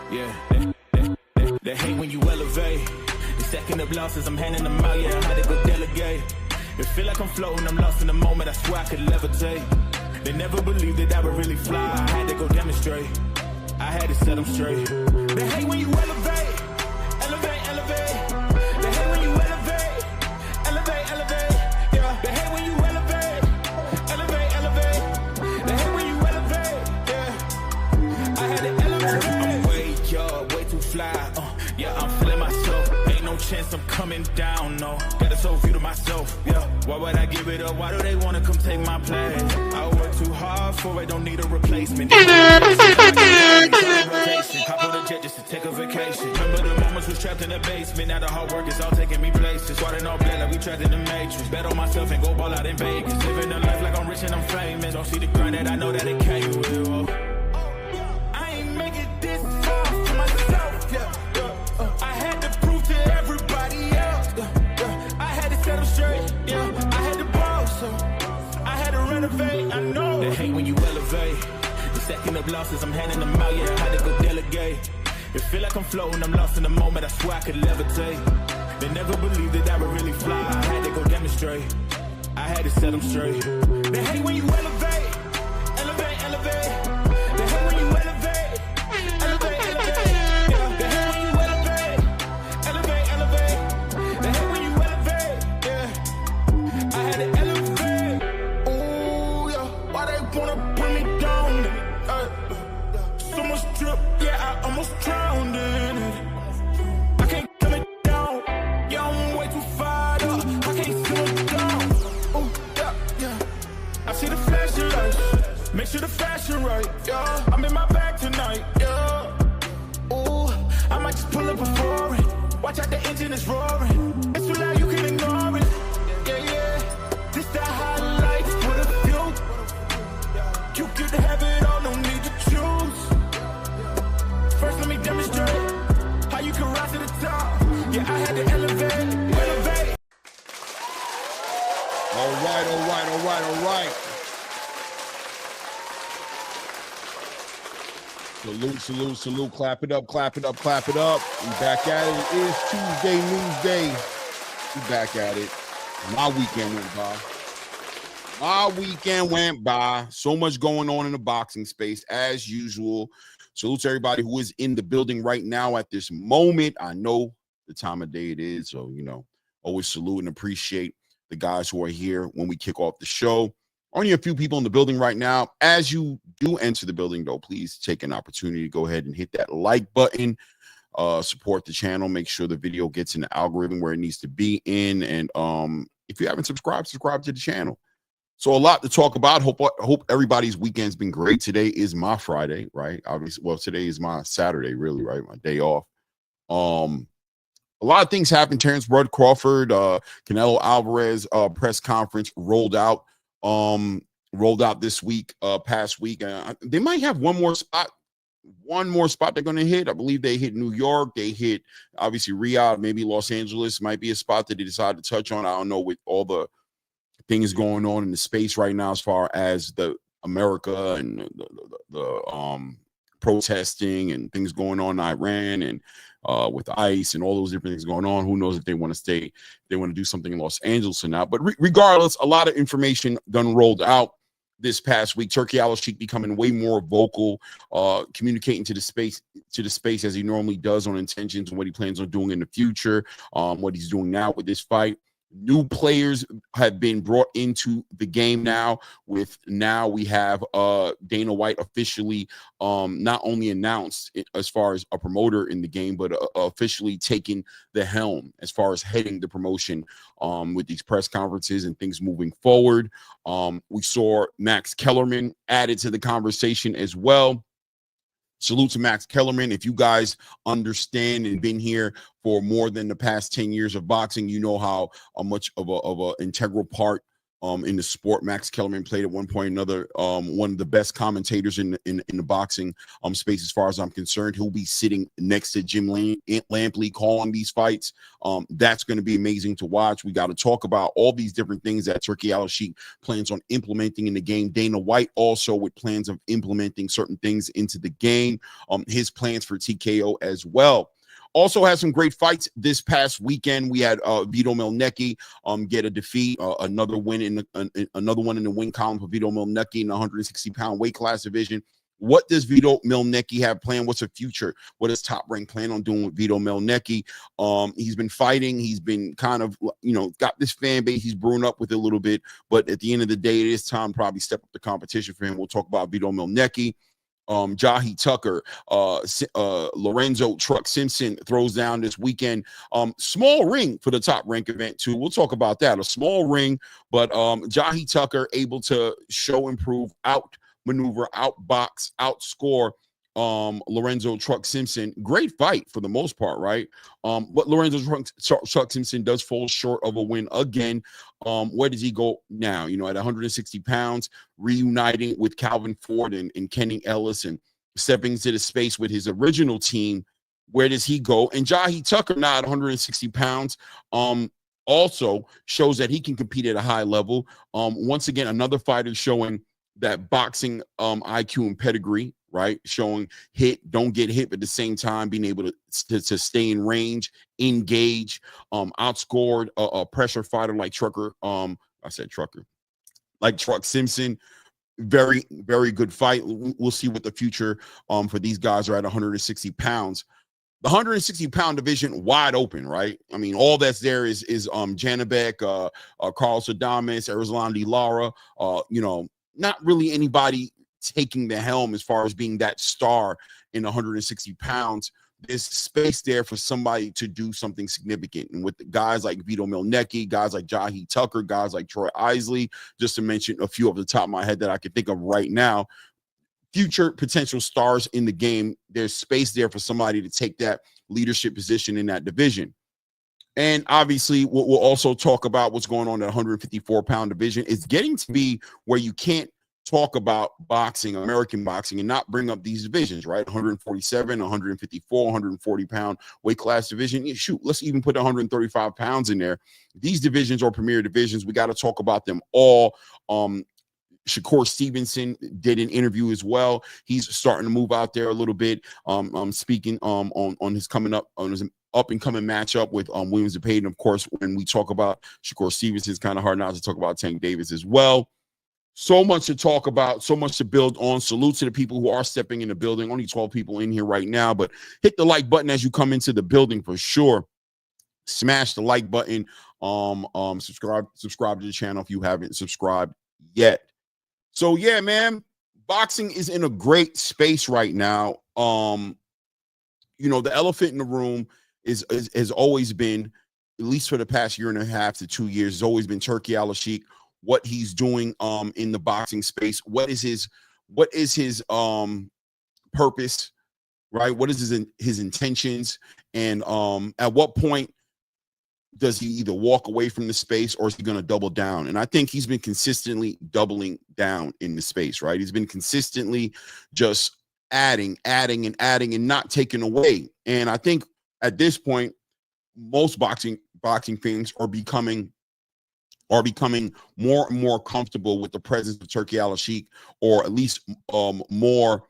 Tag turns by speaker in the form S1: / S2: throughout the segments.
S1: Yeah, they hate when you elevate. The second of losses, I'm handing them out, yeah, I had to go delegate. It feel like I'm floating, I'm lost in the moment, I swear I could levitate. They never believed that I would really fly, I had to go demonstrate. I had to set them straight. They hate when you elevate, elevate, elevate. They hate when you elevate, elevate, elevate. Yeah, they hate when you elevate, elevate, elevate. They hate when you elevate, yeah. I had to elevate. I'm way too fly, yeah, I'm feeling myself. Ain't no chance I'm coming down, no. Got a soul view to myself, yeah. Why would I give it up? Why do they wanna come take my place? I work too hard for it, don't need a replacement. Hop on a jet just to take a vacation. Remember the moments was trapped in the basement. Now the hard work is all taking me places. Starting all bad like we trapped in the matrix. Bet on myself and go ball out in Vegas. Living a life like I'm rich and I'm famous. Don't see the grind that I know that it came with. I ain't make it this far for myself, yeah. I had to prove to everybody else, I had to set them straight, yeah. I had to ball, so I had to renovate, I know. They hate when you elevate. The second of losses, I'm handing them out, yeah, I had to go delegate. It feel like I'm floating, I'm lost in the moment, I swear I could levitate. They never believed that I would really fly, I had to go demonstrate. I had to set them straight. They hate when you elevate, elevate, elevate. They hate when you elevate, elevate, elevate. Yeah, they hate when you elevate, elevate, elevate. They hate when you elevate, yeah. I had to elevate. Ooh, yeah, why they wanna bring me down? So much drip, yeah, I almost drowned in it. I can't come it down, yeah, I'm way too fired up. I can't slow it down. Ooh, yeah, yeah. I see the flashing lights, make sure the fashion right, yeah. I'm in my bag tonight, yeah. Ooh, I might just pull up before it. Watch out, the engine is roaring. It's too loud, you can ignore it. Yeah, yeah. This the highlights for the view. You get to have it all, no need to choose. First, let me demonstrate how you can rise to the top. Yeah, I had to elevate, elevate.
S2: All right. Salute. Clap it up. We back at it. It is Tuesday News Day. We back at it. My weekend went by. So much going on in the boxing space as usual. Salute to everybody who is in the building right now at this moment. I know the time of day it is, so, always salute and appreciate the guys who are here when we kick off the show. Only a few people in the building right now. As you do enter the building, though, please take an opportunity to go ahead and hit that like button. Support the channel. Make sure the video gets in the algorithm where it needs to be in. And if you haven't subscribed to the channel. So a lot to talk about. Hope everybody's weekend's been great. Today is my Friday, right? Obviously, well, today is my Saturday, really, right? My day off. A lot of things happened. Terrence Bud Crawford, Canelo Alvarez press conference rolled out this week, past week. They might have one more spot they're going to hit. I believe they hit New York. They hit, obviously, Riyadh, maybe Los Angeles might be a spot that they decided to touch on. I don't know, with all the things going on in the space right now as far as the America and the protesting and things going on in Iran and with ICE and all those different things going on. Who knows if they want to stay, they want to do something in Los Angeles or not. But regardless, a lot of information done rolled out this past week. Turki Al-Sheikh becoming way more vocal, communicating to the space as he normally does on intentions and what he plans on doing in the future, what he's doing now with this fight. New players have been brought into the game now. We have Dana White officially not only announced it as far as a promoter in the game, but officially taking the helm as far as heading the promotion with these press conferences and things moving forward. We saw Max Kellerman added to the conversation as well. Salute to Max Kellerman. If you guys understand and been here for more than the past 10 years of boxing, you know how much of a integral part in the sport. Max Kellerman played at one point another one of the best commentators in the boxing space as far as I'm concerned. He'll be sitting next to Jim Lampley calling these fights. That's going to be amazing to watch. We got to talk about all these different things that Turki Al-Sheikh plans on implementing in the game. Dana White also with plans of implementing certain things into the game. His plans for TKO as well. Also had some great fights this past weekend. We had Vito Mielnicki get a defeat, another win another one in the win column for Vito Mielnicki in the 160-pound weight class division. What does Vito Mielnicki have planned? What's the future? What is Top Rank plan on doing with Vito Mielnicki? He's been fighting. He's been kind of, got this fan base. He's brewing up with it a little bit. But at the end of the day, it is time to probably step up the competition for him. We'll talk about Vito Mielnicki. Jahi Tucker, Lorenzo Truck Simpson throws down this weekend. Small ring for the Top Rank event too. We'll talk about that. A small ring, but Jahi Tucker able to show, improve, outmaneuver, outbox, outscore Lorenzo Truck Simpson. Great fight for the most part, right? But Lorenzo Truck Simpson does fall short of a win again. Where does he go now? At 160 pounds, reuniting with Calvin Ford and Kenny Ellis and stepping into the space with his original team. Where does he go? And Jahi Tucker now at 160 pounds also shows that he can compete at a high level. Once again, another fighter showing that boxing IQ and pedigree, right? Showing don't get hit, but at the same time being able to stay in range, engage, outscored a pressure fighter like like Truck Simpson. Very, very good fight. We'll see what the future for these guys are at 160 pounds. The 160-pound division wide open, right? I mean, all that's there is Janabek, Carlos Adames, Arizlandi Lara, not really anybody taking the helm as far as being that star in 160 pounds. There's space there for somebody to do something significant. And with the guys like Vito Mielnicki, guys like Jahi Tucker, guys like Troy Isley, just to mention a few off the top of my head that I can think of right now, future potential stars in the game, there's space there for somebody to take that leadership position in that division. And obviously, we'll also talk about what's going on at 154-pound division. It's getting to be where you can't talk about boxing, American boxing, and not bring up these divisions, right? 147, 154, 140-pound weight class division. Shoot, let's even put 135 pounds in there. These divisions are premier divisions. We got to talk about them all. Shakur Stevenson did an interview as well. He's starting to move out there a little bit. Speaking on his coming up on his up and coming matchup with Williams and Payton. Of course, when we talk about Shakur Stevenson, it's kind of hard not to talk about Tank Davis as well. So much to talk about, so much to build on. Salute to the people who are stepping in the building. Only 12 people in here right now, but hit the like button as you come into the building for sure. Smash the like button. Subscribe to the channel if you haven't subscribed yet. So yeah, man, boxing is in a great space right now. The elephant in the room has always been, at least for the past year and a half to 2 years, has always been Turki Al-Sheikh. What he's doing in the boxing space. What is his purpose, right? What is his intentions? And at what point does he either walk away from the space or is he going to double down? And I think he's been consistently doubling down in the space, right? He's been consistently just adding and not taking away. And I think at this point, most boxing fans are becoming more and more comfortable with the presence of Turki Al-Sheikh, or at least more.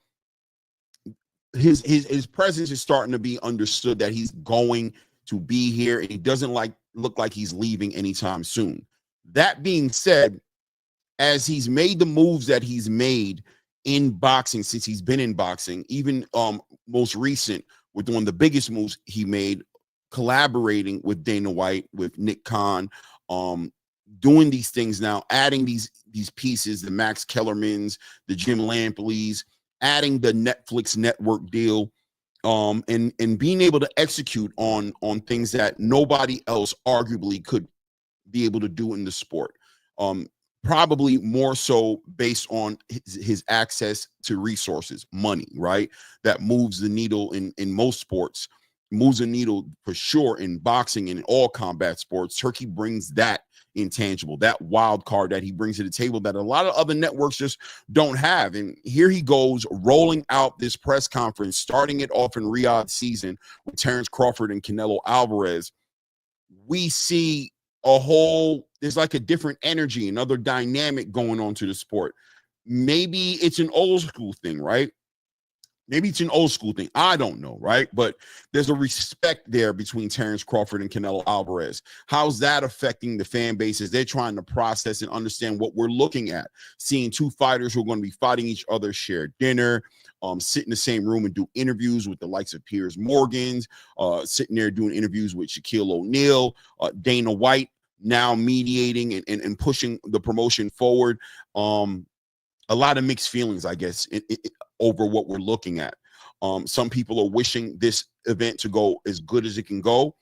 S2: His presence is starting to be understood, that he's going to be here and he doesn't look like he's leaving anytime soon. That being said, as he's made the moves that he's made in boxing since he's been in boxing, even most recent with one of the biggest moves he made, collaborating with Dana White, with Nick Khan, doing these things now, adding these pieces, the Max Kellermans, the Jim Lampleys, adding the Netflix network deal, and being able to execute on things that nobody else arguably could be able to do in the sport. Probably more so based on his access to resources, money, right? That moves the needle in most sports. moves a needle for sure in boxing and in all combat sports. Turki brings that intangible, that wild card that he brings to the table that a lot of other networks just don't have. And here he goes rolling out this press conference, starting it off in Riyadh season with Terrence Crawford and Canelo Alvarez. We see there's like a different energy, another dynamic going on to the sport. Maybe it's an old school thing, right? Maybe it's an old school thing. I don't know, right? But there's a respect there between Terrence Crawford and Canelo Alvarez. How's that affecting the fan base as they're trying to process and understand what we're looking at? Seeing two fighters who are going to be fighting each other, share dinner, sit in the same room and do interviews with the likes of Piers Morgan, sitting there doing interviews with Shaquille O'Neal, Dana White now mediating and pushing the promotion forward. A lot of mixed feelings, I guess, over what we're looking at. Some people are wishing this event to go as good as it can go.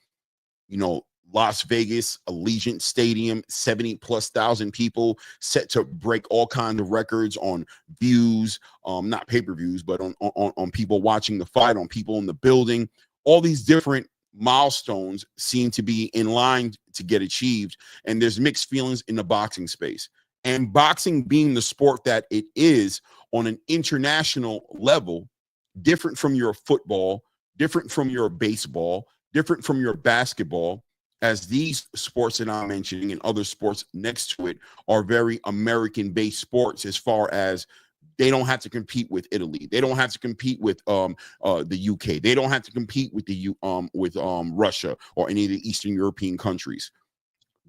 S2: You know, Las Vegas, Allegiant Stadium, 70,000+ people, set to break all kinds of records on views, not pay-per-views, but on people watching the fight, on people in the building. All these different milestones seem to be in line to get achieved, and there's mixed feelings in the boxing space. And boxing being the sport that it is on an international level, different from your football, different from your baseball, different from your basketball, as these sports that I'm mentioning and other sports next to it are very American-based sports, as far as they don't have to compete with Italy. They don't have to compete with the UK. They don't have to compete with Russia or any of the Eastern European countries.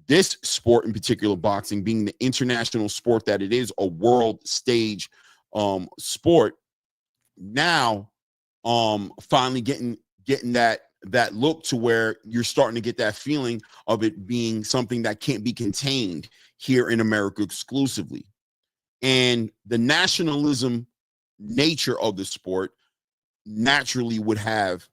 S2: This sport in particular, boxing, being the international sport that it is, a world stage sport, now finally getting that look to where you're starting to get that feeling of it being something that can't be contained here in America exclusively. And the nationalism nature of the sport naturally would have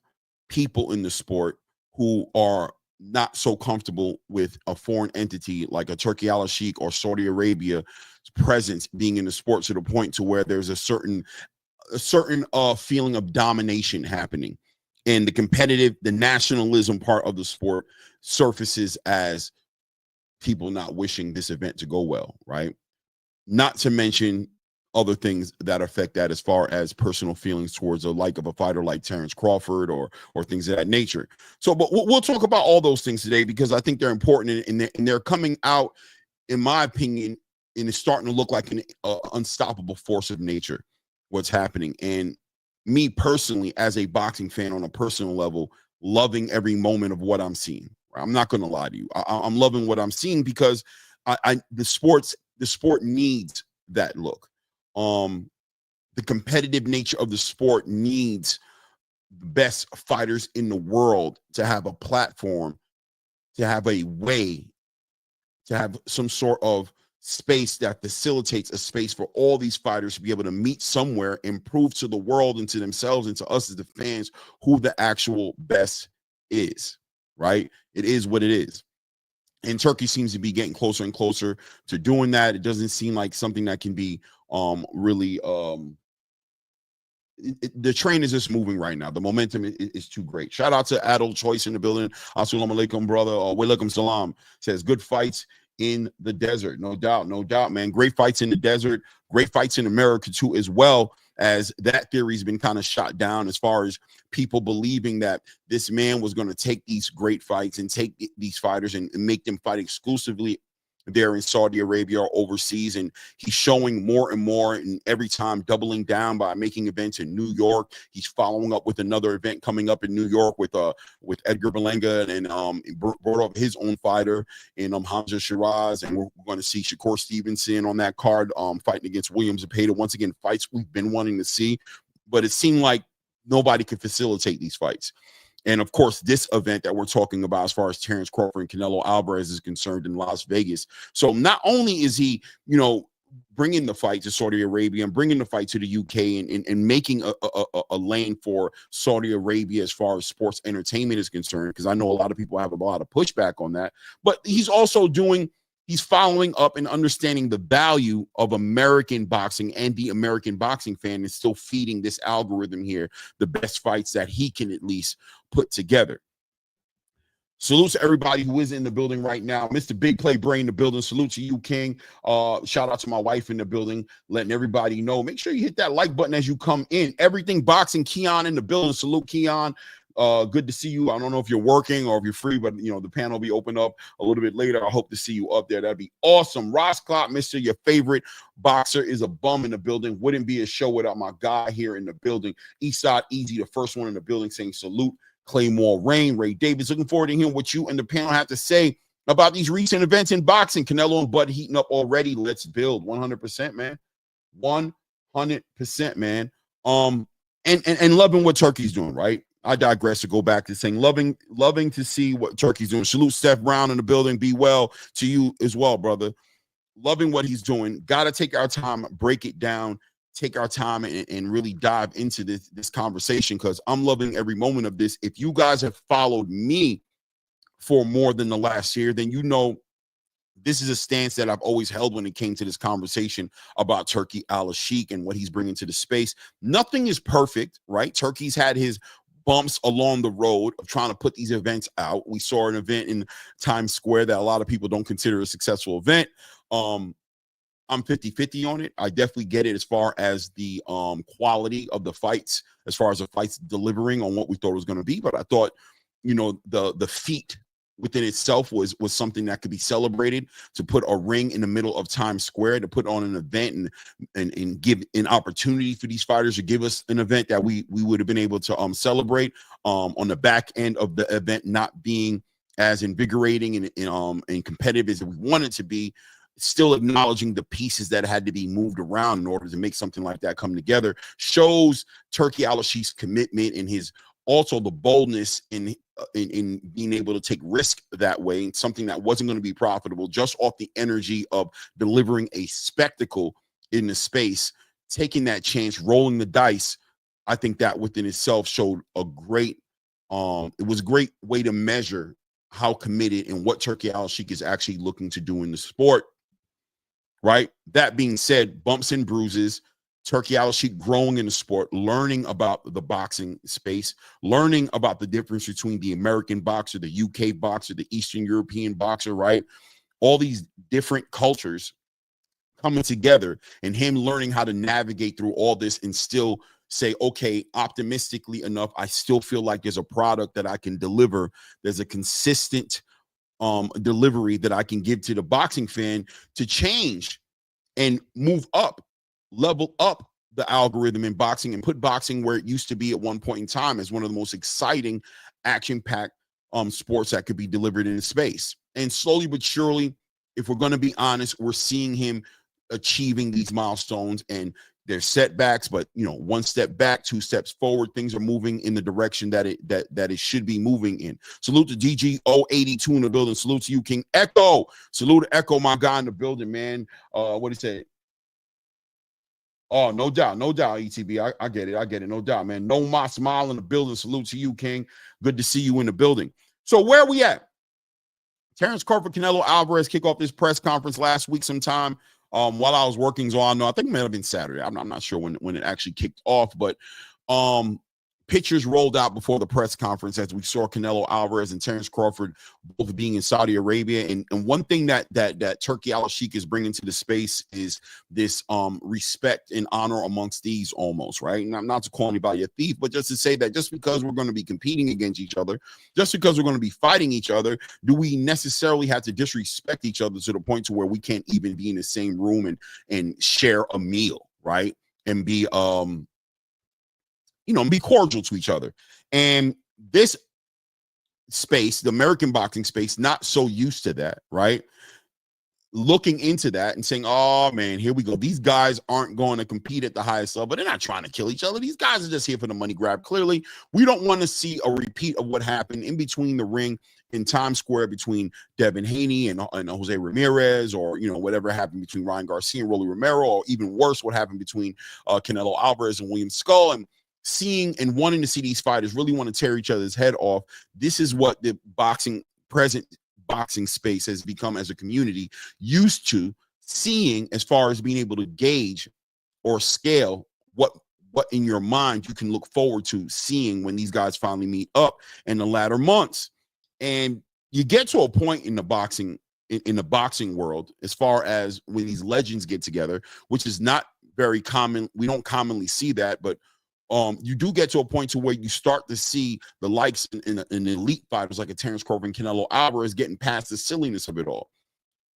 S2: people in the sport who are not so comfortable with a foreign entity like a Turki al-Sheikh or Saudi Arabia's presence being in the sport, to the point to where there's a certain feeling of domination happening. And the nationalism part of the sport surfaces as people not wishing this event to go well, right? Not to mention other things that affect that, as far as personal feelings towards a fighter like Terrence Crawford or things of that nature. So, but we'll talk about all those things today, because I think they're important, and they're coming out, in my opinion, and it's starting to look like an unstoppable force of nature, what's happening. And me personally, as a boxing fan on a personal level, loving every moment of what I'm seeing. I'm not going to lie to you. I'm loving what I'm seeing, because the sport needs that look. The competitive nature of the sport needs the best fighters in the world to have a platform, to have a way, to have some sort of space that facilitates a space for all these fighters to be able to meet somewhere and prove to the world and to themselves and to us as the fans who the actual best is, right? It is what it is. And Turki seems to be getting closer and closer to doing that. It doesn't seem like something that can be really the train is just moving right now. The momentum is too great. Shout out to Adol Choice in the building. Assalamu alaikum, brother. Walaikum salam. Says good fights in the desert. No doubt, man. Great fights in the desert. Great fights in America too, as well, as that theory's been kind of shot down, as far as people believing that this man was going to take these great fights and take these fighters and make them fight exclusively there in Saudi Arabia or overseas. And he's showing more and more, and every time doubling down by making events in New York. He's following up with another event coming up in New York with Edgar Berlanga, and brought up his own fighter in Hamza Shiraz, and we're going to see Shakur Stevenson on that card fighting against William Zepeda. Once again, fights we've been wanting to see, but it seemed like nobody could facilitate these fights. And of course, this event that we're talking about, as far as Terrence Crawford and Canelo Alvarez is concerned, in Las Vegas. So not only is he, bringing the fight to Saudi Arabia and bringing the fight to the UK and making a lane for Saudi Arabia as far as sports entertainment is concerned, because I know a lot of people have a lot of pushback on that, but he's also doing he's following up and understanding the value of American boxing, and the American boxing fan is still feeding this algorithm here the best fights that he can at least put together. Salute to everybody who is in the building right now. Mr. Big Play Brain in the building. Salute to you, King. Shout out to my wife in the building, letting everybody know. Make sure you hit that like button as you come in. Everything Boxing, Keon in the building. Salute, Keon. Good to see you. I don't know if you're working or if you're free, but the panel will be open up a little bit later. I hope to see you up there. That'd be awesome. Ross Clark, Mr. Your favorite boxer is a bum in the building. Wouldn't be a show without my guy here in the building. Eastside Easy, the first one in the building, saying salute. Claymore Rain, Ray Davis. Looking forward to hearing what you and the panel have to say about these recent events in boxing. Canelo and Bud heating up already. Let's build. 100%, man. 100%, man. And loving what Turkey's doing, right? I digress to go back to saying loving to see what Turkey's doing. Salute Steph Brown in the building. Be well to you as well, brother. Loving what he's doing. Got to take our time, break it down, take our time and really dive into this conversation, because I'm loving every moment of this. If you guys have followed me for more than the last year, then this is a stance that I've always held when it came to this conversation about Turki Al-Sheikh and what he's bringing to the space. Nothing is perfect, right? Turkey's had his bumps along the road of trying to put these events out. We saw an event in Times Square that a lot of people don't consider a successful event. I'm 50-50 on it. I definitely get it as far as the quality of the fights, as far as the fights delivering on what we thought it was going to be. But I thought, the feat within itself was something that could be celebrated, to put a ring in the middle of Times Square, to put on an event and give an opportunity for these fighters to give us an event that we would have been able to celebrate on the back end of the event not being as invigorating and competitive as we wanted to be. Still acknowledging the pieces that had to be moved around in order to make something like that come together, shows Turki Al-Sheikh's commitment and his also the boldness in being able to take risk that way, something that wasn't going to be profitable, just off the energy of delivering a spectacle in the space, taking that chance, rolling the dice. I think that within itself showed a great, it was a great way to measure how committed and what Turki Al-Sheikh is actually looking to do in the sport. Right. That being said, bumps and bruises, Turki Al-Sheikh growing in the sport, learning about the boxing space, learning about the difference between the American boxer, the UK boxer, the Eastern European boxer, right? All these different cultures coming together, and him learning how to navigate through all this and still say, okay, optimistically enough, I still feel like there's a product that I can deliver. There's a consistent delivery that I can give to the boxing fan to change and move up, level up the algorithm in boxing and put boxing where it used to be at one point in time as one of the most exciting, action-packed sports that could be delivered in space. And slowly but surely, if we're going to be honest, we're seeing him achieving these milestones, and there's setbacks, but one step back, two steps forward, things are moving in the direction that it should be moving in. Salute to DGO82 in the building. Salute to you, King Echo. Salute to Echo, my guy in the building, man. What he say? Oh, no doubt, ETB. I get it, no doubt, man. No my smile in the building. Salute to you, King. Good to see you in the building. So where are we at? Terrence Crawford, Canelo Alvarez kick off this press conference last week sometime. While I was working, so I know, I think it may have been Saturday. I'm not sure when it actually kicked off, but pictures rolled out before the press conference as we saw Canelo Alvarez and Terrence Crawford both being in Saudi Arabia. And one thing that Turki Al-Sheikh is bringing to the space is this respect and honor amongst these almost, right? And I'm not to call anybody a thief, but just to say that just because we're going to be competing against each other, just because we're going to be fighting each other, do we necessarily have to disrespect each other to the point to where we can't even be in the same room and share a meal, right? And be be cordial to each other. And this space, the American boxing space, not so used to that, right? Looking into that and saying, oh man, here we go. These guys aren't going to compete at the highest level. They're not trying to kill each other. These guys are just here for the money grab. Clearly, we don't want to see a repeat of what happened in between the ring in Times Square between Devin Haney and Jose Ramirez, or whatever happened between Ryan Garcia and Rolly Romero, or even worse, what happened between Canelo Alvarez and William Skull. And seeing and wanting to see these fighters really want to tear each other's head off. This is what the boxing present boxing space has become as a community used to seeing, as far as being able to gauge or scale what in your mind you can look forward to seeing when these guys finally meet up in the latter months. And you get to a point in the boxing in the boxing world, as far as when these legends get together, which is not very common. We don't commonly see that, but you do get to a point to where you start to see the likes in elite fighters like a Terrence Crawford and Canelo Alvarez getting past the silliness of it all.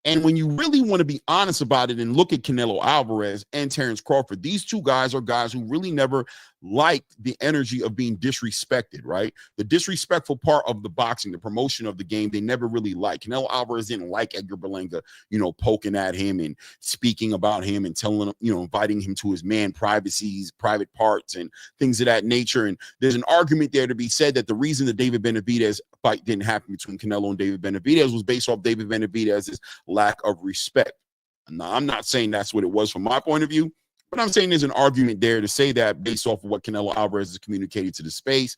S2: And when you really want to be honest about it and look at Canelo Alvarez and Terrence Crawford, these two guys are guys who really never liked the energy of being disrespected, right? The disrespectful part of the boxing, the promotion of the game, they never really liked. Canelo Alvarez didn't like Edgar Berlanga, poking at him and speaking about him and telling him, inviting him to his privacies, private parts and things of that nature. And there's an argument there to be said that the reason the David Benavidez fight didn't happen between Canelo and David Benavidez was based off David Benavidez's lack of respect. Now, I'm not saying that's what it was from my point of view, but I'm saying there's an argument there to say that based off of what Canelo Alvarez has communicated to the space.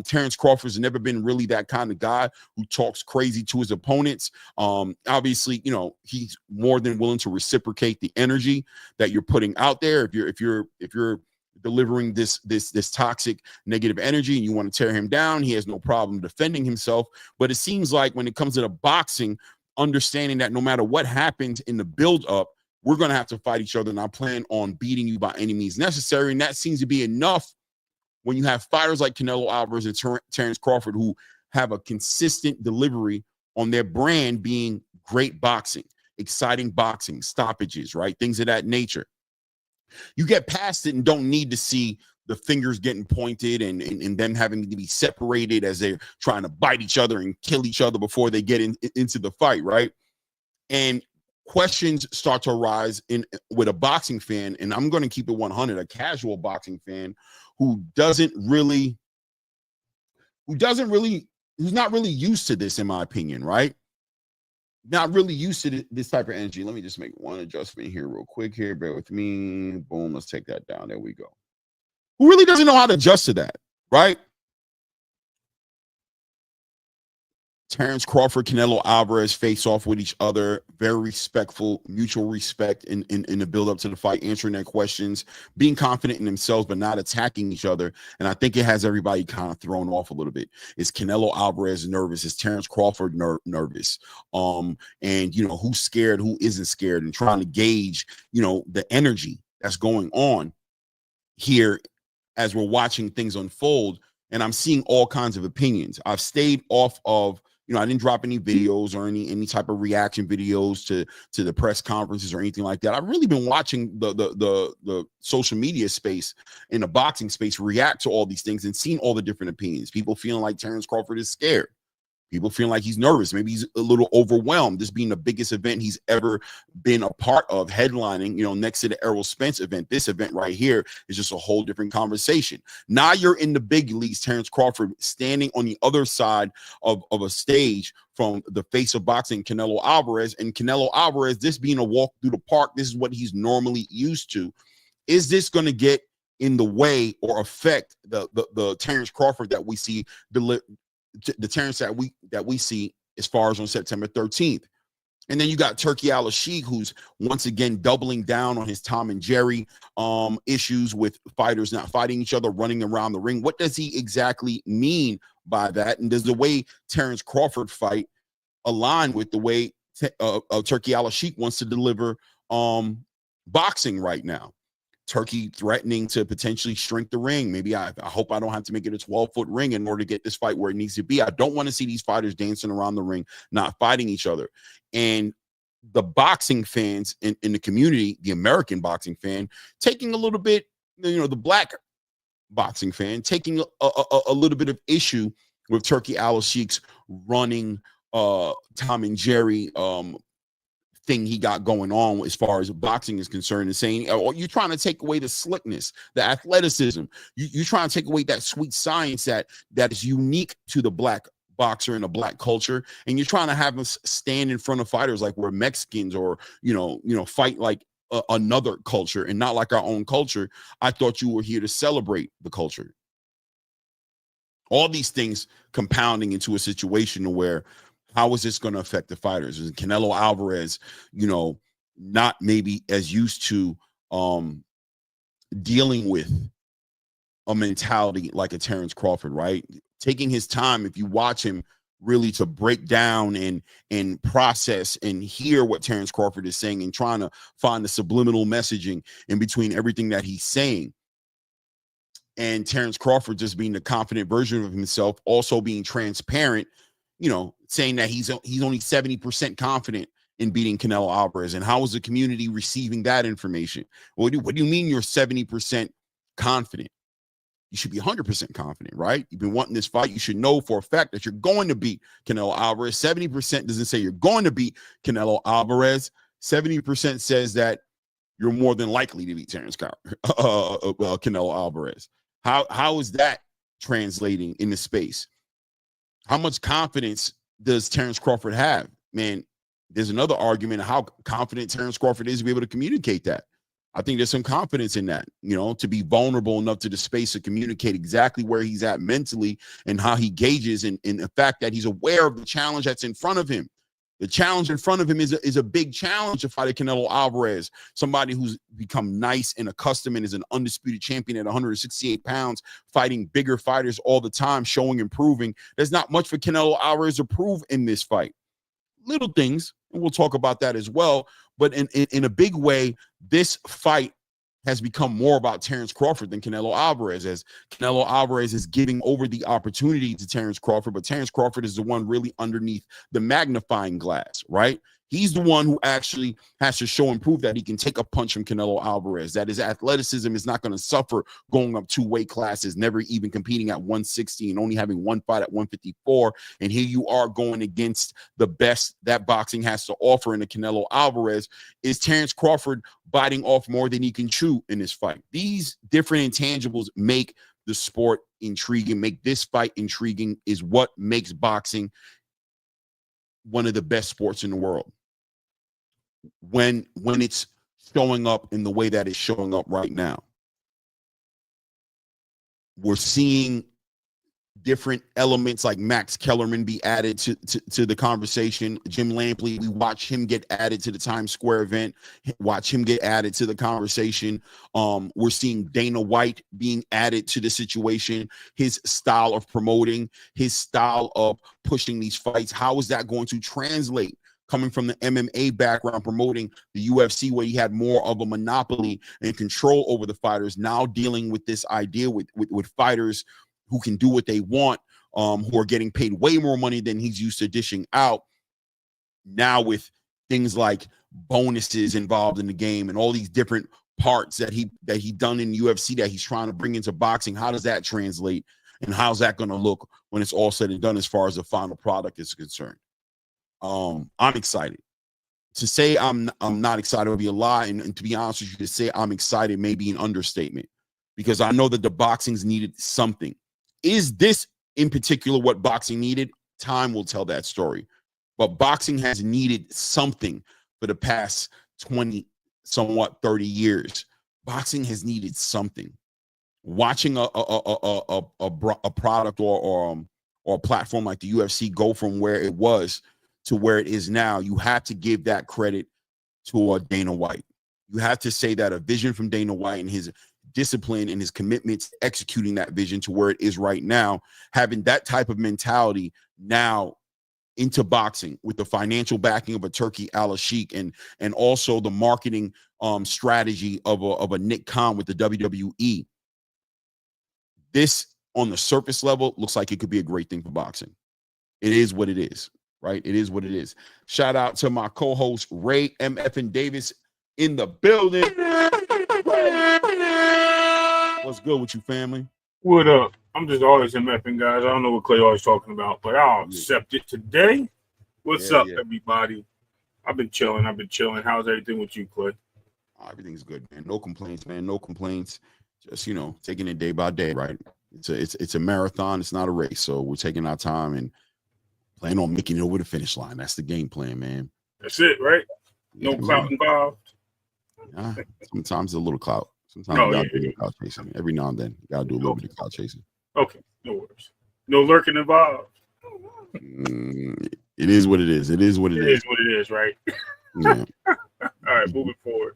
S2: Terrence Crawford's never been really that kind of guy who talks crazy to his opponents. Obviously, he's more than willing to reciprocate the energy that you're putting out there. If you're delivering this toxic negative energy and you want to tear him down, he has no problem defending himself. But it seems like when it comes to the boxing, understanding that no matter what happens in the build-up, we're going to have to fight each other, and I plan on beating you by any means necessary. And that seems to be enough when you have fighters like Canelo Alvarez and Terrence Crawford who have a consistent delivery on their brand being great boxing, exciting boxing, stoppages, right? Things of that nature. You get past it and don't need to see the fingers getting pointed and them having to be separated as they're trying to bite each other and kill each other before they get into the fight, right? And questions start to arise with a boxing fan, and I'm going to keep it 100, a casual boxing fan who's not really used to this, in my opinion, right? Not really used to this type of energy. Let me just make one adjustment here real quick here. Bear with me. Boom. Let's take that down. There we go. Who really doesn't know how to adjust to that, right? Terrence Crawford, Canelo Alvarez face off with each other. Very respectful, mutual respect in the build-up to the fight, answering their questions, being confident in themselves, but not attacking each other. And I think it has everybody kind of thrown off a little bit. Is Canelo Alvarez nervous? Is Terrence Crawford nervous? And who's scared, who isn't scared, and trying to gauge, the energy that's going on here as we're watching things unfold. And I'm seeing all kinds of opinions. I've stayed off of, I didn't drop any videos or any type of reaction videos to the press conferences or anything like that. I've really been watching the social media space in the boxing space react to all these things and seeing all the different opinions. People feeling like Terrence Crawford is scared. People feeling like he's nervous. Maybe he's a little overwhelmed. This being the biggest event he's ever been a part of, headlining, next to the Errol Spence event. This event right here is just a whole different conversation. Now you're in the big leagues, Terrence Crawford standing on the other side of a stage from the face of boxing, Canelo Alvarez. And Canelo Alvarez, this being a walk through the park, this is what he's normally used to. Is this going to get in the way or affect the Terrence Crawford that we see the Terrence that we see as far as on September 13th? And then you got Turki Al-Sheikh, who's once again doubling down on his Tom and Jerry issues with fighters not fighting each other, running around the ring. What does he exactly mean by that? And does the way Terrence Crawford fight align with the way Turki Al-Sheikh wants to deliver boxing right now? Turki threatening to potentially shrink the ring. Maybe I hope I don't have to make it a 12-foot ring in order to get this fight where it needs to be. I don't want to see these fighters dancing around the ring, not fighting each other. And the boxing fans in the community, the American boxing fan, taking a little bit, the black boxing fan, taking a little bit of issue with Turki Al-Sheikh's running Tom and Jerry thing he got going on as far as boxing is concerned, and saying, oh, you're trying to take away the slickness, the athleticism. You're trying to take away that sweet science that is unique to the black boxer and the black culture. And you're trying to have us stand in front of fighters like we're Mexicans or, fight like another culture and not like our own culture. I thought you were here to celebrate the culture. All these things compounding into a situation where how is this going to affect the fighters? Is Canelo Alvarez, not maybe as used to dealing with a mentality like a Terrence Crawford, right? Taking his time, if you watch him really to break down and process and hear what Terrence Crawford is saying and trying to find the subliminal messaging in between everything that he's saying. And Terrence Crawford just being the confident version of himself, also being transparent, saying that he's only 70% confident in beating Canelo Alvarez. And how is the community receiving that information? What do you mean you're 70% confident? You should be 100% confident, right? You've been wanting this fight. You should know for a fact that you're going to beat Canelo Alvarez. 70% doesn't say you're going to beat Canelo Alvarez. 70% says that you're more than likely to beat Canelo Alvarez. How is that translating in the space? How much confidence does Terrence Crawford have? Man, there's another argument of how confident Terrence Crawford is to be able to communicate that. I think there's some confidence in that, to be vulnerable enough to the space to communicate exactly where he's at mentally and how he gauges and the fact that he's aware of the challenge that's in front of him. The challenge in front of him is a big challenge to fight Canelo Alvarez, somebody who's become nice and accustomed and is an undisputed champion at 168 pounds, fighting bigger fighters all the time, showing and proving. There's not much for Canelo Alvarez to prove in this fight. Little things, and we'll talk about that as well. But in a big way, this fight has become more about Terrence Crawford than Canelo Alvarez, as Canelo Alvarez is giving over the opportunity to Terrence Crawford, but Terrence Crawford is the one really underneath the magnifying glass, right? He's the one who actually has to show and prove that he can take a punch from Canelo Alvarez, that his athleticism is not going to suffer going up 2 weight classes, never even competing at 160 and only having one fight at 154. And here you are going against the best that boxing has to offer in the Canelo Alvarez. Is Terrence Crawford biting off more than he can chew in this fight? These different intangibles make the sport intriguing, make this fight intriguing, is what makes boxing one of the best sports in the world. When it's showing up in the way that it's showing up right now, we're seeing different elements like Max Kellerman be added to the conversation. Jim Lampley, we watch him get added to the Times Square event, watch him get added to the conversation. We're seeing Dana White being added to the situation, his style of promoting, his style of pushing these fights. How is that going to translate? Coming from the MMA background, promoting the UFC, where he had more of a monopoly and control over the fighters, now dealing with this idea with fighters who can do what they want, who are getting paid way more money than he's used to dishing out. Now with things like bonuses involved in the game and all these different parts that he done in UFC that he's trying to bring into boxing, how does that translate? And how's that going to look when it's all said and done as far as the final product is concerned? I'm excited. To say I'm not excited would be a lie, and to be honest with you, to say I'm excited may be an understatement, because I know that the boxing's needed something. Is this in particular what boxing needed? Time will tell that story. But boxing has needed something for the past 20, somewhat 30 years. Boxing has needed something. Watching a product or a platform like the UFC go from where it was to where it is now, you have to give that credit to Dana White. You have to say that a vision from Dana White and his discipline and his commitment to executing that vision to where it is right now, having that type of mentality now into boxing with the financial backing of a Turki Al-Sheikh and also the marketing strategy of a Nick Khan with the WWE. This, on the surface level, looks like it could be a great thing for boxing. It is what it is, right? It is what it is. Shout out to my co-host, Ray M.F. and Davis in the building. What's good with you, family?
S3: What up? I'm just always MFing, guys. I don't know what Clay always talking about, but I'll accept it today. What's up, everybody? I've been chilling. How's everything with you, Clay?
S2: Everything's good, man. No complaints, man. No complaints. Just, taking it day by day, right? It's a marathon. It's not a race. So we're taking our time and plan on making it over the finish line. That's the game plan, man.
S3: That's it, right? No clout involved.
S2: Sometimes a little clout. Sometimes you gotta do clout chasing. Every now and then, you gotta do a little bit of clout chasing.
S3: Okay, no worries. No lurking involved.
S2: It is what it is. It is what it is.
S3: It is what it is, right?
S2: Yeah.
S3: All right, moving forward.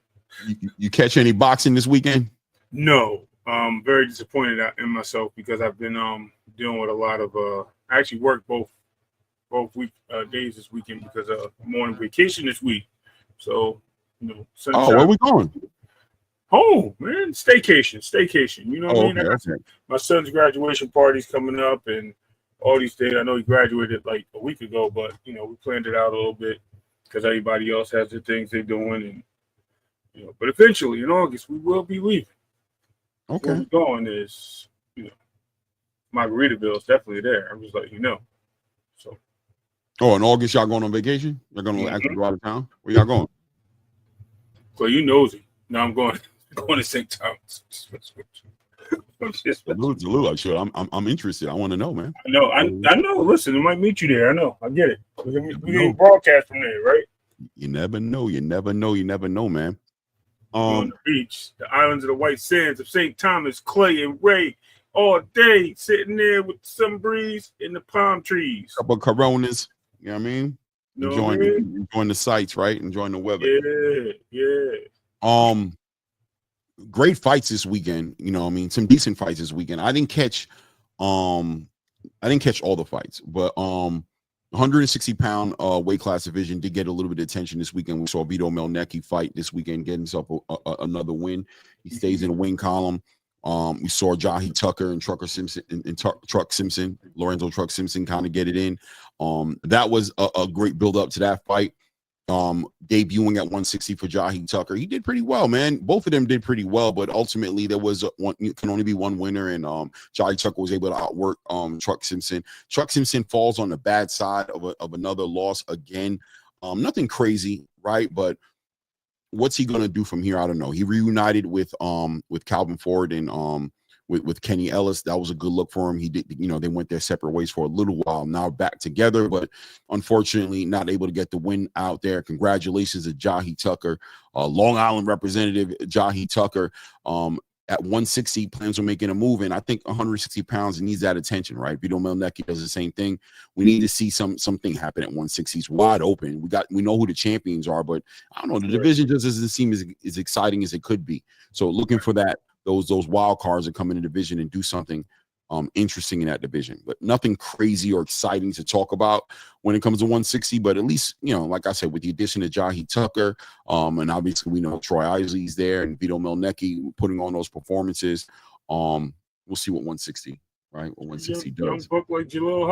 S2: You catch any boxing this weekend?
S3: No, I'm very disappointed in myself because I've been dealing with a lot of I actually worked both week days this weekend because I'm on vacation this week. So, sunshine.
S2: Oh, where we going?
S3: Home, man. Staycation. You know what I mean?
S2: Okay.
S3: My son's graduation party's coming up and all these days. I know he graduated like a week ago, but we planned it out a little bit because everybody else has the things they're doing, and but eventually in August we will be leaving.
S2: Okay.
S3: Where we're going is, Margaritaville is definitely there. I'm just letting you know. So.
S2: Oh, in August y'all going on vacation? You're going to actually go out of town? Where y'all going?
S3: So you nosy. No, I'm going to St. Thomas.
S2: I'm interested. I want to know, man.
S3: I know. Listen, I might meet you there. I know. I get it. We can broadcast from there, right?
S2: You never know, man.
S3: On the beach, the islands of the white sands of St. Thomas, Clay, and Ray, all day sitting there with the sun breeze and the palm trees.
S2: Couple of Coronas, you know what I mean? Enjoying the sights, right? Enjoying the weather.
S3: Yeah.
S2: Great fights this weekend. Some decent fights this weekend. I didn't catch all the fights, but 160-pound weight class division did get a little bit of attention this weekend. We saw Vito Melnecki fight this weekend, getting himself another win. He stays in the win column. We saw Jahi Tucker and Truck Simpson, Lorenzo Truck Simpson, kind of get it in. That was a great build up to that fight. Debuting at 160 for Jahi Tucker, he did pretty well, man. Both of them did pretty well, but ultimately there was can only be one winner, and Jahi Tucker was able to outwork Truck Simpson. Truck Simpson falls on the bad side of another loss again. Nothing crazy, right? But what's he gonna do from here? I don't know. He reunited with Calvin Ford and with Kenny Ellis. That was a good look for him. He did, they went their separate ways for a little while. Now back together, but unfortunately not able to get the win out there. Congratulations to Jahi Tucker, Long Island representative Jahi Tucker. At 160, plans on making a move, and I think 160 pounds needs that attention, right? Vito Melnecki does the same thing. We need to see something happen at 160. It's wide open. We know who the champions are, but I don't know. The division just doesn't seem as exciting as it could be. So looking for that. Those wild cards that come in the division and do something interesting in that division, but nothing crazy or exciting to talk about when it comes to 160. But at least, like I said, with the addition of Jahi Tucker, and obviously we know Troy Isley's there and Vito Melnecki putting on those performances. We'll see what 160, right? What 160 does.
S3: Young buck like Jalil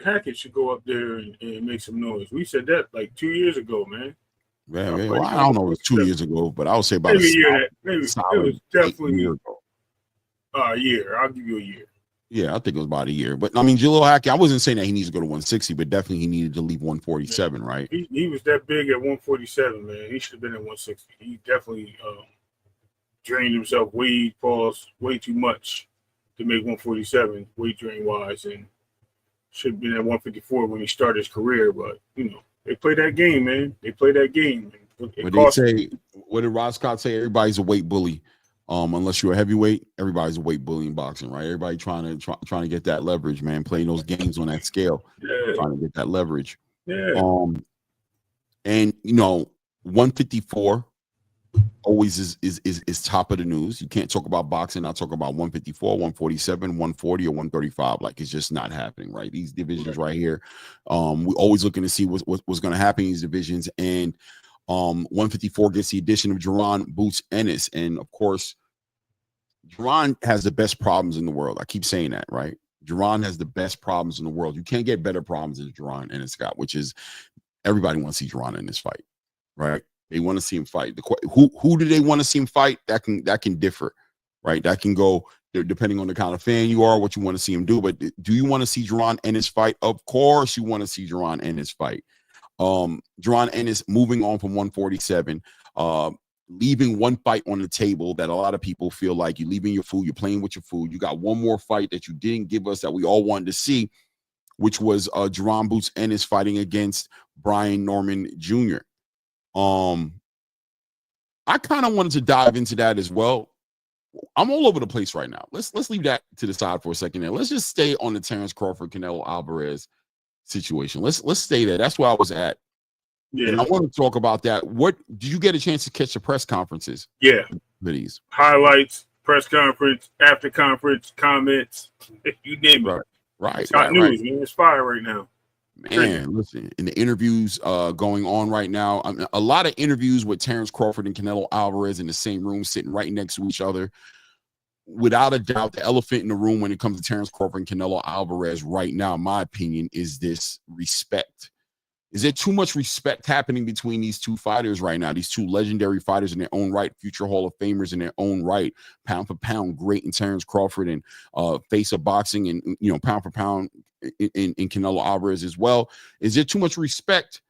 S3: Hackett should go up there and make some noise. We said that like 2 years ago, man.
S2: Yeah, well, I don't know. It was 2 years ago, but I would say about
S3: maybe a year. Maybe it was definitely
S2: a year ago.
S3: A year. I'll give you a year.
S2: Yeah, I think it was about a year. But I mean, Jalil Hackett, I wasn't saying that he needs to go to 160, but definitely he needed to leave 147, right?
S3: He was that big at 147, man. He should have been at 160. He definitely drained himself way too much to make 147 weight drain wise, and should have been at 154 when he started his career. But they play that game, man. They play that game.
S2: What did Rod Scott say? Everybody's a weight bully. Unless you're a heavyweight, everybody's a weight bully in boxing, right? Everybody trying to get that leverage, man. Playing those games on that scale, trying to get that leverage.
S3: Yeah.
S2: And 154 always is top of the news. You can't talk about boxing, not talk about 154, 147, 140, or 135. Like it's just not happening, right? These divisions right here. We're always looking to see what's going to happen in these divisions, and 154 gets the addition of Jerron Boots Ennis, and of course, Jerron has the best problems in the world. I keep saying that, right? Jerron has the best problems in the world. You can't get better problems than Jerron Ennis got, which is everybody wants to see Jerron in this fight, right? They want to see him fight. Who do they want to see him fight? That can differ, right? That can go depending on the kind of fan you are, what you want to see him do. But do you want to see Jerron Ennis fight? Of course, you want to see Jerron Ennis fight. Jerron Ennis moving on from 147, leaving one fight on the table that a lot of people feel like you're leaving your food, you're playing with your food. You got one more fight that you didn't give us that we all wanted to see, which was Jerron Boots Ennis fighting against Brian Norman Jr. I kind of wanted to dive into that as well. I'm all over the place right now. Let's leave that to the side for a second. And let's just stay on the Terrence Crawford, Canelo Alvarez situation. Let's stay there. That's where I was at.
S3: Yeah.
S2: And I want to talk about that. What did you get a chance to catch the press conferences?
S3: Yeah.
S2: Videos.
S3: Highlights, press conference, after conference, comments, you name it.
S2: Right.
S3: It's hot news, man. It's fire right now.
S2: Man, listen, in the interviews going on right now, a lot of interviews with Terrence Crawford and Canelo Alvarez in the same room, sitting right next to each other. Without a doubt, the elephant in the room when it comes to Terrence Crawford and Canelo Alvarez right now, in my opinion, is this respect. Is there too much respect happening between these two fighters right now? These two legendary fighters in their own right, future Hall of Famers in their own right, pound for pound great in Terrence Crawford and face of boxing, and pound for pound in Canelo Alvarez as well. Is there too much respect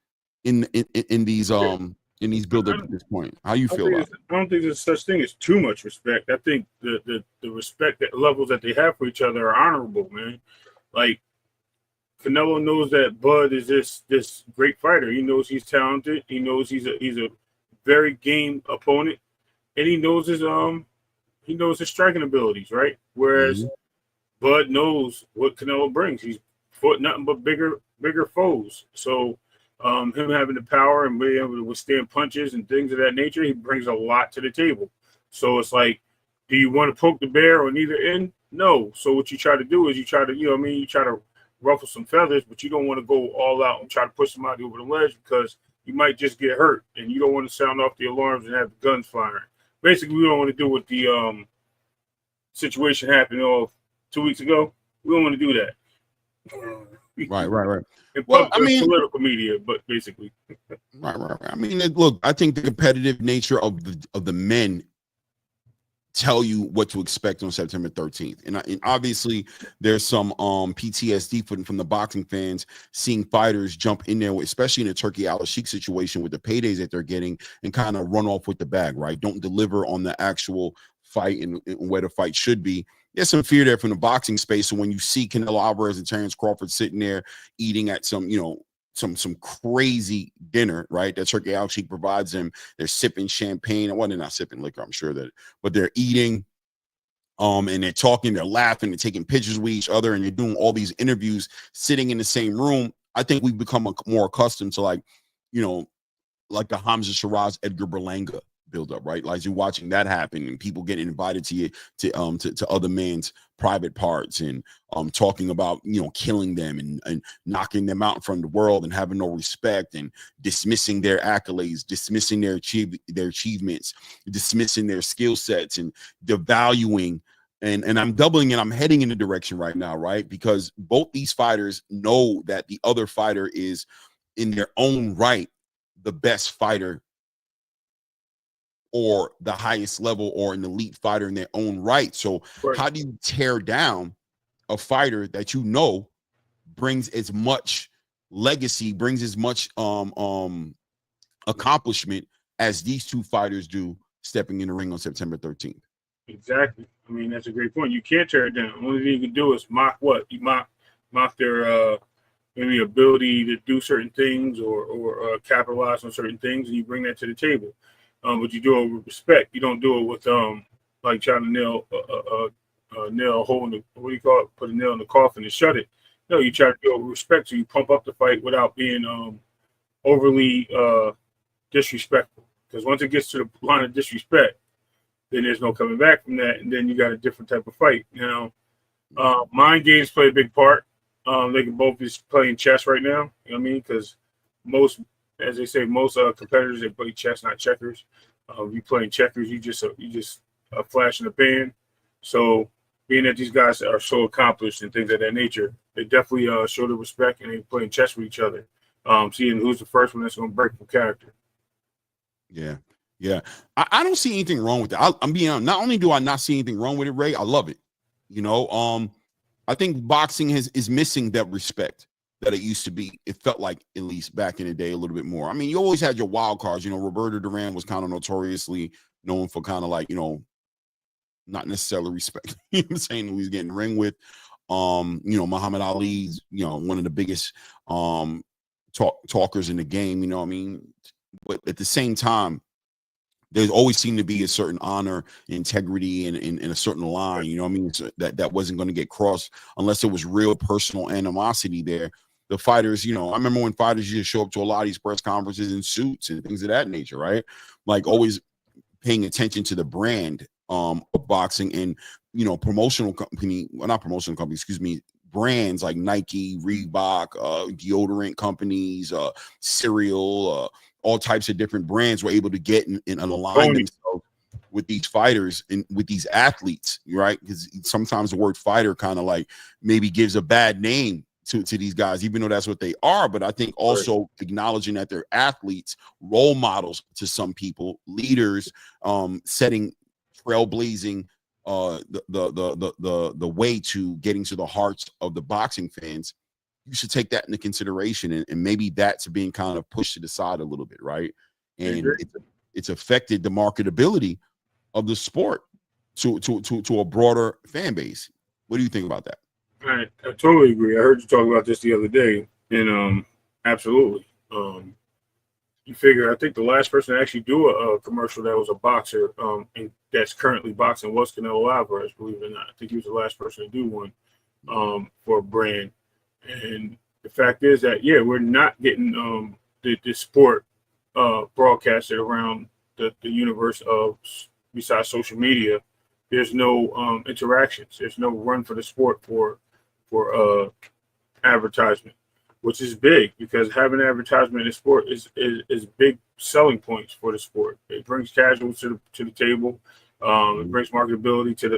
S2: in these build-ups at this point? How you feel about it?
S3: I don't think there's such thing as too much respect. I think the respect levels that they have for each other are honorable, man. Like, Canelo knows that Bud is this great fighter. He knows he's talented. He knows he's a very game opponent, and he knows his striking abilities, right? Whereas Bud knows what Canelo brings. He's fought nothing but bigger foes. So him having the power and being able to withstand punches and things of that nature, he brings a lot to the table. So it's like, do you want to poke the bear on either end? No. So what you try to do is you try to ruffle some feathers, but you don't want to go all out and try to push somebody over the ledge, because you might just get hurt, and you don't want to sound off the alarms and have the guns firing. Basically, we don't want to do what the situation happened 2 weeks ago. We don't want to do that.
S2: Right.
S3: Well, I mean, political media, but basically.
S2: Right. I mean, look, I think the competitive nature of the men tell you what to expect on September 13th. And obviously there's some PTSD from the boxing fans seeing fighters jump in there, especially in the Turki Al-Sheikh situation with the paydays that they're getting, and kind of run off with the bag, right? Don't deliver on the actual fight and where the fight should be. There's some fear there from the boxing space. So when you see Canelo Alvarez and Terrence Crawford sitting there eating at some crazy dinner, right, that Turki Al-Sheikh provides them, they're sipping champagne. Well, they're not sipping liquor, I'm sure that, but they're eating, and they're talking, they're laughing, they're taking pictures with each other, and they're doing all these interviews sitting in the same room. I think we've become more accustomed to like the Hamza Shiraz, Edgar Berlanga build up, right? Like you're watching that happen, and people getting invited to other men's private parts, and talking about killing them and knocking them out in front of the world, and having no respect, and dismissing their accolades, dismissing their achievements, dismissing their skill sets, and devaluing. And I'm doubling it. I'm heading in the direction right now, right? Because both these fighters know that the other fighter is in their own right the best fighter, or the highest level, or an elite fighter in their own right. So how do you tear down a fighter that brings as much legacy, brings as much accomplishment as these two fighters do stepping in the ring on September 13th?
S3: Exactly. I mean, that's a great point. You can't tear it down. The only thing you can do is mock you mock their maybe ability to do certain things, or capitalize on certain things, and you bring that to the table. But you do it with respect. You don't do it with like trying to nail a hole in the, what do you call it? Put a nail in the coffin and shut it. No, you try to do it with respect. So you pump up the fight without being overly disrespectful. Because once it gets to the line of disrespect, then there's no coming back from that, and then you got a different type of fight. Mind games play a big part. They can both be playing chess right now. You know what I mean? Because most competitors, they play chess, not checkers. You playing checkers, you just a flash in the pan. So being that these guys are so accomplished and things of that nature, they definitely show the respect, and they playing chess with each other. Seeing who's the first one that's going to break from character.
S2: Yeah. I don't see anything wrong with that. I'm being honest. Not only do I not see anything wrong with it, Ray, I love it. I think boxing is missing that respect that it used to be. It felt like, at least back in the day, a little bit more. I mean, you always had your wild cards. Roberto Duran was kind of notoriously known for kind of like, not necessarily respect. You know what I'm saying? Who he's getting ring with. Muhammad Ali's, one of the biggest talkers in the game. You know what I mean? But at the same time, there's always seemed to be a certain honor, integrity, and a certain line. You know what I mean? So that wasn't going to get crossed unless there was real personal animosity there. the fighters, you know, I remember when fighters used to show up to a lot of these press conferences in suits and things of that nature, right? Like always paying attention to the brand of boxing and, you know, excuse me, brands like Nike, Reebok, deodorant companies, cereal, all types of different brands were able to get and align themselves with these fighters and with these athletes, right? Because sometimes the word fighter kind of like maybe gives a bad name to these guys, even though that's what they are. But I think also acknowledging that they're athletes, role models to some people, leaders, setting, trailblazing the way to getting to the hearts of the boxing fans. You should take that into consideration, and maybe that's being kind of pushed to the side a little bit, right? And it's affected the marketability of the sport to a broader fan base. What do you think about that?
S3: I totally agree. I heard you talk about this the other day, and absolutely. You figure, I think the last person to actually do a commercial that was a boxer, and that's currently boxing was Canelo Alvarez, believe it or not. I think he was the last person to do one for a brand. And the fact is that, yeah, we're not getting the sport broadcasted around the universe of, besides social media. There's no interactions. There's no run for the sport for advertisement, which is big, because having advertisement in sport is big selling points for the sport. It brings casuals to the table. It brings marketability to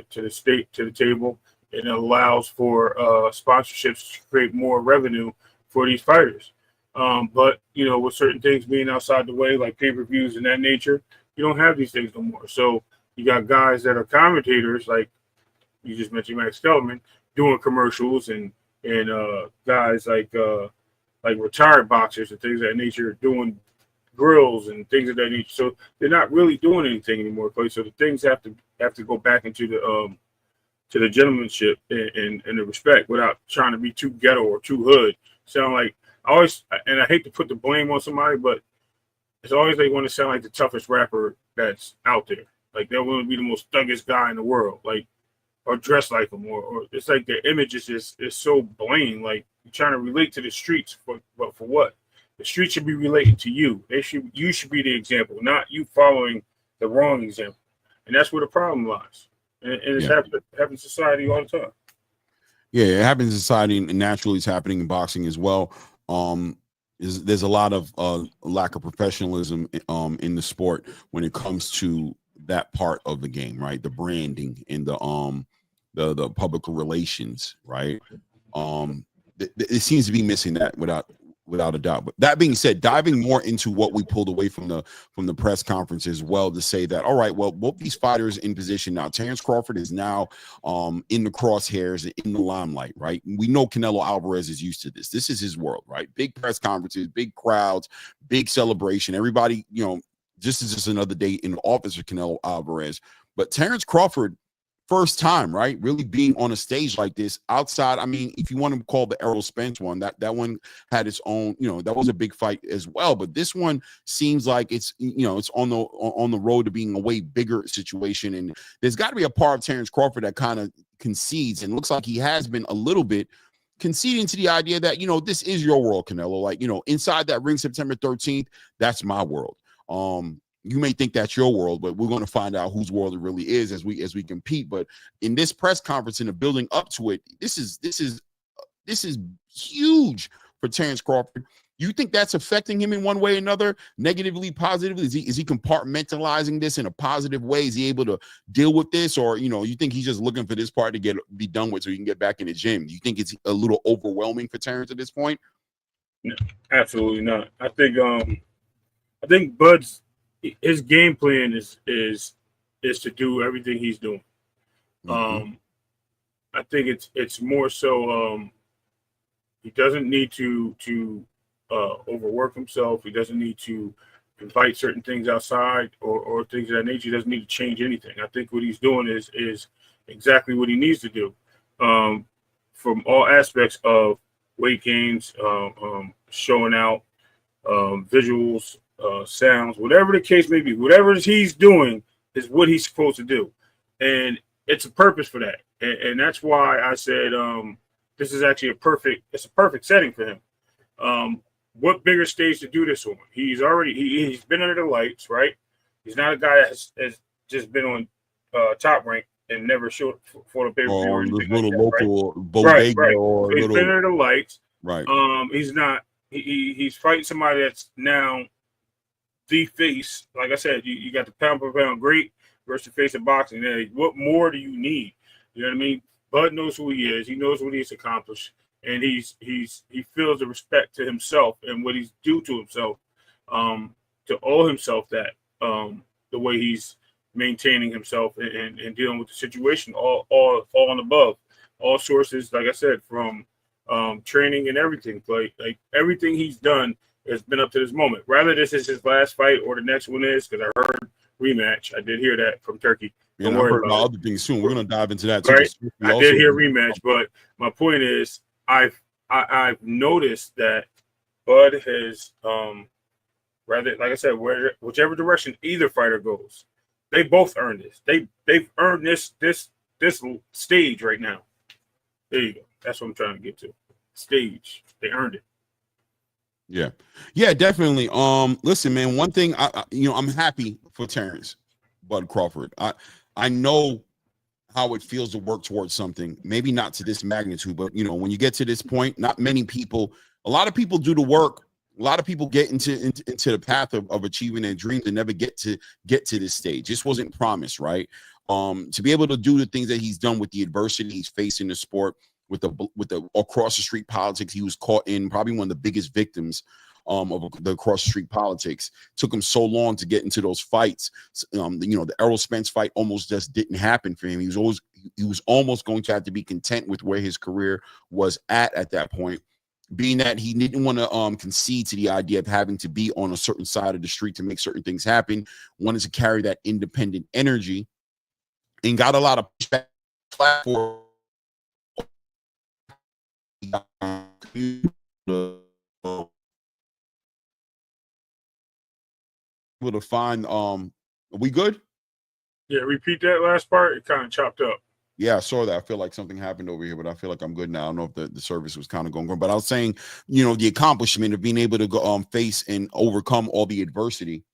S3: the table. It allows for sponsorships to create more revenue for these fighters. But you know, with certain things being outside the way, like pay-per-views and that nature, you don't have these things no more. So you got guys that are commentators, like you just mentioned, Max Kellerman, doing commercials, and guys like retired boxers and things of that nature doing grills and things of that nature. So they're not really doing anything anymore, Clay. So the things have to go back into the gentlemanship and the respect, without trying to be too ghetto or too hood. Sound like I hate to put the blame on somebody, but it's always they want to sound like the toughest rapper that's out there. Like they want to be the most thuggish guy in the world, like, or dress like them, or it's like their image is so blatant. Like you're trying to relate to the streets, but for what? The streets should be relating to you. You should be the example, not you following the wrong example. And that's where the problem lies. And it's happening in society all the time.
S2: Yeah, it happens in society, and naturally it's happening in boxing as well. There's a lot of lack of professionalism in the sport when it comes to that part of the game, right? The branding and the public relations, right? It seems to be missing that without a doubt. But that being said, diving more into what we pulled away from the press conference as well, to say that, all right, well, both these fighters in position now. Terrence Crawford is now in the crosshairs, in the limelight, right? We know Canelo Alvarez is used to this. This is his world, right? Big press conferences, big crowds, big celebration. Everybody, you know, this is just another day in the office for Canelo Alvarez. But Terrence Crawford, first time, right? Really being on a stage like this outside. I mean, if you want to call the Errol Spence one, that one had its own, you know, that was a big fight as well. But this one seems like it's, you know, it's on the road to being a way bigger situation. And there's got to be a part of Terrence Crawford that kind of concedes, and looks like he has been a little bit conceding to the idea that, you know, this is your world, Canelo. Like, you know, inside that ring September 13th, that's my world. You may think that's your world, but we're going to find out whose world it really is as we compete. But in this press conference, in the building up to it, this is huge for Terrence Crawford. You think that's affecting him in one way or another, negatively, positively? Is he compartmentalizing this in a positive way? Is he able to deal with this, or, you know, you think he's just looking for this part to be done with so he can get back in the gym? You think it's a little overwhelming for Terrence at this point?
S3: No, absolutely not. I think Bud's, his game plan is to do everything he's doing. I think it's more so he doesn't need to overwork himself. He doesn't need to invite certain things outside or things of that nature. He doesn't need to change anything. I think what he's doing is exactly what he needs to do, from all aspects of weight gains, showing out, visuals, sounds, whatever the case may be. Whatever he's doing is what he's supposed to do, and it's a purpose for that. And that's why I said this is actually a perfect setting for him, What bigger stage to do this on? He's been under the lights, right? He's not a guy that has just been on Top Rank and never showed for the pay-per-view or
S2: Or this
S3: anything like
S2: little
S3: that,
S2: local
S3: right?
S2: bodega
S3: Right.
S2: or
S3: So he's been
S2: little
S3: under the lights.
S2: right.
S3: He's not. He's fighting somebody that's now the face. Like I said, you got the pound for pound great versus the face of boxing. What more do you need? You know what I mean? Bud knows who he is. He knows what he's accomplished, and he feels the respect to himself and what he's due to himself, to owe himself that, the way he's maintaining himself and dealing with the situation, all and above, all sources. Like I said, from training and everything, like everything he's done has been up to this moment. Rather this is his last fight or the next one is, because I heard rematch. I did hear that from Turkey.
S2: And I heard about other things soon. We're gonna dive into that too.
S3: Right. I did hear rematch, but my point is I've noticed that Bud has rather, like I said, whichever direction either fighter goes, they both earned this. They've earned this stage right now. There you go. That's what I'm trying to get to. Stage. They earned it.
S2: Yeah, definitely. Listen, man, one thing I'm happy for Terrence Bud Crawford. I know how it feels to work towards something, maybe not to this magnitude, but when you get to this point, not many people, a lot of people do the work. A lot of people get into the path of achieving their dreams and never get to this stage. This wasn't promised, right? To be able to do the things that he's done with the adversity he's faced in the sport, with the across the street politics he was caught in, probably one of the biggest victims of the across the street politics. Took him so long to get into those fights. The Errol Spence fight almost just didn't happen for him. He was almost going to have to be content with where his career was at that point, being that he didn't want to concede to the idea of having to be on a certain side of the street to make certain things happen. Wanted to carry that independent energy, and got a lot of pushback for able to find are we good?
S3: Yeah, repeat that last part. It kind of chopped up.
S2: Yeah, I saw that. I feel like something happened over here, but I feel like I'm good now. I don't know if the service was kind of going on, but I was saying, the accomplishment of being able to go face and overcome all the adversity,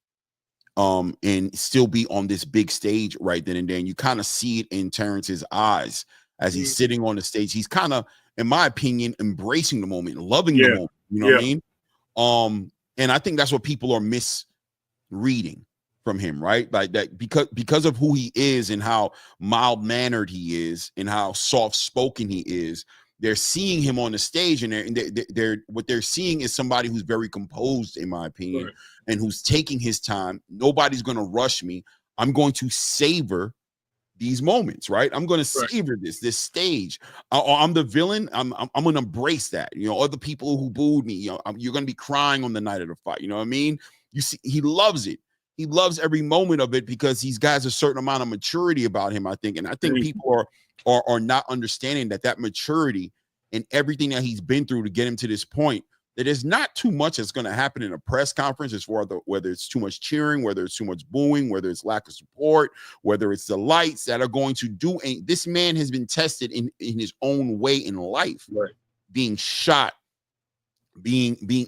S2: and still be on this big stage right then and there. And you kind of see it in Terrence's eyes as he's sitting on the stage. He's kind of, in my opinion, embracing the moment, loving the moment. You know what I mean? And I think that's what people are misreading from him, right? Like that, because of who he is and how mild-mannered he is and how soft-spoken he is, they're seeing him on the stage, and they're what they're seeing is somebody who's very composed, in my opinion, and who's taking his time. Nobody's going to rush me. I'm going to savor these moments, right? I'm going to savor this stage. I'm the villain. I'm going to embrace that. Other people who booed me, you're going to be crying on the night of the fight. You know what I mean? You see, he loves it. He loves every moment of it because he's got a certain amount of maturity about him, I think. And I think people are not understanding that maturity and everything that he's been through to get him to this point, that there's not too much that's going to happen in a press conference as far as whether it's too much cheering, whether it's too much booing, whether it's lack of support, whether it's the lights that are going to do. And this man has been tested in his own way in life, being shot,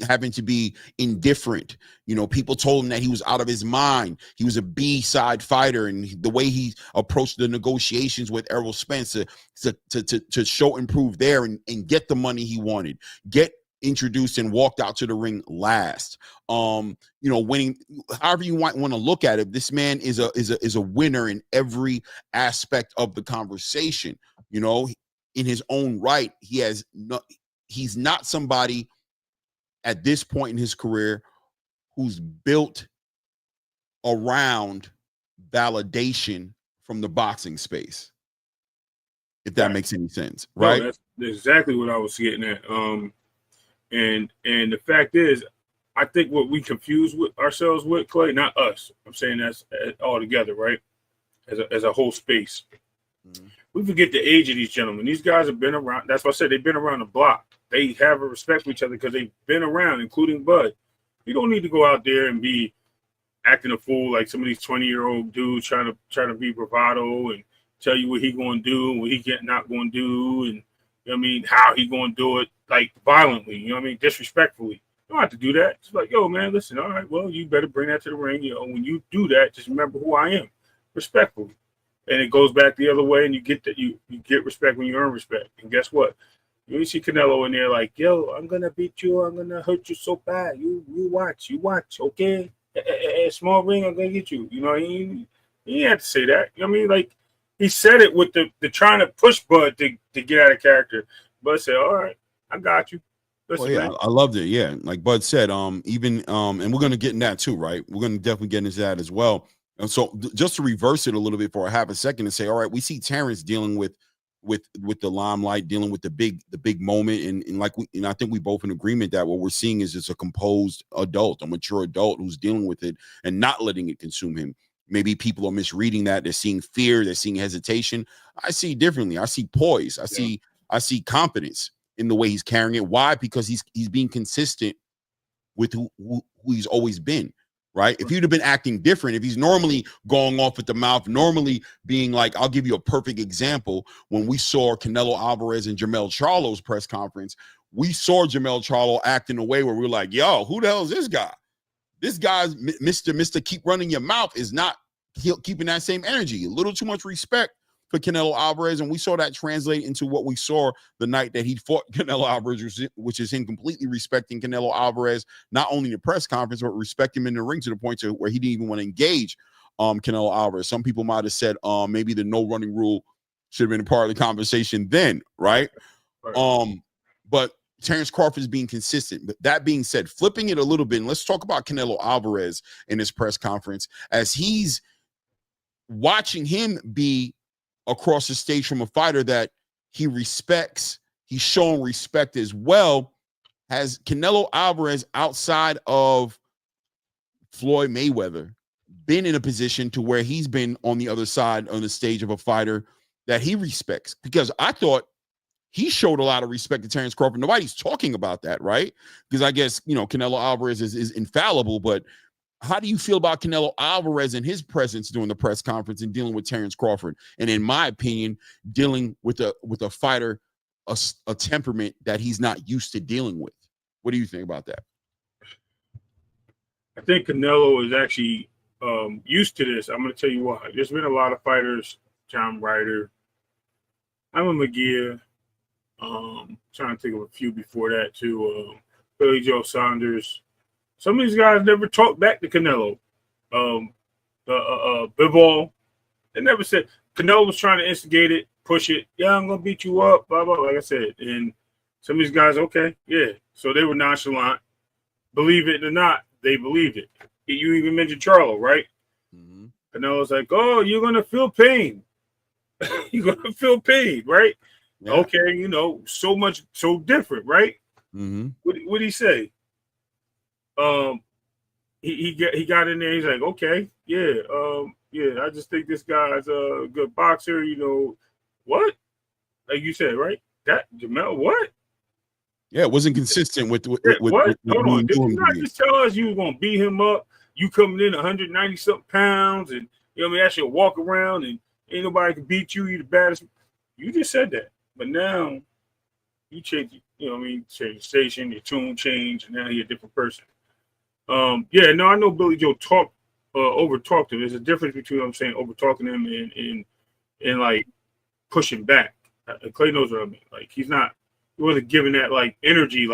S2: having to be indifferent. People told him that he was out of his mind. He was a B-side fighter, and the way he approached the negotiations with Errol Spence to show and prove there and get the money he wanted, get introduced and walked out to the ring last. Winning, however you want to look at it, this man is a winner in every aspect of the conversation. In his own right, he's not somebody at this point in his career who's built around validation from the boxing space, if that makes any sense, right?
S3: No, that's exactly what I was getting at. And the fact is, I think what we confuse with ourselves with, Clay, not us, I'm saying that's all together, right? As a whole space. We forget the age of these gentlemen. These guys have been around. That's why I said they've been around the block. They have a respect for each other because they've been around, including Bud. You don't need to go out there and be acting a fool like some of these 20-year-old dudes trying to be bravado and tell you what he going to do and what he not going to do, and how he going to do it. like violently, you know what I mean, disrespectfully. You don't have to do that. It's like, yo, man, listen, all right, well, you better bring that to the ring. You know, when you do that, just remember who I am, respectfully. And it goes back the other way, and you get that you get respect when you earn respect. And guess what? You see Canelo in there like, yo, I'm gonna beat you, I'm gonna hurt you so bad. You watch, okay? A small ring, I'm gonna get you. You know, he had to say that. You know what I mean? Like he said it with the trying to push Bud to get out of character. Bud said, all right, I got you. Listen,
S2: yeah,
S3: man.
S2: I loved it. Yeah, like Bud said, even and we're gonna get in that too, right? We're gonna definitely get into that as well. And so just to reverse it a little bit for a half a second and say, all right, we see Terrence dealing with the limelight, dealing with the big moment, and like I think we both in agreement that what we're seeing is just a composed adult, a mature adult who's dealing with it and not letting it consume him. Maybe people are misreading that. They're seeing fear, they're seeing hesitation. I see differently. I see poise. I see confidence in the way he's carrying it. Why? Because he's being consistent with who he's always been. Right? If he'd have been acting different, if he's normally going off at the mouth, normally being like, I'll give you a perfect example. When we saw Canelo Alvarez and Jermell Charlo's press conference, we saw Jermell Charlo act in a way where we were like, yo, who the hell is this guy? This guy's Mr. Keep running your mouth is not keeping that same energy. A little too much respect for Canelo Alvarez, and we saw that translate into what we saw the night that he fought Canelo Alvarez, which is him completely respecting Canelo Alvarez, not only in the press conference, but respect him in the ring to the point to where he didn't even want to engage Canelo Alvarez. Some people might have said maybe the no running rule should have been a part of the conversation then, right? But Terrence Crawford is being consistent. But that being said, flipping it a little bit, and let's talk about Canelo Alvarez in his press conference as he's watching him be across the stage from a fighter that he respects. He's showing respect as well. Has Canelo Alvarez, outside of Floyd Mayweather, been in a position to where he's been on the other side on the stage of a fighter that he respects? Because I thought he showed a lot of respect to Terrence Crawford. Nobody's talking about that, right? Because I guess, Canelo Alvarez is infallible, but how do you feel about Canelo Alvarez and his presence during the press conference and dealing with Terrence Crawford? And in my opinion, dealing with a fighter, a temperament that he's not used to dealing with. What do you think about that?
S3: I think Canelo is actually used to this. I'm going to tell you why. There's been a lot of fighters, John Ryder, Emma McGear, trying to think of a few before that too, Billy Joe Saunders. Some of these guys never talked back to Canelo. Bivol, they never said. Canelo was trying to instigate it, push it. Yeah, I'm gonna beat you up, blah blah. Like I said, and some of these guys, okay, yeah. So they were nonchalant. Believe it or not, they believed it. You even mentioned Charlo, right? Mm-hmm. Canelo's like, oh, you're gonna feel pain. You're gonna feel pain, right? Yeah. Okay, so different, right? Mm-hmm. What did he say? He got in there. He's like, okay, yeah, I just think this guy's a good boxer. What? Like you said, right? That Jamel, what?
S2: Yeah, it wasn't consistent with
S3: what? Hold on, did you not just tell us you were gonna beat him up? You coming in 190 something pounds, and that's your walk around, and ain't nobody can beat you. You the baddest. You just said that, but now you change. Change the station, your tune changed, and now you're a different person. I know Billy Joe over talked him. There's a difference between over talking him and like pushing back. Clay knows what I mean. Like he wasn't giving that like energy,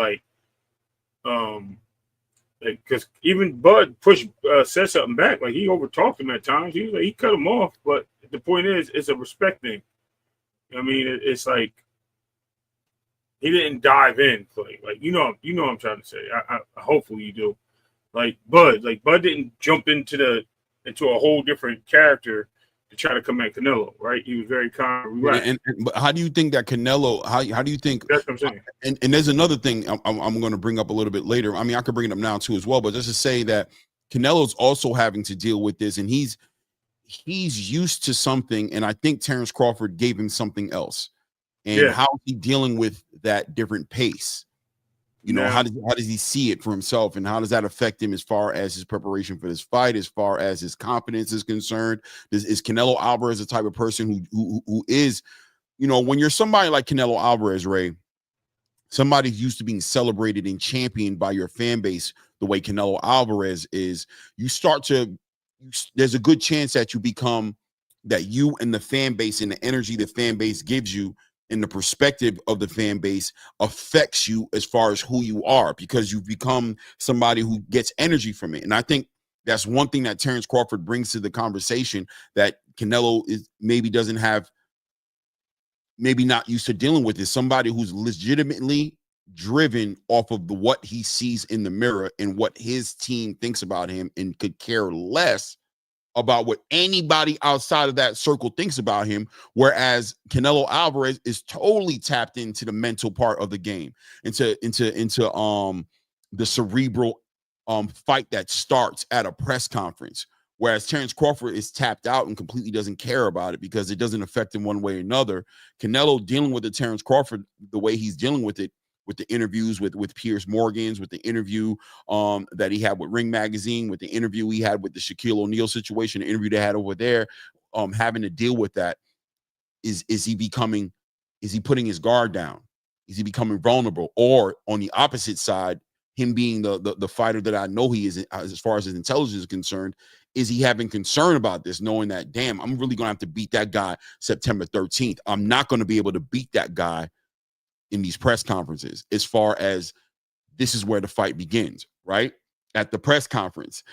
S3: because even Bud said something back. Like he over talked him at times. He cut him off, but the point is, it's a respect thing. It's like he didn't dive in, Clay. Like what I'm trying to say. I hopefully you do. Like Bud didn't jump into a whole different character to try to come at Canelo, right? He was very calm. Right.
S2: But how do you think that Canelo? How do you think?
S3: That's what I'm saying.
S2: And there's another thing I'm going to bring up a little bit later. I mean, I could bring it up now too as well. But just to say that Canelo's also having to deal with this, and he's used to something, and I think Terrence Crawford gave him something else. And how is he dealing with that different pace? How does he see it for himself, and how does that affect him as far as his preparation for this fight, as far as his confidence is concerned? Is Canelo Alvarez the type of person who is, when you're somebody like Canelo Alvarez, Ray, somebody used to being celebrated and championed by your fan base the way Canelo Alvarez is, there's a good chance that you and the fan base and the energy the fan base gives you and the perspective of the fan base affects you as far as who you are, because you've become somebody who gets energy from it. And I think that's one thing that Terrence Crawford brings to the conversation that Canelo maybe not used to dealing with, is somebody who's legitimately driven off of what he sees in the mirror and what his team thinks about him, and could care less about what anybody outside of that circle thinks about him. Whereas Canelo Alvarez is totally tapped into the mental part of the game, into the cerebral fight that starts at a press conference. Whereas Terrence Crawford is tapped out and completely doesn't care about it because it doesn't affect him one way or another. Canelo dealing with the Terrence Crawford the way he's dealing with it, with the interviews with Piers Morgan's, with the interview that he had with Ring Magazine, with the interview he had with the Shaquille O'Neal situation, the interview they had over there, having to deal with that. Is he putting his guard down? Is he becoming vulnerable? Or on the opposite side, him being the fighter that I know he is, as far as his intelligence is concerned, is he having concern about this, knowing that, damn, I'm really going to have to beat that guy September 13th. I'm not going to be able to beat that guy in these press conferences, as far as this is where the fight begins, right? At the press conference,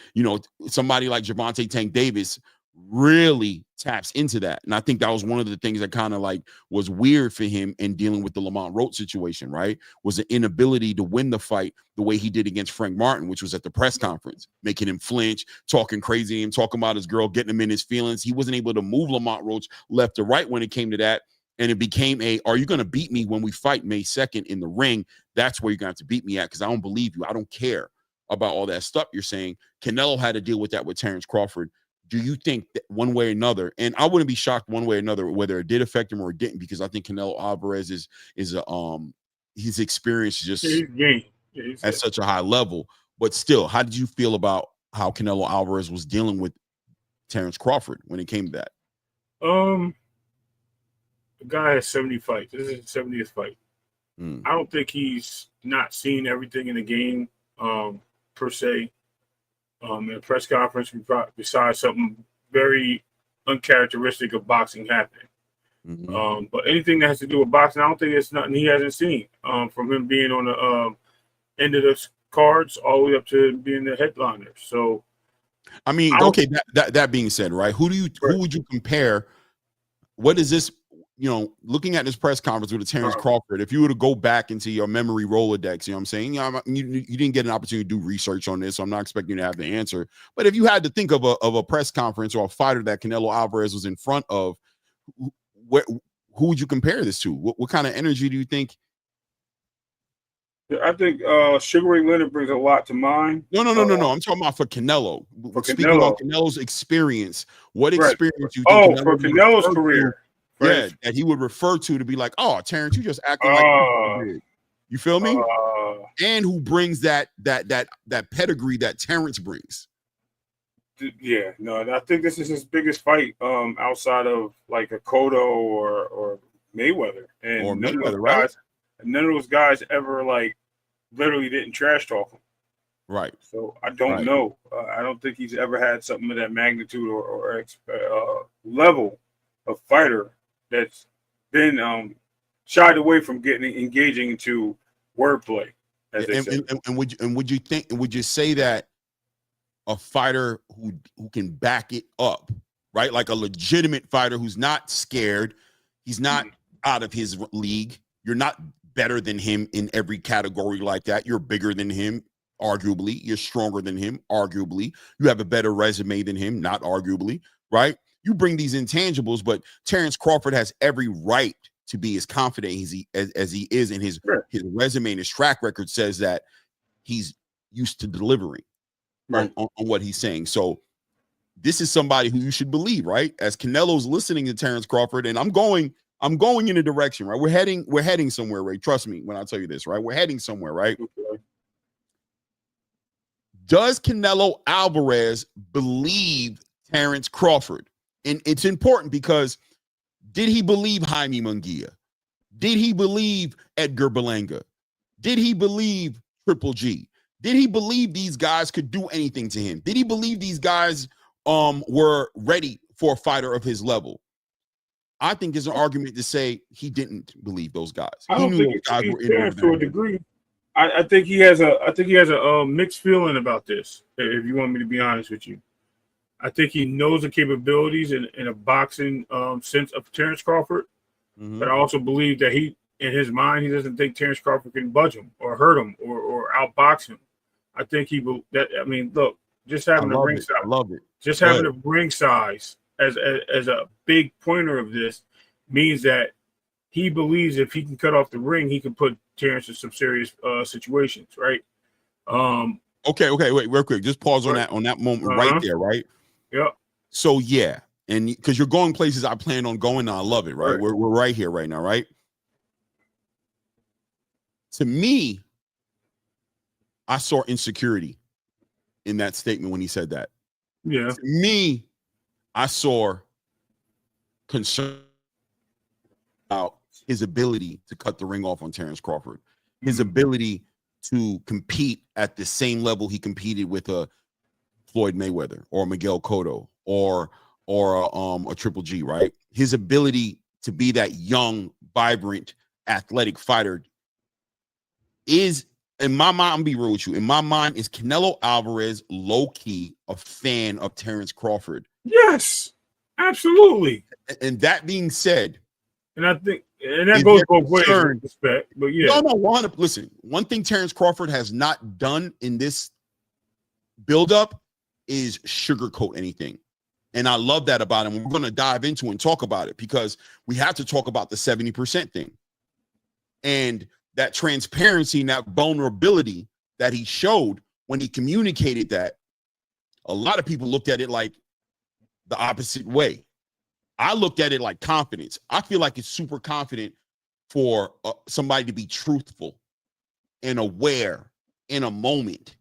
S2: somebody like Gervonta Tank Davis really taps into that. And I think that was one of the things that kind of like was weird for him in dealing with the Lamont Roach situation, right? Was the inability to win the fight the way he did against Frank Martin, which was at the press conference, making him flinch, talking crazy and talking about his girl, getting him in his feelings. He wasn't able to move Lamont Roach left to right when it came to that. And it became are you going to beat me when we fight May 2nd in the ring? That's where you're going to have to beat me at, because I don't believe you. I don't care about all that stuff you're saying. Canelo had to deal with that with Terrence Crawford. Do you think that one way or another, and I wouldn't be shocked one way or another whether it did affect him or it didn't, because I think Canelo Alvarez is his experience just at such a high level. But still, how did you feel about how Canelo Alvarez was dealing with Terrence Crawford when it came to that?
S3: The guy has 70 fights. This is his 70th fight. I don't think he's not seen everything in the game, per se. In a press conference, besides something very uncharacteristic of boxing happening. Mm-hmm. But anything that has to do with boxing, I don't think it's nothing he hasn't seen. From him being on the end of the cards all the way up to being the headliner. So,
S2: I mean, okay. That being said, right? Who would you compare? What is this? Looking at this press conference with Terrence Crawford, if you were to go back into your memory Rolodex, you know what I'm saying? You didn't get an opportunity to do research on this, so I'm not expecting you to have the answer. But if you had to think of a press conference or a fighter that Canelo Alvarez was in front of, who would you compare this to? What kind of energy do you think?
S3: I think Sugar Ray Leonard brings a lot to mind.
S2: No. I'm talking about for Canelo. Speaking about Canelo's experience, what experience you think?
S3: For Canelo's career.
S2: Yeah, that he would refer to be like, oh, Terrence, you just acting like you feel me? And who brings that pedigree that Terrence brings.
S3: Yeah, no, I think this is his biggest fight outside of like a Cotto or Mayweather. And none of those guys ever like literally didn't trash talk him.
S2: Right.
S3: So I don't know. I don't think he's ever had something of that magnitude or level of fighter that's been shied away from engaging into wordplay.
S2: Would you say that a fighter who can back it up, right? Like a legitimate fighter who's not scared, he's not out of his league. You're not better than him in every category like that. You're bigger than him, arguably. You're stronger than him, arguably. You have a better resume than him, not arguably, right? You bring these intangibles, but Terrence Crawford has every right to be as confident as he is, and his resume and his track record says that he's used to delivering on what he's saying. So this is somebody who you should believe, right? As Canelo's listening to Terrence Crawford, and I'm going in a direction, right? We're heading somewhere, Ray. Trust me when I tell you this, right? We're heading somewhere, right? Okay. Does Canelo Alvarez believe Terrence Crawford? And it's important because did he believe Jaime Munguia? Did he believe Edgar Berlanga? Did he believe Triple G? Did he believe these guys could do anything to him? Did he believe these guys were ready for a fighter of his level? I think there's an argument to say he didn't believe those guys.
S3: I don't think
S2: those guys were
S3: in to a degree. I think he has a mixed feeling about this. If you want me to be honest with you, I think he knows the capabilities in a boxing sense of Terrence Crawford, but I also believe that in his mind, he doesn't think Terrence Crawford can budge him or hurt him or outbox him. I think look, just having a ring size,
S2: I love it.
S3: Just having a ring size as a big pointer of this means that he believes if he can cut off the ring, he can put Terrence in some serious situations, right?
S2: Okay, wait, real quick. Just pause on that moment right there, right?
S3: Yep.
S2: So yeah, and because you're going places I plan on going, and I love it, right? We're right here right now, right? To me, I saw insecurity in that statement when he said that.
S3: Yeah.
S2: To me, I saw concern about his ability to cut the ring off on Terrence Crawford, his ability to compete at the same level he competed with a Floyd Mayweather or Miguel Cotto or a Triple G, right? His ability to be that young, vibrant, athletic fighter is, in my mind, I'm gonna be real with you. In my mind, is Canelo Alvarez low-key a fan of Terrence Crawford?
S3: Yes, absolutely.
S2: And that being said,
S3: and I think, and that goes both ways, respect. But yeah,
S2: no. Listen, one thing Terrence Crawford has not done in this buildup is sugarcoat anything, and I love that about him. We're going to dive into and talk about it because we have to talk about the 70% thing and that transparency and that vulnerability that he showed when he communicated that. A lot of people looked at it like the opposite way. I looked at it like confidence. I feel like it's super confident for somebody to be truthful and aware in a moment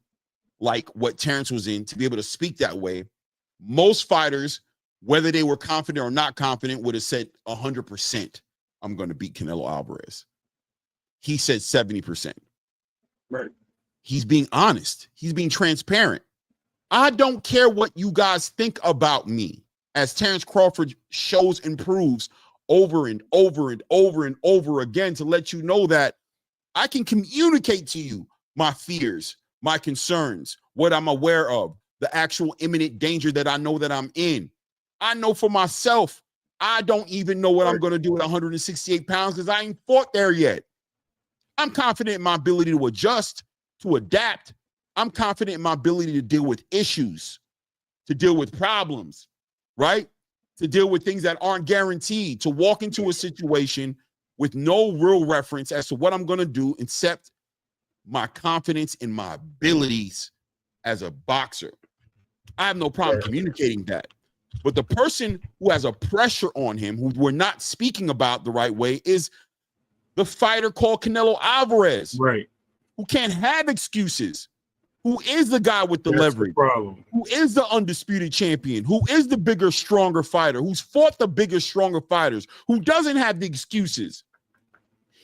S2: like what Terrence was in, to be able to speak that way. Most fighters, whether they were confident or not confident, would have said 100%, I'm going to beat Canelo Alvarez. He said 70%.
S3: Right.
S2: He's being honest. He's being transparent. I don't care what you guys think about me, as Terrence Crawford shows and proves over and over and over and over again, to let you know that I can communicate to you my fears, my concerns, what I'm aware of, the actual imminent danger that I know that I'm in. I know for myself, I don't even know what I'm going to do at 168 pounds because I ain't fought there yet. I'm confident in my ability to adjust, to adapt. I'm confident in my ability to deal with issues, to deal with problems, right? To deal with things that aren't guaranteed, to walk into a situation with no real reference as to what I'm going to do, except my confidence in my abilities as a boxer. I have no problem communicating that. But the person who has a pressure on him, who we're not speaking about the right way, is the fighter called Canelo Alvarez,
S3: right?
S2: Who can't have excuses, who is the guy with the leverage, who is the undisputed champion, who is the bigger, stronger fighter, who's fought the bigger, stronger fighters, who doesn't have the excuses.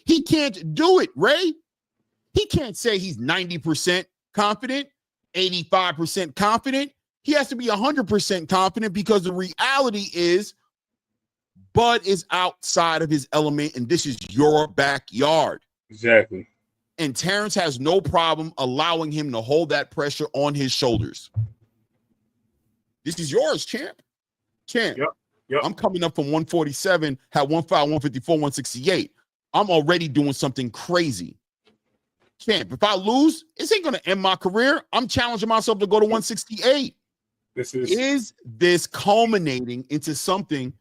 S2: He can't do it, Ray. He can't say he's 90% confident, 85% confident. He has to be 100% confident, because the reality is Bud is outside of his element, and this is your backyard.
S3: Exactly.
S2: And Terrence has no problem allowing him to hold that pressure on his shoulders. This is yours, champ. Champ.
S3: Yep.
S2: I'm coming up from 147, had 155, 154, 168. I'm already doing something crazy. Champ, if I lose, this ain't going to end my career. I'm challenging myself to go to 168. Is this culminating into something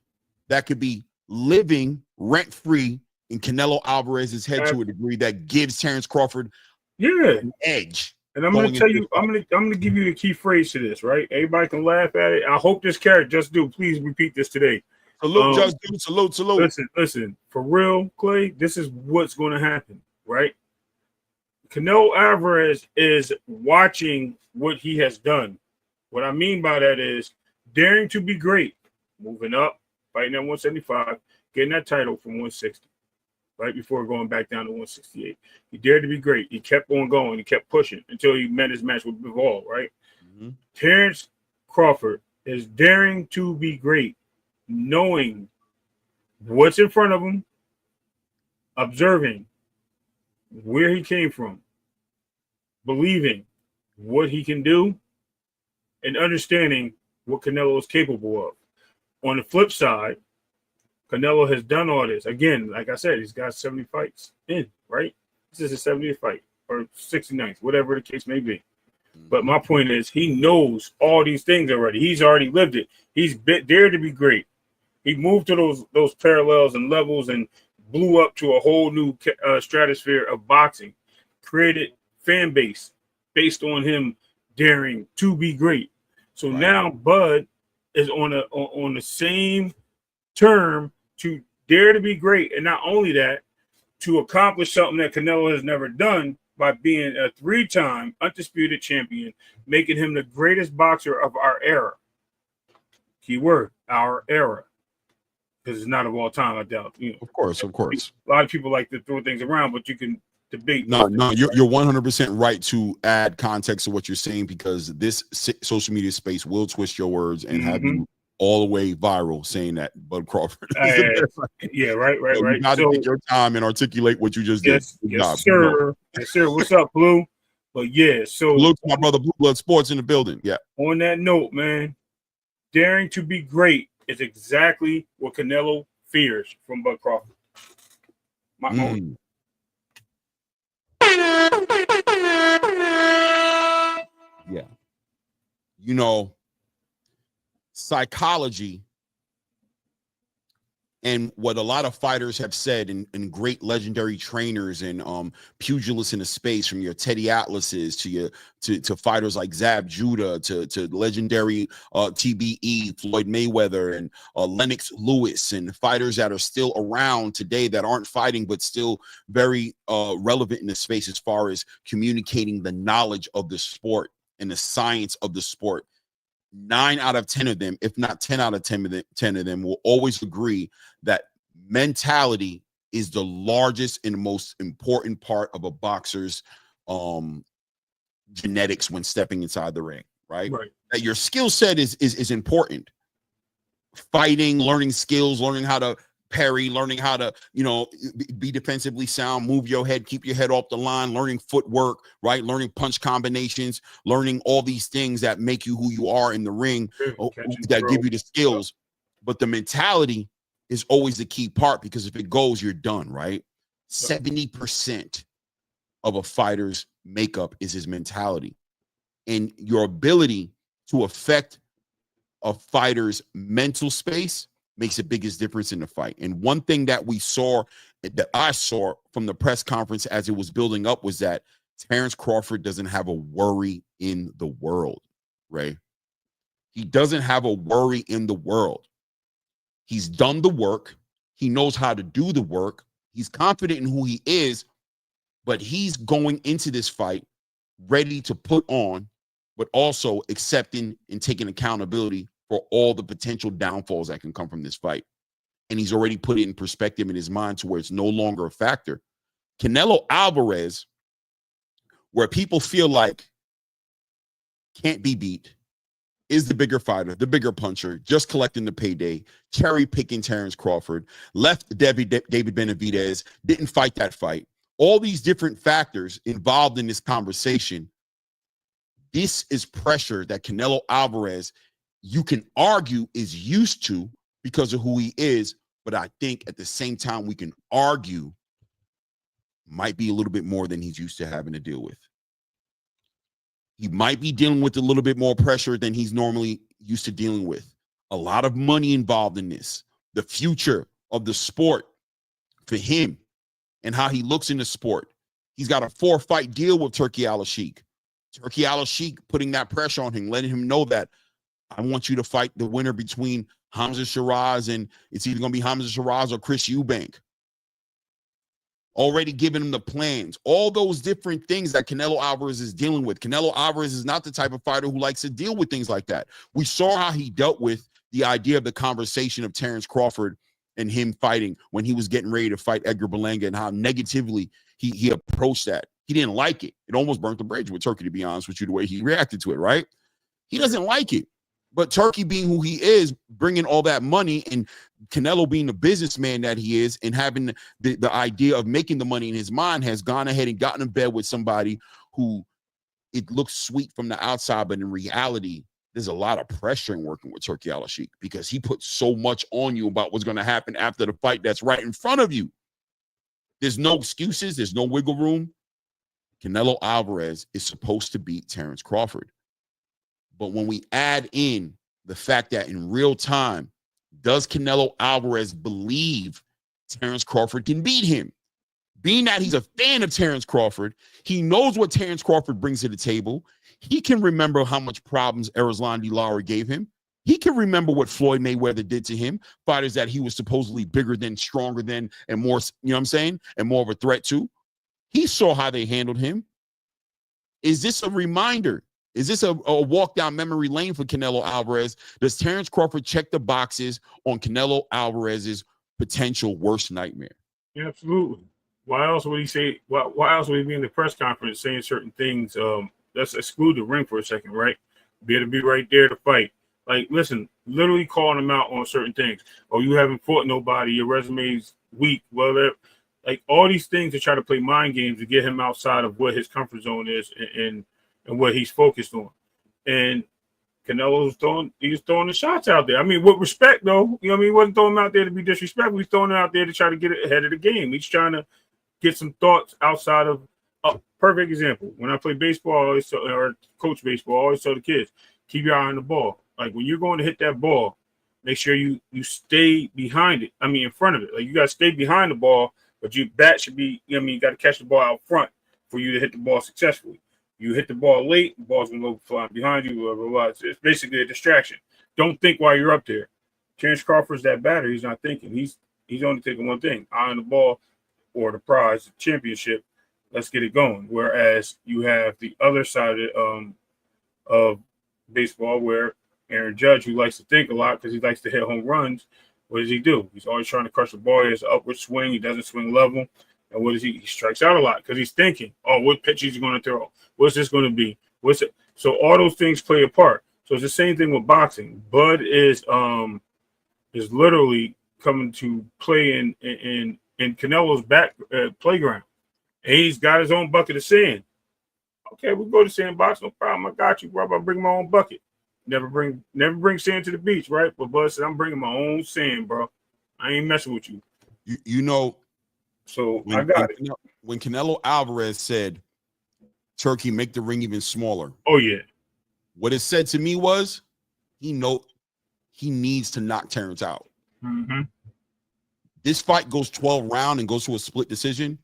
S2: that could be living rent-free in Canelo Alvarez's head to a degree that gives Terrence Crawford an edge?
S3: And I'm going to tell you, I'm going to give you the key phrase to this, right? Everybody can laugh at it. I hope this character just do. Please repeat this today.
S2: Salute, just do. Salute.
S3: Listen. For real, Clay, this is what's going to happen, right? Canelo Alvarez is watching what he has done. What I mean by that is daring to be great, moving up, fighting at 175, getting that title from 160. right before going back down to 168. He dared to be great. He kept on going. He kept pushing until he met his match with Bivol, right? Mm-hmm. Terrence Crawford is daring to be great, knowing what's in front of him, observing where he came from, believing what he can do, and understanding what Canelo is capable of. On the flip side, Canelo has done all this. Again, like I said, he's got 70 fights in, right? This is his 70th fight or 69th, whatever the case may be. But my point is, he knows all these things already. He's already lived it. He's dared to be great. He moved to those parallels and levels and blew up to a whole new stratosphere of boxing, created fan base based on him daring to be great. So now Bud is on the same term to dare to be great, and not only that, to accomplish something that Canelo has never done by being a 3-time undisputed champion, making him the greatest boxer of our era. Keyword, our era. Because it's not of all time, I doubt. You know,
S2: of course.
S3: A lot of people like to throw things around, but you can debate.
S2: No, you're 100% right to add context to what you're saying, because this social media space will twist your words and have you all the way viral saying that Bud Crawford.
S3: Yeah, right.
S2: You got to take your time and articulate what you just did.
S3: Yes, sir. Yes, sir. What's up, Blue? But yeah, so
S2: look, my brother Blue Blood Sports in the building. Yeah. On
S3: that note, man, daring to be great is exactly what Canelo fears from Bud Crawford. My own.
S2: Yeah. You know, psychology and what a lot of fighters have said, and great legendary trainers and pugilists in the space, from your Teddy Atlases to fighters like Zab Judah to legendary TBE Floyd Mayweather and Lennox Lewis, and fighters that are still around today that aren't fighting but still very relevant in the space as far as communicating the knowledge of the sport and the science of the sport. 9 out of 10 of them, if not 10 out of 10 of them, will always agree that mentality is the largest and most important part of a boxer's genetics when stepping inside the ring, right? That your skill set is important. Fighting, learning skills, learning how to parry, learning how to, be defensively sound, move your head, keep your head off the line, learning footwork, right? Learning punch combinations, learning all these things that make you who you are in the ring, that give you the skills. But the mentality is always the key part, because if it goes, you're done, right? 70% of a fighter's makeup is his mentality. And your ability to affect a fighter's mental space makes the biggest difference in the fight. And one thing that I saw from the press conference as it was building up was that Terrence Crawford doesn't have a worry in the world, Ray. He doesn't have a worry in the world. He's done the work. He knows how to do the work. He's confident in who he is, but he's going into this fight ready to put on, but also accepting and taking accountability for all the potential downfalls that can come from this fight. And he's already put it in perspective in his mind to where it's no longer a factor. Canelo Alvarez, where people feel like can't be beat, is the bigger fighter, the bigger puncher, just collecting the payday, cherry picking Terrence Crawford, left David Benavidez, didn't fight that fight. All these different factors involved in this conversation. This is pressure that Canelo Alvarez, you can argue, is used to because of who he is, but I think at the same time we can argue might be a little bit more than he's used to having to deal with. He might be dealing with a little bit more pressure than he's normally used to dealing with. A lot of money involved in this. The future of the sport for him and how he looks in the sport. He's got a 4-fight deal with Turki Al-Sheikh. Turki Al-Sheikh putting that pressure on him, letting him know that I want you to fight the winner between Hamza Shiraz, and it's either going to be Hamza Shiraz or Chris Eubank. Already giving him the plans. All those different things that Canelo Alvarez is dealing with. Canelo Alvarez is not the type of fighter who likes to deal with things like that. We saw how he dealt with the idea of the conversation of Terrence Crawford and him fighting when he was getting ready to fight Edgar Berlanga and how negatively he approached that. He didn't like it. It almost burnt the bridge with Turki, to be honest with you, the way he reacted to it, right? He doesn't like it. But Turki being who he is, bringing all that money, and Canelo being the businessman that he is and having the idea of making the money in his mind, has gone ahead and gotten in bed with somebody who it looks sweet from the outside, but in reality, there's a lot of pressure in working with Turki Al-Sheikh because he puts so much on you about what's going to happen after the fight that's right in front of you. There's no excuses. There's no wiggle room. Canelo Alvarez is supposed to beat Terence Crawford. But when we add in the fact that in real time, does Canelo Alvarez believe Terence Crawford can beat him? Being that he's a fan of Terence Crawford, he knows what Terence Crawford brings to the table. He can remember how much problems Erislandy Lara gave him. He can remember what Floyd Mayweather did to him, fighters that he was supposedly bigger than, stronger than, and more, you know what I'm saying, and more of a threat to. He saw how they handled him. Is this a reminder? Is this a walk down memory lane for Canelo Alvarez? Does Terence Crawford check the boxes on Canelo Alvarez's potential worst nightmare?
S3: Yeah, absolutely. Why else would he say? Why else would he be in the press conference saying certain things? Let's exclude the ring for a second, right? Be able to be right there to fight. Like, listen, literally calling him out on certain things. Oh, you haven't fought nobody. Your resume's weak. Well, like all these things to try to play mind games to get him outside of what his comfort zone is and what he's focused on. And Canelo's throwing the shots out there. I mean, with respect, though. You know what I mean? He wasn't throwing them out there to be disrespectful. He's throwing it out there to try to get it ahead of the game. He's trying to get some thoughts outside of a perfect example. When I play baseball, or coach baseball, I always tell the kids, keep your eye on the ball. Like when you're going to hit that ball, make sure you stay behind it. I mean, in front of it. Like you got to stay behind the ball, but your bat should be, you know what I mean, you got to catch the ball out front for you to hit the ball successfully. You hit the ball late, the ball's going to go flying behind you, blah, blah, blah. It's basically a distraction. Don't think while you're up there. Terence Crawford's that batter. He's not thinking. He's only thinking one thing, eye on the ball or the prize, the championship. Let's get it going. Whereas you have the other side of baseball where Aaron Judge, who likes to think a lot because he likes to hit home runs, what does he do? He's always trying to crush the ball. He has an upward swing. He doesn't swing level. And what does he? He strikes out a lot because he's thinking, oh, what pitch is he going to throw? What's this going to be? What's it? So all those things play a part. So it's the same thing with boxing. Bud is literally coming to play in Canelo's back playground. And he's got his own bucket of sand. Okay, we'll go to sandbox, no problem. I got you, bro. I'll bring my own bucket. Never bring sand to the beach, right? But Bud said, I'm bringing my own sand, bro. I ain't messing with you.
S2: You know.
S3: So I got it.
S2: When Canelo Alvarez said, Turki, make the ring even smaller.
S3: Oh, yeah.
S2: What it said to me was, he needs to knock Terence out.
S3: Mm-hmm.
S2: This fight goes 12 rounds and goes to a split decision.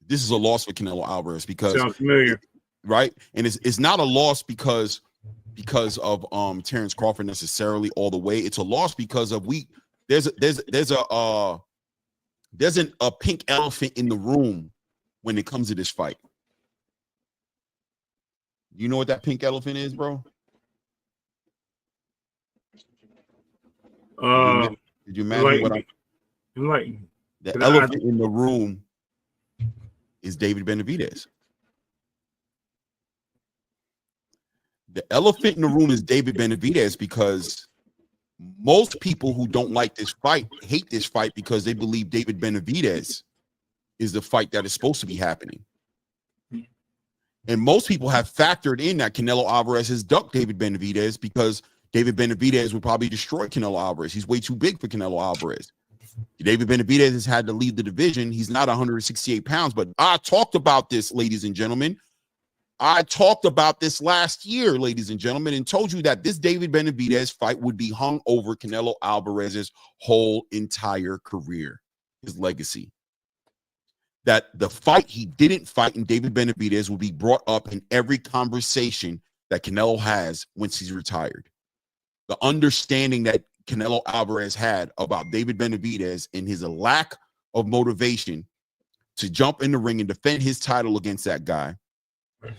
S2: This is a loss for Canelo Alvarez because
S3: sounds familiar,
S2: right? And it's not a loss because of Terence Crawford necessarily all the way. It's a loss because of there's a pink elephant in the room when it comes to this fight. You know what that pink elephant is, bro? Did you imagine what
S3: enlighten?
S2: The elephant in the room is David Benavidez. The elephant in the room is David Benavidez because most people who don't like this fight hate this fight because they believe David Benavidez is the fight that is supposed to be happening. And most people have factored in that Canelo Alvarez has ducked David Benavidez because David Benavidez would probably destroy Canelo Alvarez. He's way too big for Canelo Alvarez. David Benavidez has had to lead the division. He's not 168 pounds, but I talked about this, ladies and gentlemen. I talked about this last year, ladies and gentlemen, and told you that this David Benavidez fight would be hung over Canelo Alvarez's whole entire career, his legacy. That the fight he didn't fight in David Benavidez will be brought up in every conversation that Canelo has once he's retired. The understanding that Canelo Alvarez had about David Benavidez and his lack of motivation to jump in the ring and defend his title against that guy.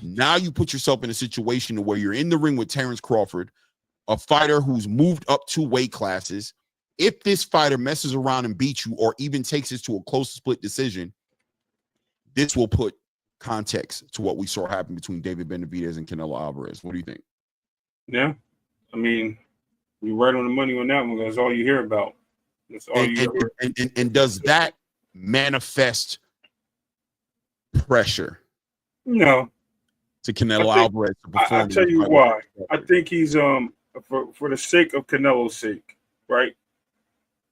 S2: Now you put yourself in a situation where you're in the ring with Terence Crawford, a fighter who's moved up 2 weight classes, if this fighter messes around and beats you or even takes this to a close split decision, this will put context to what we saw happen between David Benavidez and Canelo Alvarez. What do you think?
S3: Yeah. I mean, you're right on the money on that one. That's all you hear about. That's all
S2: and does that manifest pressure?
S3: No.
S2: To Canelo Alvarez to perform.
S3: I'll tell you why. I think he's for the sake of Canelo's sake, right?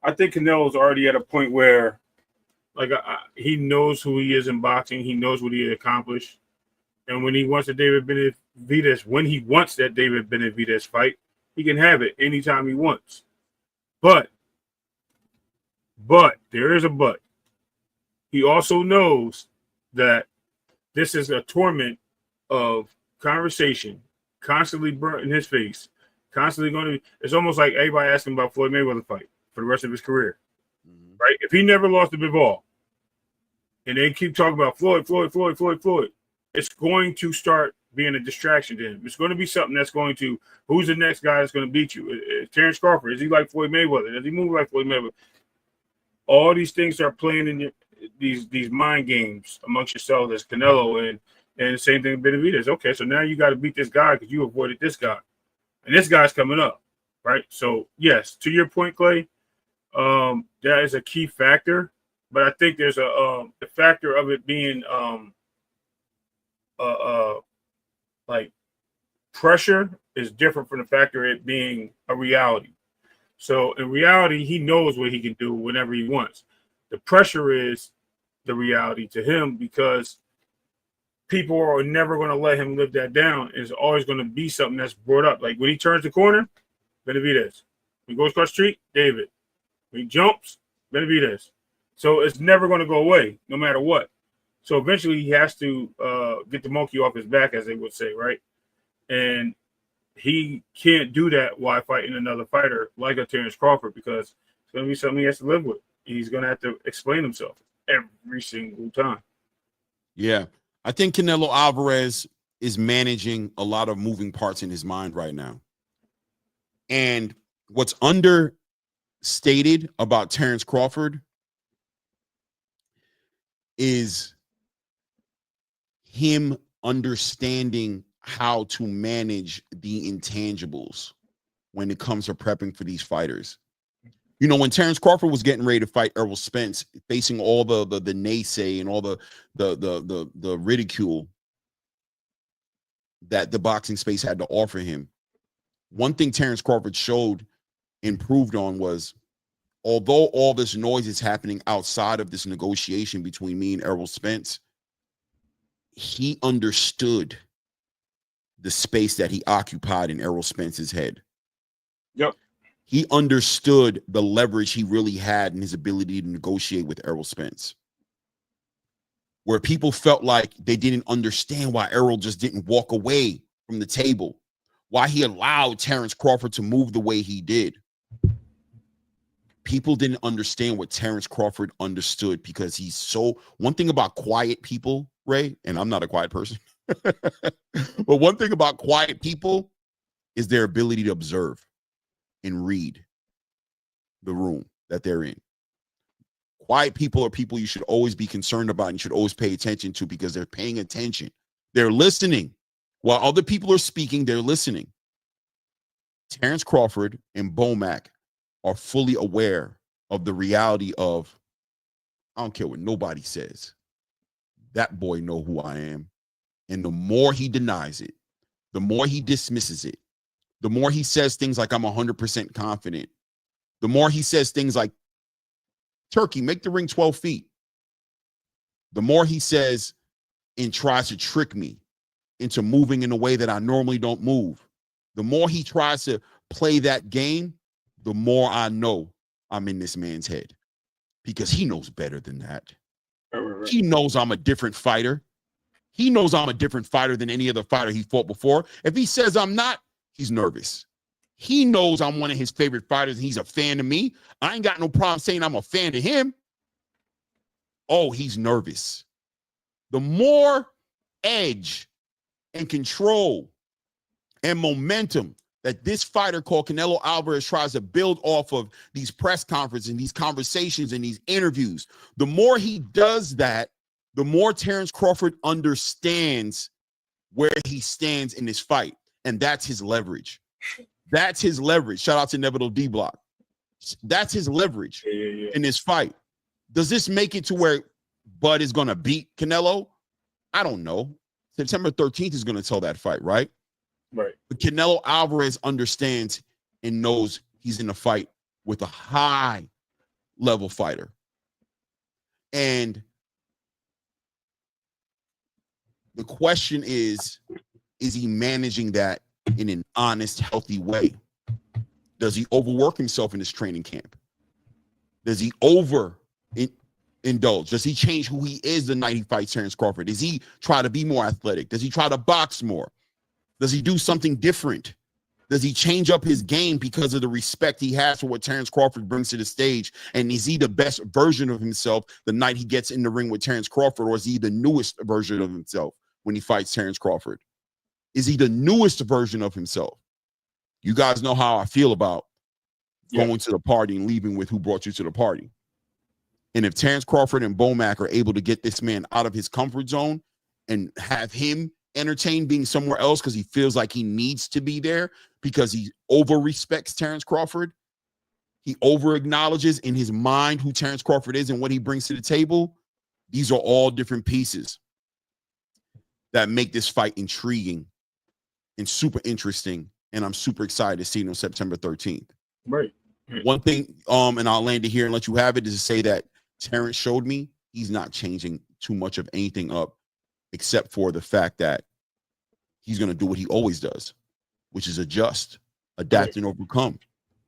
S3: I think Canelo's already at a point where, like, he knows who he is in boxing. He knows what he accomplished, and when he wants a David Benavidez, when he wants that David Benavidez fight, he can have it anytime he wants. But there is a but. He also knows that this is a torment of conversation, constantly burnt in his face, constantly going to be. It's almost like everybody asking about Floyd Mayweather fight for the rest of his career, right? If he never lost to Bivol, and they keep talking about Floyd, it's going to start being a distraction to him. It's going to be something that's going to, who's the next guy that's going to beat you? Terrence Crawford. Is he like Floyd Mayweather? Does he move like Floyd Mayweather? All these things are playing in these mind games amongst yourselves as Canelo and the same thing with Benavidez. Okay, so now you got to beat this guy because you avoided this guy. And this guy's coming up, right? So, yes, to your point, Clay, that is a key factor. But I think there's the factor of it being like pressure is different from the factor of it being a reality. So in reality, he knows what he can do whenever he wants. The pressure is the reality to him because people are never going to let him live that down. It's always going to be something that's brought up. Like when he turns the corner, Benavidez. When he goes across the street, David. When he jumps, Benavidez. So it's never going to go away, no matter what. So eventually he has to get the monkey off his back, as they would say, right? And he can't do that while fighting another fighter like a Terrence Crawford because it's going to be something he has to live with. He's going to have to explain himself every single time.
S2: Yeah. I think Canelo Alvarez is managing a lot of moving parts in his mind right now. And what's understated about Terrence Crawford is him understanding how to manage the intangibles when it comes to prepping for these fighters. You know, when Terrence Crawford was getting ready to fight Errol Spence, facing all the naysay and all the ridicule that the boxing space had to offer him, one thing Terrence Crawford showed and proved on was, although all this noise is happening outside of this negotiation between me and Errol Spence, he understood the space that he occupied in Errol Spence's head.
S3: Yep.
S2: He understood the leverage he really had in his ability to negotiate with Errol Spence. Where people felt like they didn't understand why Errol just didn't walk away from the table, why he allowed Terrence Crawford to move the way he did. People didn't understand what Terrence Crawford understood because he's so, one thing about quiet people, Ray, and I'm not a quiet person, but one thing about quiet people is their ability to observe and read the room that they're in. Quiet people are people you should always be concerned about and you should always pay attention to because they're paying attention. They're listening. While other people are speaking, they're listening. Terrence Crawford and Bomac are fully aware of the reality of, I don't care what nobody says. That boy know who I am. And the more he denies it, the more he dismisses it, the more he says things like, I'm 100% confident, the more he says things like, Turki, make the ring 12 feet. The more he says and tries to trick me into moving in a way that I normally don't move, the more he tries to play that game, the more I know I'm in this man's head because he knows better than that. He knows I'm a different fighter. He knows I'm a different fighter than any other fighter he fought before. If he says I'm not, he's nervous. He knows I'm one of his favorite fighters and he's a fan of me. I ain't got no problem saying I'm a fan of him. Oh, he's nervous. The more edge and control and momentum that this fighter called Canelo Alvarez tries to build off of these press conferences and these conversations and these interviews. The more he does that, the more Terrence Crawford understands where he stands in this fight. And that's his leverage. That's his leverage. Shout out to Inevitable D-Block. That's his leverage in this fight. Does this make it to where Bud is going to beat Canelo? I don't know. September 13th is going to tell that fight, right?
S3: Right.
S2: But Canelo Alvarez understands and knows he's in a fight with a high-level fighter. And the question is he managing that in an honest, healthy way? Does he overwork himself in his training camp? Does he indulge? Does he change who he is the night he fights Terrence Crawford? Does he try to be more athletic? Does he try to box more? Does he do something different? Does he change up his game because of the respect he has for what Terrence Crawford brings to the stage? And is he the best version of himself the night he gets in the ring with Terrence Crawford, or is he the newest version of himself when he fights Terrence Crawford? Is he the newest version of himself? You guys know how I feel about going to the party and leaving with who brought you to the party. And if Terrence Crawford and Bomac are able to get this man out of his comfort zone and have him entertain being somewhere else because he feels like he needs to be there because he over respects Terrence Crawford, he over acknowledges in his mind who Terrence Crawford is and what he brings to the table, these are all different pieces that make this fight intriguing and super interesting. And I'm super excited to see it on September 13th.
S3: Right.
S2: One thing, and I'll land it here and let you have it, is to say that Terrence showed me he's not changing too much of anything up, except for the fact that he's going to do what he always does, which is adjust, adapt, and overcome.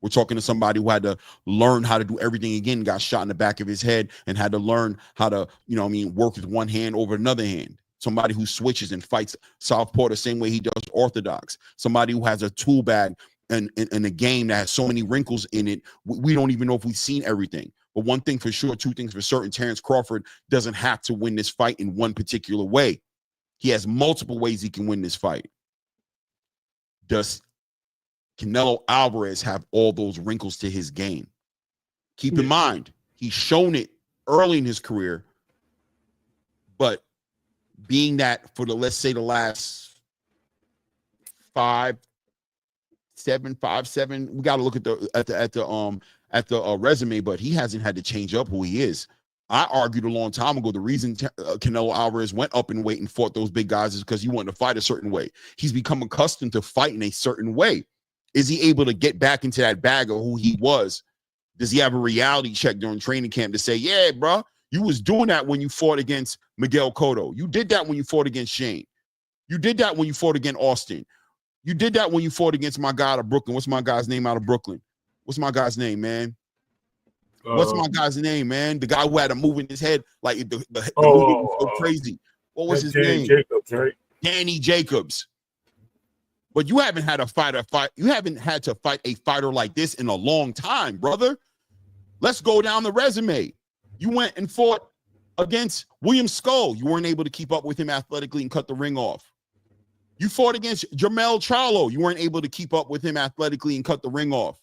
S2: We're talking to somebody who had to learn how to do everything again, got shot in the back of his head, and had to learn how to, work with one hand over another hand. Somebody who switches and fights southpaw the same way he does orthodox. Somebody who has a tool bag and a game that has so many wrinkles in it, we don't even know if we've seen everything. But one thing for sure, two things for certain, Terrence Crawford doesn't have to win this fight in one particular way. He has multiple ways he can win this fight. Does Canelo Alvarez have all those wrinkles to his game? Keep in mind, he's shown it early in his career, but being that for the, let's say, the last 5, 7, we got to look at the resume, but he hasn't had to change up who he is. I argued a long time ago the reason Canelo Alvarez went up in weight and fought those big guys is because he wanted to fight a certain way. He's become accustomed to fighting a certain way. Is he able to get back into that bag of who he was? Does he have a reality check during training camp to say, yeah, bro, you was doing that when you fought against Miguel Cotto. You did that when you fought against Shane. You did that when you fought against Austin. You did that when you fought against my guy out of Brooklyn. What's my guy's name out of Brooklyn? What's my guy's name, man? What's my guy's name, man? The guy who had a move in his head, like the movie was so crazy. What was his name?
S3: Jacobs, right?
S2: Danny Jacobs. But you haven't had you haven't had to fight a fighter like this in a long time, brother. Let's go down the resume. You went and fought against William Skull. You weren't able to keep up with him athletically and cut the ring off. You fought against Jermell Charlo. You weren't able to keep up with him athletically and cut the ring off.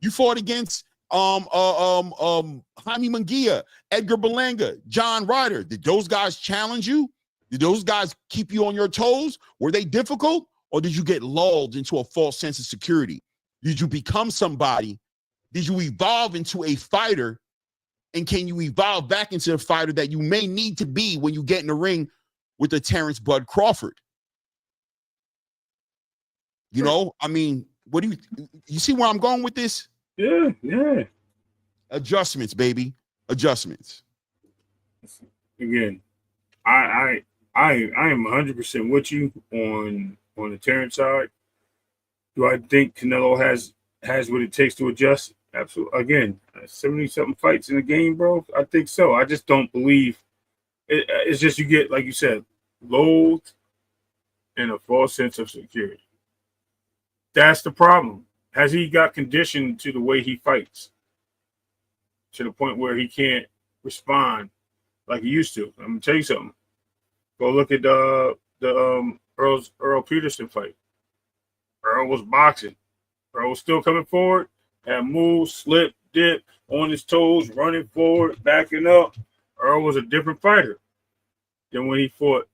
S2: You fought against Jaime Munguia, Edgar Berlanga, John Ryder. Did those guys challenge you? Did those guys keep you on your toes? Were they difficult? Or did you get lulled into a false sense of security? Did you become somebody? Did you evolve into a fighter? And can you evolve back into a fighter that you may need to be when you get in the ring with the Terrence Bud Crawford? You know, I mean, what do you see where I'm going with this?
S3: Yeah.
S2: Adjustments, baby. Adjustments.
S3: Again, I am 100% with you on the Terrence side. Do I think Canelo has what it takes to adjust? Absolutely. Again, 70-something fights in the game, bro. I think so. I just don't believe it's just you get, like you said, loathed and a false sense of security. That's the problem. Has he got conditioned to the way he fights to the point where he can't respond like he used to? I'm gonna tell you something. Go look at the Earl Peterson fight. Earl Earl was boxing. Earl was still coming forward, had moves, slip, dip, on his toes, running forward, backing up. Earl was a different fighter than when he fought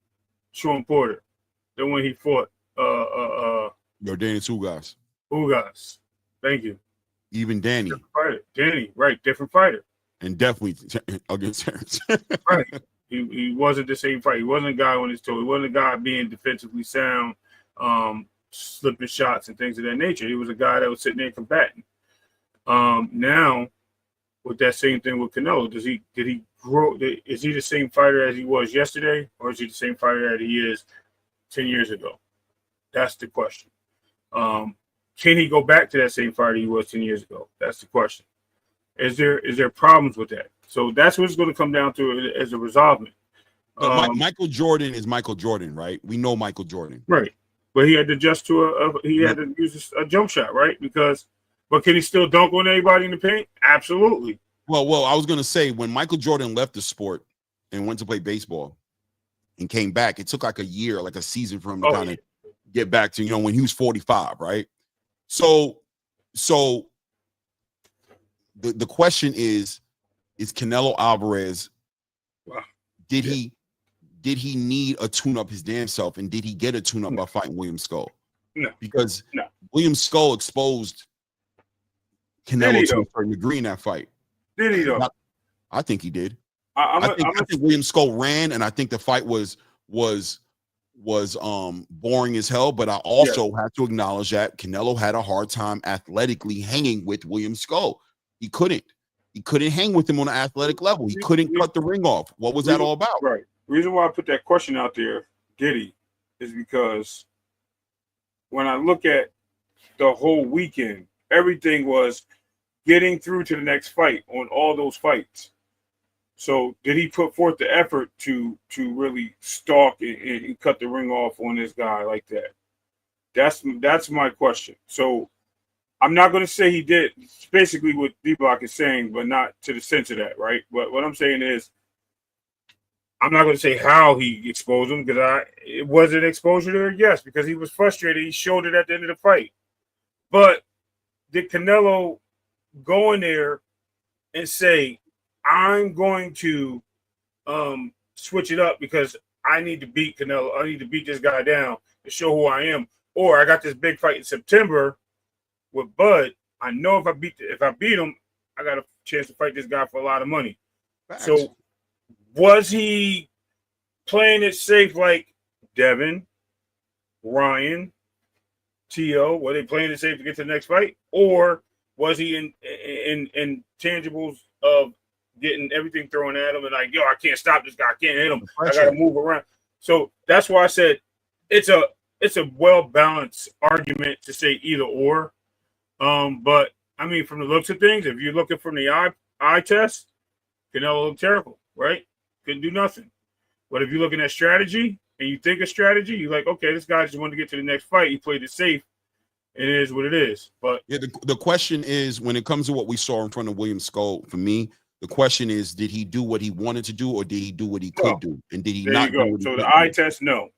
S3: Sean Porter, than when he fought
S2: Danny Ugas.
S3: Ugas. Thank you.
S2: Even Danny.
S3: Different fighter. Danny, right, different fighter.
S2: And definitely against Terrence.
S3: Right. He wasn't the same fight. He wasn't a guy on his toe. He wasn't a guy being defensively sound, slipping shots and things of that nature. He was a guy that was sitting there combating. Now, with that same thing with Canelo, did he grow? Is he the same fighter as he was yesterday, or is he the same fighter that he is 10 years ago? That's the question. Can he go back to that same fighter he was 10 years ago? That's the question. Is there problems with that? So that's what it's going to come down to as a resolvement.
S2: Michael Jordan is Michael Jordan, right? We know Michael Jordan,
S3: right? But he had to adjust to he had to use a jump shot, right? But can he still dunk on anybody in the paint? Absolutely.
S2: Well, I was going to say when Michael Jordan left the sport and went to play baseball and came back, it took like a year, like a season for him to kind of get back to, when he was 45, right? So the question is Canelo Alvarez, did he need a tune-up his damn self, and did he get a tune-up by fighting William Skull?
S3: No.
S2: Because William Skull exposed Canelo to a certain degree in that fight.
S3: Did he though?
S2: I think he did. I think William Skull ran, and I think the fight was boring as hell. But I also have to acknowledge that Canelo had a hard time athletically hanging with William Skull. He couldn't hang with him on an athletic level. He couldn't cut the ring off. What was that all about?
S3: Right. The reason why I put that question out there, Diddy, is because when I look at the whole weekend, everything was getting through to the next fight on all those fights. So did he put forth the effort to really stalk and cut the ring off on this guy like that? That's my question. So I'm not going to say he did. It's basically what D-Block is saying, but not to the sense of that, right? But what I'm saying is, I'm not going to say how he exposed him, because it was an exposure there, yes, because he was frustrated. He showed it at the end of the fight. But did Canelo go in there and say, I'm going to switch it up because I need to beat Canelo. I need to beat this guy down to show who I am. Or I got this big fight in September with Bud. I know if I beat him, I got a chance to fight this guy for a lot of money. Facts. So was he playing it safe like Devin, Ryan, T.O.? Were they playing it safe to get to the next fight? Or was he in tangibles of getting everything thrown at him and like, yo, I can't stop this guy. I can't hit him. I got to move around. So that's why I said it's a well-balanced argument to say either or. But I mean, from the looks of things, if you're looking from the eye test, Canelo looked terrible, right? Couldn't do nothing. But if you're looking at strategy and you think of strategy, you're like, okay, this guy just wanted to get to the next fight. He played it safe. It is what it is. But
S2: yeah, the question is, when it comes to what we saw in front of William Skull, for me, the question is, did he do what he wanted to do, or did he do what he could do? And did he not do what he
S3: So
S2: could
S3: the eye test, no.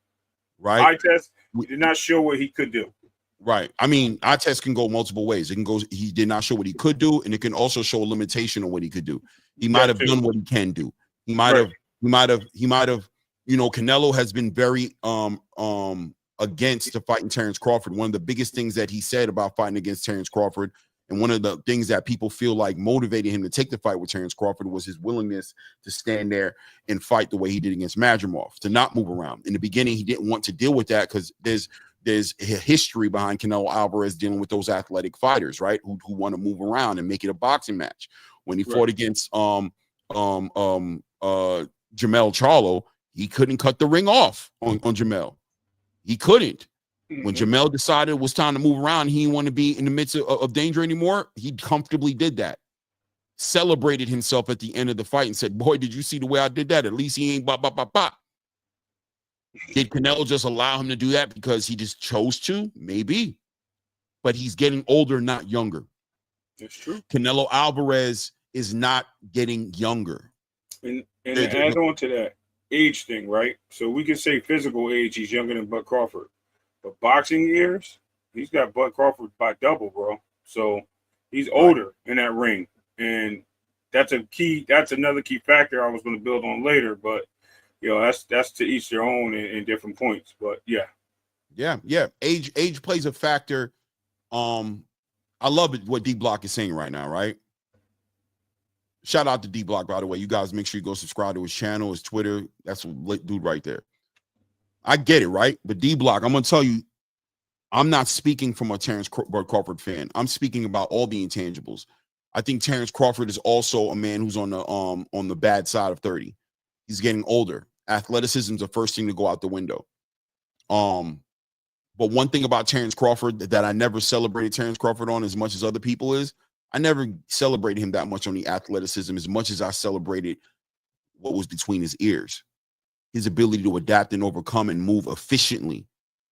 S2: Right?
S3: Eye test did not show what he could do.
S2: Right. I mean, eye test can go multiple ways. It can go, he did not show what he could do, and it can also show a limitation on what he could do. He might have done what he can do. He might have, Canelo has been very against the fighting Terrence Crawford. One of the biggest things that he said about fighting against Terrence Crawford, and one of the things that people feel like motivated him to take the fight with Terrence Crawford, was his willingness to stand there and fight the way he did against Madrimov, to not move around. In the beginning, he didn't want to deal with that because there's a history behind Canelo Alvarez dealing with those athletic fighters, right? Who want to move around and make it a boxing match. When he fought against Jamel Charlo, he couldn't cut the ring off on Jamel. He couldn't. When Jamel decided it was time to move around, he didn't want to be in the midst of danger anymore, he comfortably did that. Celebrated himself at the end of the fight and said, boy, did you see the way I did that? At least he ain't bop, bop, bop, bop. Did Canelo just allow him to do that because he just chose to? Maybe. But he's getting older, not younger.
S3: That's true.
S2: Canelo Alvarez is not getting younger.
S3: And to add on to that age thing, right? So we can say physical age, he's younger than Bud Crawford. But boxing years, He's got Bud Crawford by double, bro. So he's older in that ring, and that's another key factor I was going to build on later. But that's to each their own in different points. But
S2: yeah. Age plays a factor. I love it what D Block is saying right now, right? Shout out to D Block, by the way. You guys make sure you go subscribe to his channel, his Twitter. That's a lit dude right there. I get it, right? But D Block, I'm gonna tell you, I'm not speaking from a Terrence Crawford fan. I'm speaking about all the intangibles. I think Terrence Crawford is also a man who's on the bad side of 30. He's getting older. Athleticism is the first thing to go out the window. But one thing about Terrence Crawford that I never celebrated Terrence Crawford on as much as other people is, I never celebrated him that much on the athleticism as much as I celebrated what was between his ears. His ability to adapt and overcome and move efficiently.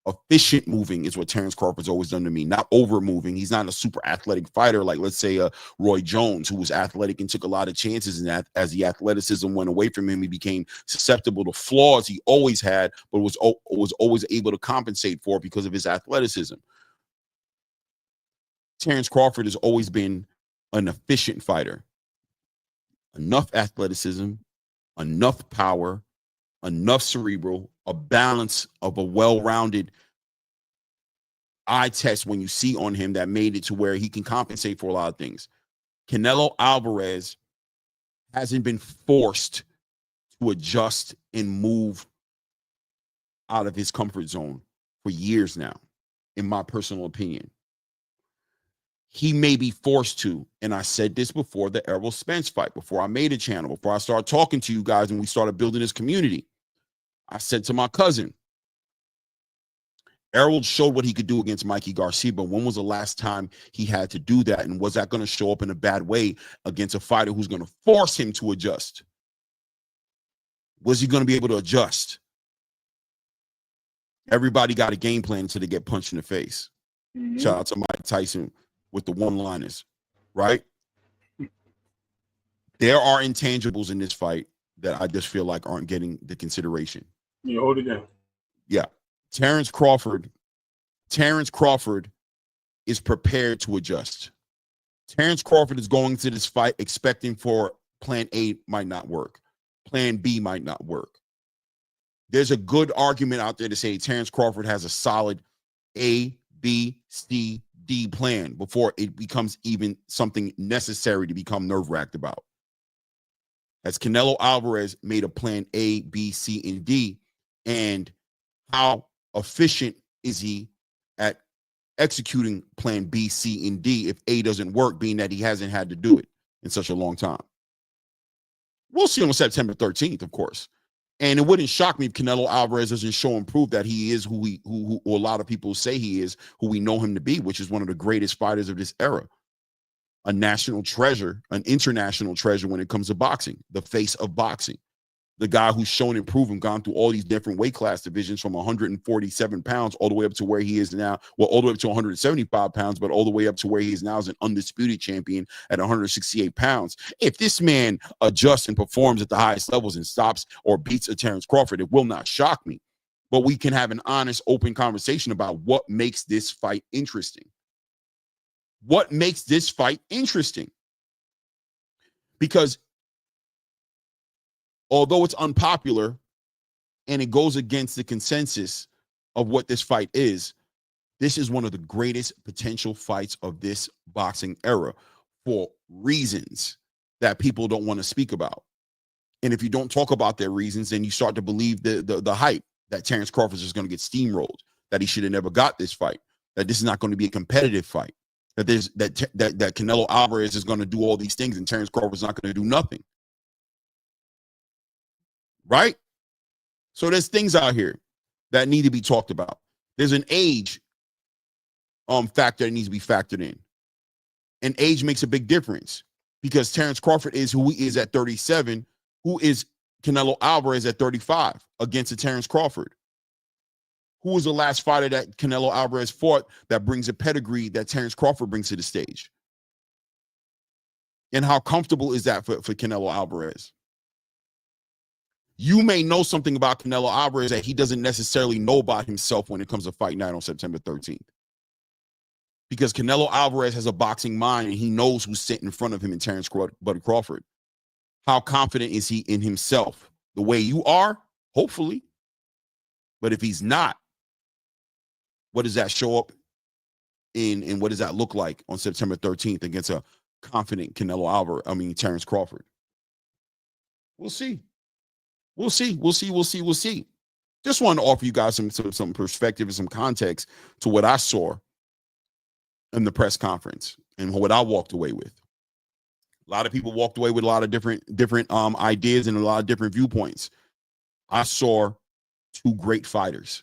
S2: Efficient moving is what Terrence Crawford's always done to me, not over moving. He's not a super athletic fighter like, let's say, Roy Jones, who was athletic and took a lot of chances. And that as the athleticism went away from him, he became susceptible to flaws he always had, but was always able to compensate for because of his athleticism. Terrence Crawford has always been an efficient fighter. Enough athleticism, enough power, enough cerebral, a balance of a well-rounded eye test when you see on him that made it to where he can compensate for a lot of things. Canelo Alvarez hasn't been forced to adjust and move out of his comfort zone for years now, in my personal opinion. He may be forced to, and I said this before the Errol Spence fight, before I made a channel, before I started talking to you guys and we started building this community. I said to my cousin, Errol showed what he could do against Mikey Garcia, but when was the last time he had to do that? And was that going to show up in a bad way against a fighter who's going to force him to adjust? Was he going to be able to adjust? Everybody got a game plan until they get punched in the face. Mm-hmm. Shout out to Mike Tyson with the one-liners, right? There are intangibles in this fight that I just feel like aren't getting the consideration.
S3: You hold it down.
S2: Yeah. Terrence Crawford is prepared to adjust. Terrence Crawford is going to this fight expecting for plan A might not work. Plan B might not work. There's a good argument out there to say Terrence Crawford has a solid A, B, C, D plan before it becomes even something necessary to become nerve-wracked about. As Canelo Alvarez made a plan A, B, C, and D, and how efficient is he at executing plan B, C, and D if A doesn't work, being that he hasn't had to do it in such a long time? We'll see on September 13th, of course. And it wouldn't shock me if Canelo Alvarez doesn't show and prove that he is who a lot of people say he is, who we know him to be, which is one of the greatest fighters of this era. A national treasure, an international treasure when it comes to boxing, the face of boxing. The guy who's shown and proven, gone through all these different weight class divisions from 147 pounds all the way up to where he is now, well, all the way up to 175 pounds, but all the way up to where he is now as an undisputed champion at 168 pounds. If this man adjusts and performs at the highest levels and stops or beats a Terrence Crawford, it will not shock me. But we can have an honest, open conversation about what makes this fight interesting. What makes this fight interesting? Because although it's unpopular and it goes against the consensus of what this fight is, this is one of the greatest potential fights of this boxing era for reasons that people don't want to speak about. And if you don't talk about their reasons, then you start to believe the hype that Terrence Crawford is going to get steamrolled, that he should have never got this fight, that this is not going to be a competitive fight, that Canelo Alvarez is going to do all these things and Terrence Crawford is not going to do nothing. Right? So there's things out here that need to be talked about. There's an age factor that needs to be factored in. And age makes a big difference because Terrence Crawford is who he is at 37, who is Canelo Alvarez at 35 against a Terrence Crawford. Who was the last fighter that Canelo Alvarez fought that brings a pedigree that Terrence Crawford brings to the stage? And how comfortable is that for Canelo Alvarez? You may know something about Canelo Alvarez that he doesn't necessarily know about himself when it comes to fight night on September 13th. because Canelo Alvarez has a boxing mind and he knows who's sitting in front of him in Terrence Bud Crawford. How confident is he in himself? The way you are, hopefully. But if he's not, what does that show up in, and what does that look like on September 13th against a confident Terrence Crawford? We'll see. We'll see. Just wanted to offer you guys some perspective and some context to what I saw in the press conference and what I walked away with. A lot of people walked away with a lot of different ideas and a lot of different viewpoints. I saw two great fighters,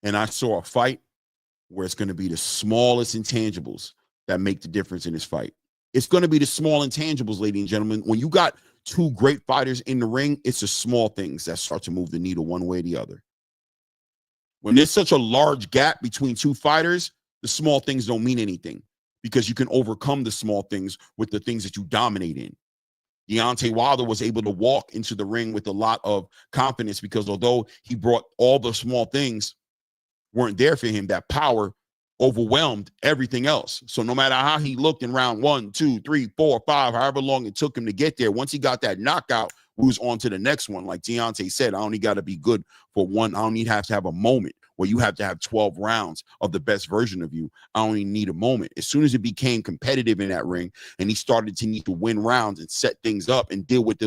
S2: and I saw a fight where it's going to be the smallest intangibles that make the difference in this fight. It's going to be the small intangibles, ladies and gentlemen. When you got two great fighters in the ring, it's the small things that start to move the needle one way or the other. When there's such a large gap between two fighters, the small things don't mean anything because you can overcome the small things with the things that you dominate in. Deontay Wilder was able to walk into the ring with a lot of confidence because although he brought all the small things weren't there for him, that power overwhelmed everything else. So no matter how he looked in round 1, 2, 3, 4, 5, however long it took him to get there, once he got that knockout, we was on to the next one. Like Deontay said, I only got to be good for one. I don't need to have a moment where you have to have 12 rounds of the best version of you. I only need a moment. As soon as it became competitive in that ring and he started to need to win rounds and set things up and deal with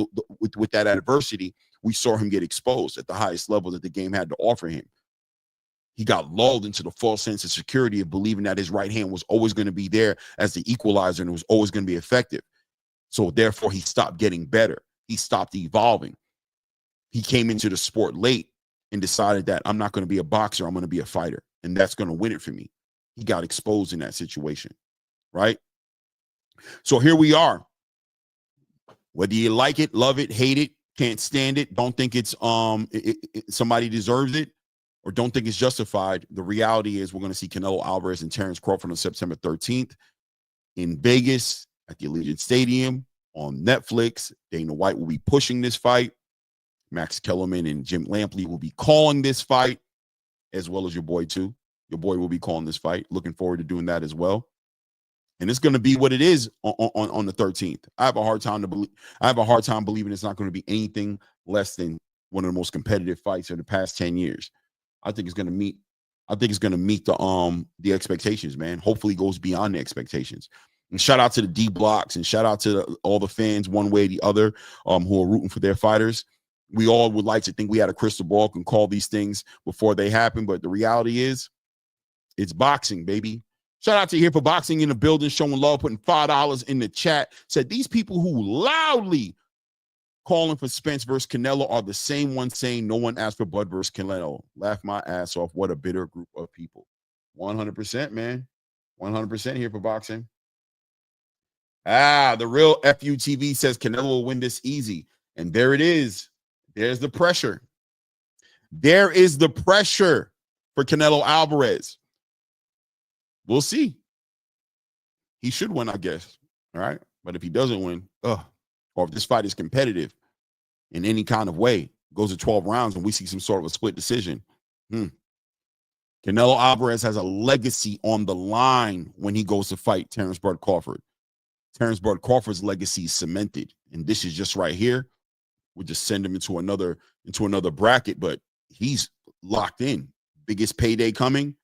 S2: with that adversity, we saw him get exposed at the highest level that the game had to offer him. He got lulled into the false sense of security of believing that his right hand was always going to be there as the equalizer and it was always going to be effective. So therefore, he stopped getting better. He stopped evolving. He came into the sport late and decided that I'm not going to be a boxer. I'm going to be a fighter, and that's going to win it for me. He got exposed in that situation, right? So here we are. Whether you like it, love it, hate it, can't stand it, don't think it's somebody deserves it, or don't think it's justified, the reality is we're going to see Canelo Alvarez and Terrence Crawford on September 13th in Vegas at the Allegiant Stadium on Netflix. Dana White will be pushing this fight. Max Kellerman and Jim Lampley will be calling this fight, as well as your boy too. Your boy will be calling this fight. Looking forward to doing that as well. And it's going to be what it is on the 13th. I have a hard time believing it's not going to be anything less than one of the most competitive fights of the past 10 years. I think it's going to meet the expectations, man. Hopefully it goes beyond the expectations. And shout out to the D Blocks and shout out to all the fans one way or the other who are rooting for their fighters. We all would like to think we had a crystal ball, can call these things before they happen, but the reality is it's boxing, baby. Shout out to Here for Boxing in the building, showing love, putting $5 in the chat. Said these people who loudly calling for Spence versus Canelo are the same ones saying no one asked for Bud versus Canelo. Laugh my ass off. What a bitter group of people. 100%, man. 100% Here for Boxing. The real FUTV says Canelo will win this easy. And there it is. There's the pressure. There is the pressure for Canelo Alvarez. We'll see. He should win, I guess. All right. But if he doesn't win, or if this fight is competitive in any kind of way, goes to 12 rounds and we see some sort of a split decision, Canelo Alvarez has a legacy on the line when he goes to fight Terrence Bud Crawford. Terrence Bud Crawford's legacy is cemented. And this is just right here. We'll just send him into another bracket, but he's locked in. Biggest payday coming.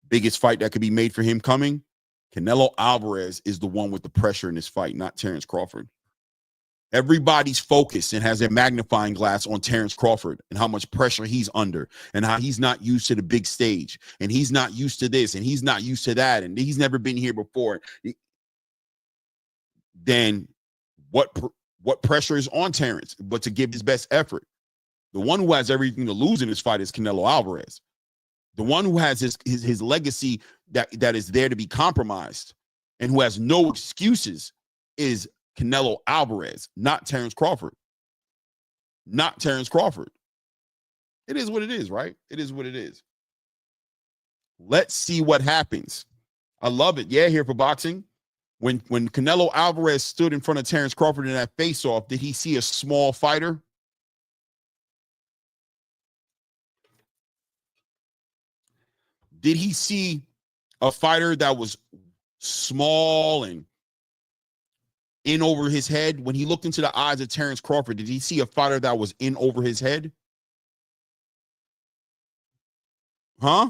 S2: Biggest fight that could be made for him coming. Canelo Alvarez is the one with the pressure in this fight, not Terrence Crawford. Everybody's focused and has their magnifying glass on Terrence Crawford and how much pressure he's under and how he's not used to the big stage and he's not used to this and he's not used to that and he's never been here before. Then what pressure is on Terrence but to give his best effort? The one who has everything to lose in this fight is Canelo Alvarez. The one who has his legacy that is there to be compromised and who has no excuses is Canelo Alvarez, not Terrence Crawford. Not Terrence Crawford. It is what it is, right? It is what it is. Let's see what happens. I love it. Yeah, Here for Boxing. When Canelo Alvarez stood in front of Terrence Crawford in that face-off, did he see a small fighter? Did he see a fighter that was small and in over his head. When he looked into the eyes of Terrence Crawford, did he see a fighter that was in over his head? Huh?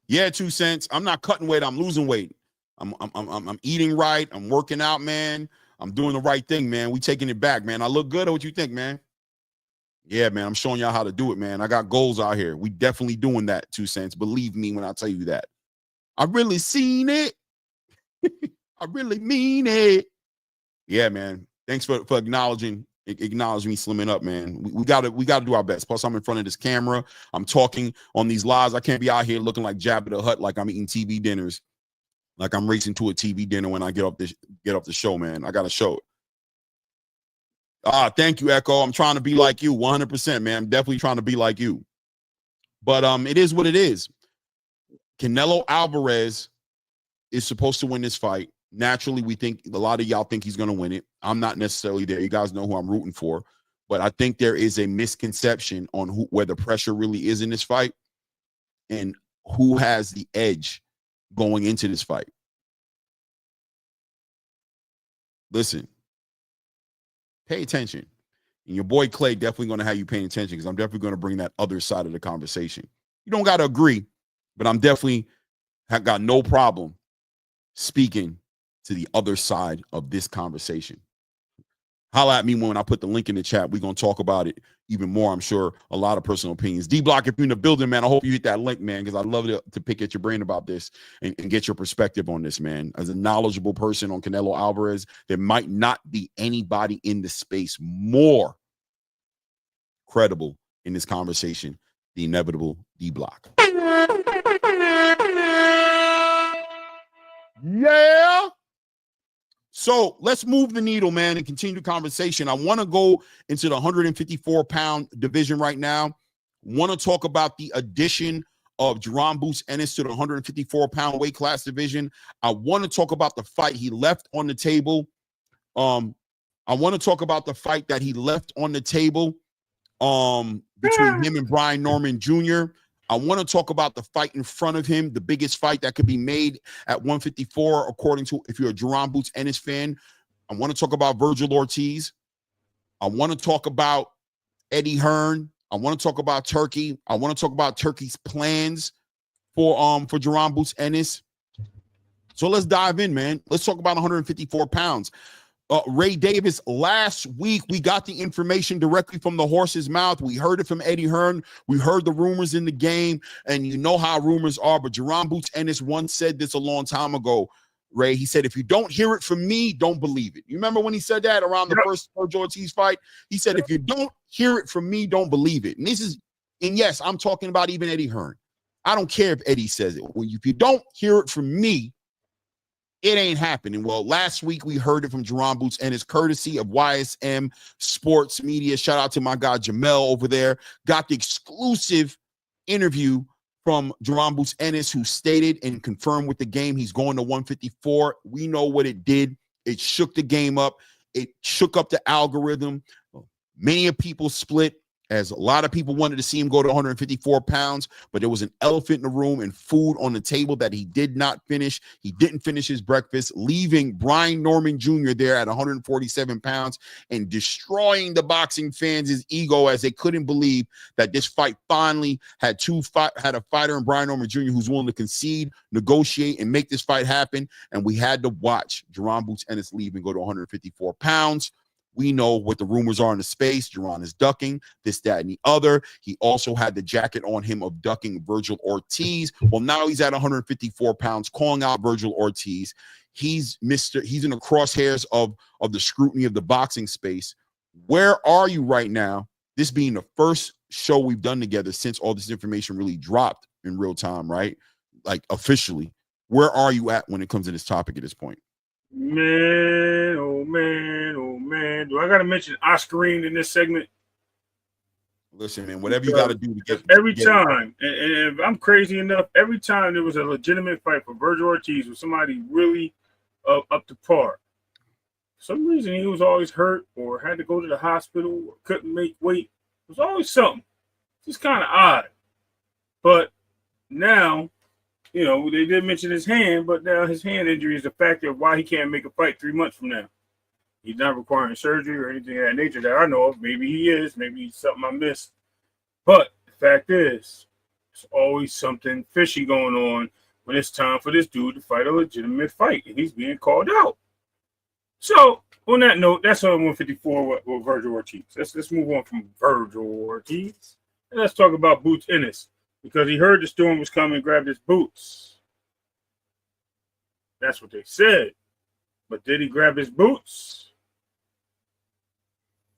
S2: Yeah, 2 cents. I'm not cutting weight. I'm losing weight. I'm eating right. I'm working out, man. I'm doing the right thing, man. We taking it back, man. I look good. Or what you think, man? Yeah, man. I'm showing y'all how to do it, man. I got goals out here. We definitely doing that, 2 cents. Believe me when I tell you that. I really seen it. I really mean it. Yeah, man. Thanks for acknowledging me slimming up, man. We gotta do our best. Plus, I'm in front of this camera. I'm talking on these lives. I can't be out here looking like Jabba the Hutt, like I'm eating TV dinners, like I'm racing to a TV dinner when I get off the show, man. I gotta show it. Thank you, Echo. I'm trying to be like you, 100%, man. I'm definitely trying to be like you. But it is what it is. Canelo Alvarez is supposed to win this fight. Naturally, we think a lot of y'all think he's going to win it. I'm not necessarily there. You guys know who I'm rooting for. But I think there is a misconception on where the pressure really is in this fight and who has the edge going into this fight. Listen, pay attention. And your boy Clay definitely going to have you paying attention because I'm definitely going to bring that other side of the conversation. You don't got to agree, but I'm definitely have got no problem speaking to the other side of this conversation. Holla at me when I put the link in the chat. We're going to talk about it even more. I'm sure a lot of personal opinions. D-Block, if you're in the building, man, I hope you hit that link, man, because I'd love to pick at your brain about this and get your perspective on this, man. As a knowledgeable person on Canelo Alvarez, there might not be anybody in the space more credible in this conversation, the inevitable D-Block. Yeah. So let's move the needle, man, and continue the conversation. I want to go into the 154-pound division right now. Want to talk about the addition of Jerron Boots Ennis to the 154-pound weight class division. I want to talk about the fight he left on the table. I want to talk about the fight that he left on the table between him and Brian Norman Jr. I want to talk about the fight in front of him, the biggest fight that could be made at 154, according to, if you're a Jerron Boots Ennis fan. I want to talk about Virgil Ortiz. I want to talk about Eddie Hearn. I want to talk about Turkey. I want to talk about Turkey's plans for Jerron Boots Ennis. So let's dive in, man. Let's talk about 154 pounds. Ray Davis, last week, we got the information directly from the horse's mouth. We heard it from Eddie Hearn. We heard the rumors in the game, and you know how rumors are. But Jerron Boots Ennis once said this a long time ago, Ray. He said, if you don't hear it from me, don't believe it. You remember when he said that around the first Virgil Ortiz fight? He said, if you don't hear it from me, don't believe it. And yes, I'm talking about even Eddie Hearn. I don't care if Eddie says it. Well, if you don't hear it from me, it ain't happening. Well, last week we heard it from Jerron Boots Ennis, courtesy of YSM Sports Media. Shout out to my guy Jamel over there. Got the exclusive interview from Jerron Boots Ennis, who stated and confirmed with the game he's going to 154. We know what it did. It shook the game up. It shook up the algorithm. Many of people split, as a lot of people wanted to see him go to 154 pounds, but there was an elephant in the room and food on the table that he did not finish. He didn't finish his breakfast, leaving Brian Norman Jr. there at 147 pounds and destroying the boxing fans' ego as they couldn't believe that this fight finally had a fighter in Brian Norman Jr. who's willing to concede, negotiate, and make this fight happen. And we had to watch Jerron Boots Ennis leave and go to 154 pounds. We know what the rumors are in the space. Jerron is ducking this, that, and the other. He also had the jacket on him of ducking Virgil Ortiz. Well, now he's at 154 pounds, calling out Virgil Ortiz. He's in the crosshairs of the scrutiny of the boxing space. Where are you right now? This being the first show we've done together since all this information really dropped in real time, right? Like officially. Where are you at when it comes to this topic at this point?
S3: Man, oh man, oh man. Do I gotta mention Oscarine in this segment?
S2: Listen, man, whatever you gotta do to get
S3: every time, and if I'm crazy enough, every time there was a legitimate fight for Virgil Ortiz with somebody really up to par. For some reason he was always hurt or had to go to the hospital or couldn't make weight. It was always something. Just kind of odd. But now they did mention his hand, but now his hand injury is a factor of why he can't make a fight 3 months from now. He's not requiring surgery or anything of that nature that I know of. Maybe he is. Maybe it's something I missed. But the fact is, there's always something fishy going on when it's time for this dude to fight a legitimate fight, and he's being called out. So, on that note, that's on 154 with Virgil Ortiz. Let's move on from Virgil Ortiz, and let's talk about Boots Ennis, because he heard the storm was coming and grabbed his boots. That's what they said. But did he grab his boots?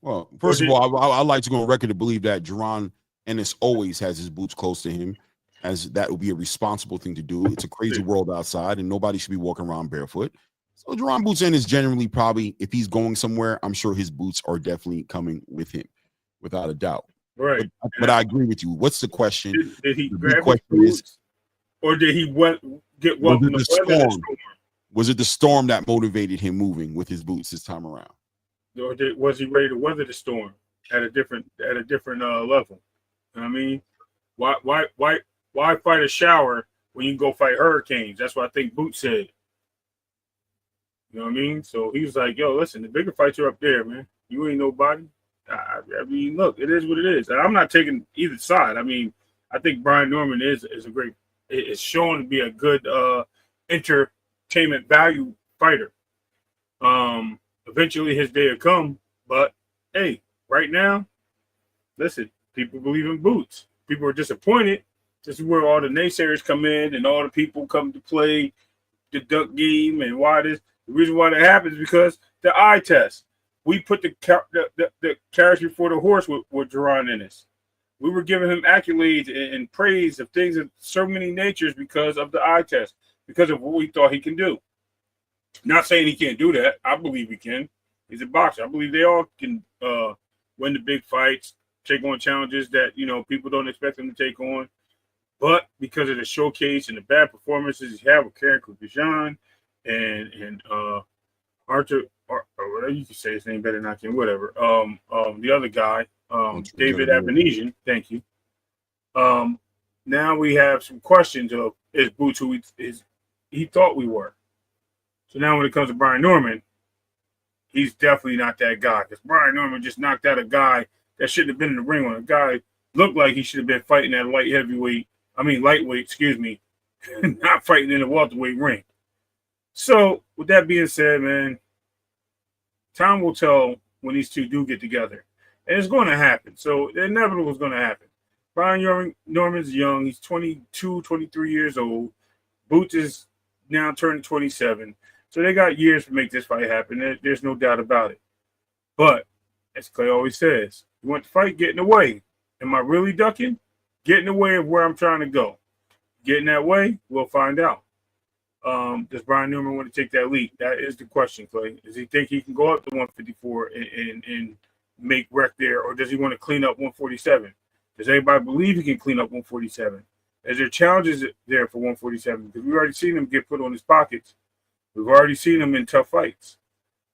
S2: Well, first of all, I like to go on record to believe that Jerron Ennis always has his boots close to him, as that would be a responsible thing to do. It's a crazy world outside, and nobody should be walking around barefoot. So Jerron Boots Ennis generally probably, if he's going somewhere, I'm sure his boots are definitely coming with him, without a doubt.
S3: Right.
S2: But I agree with you. What's the question?
S3: Did he grab his boots, or did he get welcomed to the storm?
S2: Was it the storm that motivated him moving with his boots this time around?
S3: Or was he ready to weather the storm at a different level? You know what I mean, why fight a shower when you can go fight hurricanes? That's what I think Boots said. You know what I mean? So he was like, "Yo, listen, the bigger fights are up there, man. You ain't nobody." I mean, look, it is what it is. I'm not taking either side. I mean, I think Brian Norman is a great. It's shown to be a good entertainment value fighter. Eventually his day will come, but hey, right now, listen, people believe in Boots. People are disappointed. This is where all the naysayers come in and all the people come to play the duck game. And the reason why that happens is because the eye test. We put the carriage before the horse with Jerron Ennis. We were giving him accolades and praise of things of so many natures because of the eye test, because of what we thought he can do. Not saying he can't do that. I believe he can. He's a boxer. I believe they all can win the big fights, take on challenges that people don't expect them to take on. But because of the showcase and the bad performances he had with Karen Kukajan and Arthur, or whatever you can say his name better than I can, whatever. The other guy, David Abenesian. Thank you. Now we have some questions of is Boots who he thought we were. So now when it comes to Brian Norman, he's definitely not that guy, because Brian Norman just knocked out a guy that shouldn't have been in the ring. When a guy looked like he should have been fighting at lightweight, not fighting in the welterweight ring. So with that being said, man, time will tell when these two do get together, and it's going to happen. So the inevitable is going to happen. Brian Norman's young. He's 22, 23 years old. Boots is now turning 27. So they got years to make this fight happen. There's no doubt about it. But as Clay always says, you want the fight, get in the way. Am I really ducking? Get in the way of where I'm trying to go. Get in that way, we'll find out. Does Brian Norman want to take that leap? That is the question, Clay. Does he think he can go up to 154 and make wreck there, or does he want to clean up 147? Does anybody believe he can clean up 147? Is there challenges there for 147? Because we've already seen him get put on his pockets. We've already seen him in tough fights.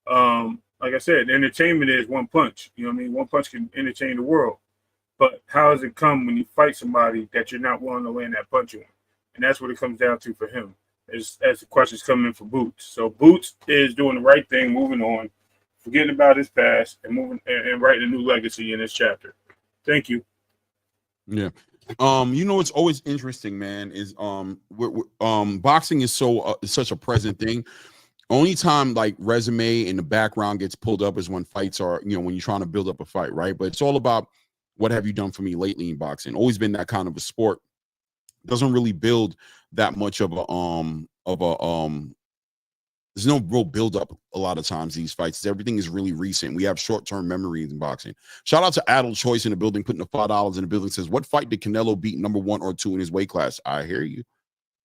S3: Like I said, entertainment is one punch. You know what I mean? One punch can entertain the world. But how does it come when you fight somebody that you're not willing to land that punch on? And that's what it comes down to for him, as the questions come in for Boots. So Boots is doing the right thing, moving on, forgetting about his past, and moving and writing a new legacy in this chapter. Thank you.
S2: Yeah. It's always interesting, man, is boxing is such a present thing. Only time like resume in the background gets pulled up is when fights are, when you're trying to build up a fight, right? But it's all about what have you done for me lately in boxing. Always been that kind of a sport. Doesn't really build that much of a there's no real build up a lot of times these fights. Everything is really recent. We have short-term memories in boxing. Shout out to Adel Choice in the building, putting the $5 in the building, says, what fight did Canelo beat number 1 or 2 in his weight class? I hear you.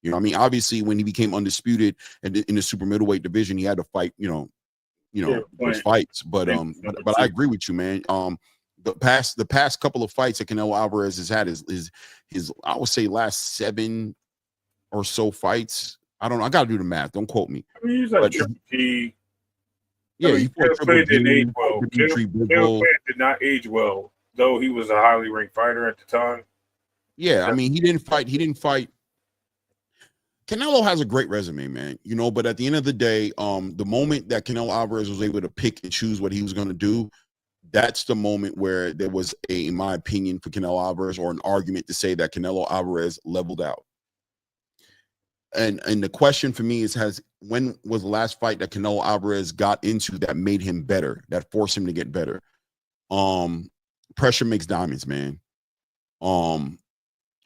S2: You know what I mean? Obviously, when he became undisputed and in the super middleweight division, he had to fight, those fights. But I agree with you, man. The past couple of fights that Canelo Alvarez has had is his I would say last 7 or so fights. I don't know. I got to do the math. Don't quote me.
S3: I mean, he's like Triple G.
S2: Yeah, he
S3: didn't age well. Caleb did not age well, though he was a highly ranked fighter at the time.
S2: Yeah, I mean, he didn't fight. Canelo has a great resume, man. You know, but at the end of the day, the moment that Canelo Alvarez was able to pick and choose what he was going to do, that's the moment where there was in my opinion, for Canelo Alvarez, or an argument to say that Canelo Alvarez leveled out. And the question for me is, when was the last fight that Canelo Alvarez got into that made him better, that forced him to get better? Pressure makes diamonds, man.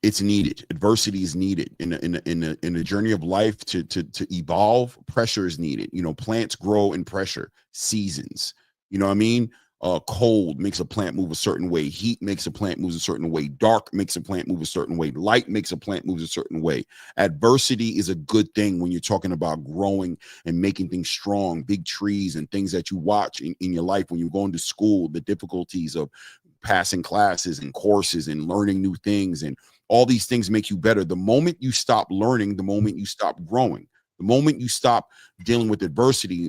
S2: It's needed. Adversity is needed in the journey of life to evolve. Pressure is needed. You know, plants grow in pressure. Seasons. You know what I mean? Cold makes a plant move a certain way. Heat makes a plant move a certain way. Dark makes a plant move a certain way. Light makes a plant move a certain way. Adversity is a good thing when you're talking about growing and making things strong. Big trees and things that you watch in your life when you're going to school, the difficulties of passing classes and courses and learning new things, and all these things make you better. The moment you stop learning, the moment you stop growing. The moment you stop dealing with adversity,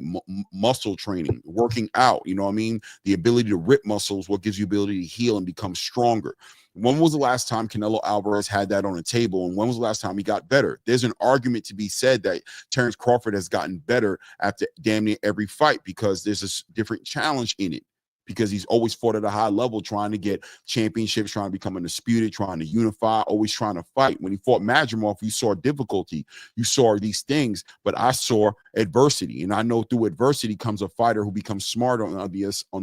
S2: muscle training, working out, you know what I mean? The ability to rip muscles, what gives you ability to heal and become stronger. When was the last time Canelo Alvarez had that on the table? And when was the last time he got better? There's an argument to be said that Terrence Crawford has gotten better after damn near every fight, because there's a different challenge in it. Because he's always fought at a high level, trying to get championships, trying to become undisputed, trying to unify, always trying to fight. When he fought Madrimov, you saw difficulty, you saw these things, but I saw adversity. And I know through adversity comes a fighter who becomes smarter on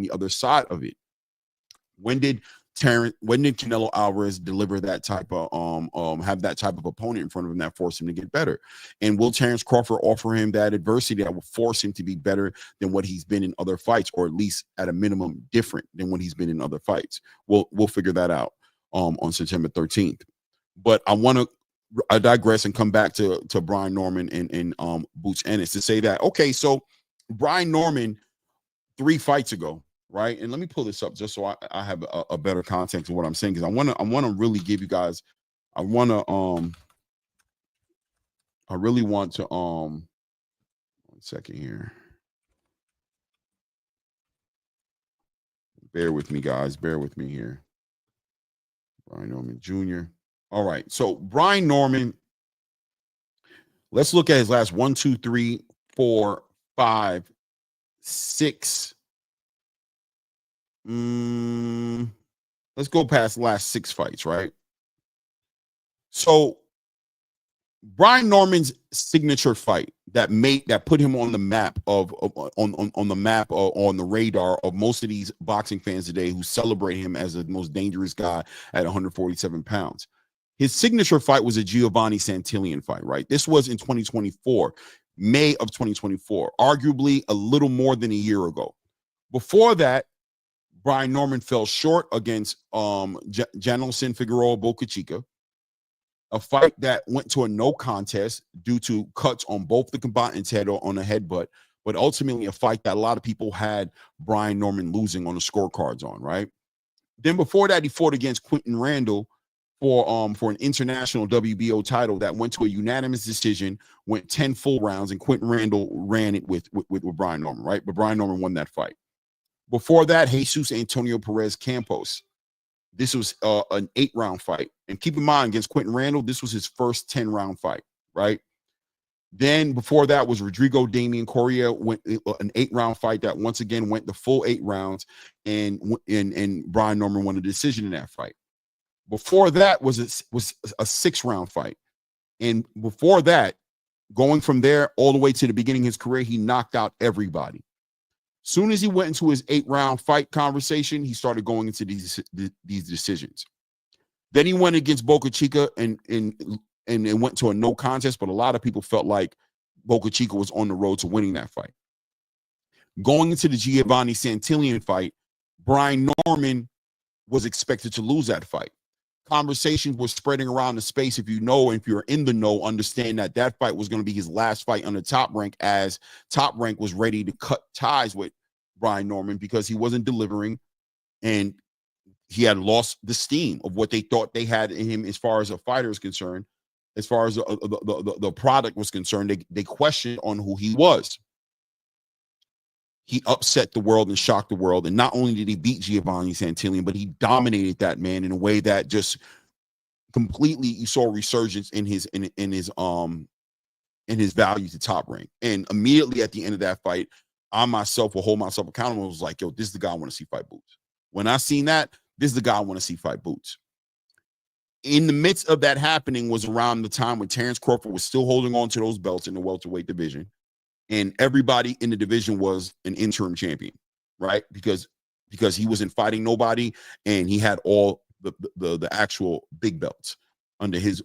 S2: the other side of it. When did Canelo Alvarez deliver that type of have that type of opponent in front of him that forced him to get better? And will Terrence Crawford offer him that adversity that will force him to be better than what he's been in other fights, or at least at a minimum different than what he's been in other fights? We'll figure that out on September 13th. But I digress and come back to Brian Norman and Boots Ennis to say that, okay, so Brian Norman 3 fights ago, right? And let me pull this up just so I have a better context of what I'm saying, because I want to really give you guys, I really want to 1 second here. Bear with me, guys. Bear with me here. Brian Norman Jr. All right. So Brian Norman, let's look at his last 1, 2, 3, 4, 5, 6. Let's go past the last 6 fights, right? So Brian Norman's signature fight that put him on the map on the radar of most of these boxing fans today, who celebrate him as the most dangerous guy at 147 pounds. His signature fight was a Giovanni Santillan fight, right? This was in 2024, May of 2024, arguably a little more than a year ago. Before that, Brian Norman fell short against Janelson Figueroa Boca Chica, a fight that went to a no contest due to cuts on both the combatants' head or on a headbutt, but ultimately a fight that a lot of people had Brian Norman losing on the scorecards on, right? Then before that, he fought against Quentin Randall for an international WBO title that went to a unanimous decision, went 10 full rounds, and Quentin Randall ran it with Brian Norman, right? But Brian Norman won that fight. Before that, Jesus Antonio Perez Campos. This was an 8-round fight. And keep in mind, against Quentin Randall, this was his first 10-round fight, right? Then before that was Rodrigo Damian Correa, went an 8-round fight that once again went the full 8 rounds, and Brian Norman won a decision in that fight. Before that was a 6-round fight. And before that, going from there all the way to the beginning of his career, he knocked out everybody. Soon as he went into his 8-round fight conversation, he started going into these decisions. Then he went against Boca Chica and went to a no contest, but a lot of people felt like Boca Chica was on the road to winning that fight. Going into the Giovanni Santillan fight, Brian Norman was expected to lose that fight. Conversations were spreading around the space. If you're in the know, understand that fight was going to be his last fight under Top Rank, as Top Rank was ready to cut ties with Brian Norman because he wasn't delivering, and he had lost the steam of what they thought they had in him as far as a fighter is concerned. As far as the product was concerned, they questioned on who he was. He upset the world and shocked the world. And not only did he beat Giovanni Santillan, but he dominated that man in a way that just completely, you saw resurgence in his and his value to Top Rank. And immediately at the end of that fight, I myself will hold myself accountable. I was like, yo, this is the guy I want to see fight Boots. When I seen that, this is the guy I want to see fight Boots. In the midst of that happening was around the time when Terrence Crawford was still holding on to those belts in the welterweight division. And everybody in the division was an interim champion, right? Because he wasn't fighting nobody, and he had all the actual big belts under his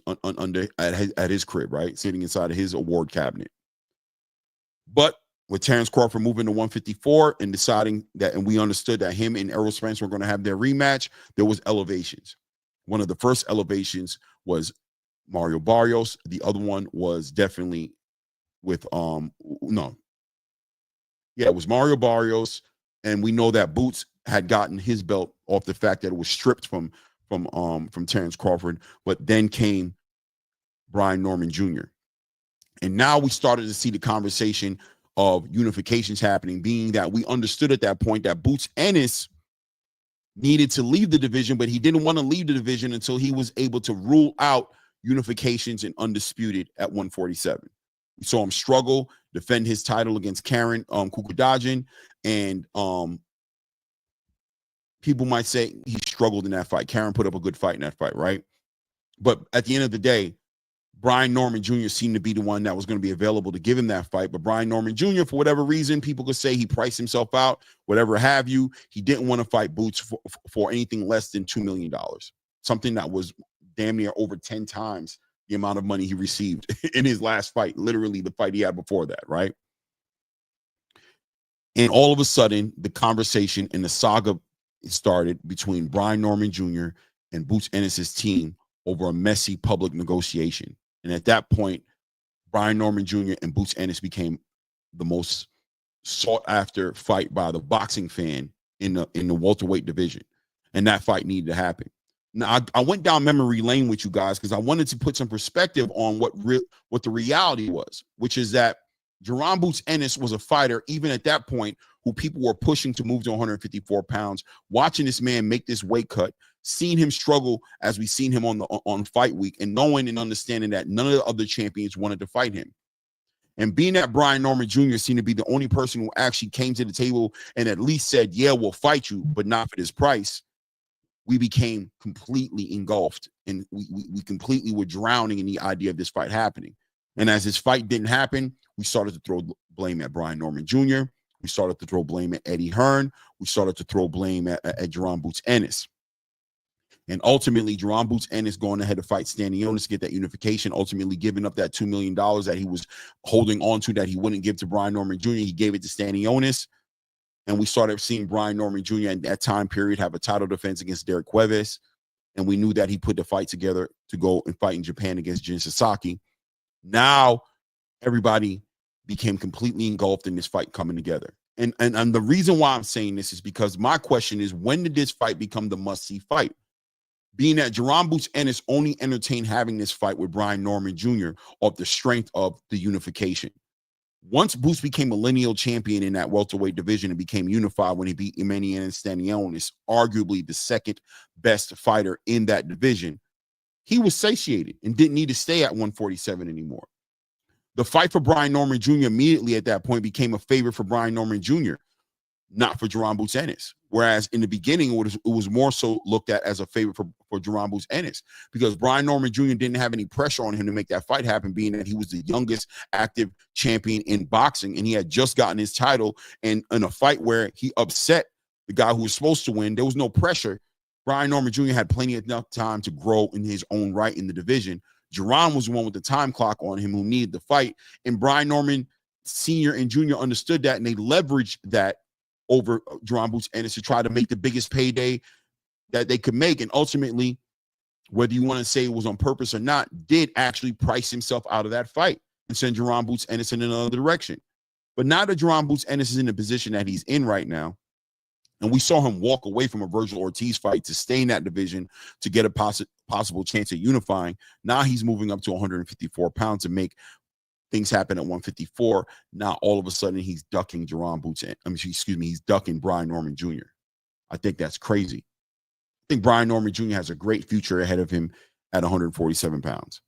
S2: at his crib, right? Sitting inside of his award cabinet. But with Terrence Crawford moving to 154 and deciding that, and we understood that him and Errol Spence were going to have their rematch, there was elevations. One of the first elevations was Mario Barrios. The other one was definitely with it was Mario Barrios, and we know that Boots had gotten his belt off the fact that it was stripped from Terrence Crawford, but then came Brian Norman Jr. And now we started to see the conversation of unifications happening, being that we understood at that point that Boots Ennis needed to leave the division, but he didn't want to leave the division until he was able to rule out unifications and undisputed at 147. We saw him struggle, defend his title against Karen Kukudajin, and people might say he struggled in that fight. Karen put up a good fight in that fight, right? But at the end of the day, Brian Norman Jr. seemed to be the one that was going to be available to give him that fight. But Brian Norman Jr., for whatever reason, people could say he priced himself out, whatever have you. He didn't want to fight Boots for anything less than $2 million, something that was damn near over 10 times the amount of money he received in his last fight, literally the fight he had before that, right? And all of a sudden, the conversation and the saga started between Brian Norman Jr. and Boots Ennis' team over a messy public negotiation. And at that point, Brian Norman Jr. and Boots Ennis became the most sought after fight by the boxing fan in the welterweight division. And that fight needed to happen. Now, I went down memory lane with you guys because I wanted to put some perspective on what the reality was, which is that Jerron Boots Ennis was a fighter, even at that point, who people were pushing to move to 154 pounds, watching this man make this weight cut, seeing him struggle as we seen him on fight week, and knowing and understanding that none of the other champions wanted to fight him. And being that Brian Norman Jr. seemed to be the only person who actually came to the table and at least said, yeah, we'll fight you, but not for this price, we became completely engulfed, and we completely were drowning in the idea of this fight happening. And as this fight didn't happen, we started to throw blame at Brian Norman Jr. We started to throw blame at Eddie Hearn. We started to throw blame at Jerron Boots Ennis. And ultimately, Jerron Boots Ennis going ahead to fight Stanionis to get that unification, ultimately giving up that $2 million that he was holding on to that he wouldn't give to Brian Norman Jr. He gave it to Stanionis. And we started seeing Brian Norman Jr. in that time period have a title defense against Derek Cuevas. And we knew that he put the fight together to go and fight in Japan against Jin Sasaki. Now, everybody became completely engulfed in this fight coming together. And the reason why I'm saying this is because my question is, when did this fight become the must-see fight? Being that Jerron Boots Ennis only entertained having this fight with Brian Norman Jr. off the strength of the unification. Once Boots became a lineal champion in that welterweight division and became unified when he beat Emmanuel Stanionis, arguably the second best fighter in that division, he was satiated and didn't need to stay at 147 anymore. The fight for Brian Norman Jr. immediately at that point became a favorite for Brian Norman Jr., not for Jerron Boots Ennis. Whereas in the beginning, it was more so looked at as a favorite for Jerron Boots Ennis, because Brian Norman Jr. didn't have any pressure on him to make that fight happen, being that he was the youngest active champion in boxing, and he had just gotten his title. And in a fight where he upset the guy who was supposed to win, there was no pressure. Brian Norman Jr. had plenty of enough time to grow in his own right in the division. Jerron was the one with the time clock on him who needed the fight. And Brian Norman Sr. and Jr. understood that, and they leveraged that over Jerron Boots Ennis to try to make the biggest payday that they could make. And ultimately, whether you want to say it was on purpose or not, did actually price himself out of that fight and send Jerron Boots Ennis in another direction. But now that Jerron Boots Ennis is in the position that he's in right now, and we saw him walk away from a Virgil Ortiz fight to stay in that division to get a possible chance at unifying. Now he's moving up to 154 pounds to make things happen at 154. Now all of a sudden he's ducking he's ducking Brian Norman Jr. I think that's crazy. I think Brian Norman Jr. has a great future ahead of him at 147 pounds.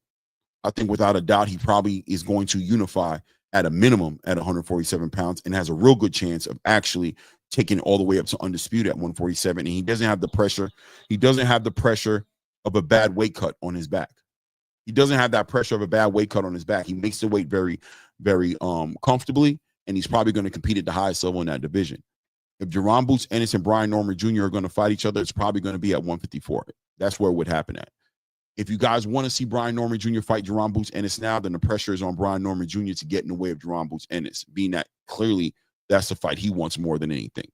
S2: I think without a doubt, he probably is going to unify at a minimum at 147 pounds and has a real good chance of actually taking all the way up to undisputed at 147. And he doesn't have the pressure. He doesn't have the pressure of a bad weight cut on his back. He doesn't have that pressure of a bad weight cut on his back. He makes the weight very, very comfortably, and he's probably going to compete at the highest level in that division. If Jaron Boots Ennis and Brian Norman Jr. are going to fight each other, it's probably going to be at 154. That's where it would happen at. If you guys want to see Brian Norman Jr. fight Jaron Boots Ennis now, then the pressure is on Brian Norman Jr. to get in the way of Jaron Boots Ennis, being that clearly that's the fight he wants more than anything.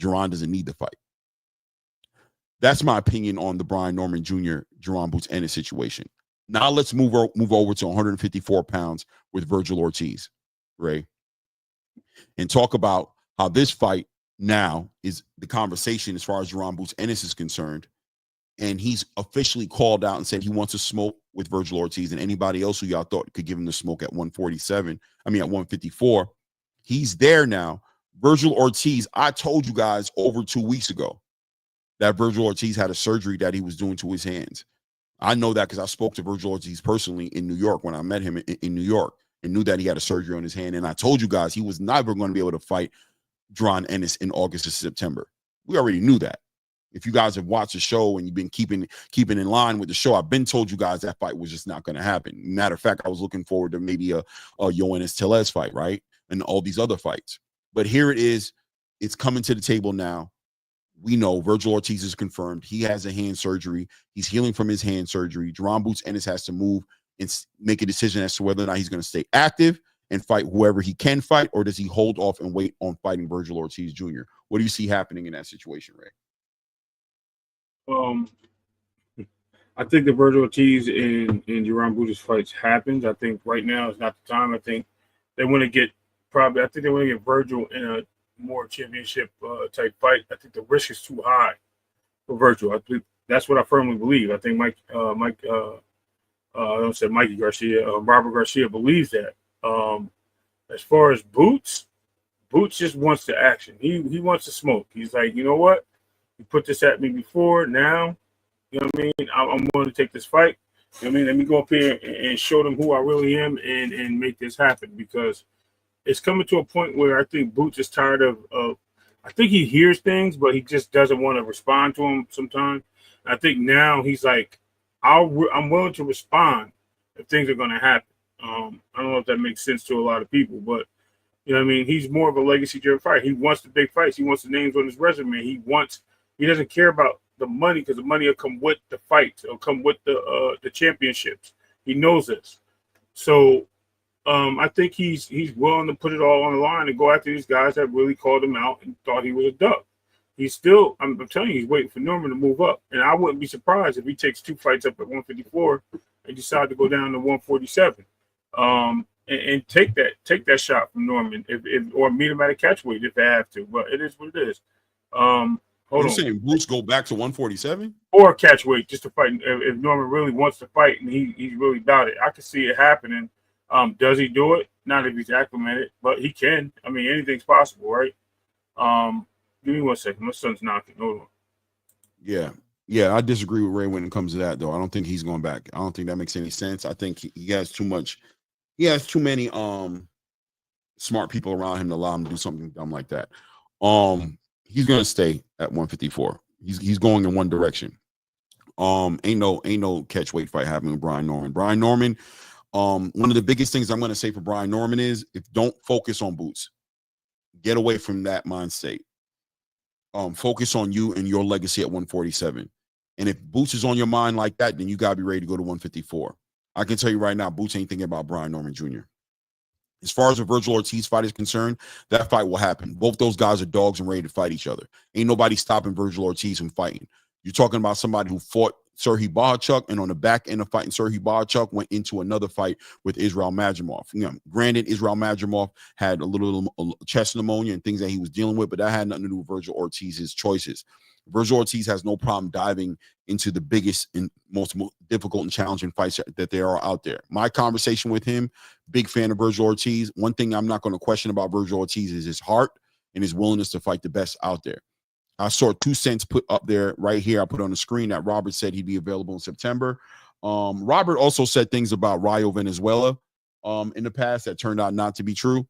S2: Jaron doesn't need the fight. That's my opinion on the Brian Norman Jr. Jaron Boots Ennis situation. Now let's move over to 154 pounds with Virgil Ortiz, Ray, and talk about how this fight now is the conversation as far as Jaron Boots Ennis is concerned. And he's officially called out and said he wants to smoke with Virgil Ortiz and anybody else who y'all thought could give him the smoke at 147. I mean, at 154. He's there now. Virgil Ortiz, I told you guys over 2 weeks ago that Virgil Ortiz had a surgery that he was doing to his hands. I know that because I spoke to Virgil Ortiz personally in New York when I met him in New York and knew that he had a surgery on his hand. And I told you guys he was never going to be able to fight Jaron Ennis in August or September. We already knew that. If you guys have watched the show and you've been keeping in line with the show, I've been told you guys that fight was just not going to happen. Matter of fact, I was looking forward to maybe a Yoenis Tellez fight, right? And all these other fights. But here it is. It's coming to the table now. We know Virgil Ortiz is confirmed. He has a hand surgery. He's healing from his hand surgery. Jaron Boots Ennis has to move and make a decision as to whether or not he's going to stay active and fight whoever he can fight, or does he hold off and wait on fighting Virgil Ortiz Jr.? What do you see happening in that situation, Ray?
S3: I think the Virgil Ortiz and Jaron Boots fights happens. I think right now is not the time. I think they want to get Virgil in a more championship type fight. I think the risk is too high for Virgil. I think that's what I firmly believe. I think Robert Garcia believes that. As far as Boots just wants the action. He wants to smoke. He's like, you know what? You put this at me before. Now, you know what I mean? I'm willing to take this fight. You know what I mean? Let me go up here and show them who I really am and make this happen, because it's coming to a point where I think Boots is tired of I think he hears things, but he just doesn't want to respond to them sometimes. I think now he's like, I'm willing to respond if things are going to happen. I don't know if that makes sense to a lot of people, but you know what I mean? He's more of a legacy-driven fighter. He wants the big fights. He wants the names on his resume. He doesn't care about the money, because the money will come with the fights. It'll come with the championships. He knows this. So I think he's willing to put it all on the line and go after these guys that really called him out and thought he was a duck. He's still, I'm telling you, he's waiting for Norman to move up. And I wouldn't be surprised if he takes 2 fights up at 154 and decide to go down to 147. And take that shot from Norman, or meet him at a catchweight if they have to. But it is what it is.
S2: You're saying Bruce go back to 147
S3: or catchweight just to fight? If Norman really wants to fight and he's really about it, I can see it happening. Does he do it? Not if he's acclimated, but he can. I mean, anything's possible, right? Give me 1 second. My son's knocking. Hold on.
S2: Yeah, I disagree with Ray when it comes to that, though. I don't think he's going back. I don't think that makes any sense. I think he has too much. He has too many smart people around him to allow him to do something dumb like that. He's gonna stay at 154. He's going in one direction. Ain't no catch weight fight happening with Brian Norman. Brian Norman, one of the biggest things I'm gonna say for Brian Norman is, don't focus on Boots. Get away from that mind state. Focus on you and your legacy at 147. And if Boots is on your mind like that, then you gotta be ready to go to 154. I can tell you right now, Boots ain't thinking about Brian Norman Jr. As far as the Virgil Ortiz fight is concerned, that fight will happen. Both those guys are dogs and ready to fight each other. Ain't nobody stopping Virgil Ortiz from fighting. You're talking about somebody who fought Serhii Bohachuk, and on the back end of fighting Serhii Bohachuk went into another fight with Israel Madrimov. Granted, Israel Madrimov had a little chest pneumonia and things that he was dealing with, but that had nothing to do with Virgil Ortiz's choices. Virgil Ortiz has no problem diving into the biggest and most difficult and challenging fights that there are out there. My conversation with him, big fan of Virgil Ortiz. One thing I'm not going to question about Virgil Ortiz is his heart and his willingness to fight the best out there. I saw 2 cents put up there right here. I put on the screen that Robert said he'd be available in September. Robert also said things about Rayo Venezuela in the past that turned out not to be true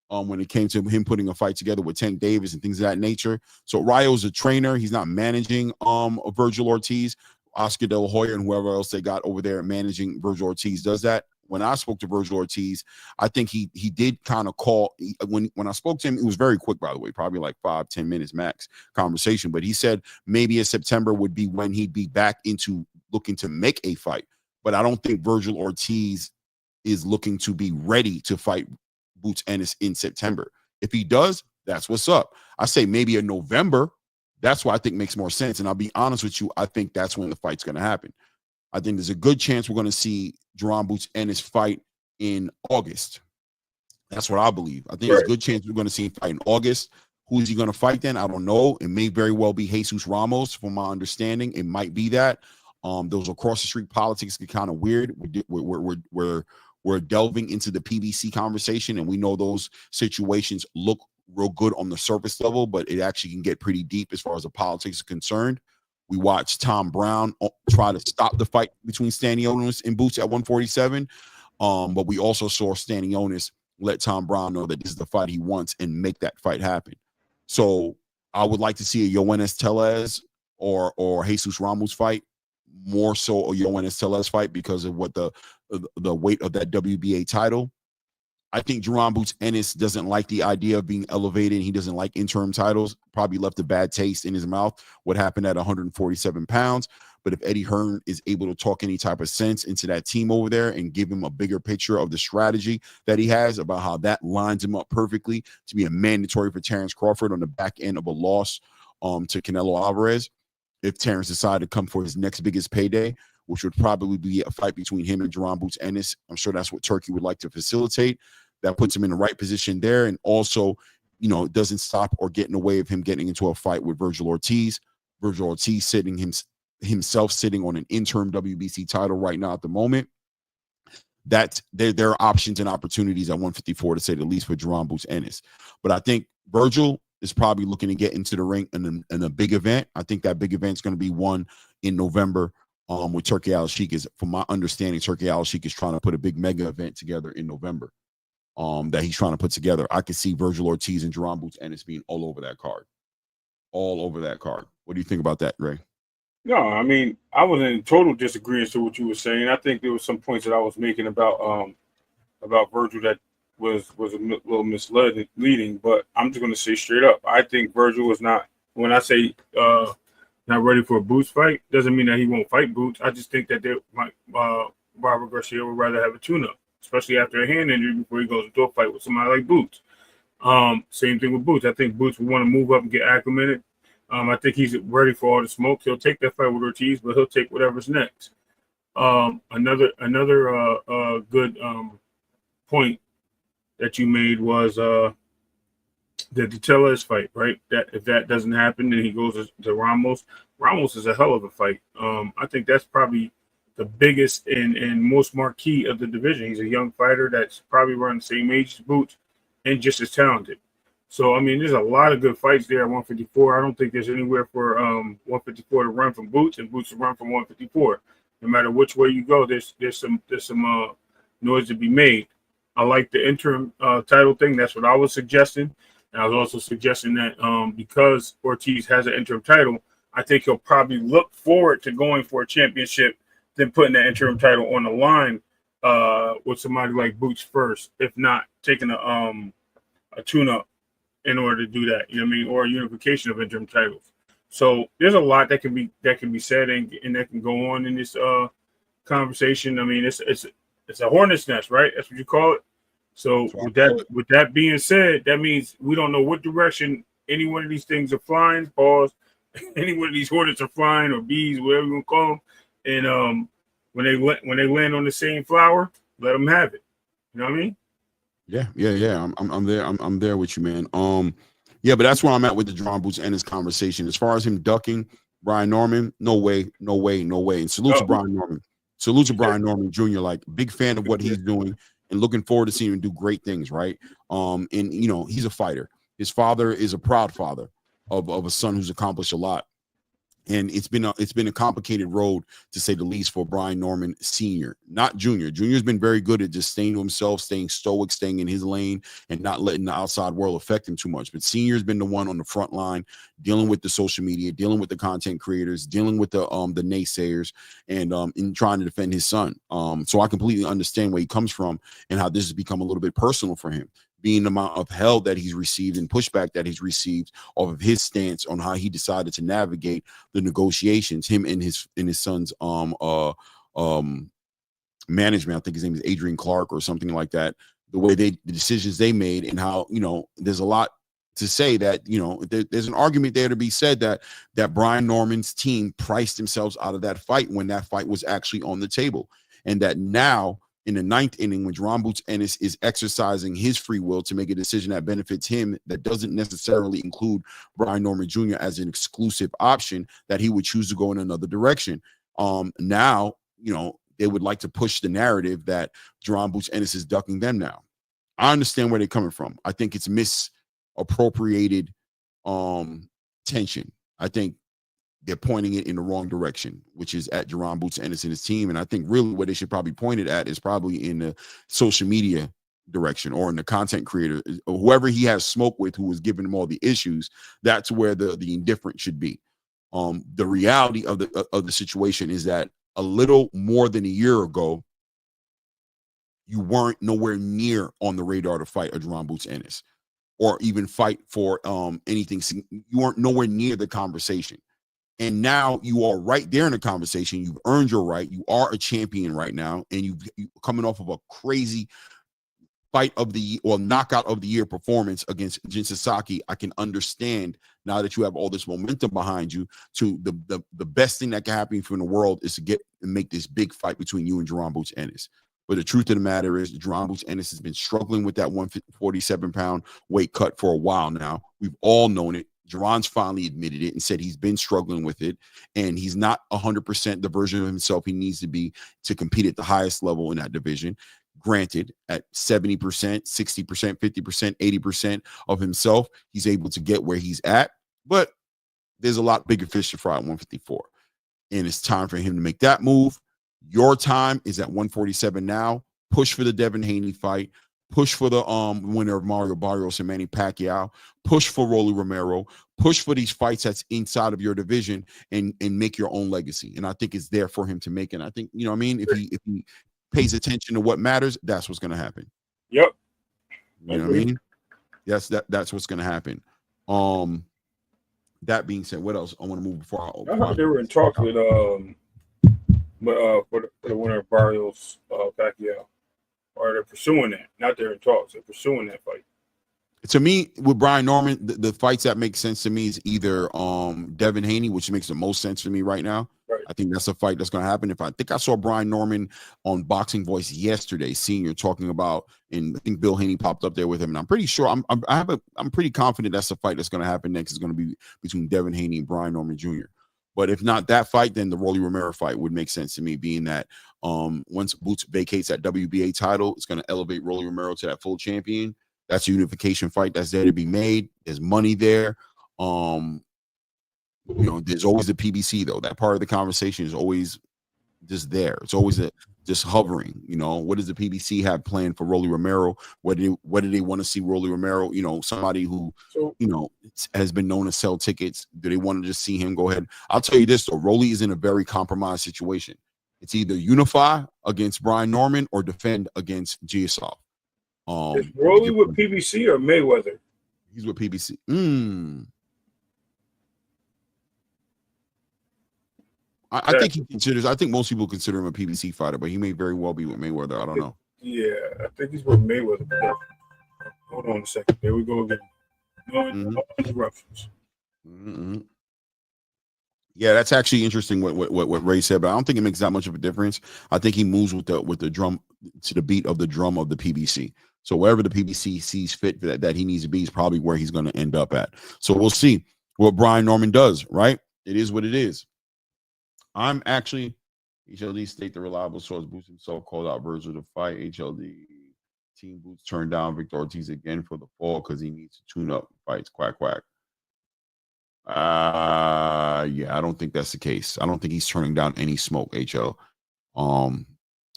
S2: when it came to him putting a fight together with Tank Davis and things of that nature. So Rayo's a trainer. He's not managing Virgil Ortiz. Oscar De La Hoya and whoever else they got over there managing Virgil Ortiz does that. When I spoke to Virgil Ortiz, I think he did kind of call when I spoke to him. It was very quick, by the way, probably like 5-10 minutes max conversation. But he said maybe in September would be when he'd be back into looking to make a fight. But I don't think Virgil Ortiz is looking to be ready to fight Boots Ennis in September. If he does, that's what's up. I say maybe in November. That's what I think makes more sense. And I'll be honest with you, I think that's when the fight's going to happen. I think there's a good chance we're going to see Jerron Boots Ennis fight in August. That's what I believe. I think there's a good chance we're going to see him fight in August. Who is he going to fight then? I don't know. It may very well be Jesus Ramos, from my understanding. It might be that. Those across the street politics get kind of weird. We're delving into the PBC conversation, and we know those situations look real good on the surface level, but it actually can get pretty deep as far as the politics is concerned. We watched Tom Brown try to stop the fight between Stanionis and Boots at 147, but we also saw Stanionis let Tom Brown know that this is the fight he wants and make that fight happen. So I would like to see a Yoenis Tellez or Jesus Ramos fight, more so a Yoenis Tellez fight because of what the weight of that WBA title. I think Jerron Boots Ennis doesn't like the idea of being elevated. He doesn't like interim titles. Probably left a bad taste in his mouth what happened at 147 pounds. But if Eddie Hearn is able to talk any type of sense into that team over there and give him a bigger picture of the strategy that he has about how that lines him up perfectly to be a mandatory for Terrence Crawford on the back end of a loss to Canelo Alvarez, if Terrence decided to come for his next biggest payday, which would probably be a fight between him and Jerron Boots Ennis. I'm sure that's what Turki would like to facilitate. That puts him in the right position there. And also, you know, it doesn't stop or get in the way of him getting into a fight with Virgil Ortiz. Virgil Ortiz himself sitting on an interim WBC title right now at the moment. That there are options and opportunities at 154 to say the least for Jerron Boots Ennis. But I think Virgil is probably looking to get into the ring in a big event. I think that big event is going to be one in November with Turki Al-Sheikh. From my understanding, Turki Al-Sheikh is trying to put a big mega event together in November that he's trying to put together. I could see Virgil Ortiz and Jerron Boots Ennis being all over that card. All over that card. What do you think about that, Ray?
S3: No, I mean, I was in total disagreement to what you were saying. I think there was some points that I was making about Virgil that was a little misleading, but I'm just going to say straight up, I think Virgil was not, when I say not ready for a Boots fight, doesn't mean that he won't fight Boots. I just think that Robert Garcia would rather have a tune-up, especially after a hand injury before he goes into a fight with somebody like Boots. Same thing with Boots. I think Boots would want to move up and get acclimated. I think he's ready for all the smoke. He'll take that fight with Ortiz, but he'll take whatever's next. Another good point that you made was the Tellez fight, right? That if that doesn't happen, then he goes to Ramos. Ramos is a hell of a fight. I think that's probably the biggest and most marquee of the division. He's a young fighter that's probably around the same age as Boots and just as talented. So, I mean, there's a lot of good fights there at 154. I don't think there's anywhere for 154 to run from Boots and Boots to run from 154. No matter which way you go, there's some noise to be made. I like the interim title thing. That's what I was suggesting. And I was also suggesting that because Ortiz has an interim title, I think he'll probably look forward to going for a championship than putting that interim title on the line with somebody like Boots first, if not taking a tune-up in order to do that, you know what I mean, or a unification of interim titles. So there's a lot that can be said and that can go on in this conversation. I mean, it's a hornet's nest, right? That's what you call it. So with that being said, that means we don't know what direction any one of these things are flying. Pause. Any one of these hornets are flying or bees, whatever you want to call them. And when they land on the same flower, let them have it. You know what I mean?
S2: Yeah. I'm there. I'm there with you, man. Yeah, but that's where I'm at with the Jerron Boots Ennis conversation. As far as him ducking Brian Norman, no way. And salute to Brian Norman. Salute to Brian Norman Jr. Like, big fan of what he's doing and looking forward to seeing him do great things, right? And you know, he's a fighter. His father is a proud father of a son who's accomplished a lot. And it's been a complicated road, to say the least, for Brian Norman Sr., not Jr. Jr.'s been very good at just staying to himself, staying stoic, staying in his lane, and not letting the outside world affect him too much. But Senior's been the one on the front line, dealing with the social media, dealing with the content creators, dealing with the naysayers, and in trying to defend his son. So I completely understand where he comes from and how this has become a little bit personal for him, being the amount of hell that he's received and pushback that he's received off of his stance on how he decided to navigate the negotiations, him and his son's management. I think his name is Adrian Clark or something like that. The decisions they made, and how, there's a lot to say that, there's an argument there to be said that Brian Norman's team priced themselves out of that fight when that fight was actually on the table, and that now, in the ninth inning, when Jerron Boots Ennis is exercising his free will to make a decision that benefits him, that doesn't necessarily include Brian Norman Jr. as an exclusive option, that he would choose to go in another direction. Now, they would like to push the narrative that Jerron Boots Ennis is ducking them now. I understand where they're coming from. I think it's misappropriated tension. I think they're pointing it in the wrong direction, which is at Jerron Boots Ennis and his team. And I think really what they should probably point it at is probably in the social media direction, or in the content creator, or whoever he has smoke with, who was giving him all the issues. That's where the indifference should be. The reality of the situation is that a little more than a year ago, you weren't nowhere near on the radar to fight a Jerron Boots Ennis, or even fight for anything. You weren't nowhere near the conversation. And now you are right there in the conversation. You've earned your right. You are a champion right now. And you coming off of a crazy fight of the or knockout of the year performance against Jin Sasaki. I can understand now that you have all this momentum behind you, to the best thing that can happen for you in the world is to get and make this big fight between you and Jerron Boots Ennis. But the truth of the matter is, Jerron Boots Ennis has been struggling with that 147-pound weight cut for a while now. We've all known it. Jerron's finally admitted it and said he's been struggling with it, and he's not 100% the version of himself he needs to be to compete at the highest level in that division. Granted, at 70%, 60%, 50%, 80% of himself, he's able to get where he's at, but there's a lot bigger fish to fry at 154, and it's time for him to make that move. Your time is at 147 now. Push for the Devin Haney fight. Push for the winner of Mario Barrios and Manny Pacquiao. Push for Rolly Romero. Push for these fights that's inside of your division, and make your own legacy. And I think it's there for him to make. And I think, if he pays attention to what matters, that's what's going to happen.
S3: Yep.
S2: You know what I mean? Yes, that's what's going to happen. That being said, what else I want to move before
S3: I heard they were in talks with for the winner of Barrios Pacquiao. Or they're pursuing that. Not they're in talks. They're pursuing that fight.
S2: To me, with Brian Norman, the fights that make sense to me is either Devin Haney, which makes the most sense for me right now.
S3: Right.
S2: I think that's a fight that's going to happen. I think I saw Brian Norman on Boxing Voice yesterday, Senior, talking about, and I think Bill Haney popped up there with him. And I'm pretty sure, I'm pretty confident that's the fight that's going to happen next. Is going to be between Devin Haney and Brian Norman Jr. But if not that fight, then the Rolly Romero fight would make sense to me, being that once Boots vacates that WBA title, it's going to elevate Rolly Romero to that full champion. That's a unification fight that's there to be made. There's money there. There's always the PBC, though. That part of the conversation is always just there. It's always just hovering. What does the PBC have planned for Rolly Romero? What do they want to see Rolly Romero? Somebody who has been known to sell tickets. Do they want to just see him go ahead? I'll tell you this, though. Rolly is in a very compromised situation. It's either unify against Brian Norman or defend against Giasov.
S3: Is Rolly with PBC or Mayweather?
S2: He's with PBC. I think he considers. I think most people consider him a PBC fighter, but he may very well be with Mayweather. I don't know.
S3: Yeah, I think he's with Mayweather. Hold on a second. There we go again. No interruptions.
S2: Yeah, that's actually interesting what Ray said, but I don't think it makes that much of a difference. I think he moves with the drum to the beat of the drum of the PBC. So wherever the PBC sees fit that he needs to be is probably where he's going to end up at. So we'll see what Brian Norman does, right? It is what it is. I'm actually, HLD state the reliable source Boots himself called out Virgil of the fight. HLD team Boots turned down Victor Ortiz again for the fall because he needs to tune up fights. Quack, quack. Yeah, I don't think that's the case. I don't think he's turning down any smoke, HL.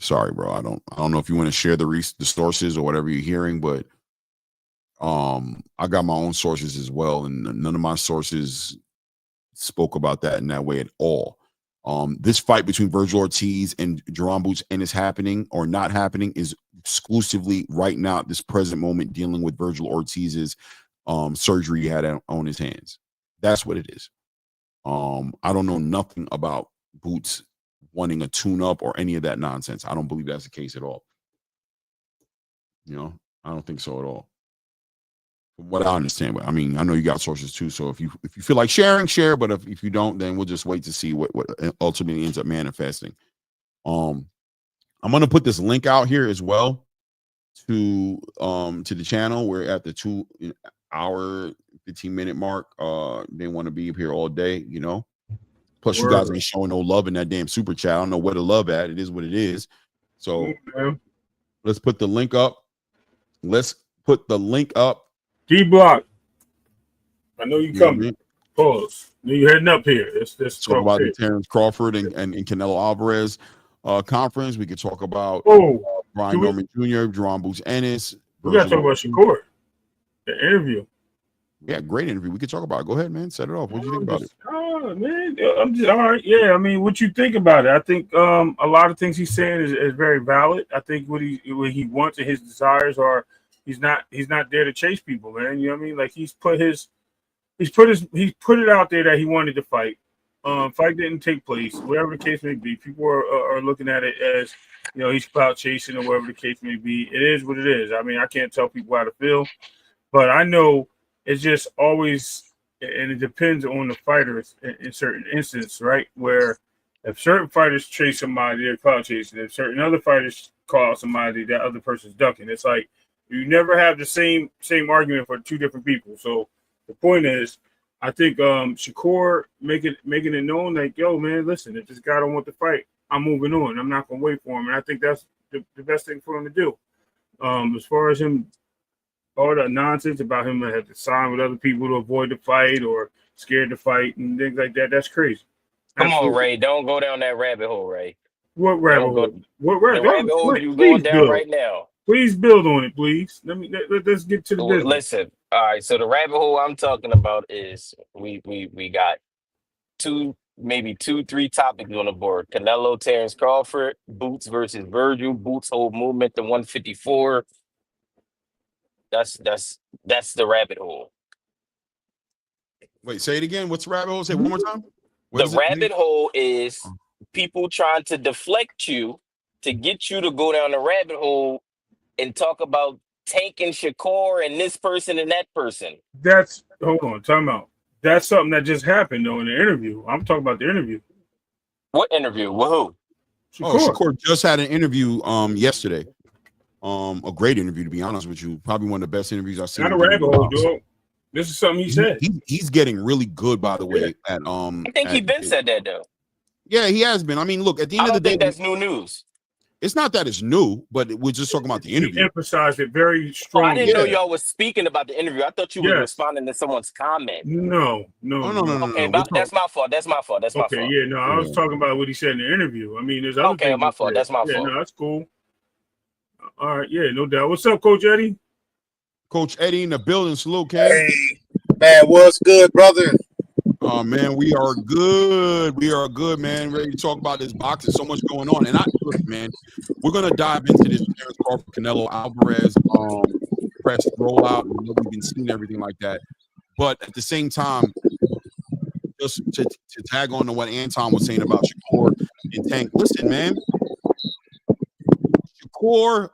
S2: Sorry, bro. I don't know if you want to share the sources or whatever you're hearing, but I got my own sources as well, and none of my sources spoke about that in that way at all. This fight between Virgil Ortiz and Jerome Boots Ennis happening or not happening is exclusively right now at this present moment dealing with Virgil Ortiz's surgery he had on his hands. That's what it is. I don't know nothing about Boots wanting a tune-up or any of that nonsense. I don't believe that's the case at all. You know, I don't think so at all. From what I understand, but I mean, I know you got sources too. So if you feel like sharing, share. But if you don't, then we'll just wait to see what ultimately ends up manifesting. I'm gonna put this link out here as well to the channel. We're at the 2 hour 15-minute mark. They want to be here all day, you know. Plus, you guys ain't showing no love in that damn super chat. I don't know where to love at. It is what it is. So let's put the link up. Let's put the link up.
S3: D-Block. I know you coming. Pause. I know you heading up here. Let's
S2: talk about the Terrence Crawford and Canelo Alvarez conference. We could talk about Brian Norman Jr., Jerome Boots Ennis.
S3: We got to talk about Shakur. The interview.
S2: Yeah, great interview. We could talk about it. Go ahead, man. Set it off. What do you think about it?
S3: Oh, man. I'm just all right. Yeah, I mean, what you think about it? I think a lot of things he's saying is very valid. I think what he wants and his desires are he's not there to chase people, man. You know what I mean? Like he's put it out there that he wanted to fight. Fight didn't take place, whatever the case may be. People are looking at it as, you know, he's clout chasing or whatever the case may be. It is what it is. I mean, I can't tell people how to feel, but I know it's just always, and it depends on the fighters in certain instances, right? Where if certain fighters chase somebody, they're clout chasing. If certain other fighters call out somebody, that other person's ducking. It's like you never have the same argument for two different people. So the point is, I think Shakur making it known like, yo, man, listen, if this guy don't want to fight, I'm moving on. I'm not gonna wait for him, and I think that's the best thing for him to do. As far as him, all that nonsense about him had to sign with other people to avoid the fight or scared to fight and things like that, that's crazy.
S4: Come on, Ray, don't go down that rabbit hole, Ray.
S3: What rabbit hole? What
S4: rabbit hole you going down right now?
S3: Please build on it, please. Let's get to the business.
S4: Listen, all right. So the rabbit hole I'm talking about is we got maybe 2-3 topics on the board. Canelo, Terrence Crawford, Boots versus Virgil, Boots whole movement to 154. That's the rabbit hole.
S2: Wait, say it again. What's the rabbit hole? Say it one more time.
S4: The rabbit hole is people trying to deflect you to get you to go down the rabbit hole and talk about tanking Shakur and this person and that person.
S3: Hold on, time out. That's something that just happened though in the interview. I'm talking about the interview.
S4: What interview? With who?
S2: Shakur just had an interview yesterday. A great interview, to be honest with you. Probably one of the best interviews I've seen.
S3: Not a rabbit hole, dude. This is something he said.
S2: He's getting really good, by the way. At
S4: I think he been said that though.
S2: Yeah, he has been. I mean, look, at the end of the day,
S4: that's new news.
S2: It's not that it's new, but we're just talking about the interview.
S3: He emphasized it very strongly.
S4: I didn't know y'all was speaking about the interview. I thought you were responding to someone's comment.
S3: No.
S4: Okay, that's my fault. That's my fault.
S3: Okay, yeah, no, I was talking about what he said in the interview. I mean, there's other things.
S4: Okay, my fault. That's my fault.
S3: No, that's cool. All right, yeah, no doubt. What's up, Coach Eddie?
S2: Coach Eddie in the building. Salute, King.
S5: Hey, man, what's good, brother?
S2: Oh, man, we are good. We are good, man. Ready to talk about this boxing. So much going on. And man, we're going to dive into this Terrence Crawford, Canelo Alvarez press rollout. We've been seeing everything like that. But at the same time, just to tag on to what Anton was saying about Shakur and Tank. Listen, man, Shakur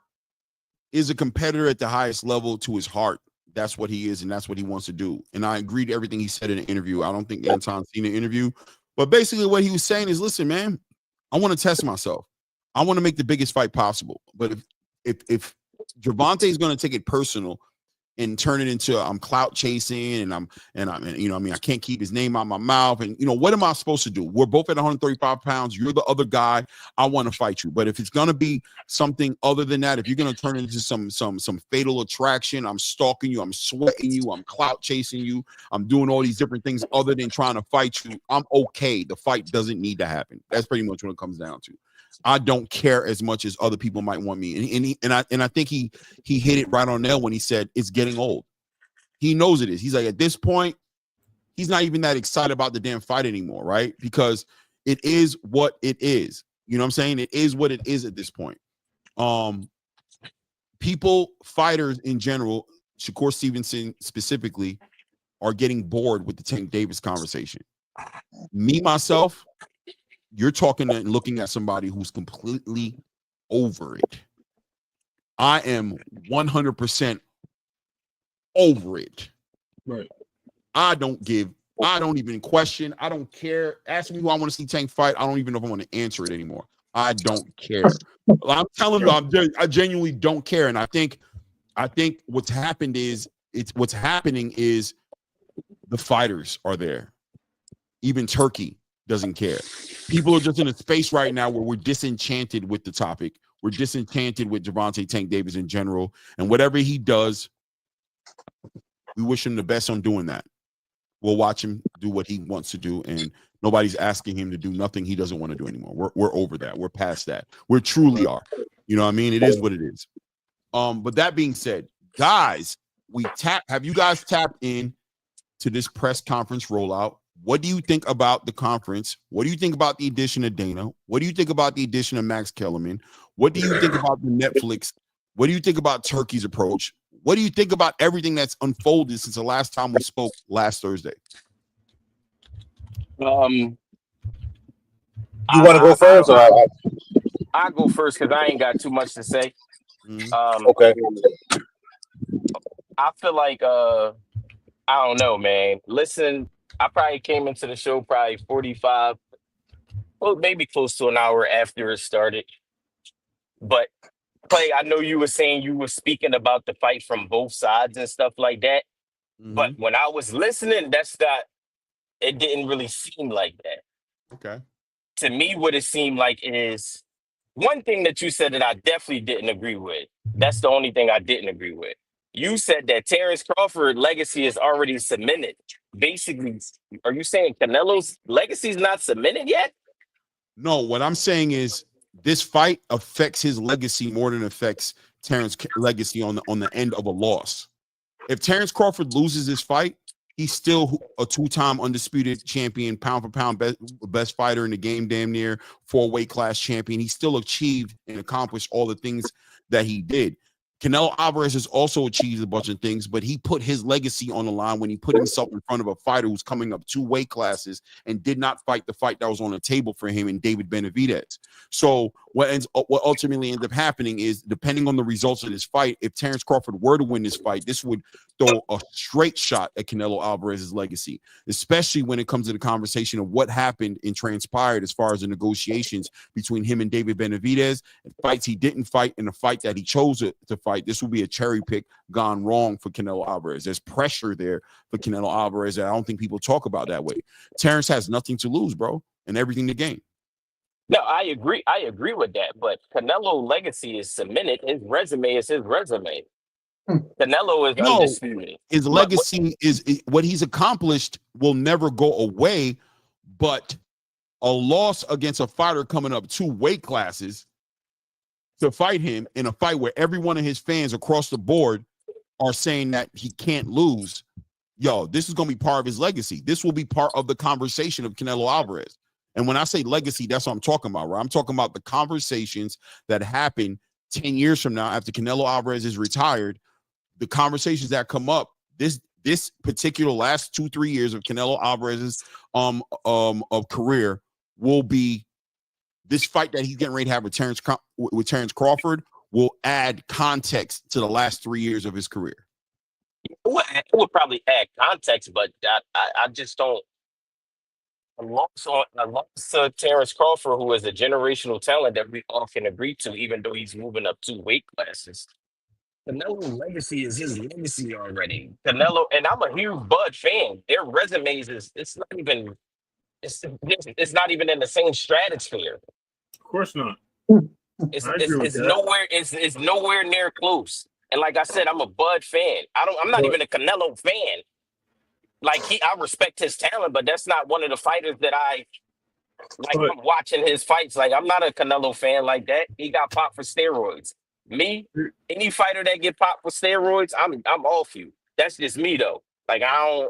S2: is a competitor at the highest level to his heart. That's what he is, and that's what he wants to do. And I agree to everything he said in the interview. I don't think Anton's seen the interview. But basically what he was saying is, listen, man, I want to test myself. I want to make the biggest fight possible. But if Gervonta is going to take it personal and turn it into I'm clout chasing and I'm I can't keep his name out my mouth. And what am I supposed to do? We're both at 135 pounds. You're the other guy. I want to fight you. But if it's gonna be something other than that, if you're gonna turn it into some fatal attraction, I'm stalking you, I'm sweating you, I'm clout chasing you, I'm doing all these different things other than trying to fight you, I'm okay. The fight doesn't need to happen. That's pretty much what it comes down to. I don't care as much as other people might want me. And I think he hit it right on there when he said it's getting old. He knows it is. He's like, at this point, he's not even that excited about the damn fight anymore, right? Because it is what it is. You know what I'm saying? It is what it is at this point. Fighters in general, Shakur Stevenson specifically, are getting bored with the Tank Davis conversation. Me, myself, you're talking and looking at somebody who's completely over it. I am 100% over it.
S3: Right.
S2: I don't even question. I don't care. Ask me who I want to see Tank fight. I don't even know if I want to answer it anymore. I don't care. I'm telling you, I genuinely don't care. And I think what's happening is the fighters are there. Even Turki doesn't care. People are just in a space right now where we're disenchanted with the topic. We're disenchanted with Gervonta Tank Davis in general. And whatever he does, we wish him the best on doing that. We'll watch him do what he wants to do. And nobody's asking him to do nothing he doesn't want to do anymore. We're over that. We're past that. We truly are. You know what I mean? It is what it is. But that being said, guys, have you guys tapped in to this press conference rollout? What do you think about the conference? What do you think about the addition of Dana? What do you think about the addition of Max Kellerman? What do you think about the Netflix? What do you think about Turki's approach? What do you think about everything that's unfolded since the last time we spoke last Thursday?
S5: You want to go first?
S4: I'll go first because I ain't got too much to say.
S5: Okay.
S4: I feel like I don't know, man. Listen, I probably came into the show probably 45, well, maybe close to an hour after it started. But Clay, I know you were saying you were speaking about the fight from both sides and stuff like that.
S2: Mm-hmm.
S4: But when I was listening, it didn't really seem like that.
S2: Okay.
S4: To me, what it seemed like is one thing that you said that I definitely didn't agree with. That's the only thing I didn't agree with. You said that Terrence Crawford legacy is already cemented. Basically, are you saying Canelo's legacy is not cemented yet?
S2: No, what I'm saying is this fight affects his legacy more than it affects Terrence's legacy on the end of a loss. If Terrence Crawford loses this fight, he's still a two-time undisputed champion, pound for pound best fighter in the game, damn near 4-weight class champion. He still achieved and accomplished all the things that he did. Canelo Alvarez has also achieved a bunch of things, but he put his legacy on the line when he put himself in front of a fighter who's coming up 2 weight classes and did not fight the fight that was on the table for him and David Benavidez. So what ultimately ended up happening is, depending on the results of this fight, if Terrence Crawford were to win this fight, this would throw a straight shot at Canelo Alvarez's legacy, especially when it comes to the conversation of what happened and transpired as far as the negotiations between him and David Benavidez, and fights he didn't fight, and the fight that he chose to fight. This will be a cherry pick gone wrong for Canelo Alvarez. There's pressure there for Canelo Alvarez that I don't think people talk about that way. Terrence has nothing to lose, bro, and everything to gain.
S4: No, I agree. I agree with that. But Canelo's legacy is cemented. His resume is his resume. Canelo is undisputed.
S2: His legacy is what he's accomplished will never go away, but a loss against a fighter coming up 2 weight classes to fight him in a fight where every one of his fans across the board are saying that he can't lose. Yo, this is going to be part of his legacy. This will be part of the conversation of Canelo Alvarez. And when I say legacy, that's what I'm talking about, right? I'm talking about the conversations that happen 10 years from now after Canelo Alvarez is retired. The conversations that come up, this particular last 2-3 years of Canelo Alvarez's of career will be this fight that he's getting ready to have with Terrence Crawford will add context to the last 3 years of his career.
S4: It would probably add context, but I just don't. A loss to Terrence Crawford, who is a generational talent that we all can agree to, even though he's moving up 2 weight classes. Canelo's legacy is his legacy already. Canelo, and I'm a huge Bud fan. Their resumes is it's not even in the same stratosphere.
S3: Of course not.
S4: It's
S3: I
S4: it's,
S3: agree with
S4: it's
S3: that.
S4: nowhere it's nowhere near close. And like I said, I'm a Bud fan. I'm not
S3: But-
S4: even a Canelo fan. Like I respect his talent, but that's not one of the fighters that I like.
S3: But-
S4: I'm watching his fights. Like I'm not a Canelo fan like that. He got popped for steroids. Me, any fighter that get popped for steroids, I'm off you. That's just me though. Like I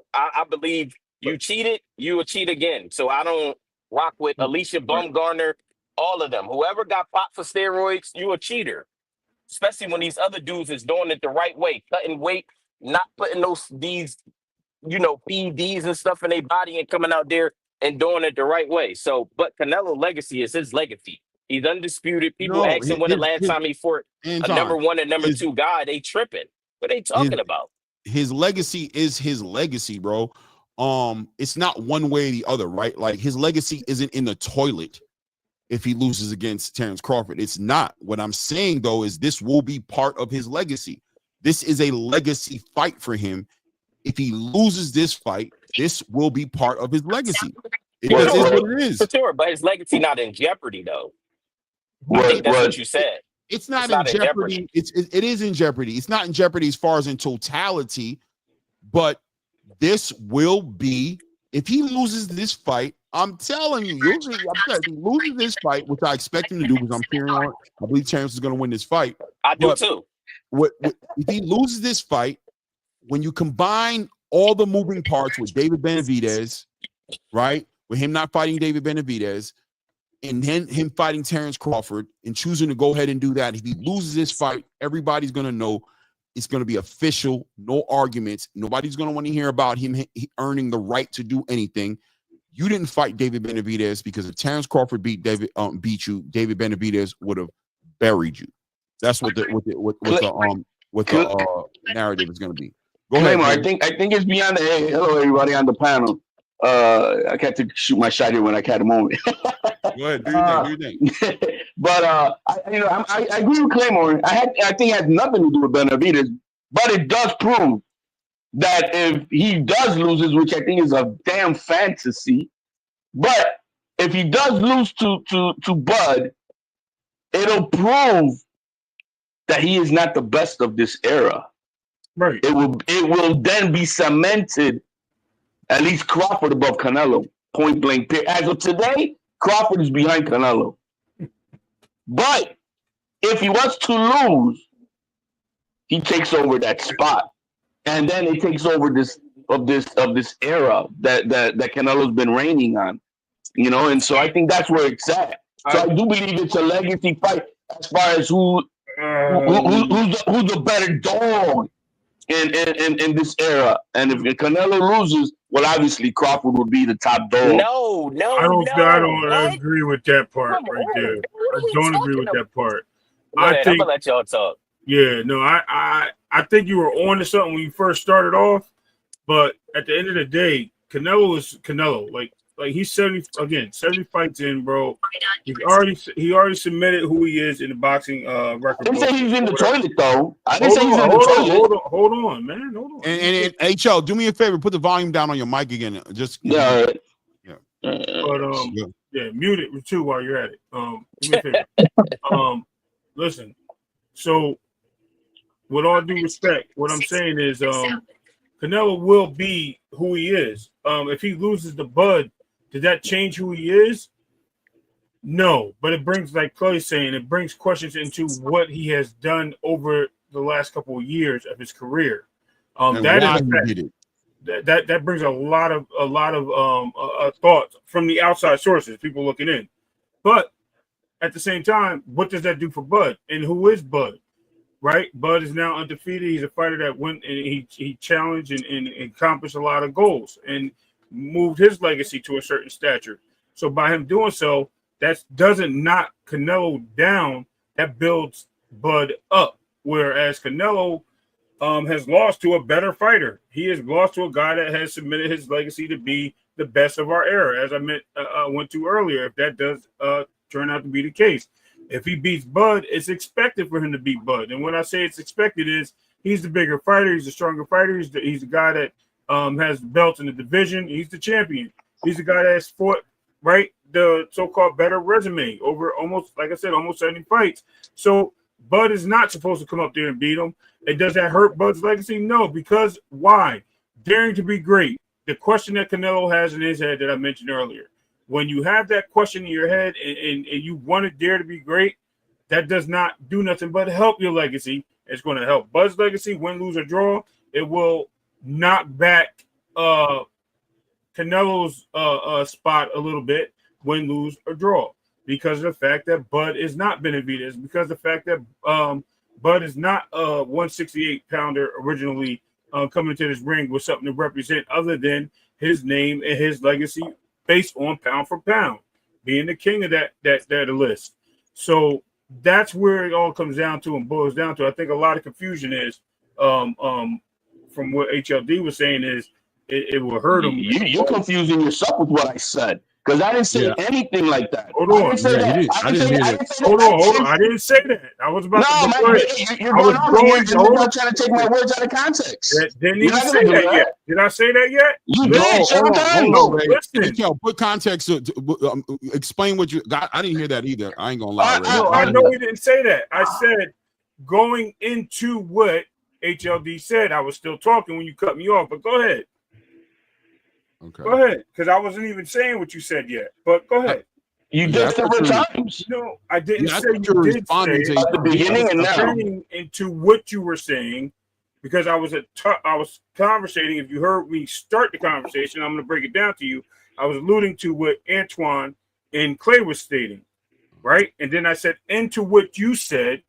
S4: believe you cheated, you will cheat again. So I don't rock with Alicia Baumgartner, all of them. Whoever got popped for steroids, you a cheater. Especially when these other dudes is doing it the right way, cutting weight, not putting these PEDs and stuff in their body and coming out there and doing it the right way. So, but Canelo legacy is his legacy. He's undisputed. People ask him when the last time he fought a number one and number two guy. They tripping. What are they talking about?
S2: His legacy is his legacy, bro. It's not one way or the other, right? Like his legacy isn't in the toilet if he loses against Terrence Crawford. It's not. What I'm saying though is this will be part of his legacy. This is a legacy fight for him. If he loses this fight, this will be part of his legacy. It is what it is.
S4: For sure, but his legacy not in jeopardy though. I think that's what you said.
S2: It's not in jeopardy. It is in jeopardy. It's not in jeopardy as far as in totality, but this will be, if he loses this fight, I'm telling you, if he loses this fight, which I expect him to do because I'm cheering on it. I believe Terrence is going to win this fight.
S4: I do too.
S2: If he loses this fight, when you combine all the moving parts with David Benavidez, right, with him not fighting David Benavidez, and then him fighting Terrence Crawford and choosing to go ahead and do that, if he loses this fight, everybody's going to know it's going to be official, no arguments. Nobody's going to want to hear about him earning the right to do anything. You didn't fight David Benavidez because if Terrence Crawford beat you, David Benavidez would have buried you. That's what the narrative is going to be. Go ahead.
S6: I think it's beyond the. Hey, hello everybody on the panel. I got to shoot my shot here when I had a moment.
S2: Go ahead, do your thing.
S6: But I agree with Claymore. I think it has nothing to do with Benavidez, but it does prove that if he does lose, which I think is a damn fantasy, but if he does lose to Bud, it'll prove that he is not the best of this era.
S3: Right.
S6: It will then be cemented, at least Crawford above Canelo, point blank. As of today, Crawford is behind Canelo. But if he was to lose, he takes over that spot, and then it takes over this era that Canelo's been reigning on, And so I think that's where it's at. So I do believe it's a legacy fight as far as who's the better dog in this era. And if Canelo loses, well, obviously Crawford would be the top dog.
S4: No.
S3: I don't agree with that part right there. I don't agree with that part.
S4: I'm gonna let y'all talk.
S3: Yeah, no, I think you were on to something when you first started off, but at the end of the day, Canelo is Canelo. Like he's 70 fights in, bro. He already submitted who he is in the boxing record.
S6: I didn't say he's in the toilet though. I didn't say he's in the toilet.
S3: Hold on, man. Hold on.
S2: And HL, do me a favor, put the volume down on your mic again. Just
S6: yeah.
S3: But mute it too while you're at it. Do me a favor. Listen. So, with all due respect, what I'm saying is, Canelo will be who he is. If he loses the Bud, did that change who he is? No, but it brings, like Chloe's saying, it brings questions into what he has done over the last couple of years of his career. That brings a lot of thoughts from the outside sources, people looking in. But at the same time, what does that do for Bud? And who is Bud? Right? Bud is now undefeated. He's a fighter that went and he challenged and accomplished a lot of goals and moved his legacy to a certain stature. So by him doing so, that doesn't knock Canelo down. That builds Bud up. Whereas Canelo has lost to a better fighter. He has lost to a guy that has submitted his legacy to be the best of our era, as I went to earlier, if that does turn out to be the case. If he beats Bud, it's expected for him to beat Bud. And when I say it's expected, is he's the bigger fighter, he's the stronger fighter, he's the guy that has the belt in the division, he's the champion. He's the guy that's fought, right, the so-called better resume over almost, like I said, almost 70 fights. So Bud is not supposed to come up there and beat him. And does that hurt Bud's legacy? No, because why? Daring to be great. The question that Canelo has in his head that I mentioned earlier. When you have that question in your head and you want to dare to be great, that does not do nothing but help your legacy. It's going to help Bud's legacy, win, lose, or draw. It will knock back Canelo's spot a little bit, win, lose, or draw, because of the fact that Bud is not Benavidez, because of the fact that Bud is not a 168-pounder originally coming to this ring with something to represent other than his name and his legacy based on pound for pound, being the king of that list. So that's where it all comes down to and boils down to. I think a lot of confusion is from what HLD was saying is it will hurt him.
S6: You're confusing yourself with what I said. Because I didn't say anything like that.
S3: Hold on.
S2: I didn't hear that.
S3: Hold on. I didn't say that. I was about to.
S6: You're going on. You're trying to take my words out of context.
S3: Didn't even say that yet. Did I say that yet?
S6: You did.
S3: No, listen.
S2: Yo, put context. Explain what you got. I didn't hear that either. I ain't gonna lie.
S3: I know he didn't say that. I said going into what HLD said. I was still talking when you cut me off. But go ahead.
S2: Okay.
S3: Go ahead, because I wasn't even saying what you said yet. But go ahead.
S6: You did several times.
S3: No, I didn't say
S2: you did
S3: say
S2: at
S6: the beginning and now.
S3: Turning into what you were saying, because I was conversating. If you heard me start the conversation, I'm going to break it down to you. I was alluding to what Antoine and Clay was stating, right? And then I said into what you said.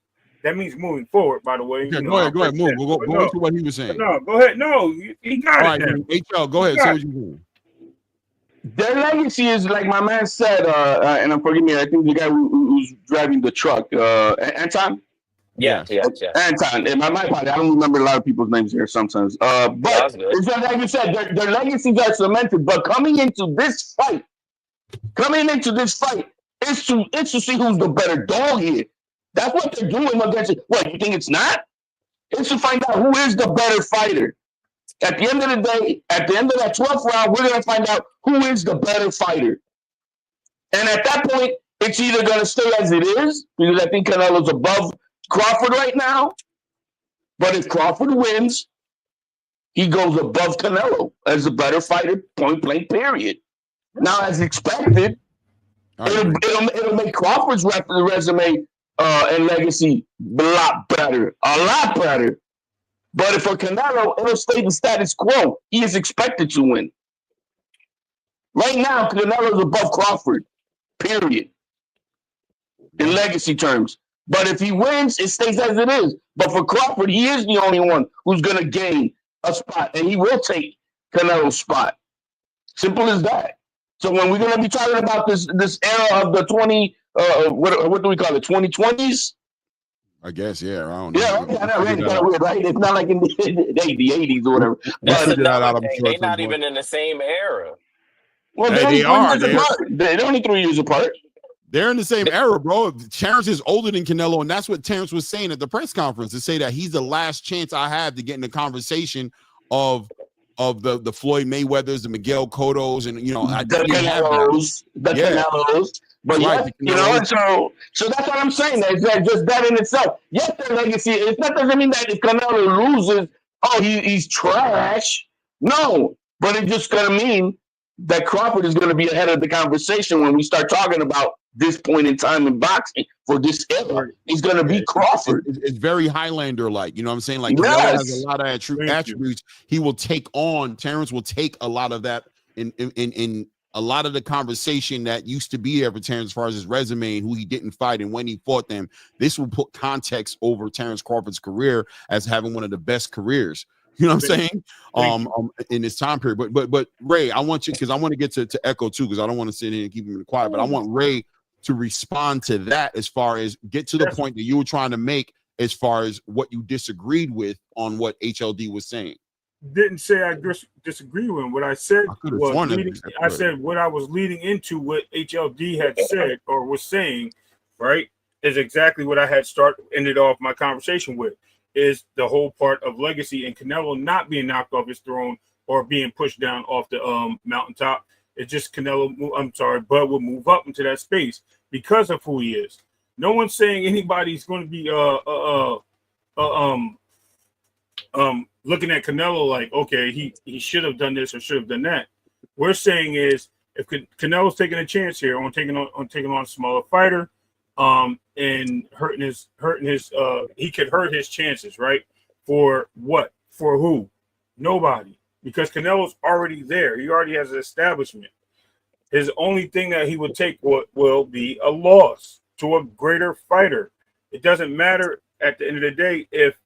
S3: That means moving forward, by the way.
S2: Okay, go ahead, move. We'll go into what he was saying.
S3: No, go ahead. No, he got it.
S2: Right, HL, go ahead. Say what you doing.
S6: Their legacy is, like my man said, and forgive me, I think the guy who's driving the truck, Anton?
S4: Yeah.
S6: Anton. And my apologies, I don't remember a lot of people's names here sometimes. But it's like you said, their legacies are cemented. But coming into this fight is to see who's the better dog here. That's what they're doing against it. What, you think it's not? It's to find out who is the better fighter. At the end of the day, at the end of that 12th round, we're going to find out who is the better fighter. And at that point, it's either going to stay as it is, because I think Canelo's above Crawford right now. But if Crawford wins, he goes above Canelo as the better fighter, point blank, period. Now, as expected, it'll make Crawford's resume and legacy a lot better. But for Canelo, it'll stay the status quo. He is expected to win. Right now, Canelo's above Crawford, period, in legacy terms. But if he wins, it stays as it is. But for Crawford, he is the only one who's going to gain a spot, and he will take Canelo's spot. Simple as that. So when we're going to be talking about this era of the 20, what do we call it, 2020s?
S2: I guess, yeah. I don't know.
S6: Yeah, that's really kind of weird, right? It's not like in the 80s or whatever.
S4: That's another thing. They're not even in the same era.
S6: Well, they are. They're only 3 years apart.
S2: They're in the same era, bro. Terrence is older than Canelo, and that's what Terrence was saying at the press conference, to say that he's the last chance I have to get in the conversation of the Floyd Mayweathers, the Miguel Cottos, and the
S6: Canelos. But right, and so that's what I'm saying. That's just that in itself. Yes, their legacy. That doesn't mean that if Canelo loses, he's trash. No, but it's just gonna mean that Crawford is gonna be ahead of the conversation when we start talking about this point in time in boxing for this era. He's gonna be Crawford.
S2: It's very Highlander-like. You know what I'm saying? Like Canelo has a lot of attributes. He will take on. Terrence will take a lot of that in a lot of the conversation that used to be there for Terrence as far as his resume and who he didn't fight and when he fought them. This will put context over Terrence Crawford's career as having one of the best careers. You know what I'm saying? In this time period. But Ray, I want you, because I want to get to Echo too, because I don't want to sit here and keep him quiet, but I want Ray to respond to that as far as get to the point that you were trying to make as far as what you disagreed with on what HLD was saying.
S3: Didn't say I disagree with him. What I said was what I was leading into what HLD had said or was saying, right? is exactly what I had ended off my conversation with, is the whole part of legacy and Canelo not being knocked off his throne or being pushed down off the mountaintop. It's just Bud will move up into that space because of who he is. No one's saying anybody's going to be looking at Canelo like, okay, he should have done this or should have done that. We're saying is, if Canelo's taking a chance here on taking on a smaller fighter, and hurting his he could hurt his chances, right? For what? For who? Nobody. Because Canelo's already there. He already has an establishment. His only thing that he would take will be a loss to a greater fighter. It doesn't matter at the end of the day if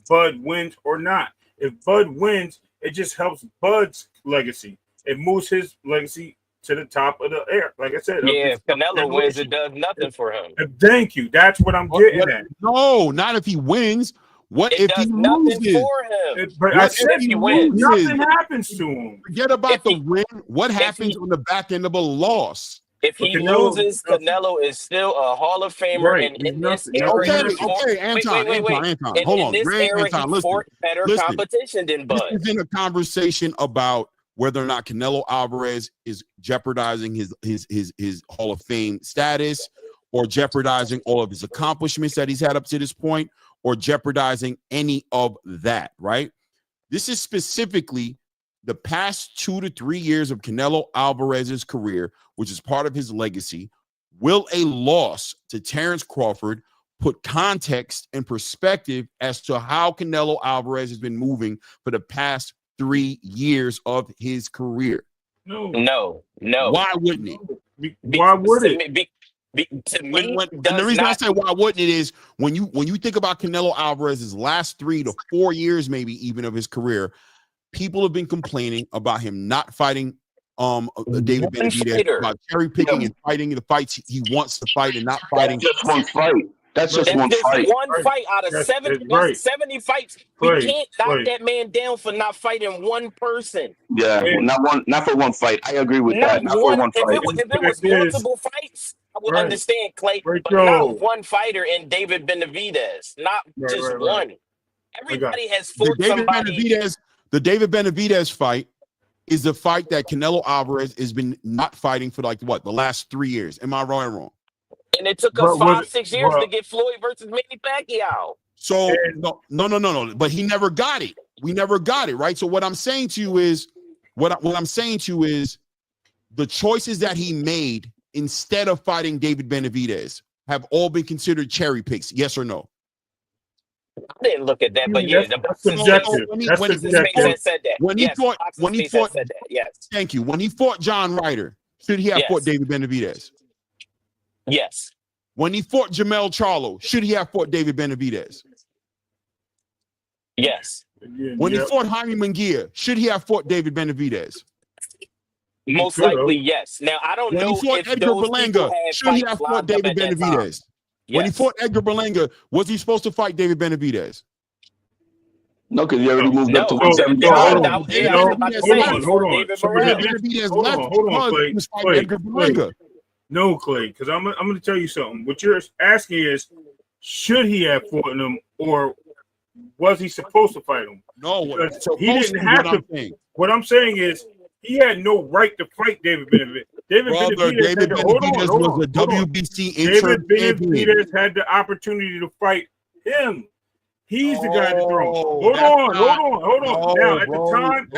S3: Bud wins or not. If Bud wins, it just helps Bud's legacy. It moves his legacy to the top of the air. Like I said.
S4: Yeah, if Canelo wins, it does nothing for him.
S3: Thank you. That's what I'm getting at.
S2: No, not if he wins. What
S4: it
S2: if
S4: does
S2: he
S4: nothing
S2: loses?
S4: for him.
S3: But I said he wins. Nothing happens to him.
S2: Forget about the win. What happens on the back end of a loss?
S4: If he loses, Canelo is still a Hall of Famer.
S3: Right.
S4: And in this era,
S2: Okay, Anton, hold on. Anton, listen.
S4: Better competition than Bud.
S2: This is in a conversation about whether or not Canelo Alvarez is jeopardizing his Hall of Fame status, or jeopardizing all of his accomplishments that he's had up to this point, or jeopardizing any of that, right? This is specifically the past 2 to 3 years of Canelo Alvarez's career, which is part of his legacy. Will a loss to Terrence Crawford put context and perspective as to how Canelo Alvarez has been moving for the past 3 years of his career?
S4: No.
S2: Why wouldn't it?
S3: Why would it?
S2: And the reason I say why wouldn't it is when you think about Canelo Alvarez's last 3 to 4 years, maybe even of his career, people have been complaining about him not fighting David Benavidez, about cherry picking and fighting the fights he wants to fight and not fighting.
S6: Just one fight. That's just one fight.
S4: One fight out of 70 fights. We can't knock that man down for not fighting one person.
S6: Yeah, not for one fight. I agree with that. Not for one fight.
S4: If it was multiple fights, I would understand, Clay, but not one fighter in David Benavidez. Not just one. Everybody has fought somebody.
S2: The David Benavidez fight is the fight that Canelo Alvarez has been not fighting for the last 3 years. Am I wrong?
S4: And it took us 5-6 years to get Floyd versus Manny Pacquiao.
S2: So no. But he never got it. We never got it, right? So what I'm saying to you is, the choices that he made instead of fighting David Benavidez have all been considered cherry picks. Yes or no?
S4: I didn't look at that, but
S3: that's subjective.
S2: When he fought,
S4: yes.
S2: Thank you. When he fought John Ryder, should he have fought David Benavidez?
S4: Yes.
S2: When he fought Jamel Charlo, should he have fought David Benavidez?
S4: Yes.
S2: When he fought Jaime Munguia, should he have fought David Benavidez?
S4: Most likely, yes. Now, I don't know if
S2: Edgar Berlanga, should he have fought David Benavidez? When he fought Edgar Berlanga, was he supposed to fight David Benavidez?
S6: No, because he already moved up to 170.
S3: Hold on. No, Clay, because I'm going to tell you something. What you're asking is, should he have fought him, or was he supposed to fight him?
S2: No,
S3: he didn't have to. What I'm saying is, he had no right to fight David Benavidez. David Benavidez was a WBC interim champion. David Benavidez had the opportunity to fight him. He's the guy to throw. Hold on. Now, at the time,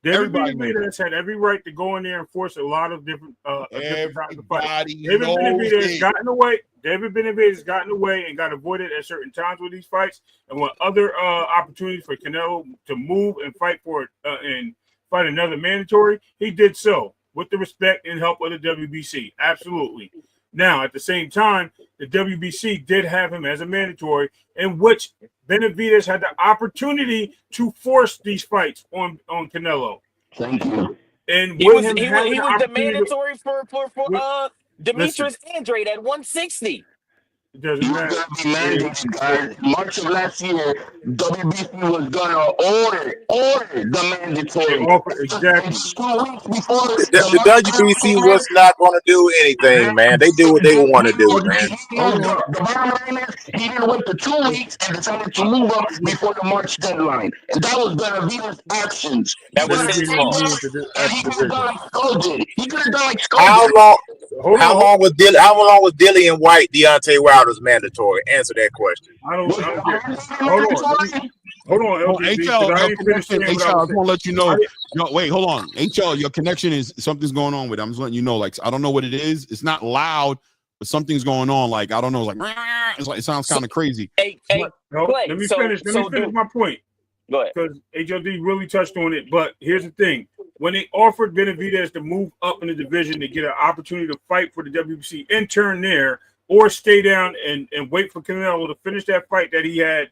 S3: David Benavidez had every right to go in there and force a lot of different times to fight. David Benavidez got in the way. David Benavidez got in the way and got avoided at certain times with these fights. And when other opportunities for Canelo to move and fight and fight another mandatory, he did so with the respect and help of the WBC. Absolutely. Now, at the same time, the WBC did have him as a mandatory, in which Benavidez had the opportunity to force these fights on Canelo.
S6: Thank you.
S3: And
S4: he was the mandatory for Demetrius Andrade at 160.
S3: It doesn't matter.
S6: Be mandated, guys. March of last year, WBC was gonna order the mandatory.
S3: They offer exactly.
S6: 2 weeks before
S5: The WBC was not going to do anything, man. They do what they want to do, man.
S6: The bottom line is he didn't wait the 2 weeks and decided to move up before the March deadline, and that was Benavidez' actions.
S4: That was
S3: Benavidez
S4: his
S3: moved
S4: fault.
S3: into this
S6: And he could have
S3: division.
S6: done like Skull did. He could have done like Skull
S5: How
S6: did.
S5: long?
S3: Hold
S5: How
S3: on.
S5: long was Dillian White, Deontay Wilder's mandatory? Answer that question.
S3: I don't get. Hold on,
S2: Oh,
S3: LGB,
S2: HL,
S3: 'cause I
S2: your
S3: ain't finished
S2: connection,
S3: saying what
S2: HL,
S3: I
S2: I
S3: was
S2: just want to let you know.
S3: saying.
S2: Wait, hold on. HL, your connection is something's going on with it. I'm just letting you know. Like, I don't know what it is. It's not loud, but something's going on. Like, I don't know. It's like it sounds kind of crazy.
S4: Hey,
S3: No,
S4: Clay,
S3: let me
S4: so-
S3: finish. Let
S4: so
S3: me finish
S4: do-
S3: my point.
S4: Go ahead.
S3: Because HLD really touched on it. But here's the thing: when they offered Benavidez to move up in the division to get an opportunity to fight for the WBC intern there, or stay down and wait for Canelo to finish that fight that he had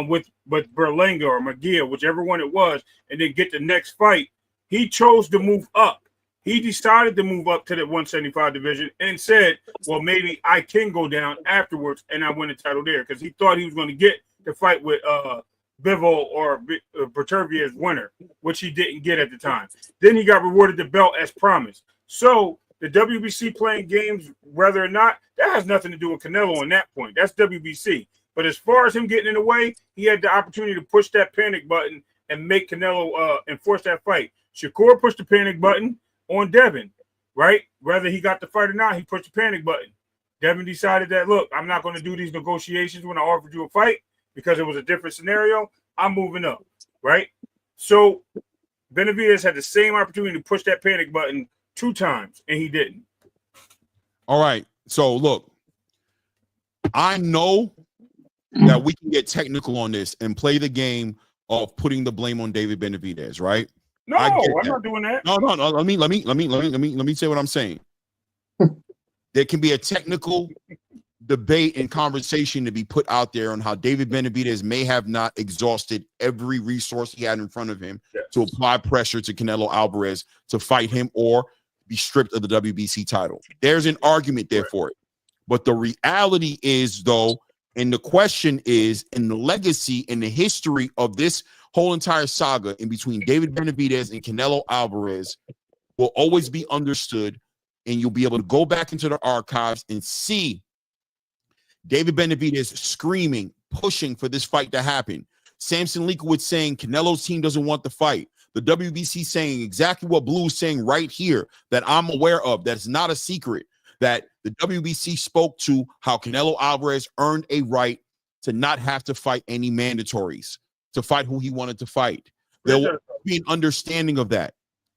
S3: with Berlanga or Magia, whichever one it was, and then get the next fight, he chose to move up. He decided to move up to the 175 division and said, well, maybe I can go down afterwards and I win the title there, because he thought he was going to get the fight with Bivol or Bertervier's winner, which he didn't get at the time. Then he got rewarded the belt as promised. So the WBC playing games, whether or not, that has nothing to do with Canelo on that point. That's WBC. But as far as him getting in the way, he had the opportunity to push that panic button and make Canelo enforce that fight. Shakur pushed the panic button on Devin, right? Whether he got the fight or not, he pushed the panic button. Devin decided that, look, I'm not going to do these negotiations when I offered you a fight because it was a different scenario. I'm moving up, right? So Benavidez had the same opportunity to push that panic button 2 times, and he didn't.
S2: All right. So look, I know that we can get technical on this and play the game of putting the blame on David Benavidez, right?
S3: No,
S2: I'm
S3: not doing that.
S2: No. Let me say what I'm saying. There can be a technical debate and conversation to be put out there on how David Benavidez may have not exhausted every resource he had in front of him to apply pressure to Canelo Alvarez to fight him or be stripped of the WBC title. There's an argument there for it. But the reality is, though, and the question is, in the legacy, in the history of this whole entire saga in between David Benavidez and Canelo Alvarez will always be understood, and you'll be able to go back into the archives and see David Benavidez screaming, pushing for this fight to happen. Samson Leakowitz saying Canelo's team doesn't want the fight. The WBC saying exactly what Blue is saying right here that I'm aware of. That's not a secret. That the WBC spoke to how Canelo Alvarez earned a right to not have to fight any mandatories, to fight who he wanted to fight. There will be an understanding of that.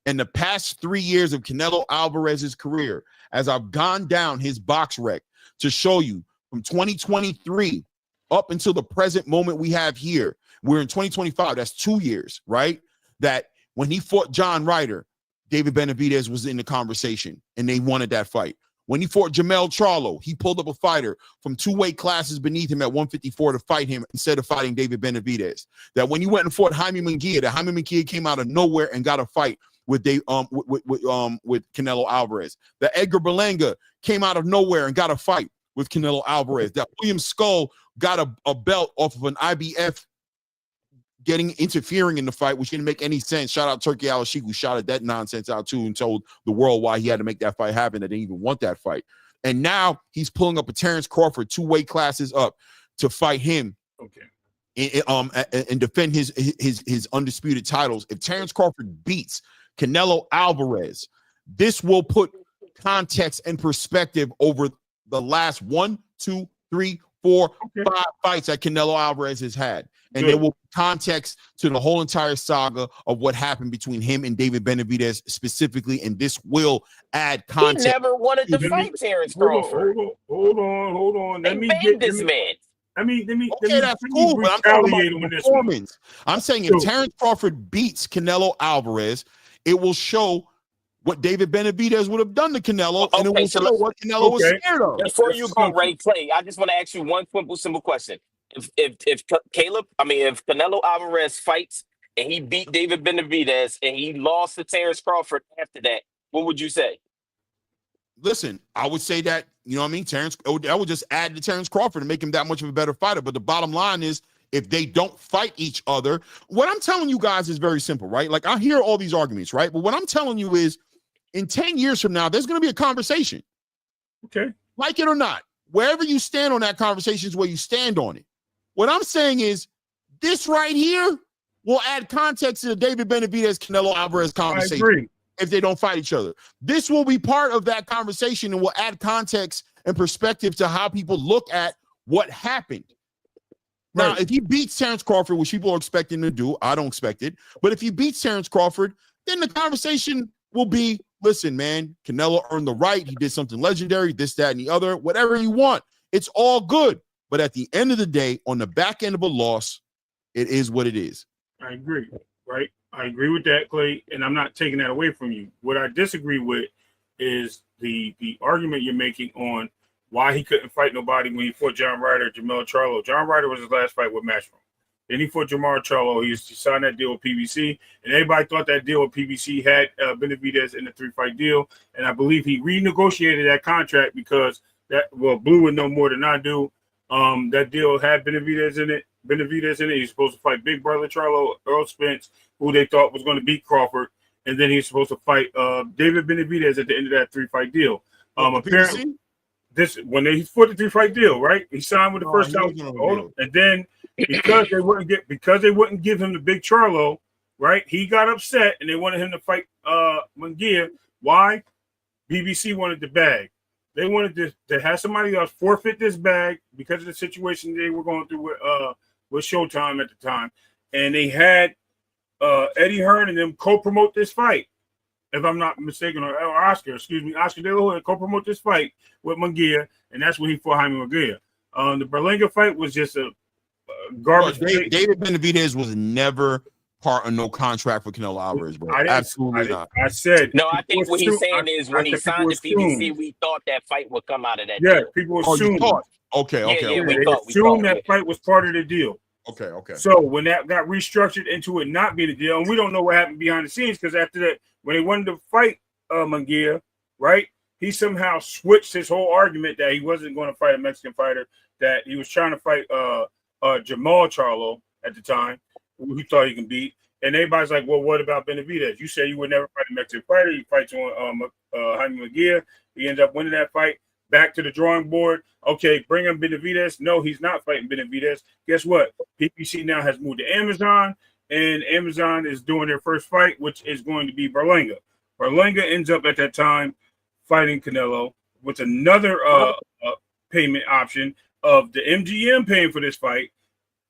S2: In the past 3 years of Canelo Alvarez's career, as I've gone down his box rec to show you from 2023 up until the present moment we have here, we're in 2025. That's 2 years, right? That when he fought John Ryder, David Benavidez was in the conversation and they wanted that fight. When he fought Jamel Charlo, he pulled up a fighter from 2 weight classes beneath him at 154 to fight him instead of fighting David Benavidez. That when he went and fought Jaime Munguia, that Jaime Munguia came out of nowhere and got a fight with Canelo Alvarez. That Edgar Berlanga came out of nowhere and got a fight with Canelo Alvarez. That William Skull got a belt off of an IBF interfering in the fight, which didn't make any sense. Shout out Turki Al-Sheikh, who shouted that nonsense out too and told the world why he had to make that fight happen. They didn't even want that fight. And now he's pulling up a Terrence Crawford 2 weight classes up to fight him. And defend his undisputed titles. If Terrence Crawford beats Canelo Alvarez, this will put context and perspective over the last 1, 2, 3, 4, 5 fights that Canelo Alvarez has had. And there will be context to the whole entire saga of what happened between him and David Benavidez specifically, and this will add context.
S4: He never wanted to fight Terrence Crawford.
S3: Hold on.
S4: Let me get this man.
S2: That's cool, but I'm talking about performance. I'm saying if Terrence Crawford beats Canelo Alvarez, it will show what David Benavidez would have done to Canelo, and it will show what Canelo was scared of.
S4: Before you go, Ray Clay, I just want to ask you one simple question. If Canelo Alvarez fights and he beat David Benavidez and he lost to Terrence Crawford after that, what would you say?
S2: Listen, I would say that You know what I mean? That would just add to Terrence Crawford and make him that much of a better fighter. But the bottom line is, if they don't fight each other, what I'm telling you guys is very simple, right? Like, I hear all these arguments, right? But what I'm telling you is, in 10 years from now, there's going to be a conversation.
S3: Okay.
S2: Like it or not, wherever you stand on that conversation is where you stand on it. What I'm saying is, this right here will add context to the David Benavidez Canelo Alvarez conversation.
S3: I agree.
S2: If they don't fight each other, this will be part of that conversation and will add context and perspective to how people look at what happened. Now, if he beats Terrence Crawford, which people are expecting to do, I don't expect it. But if he beats Terrence Crawford, then the conversation will be, listen, man, Canelo earned the right. He did something legendary, this, that, and the other, whatever you want. It's all good. But at the end of the day, on the back end of a loss, it is what it is.
S3: I agree, right? I agree with that, Clay, and I'm not taking that away from you. What I disagree with is the argument you're making on why he couldn't fight nobody when he fought John Ryder, Jamel Charlo. John Ryder was his last fight with Matchroom. Then he fought Jamel Charlo. He signed that deal with PBC, and everybody thought that deal with PBC had Benavidez in the 3-fight deal, and I believe he renegotiated that contract because Blue would know more than I do. That deal had Benavidez in it. He's supposed to fight Big Brother Charlo, Earl Spence, who they thought was going to beat Crawford, and then he's supposed to fight David Benavidez at the end of that 3-fight deal. Apparently, when they fought the 3-fight deal, right? He signed with the first time, and then because they wouldn't give him the Big Charlo, right? He got upset, and they wanted him to fight Munguia. Why? BBC wanted the bag. They wanted to have somebody else forfeit this bag because of the situation they were going through with Showtime at the time, and they had Eddie Hearn and them co-promote this fight, if I'm not mistaken, or Oscar De La Hoya co-promote this fight with Munguia, and that's when he fought Jaime Munguia. The Berlanga fight was just a garbage.
S2: David Benavidez was never part of no contract for Canelo Alvarez, bro. Absolutely not.
S3: I said
S4: no. I think what he's saying is when he signed the PBC, we thought that fight would come out of that.
S3: Yeah,
S4: deal.
S3: people assumed.
S2: Okay.
S3: We assumed that fight was part of the deal.
S2: Okay.
S3: So when that got restructured into it not being a deal, and we don't know what happened behind the scenes, because after that, when they wanted to fight Munguia, right, he somehow switched his whole argument that he wasn't going to fight a Mexican fighter, that he was trying to fight Jamal Charlo at the time, who he thought he can beat. And everybody's like, well, what about Benavidez? You said you would never fight a Mexican fighter. He fights on Jaime Munguia. He ends up winning that fight. Back to the drawing board. Okay, bring him Benavidez. No, he's not fighting Benavidez. Guess what? PPC now has moved to Amazon, and Amazon is doing their first fight, which is going to be Berlanga. Berlanga ends up at that time fighting Canelo with another payment option of the MGM paying for this fight,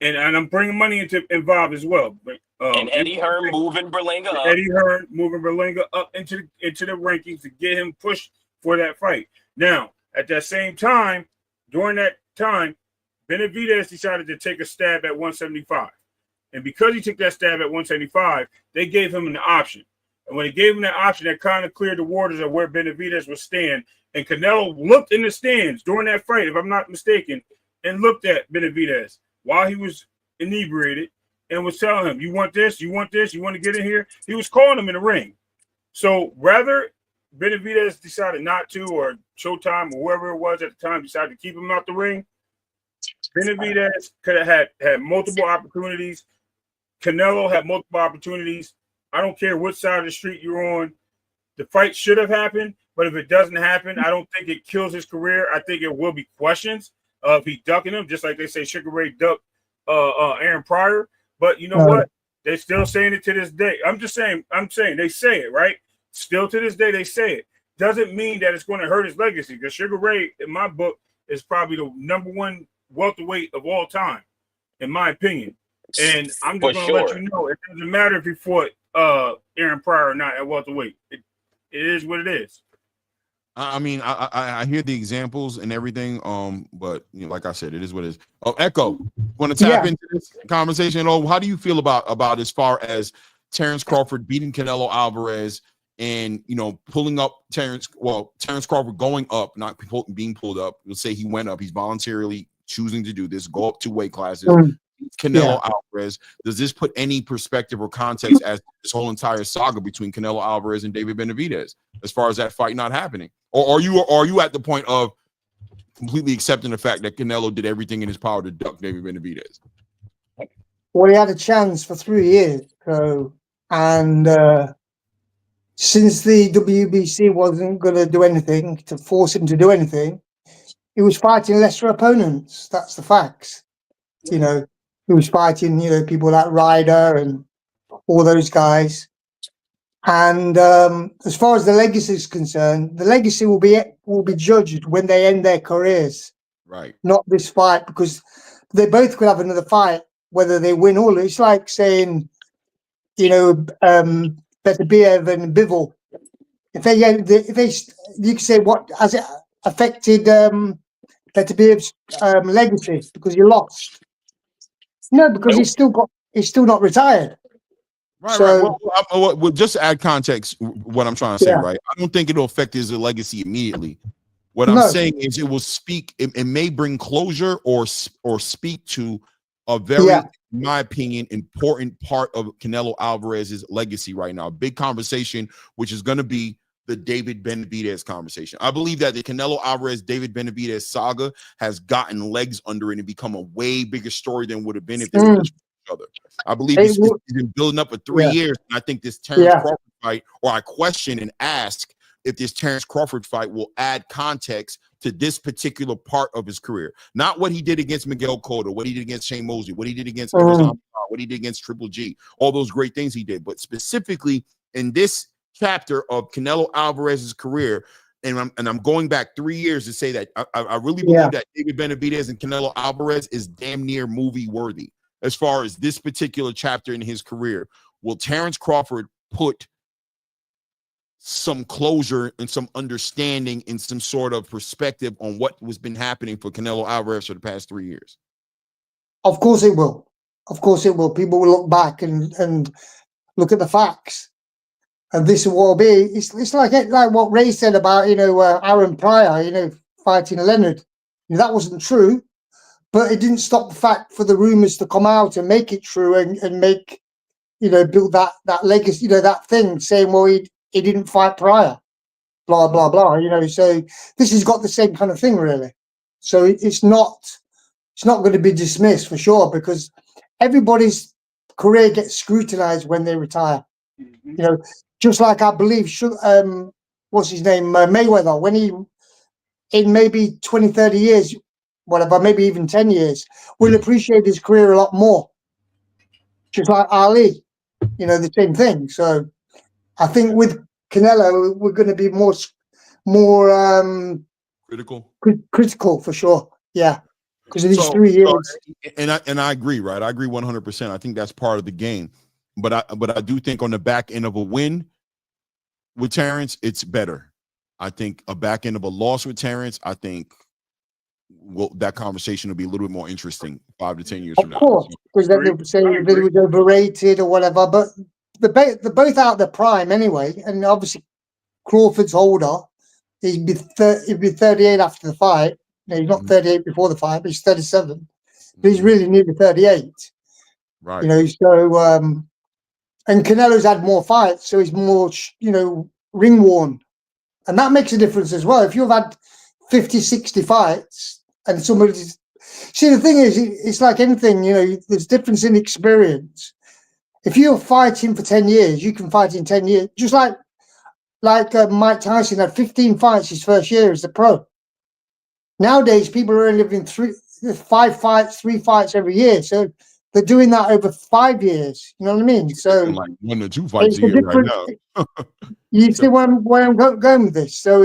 S3: and I'm bringing money involved as well.
S4: And Eddie Hearn moving Berlanga up.
S3: Eddie Hearn moving Berlanga up into the rankings to get him pushed for that fight. Now, at that same time, during that time, Benavidez decided to take a stab at 175. And because he took that stab at 175, they gave him an option. And when they gave him that option, that kind of cleared the waters of where Benavidez would stand. And Canelo looked in the stands during that fight, if I'm not mistaken, and looked at Benavidez while he was inebriated and was telling him, you want this, you want this, you want to get in here? He was calling him in the ring. So rather Benavidez decided not to, or Showtime or whoever it was at the time decided to keep him out the ring, Benavidez could have had multiple opportunities. Canelo had multiple opportunities. I don't care what side of the street you're on. The fight should have happened, but if it doesn't happen, I don't think it kills his career. I think it will be questions of he ducking him, just like they say Sugar Ray ducked Aaron Pryor. But you know what? They're still saying it to this day. I'm saying they say it, right? Still to this day, they say it. Doesn't mean that it's going to hurt his legacy, because Sugar Ray, in my book, is probably the #1 welterweight of all time, in my opinion. And I'm just going to let you know, it doesn't matter if he fought Aaron Pryor or not at welterweight. It is what it is.
S2: I mean, I hear the examples and everything, but you know, like I said, it is what it is. Echo, want to tap into this conversation at all? How do you feel about as far as Terrence Crawford beating Canelo Alvarez and, you know, pulling up Terrence Crawford going up, not being pulled up? Let's say he went up. He's voluntarily choosing to do this, go up 2 weight classes. Canelo Alvarez. Does this put any perspective or context as this whole entire saga between Canelo Alvarez and David Benavidez as far as that fight not happening? Or are you at the point of completely accepting the fact that Canelo did everything in his power to duck David Benavidez?
S7: Well, he had a chance for 3 years, so and since the WBC wasn't going to do anything to force him to do anything, he was fighting lesser opponents. That's the facts. You know, he was fighting, people like Ryder and all those guys. And as far as the legacy is concerned, the legacy will be judged when they end their careers,
S2: Right?
S7: not this fight, because they both could have another fight, whether they win or lose. It's like saying, Beterbiev and Bivol. If they, you could say, what has it affected Beterbiev's legacy because he lost? No, because he's still not retired.
S2: Right,
S7: So,
S2: right. Well, just to add context, what I'm trying to say,
S7: Yeah.
S2: right? I don't think it'll affect his legacy immediately. What I'm
S7: No.
S2: saying is, it will speak. It may bring closure or speak to a very,
S7: Yeah.
S2: in my opinion, important part of Canelo Alvarez's legacy right now. A big conversation, which is going to be the David Benavidez conversation. I believe that the Canelo Alvarez David Benavidez saga has gotten legs under it and become a way bigger story than would have been if they were just each other. I believe it's been building up for 3 years. And I think this Terrence Crawford fight, or I question and ask if this Terrence Crawford fight will add context to this particular part of his career. Not what he did against Miguel Cotto, what he did against Shane Mosley, what he did against Arizona, what he did against Triple G, all those great things he did, but specifically in this chapter of Canelo Alvarez's career. And I'm going back 3 years to say that I really believe that David Benavidez and Canelo Alvarez is damn near movie worthy as far as this particular chapter in his career. Will Terrence Crawford put some closure and some understanding and some sort of perspective on what was been happening for Canelo Alvarez for the past 3 years?
S7: Of course it will. Of course it will. People will look back and look at the facts. And this will be, it's like what Ray said about, Aaron Pryor, fighting Leonard. That wasn't true, but it didn't stop the fact for the rumors to come out and make it true and make, build that legacy, that thing saying, well, he didn't fight Pryor, blah, blah, blah, so this has got the same kind of thing, really. So it's not going to be dismissed for sure, because everybody's career gets scrutinized when they retire. Just like I believe, what's his name, Mayweather, when he, in maybe 20, 30 years, whatever, maybe even 10 years, will appreciate his career a lot more. Just like Ali, the same thing. So I think with Canelo, we're going to be more critical for sure. Yeah. Because of these 3 years.
S2: And I agree, right? I agree 100%. I think that's part of the game. But I do think on the back end of a win with Terrence, it's better. I think a back end of a loss with Terrence, I think that conversation will be a little bit more interesting 5 to 10 years from now. Of
S7: course, because then they'll say that it was overrated or whatever. But they're both out their prime anyway. And obviously, Crawford's older. He'd be 38 after the fight. He's not 38 before the fight, but he's 37. But he's really nearly 38.
S2: Right.
S7: So and Canelo's had more fights, so he's more, ring worn. And that makes a difference as well. If you've had 50, 60 fights and somebody's... See, the thing is, it's like anything, there's difference in experience. If you're fighting for 10 years, you can fight in 10 years. Just like Mike Tyson had 15 fights his first year as a pro. Nowadays, people are only living 3 fights every year. So they're doing that over 5 years. You know what I mean? So
S2: like 1 to 2 fights a year right now.
S7: You see where I'm going with this. So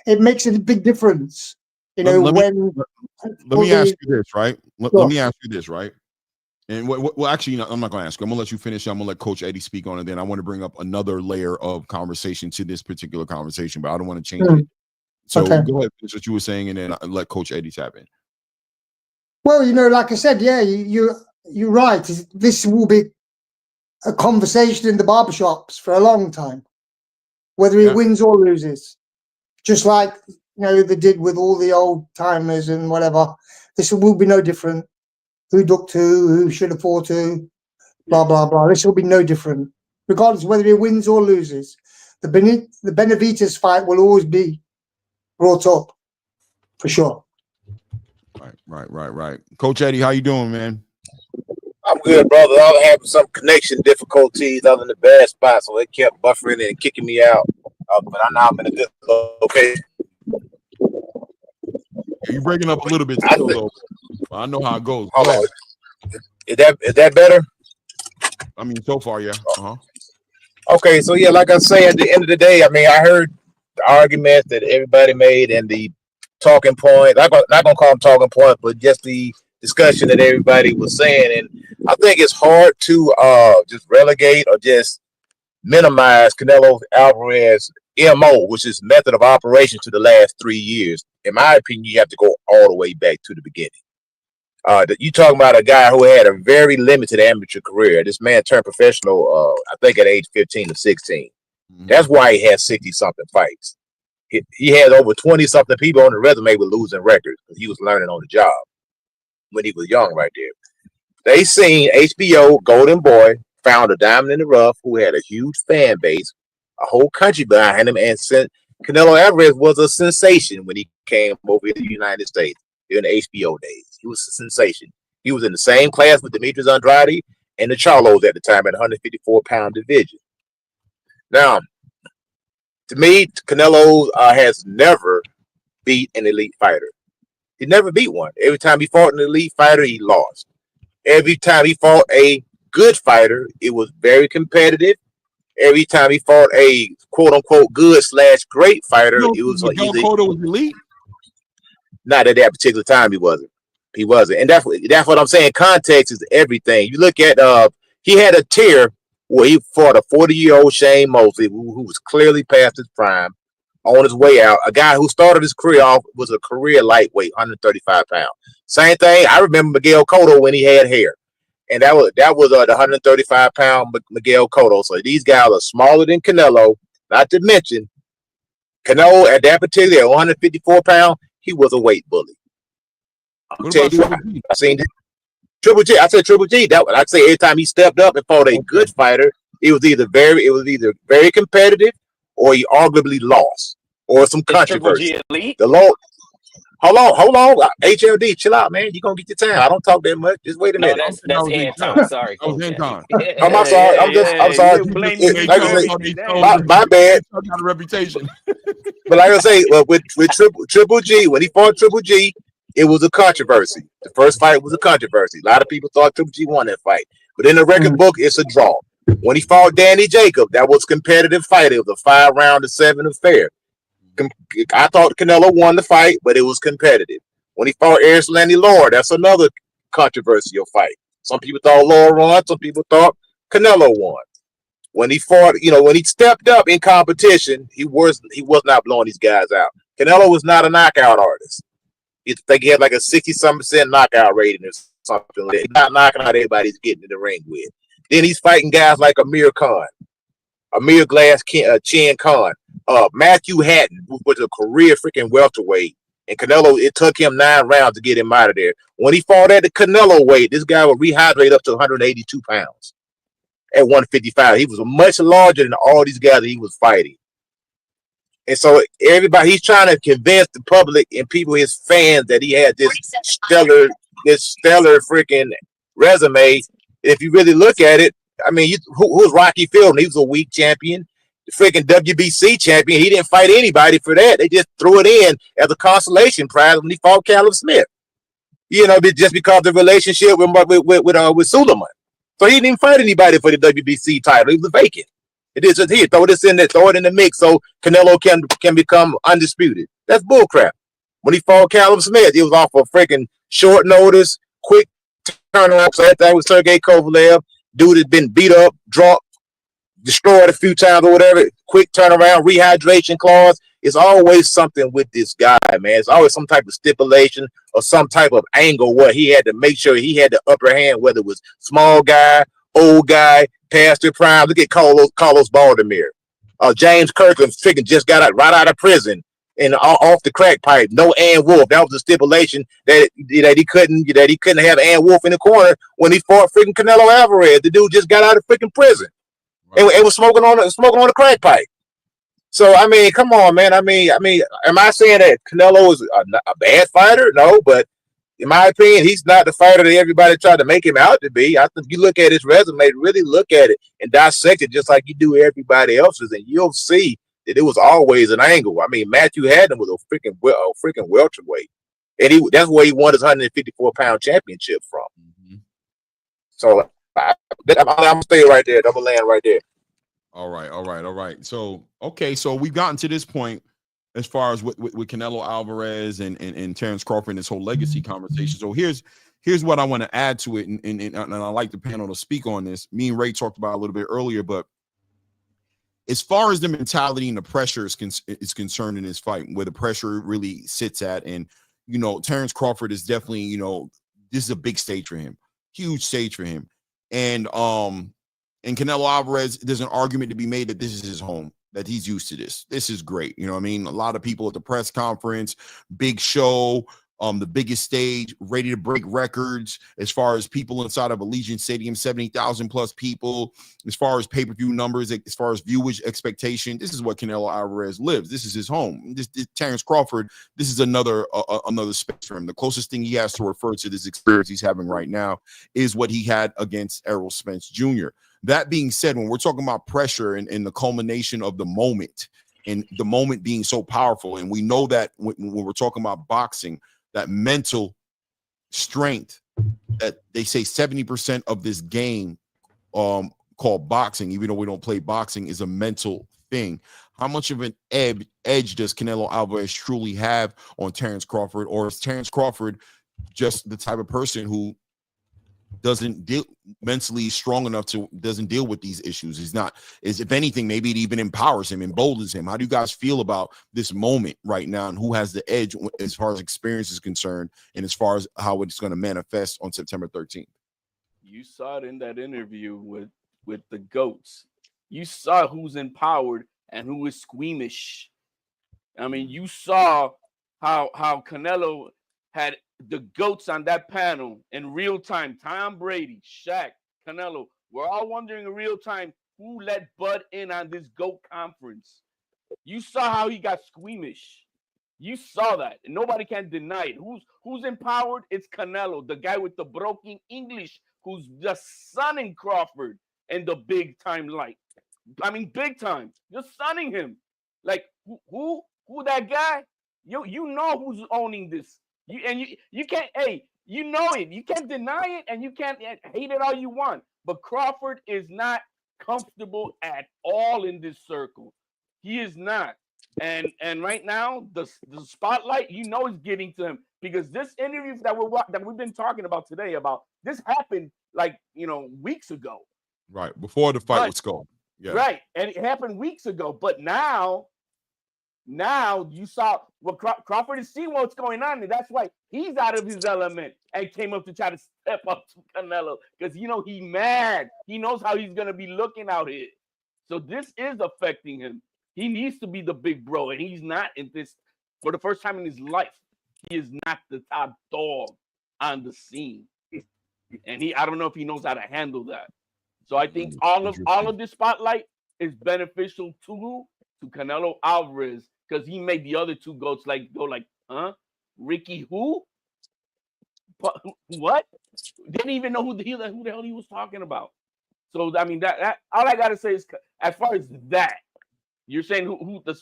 S7: it makes a big difference. Let
S2: me ask you this, right? Let me ask you this, right? And well, actually, I'm not going to ask you. I'm going to let you finish. I'm going to let Coach Eddie speak on it. Then I want to bring up another layer of conversation to this particular conversation, but I don't want to change it. So go ahead, finish what you were saying, and then let Coach Eddie tap in.
S7: Well, like I said, yeah, you're right. This will be a conversation in the barbershops for a long time, whether he wins or loses. Just like, they did with all the old timers and whatever. This will be no different. Who ducked who should have fought who, blah, blah, blah. This will be no different, regardless of whether he wins or loses. The Benavidez fight will always be brought up, for sure.
S2: Right. Coach Eddie, how you doing, man?
S5: I'm good, brother. I was having some connection difficulties other than the bad spot, so it kept buffering and kicking me out. But I know I'm in a good location.
S2: Yeah, you're breaking up a little bit still, though. I know how it goes. Go ahead.
S5: Is that better?
S2: I mean, so far, yeah.
S5: Okay, so yeah, like I say, at the end of the day, I mean, I heard the argument that everybody made and the talking point. I'm not gonna call them talking point, but just the discussion that everybody was saying. And I think it's hard to just relegate or just minimize Canelo Alvarez's MO, which is method of operation, to the last 3 years. In my opinion, you have to go all the way back to the beginning. You talking about a guy who had a very limited amateur career. This man turned professional, I think, at age 15 or 16. Mm-hmm. That's why he had 60-something fights. He had over 20-something people on the resume with losing records because he was learning on the job when he was young right there. They seen HBO Golden Boy, found a diamond in the rough who had a huge fan base, a whole country behind him, and Canelo Alvarez was a sensation when he came over to the United States in the HBO days. He was a sensation. He was in the same class with Demetrius Andrade and the Charlos at the time at 154-pound division. Now, to me, Canelo has never beat an elite fighter. He never beat one. Every time he fought an elite fighter, he lost. Every time he fought a good fighter, it was very competitive. Every time he fought a quote-unquote good/great fighter, it was
S2: Miguel Cotto was elite.
S5: Not at that particular time, he wasn't. He wasn't, and that's what I'm saying. Context is everything. You look at he had a tier where he fought a 40-year-old Shane Mosley who was clearly past his prime, on his way out. A guy who started his career off was a career lightweight, 135 pounds. Same thing. I remember Miguel Cotto when he had hair, and that was the 135-pound Miguel Cotto. So these guys are smaller than Canelo. Not to mention, Canelo at that particular 154 pounds, he was a weight bully. I seen Triple G. I said Triple G. I'd say every time he stepped up and fought a good fighter, it was either very competitive, or he arguably lost, or some controversy. The Lord, hold on, HLD, chill out, man. You gonna get your time. I don't talk that much. Just wait a minute.
S4: That's Anton. Sorry, Coach.
S5: I'm sorry. I'm sorry. My bad.
S2: I got a reputation.
S5: But like I say, with Triple G, when he fought Triple G, it was a controversy. The first fight was a controversy. A lot of people thought Triple G won that fight, but in the record book, it's a draw. When he fought Danny Jacob, that was a competitive fight. It was a 5-round to 7 affair. I thought Canelo won the fight, but it was competitive. When he fought Erislandy Lara, that's another controversial fight. Some people thought Lara won. Some people thought Canelo won. When he fought, when he stepped up in competition, he was not blowing these guys out. Canelo was not a knockout artist. I think he had like a 60-some% knockout rating or something like that. He's not knocking out everybody he's getting in the ring with. Then he's fighting guys like Amir Chin Khan, Matthew Hatton, who was a career freaking welterweight, and Canelo, it took him 9 rounds to get him out of there. When he fought at the Canelo weight, this guy would rehydrate up to 182 pounds at 155. He was much larger than all these guys that he was fighting. And so he's trying to convince the public and people, his fans, that he had this stellar freaking resume. If you really look at it, I mean, who's Rocky Fielding? He was a weak champion, the freaking WBC champion. He didn't fight anybody for that. They just threw it in as a consolation prize when he fought Callum Smith. Just because of the relationship with Suleiman. So he didn't even fight anybody for the WBC title. He was vacant. It is just here. Throw this in there. Throw it in the mix so Canelo can become undisputed. That's bullcrap. When he fought Callum Smith, it was off of freaking short notice, quick turnaround. So that was Sergey Kovalev. Dude had been beat up, dropped, destroyed a few times or whatever. Quick turnaround, rehydration clause. It's always something with this guy, man. It's always some type of stipulation or some type of angle where he had to make sure he had the upper hand, whether it was small guy, old guy, past their prime. Look at Carlos Baldomir. James Kirkland freaking just got right out of prison and off the crack pipe. No Ann Wolf. That was a stipulation that he couldn't have Ann Wolf in the corner when he fought freaking Canelo Alvarez. The dude just got out of freaking prison and was smoking on the crack pipe. So I mean, come on, man. I mean, am I saying that Canelo is a bad fighter? No, but in my opinion, he's not the fighter that everybody tried to make him out to be. I think you look at his resume, really look at it and dissect it just like you do everybody else's, and you'll see that it was always an angle. I mean, Matthew Haddon was a freaking welterweight, and that's where he won his 154-pound championship from.
S2: Mm-hmm.
S5: So I'm gonna stay right there. Double land right there.
S2: All right. So so we've gotten to this point as far as with Canelo Alvarez and Terrence Crawford and this whole legacy conversation. So here's what I want to add to it, and I like the panel to speak on this. Me and Ray talked about it a little bit earlier, but as far as the mentality and the pressure is concerned in this fight, where the pressure really sits at, and Terrence Crawford is definitely, this is a big stage for him, huge stage for him, and Canelo Alvarez, there's an argument to be made that this is his home, that he's used to this. This is great. You know what I mean? A lot of people at the press conference, big show, the biggest stage, ready to break records as far as people inside of Allegiant Stadium, 70,000 plus people, as far as pay-per-view numbers, as far as viewage expectation. This is what Canelo Alvarez lives. This is his home. This Terrence Crawford, this is another space for him. The closest thing he has to refer to this experience he's having right now is what he had against Errol Spence Jr. That being said, when we're talking about pressure and the culmination of the moment, and the moment being so powerful, and we know that when we're talking about boxing, that mental strength, that they say 70% of this game called boxing, even though we don't play boxing, is a mental thing. How much of an edge does Canelo Alvarez truly have on Terrence Crawford, or is Terrence Crawford just the type of person who doesn't deal mentally strong enough doesn't deal with these issues? If anything, maybe it even empowers him, emboldens him. How do you guys feel about this moment right now, and who has the edge as far as experience is concerned, and as far as how it's going to manifest on September 13th?
S6: You saw it in that interview with the GOATs. You saw who's empowered and who is squeamish. I mean, you saw how Canelo had the GOATs on that panel in real time. Tom Brady, Shaq, Canelo. We're all wondering in real time who let Bud in on this GOAT conference. You saw how he got squeamish. You saw that, and nobody can deny it. Who's empowered? It's Canelo, the guy with the broken English, who's just sunning Crawford in the big time light. I mean, big time, just sunning him. Like who that guy? You know who's owning this. You can't, you know it. You can't deny it, and you can't hate it all you want. But Crawford is not comfortable at all in this circle. He is not. And right now, the spotlight, is getting to him, because this interview that we've been talking about today, about this happened weeks ago.
S2: Right, before the fight was called. Yeah.
S6: Right, and it happened weeks ago. But now you saw what Crawford is seeing what's going on, and that's why he's out of his element and came up to try to step up to Canelo, because he's mad. He knows how he's gonna be looking out here. So this is affecting him. He needs to be the big bro, and he's not in this for the first time in his life. He is not the top dog on the scene, and I don't know if he knows how to handle that. So I think all of this spotlight is beneficial to Canelo Alvarez, because he made the other two GOATs go like, huh? Ricky who? What? Didn't even know who the hell he was talking about. So I mean, that all I gotta say is, as far as that, you're saying who the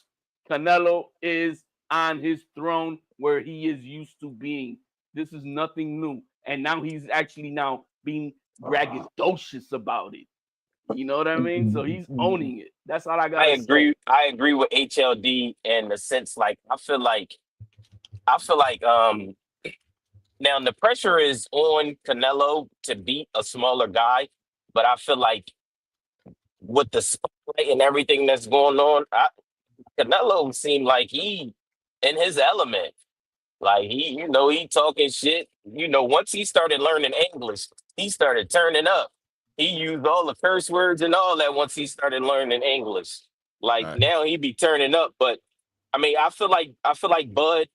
S6: Canelo is on his throne where he is used to being. This is nothing new, and now he's actually being braggadocious about it. You know what I mean? So he's owning it. That's all I got.
S4: I agree with HLD in the sense, like, I feel like now the pressure is on Canelo to beat a smaller guy, but I feel like with the spotlight and everything that's going on, Canelo seemed like he in his element. Like he talking shit. Once he started learning English, he started turning up. He used all the curse words and all that once he started learning English. Like right. Now he be turning up. But I mean, I feel like Bud,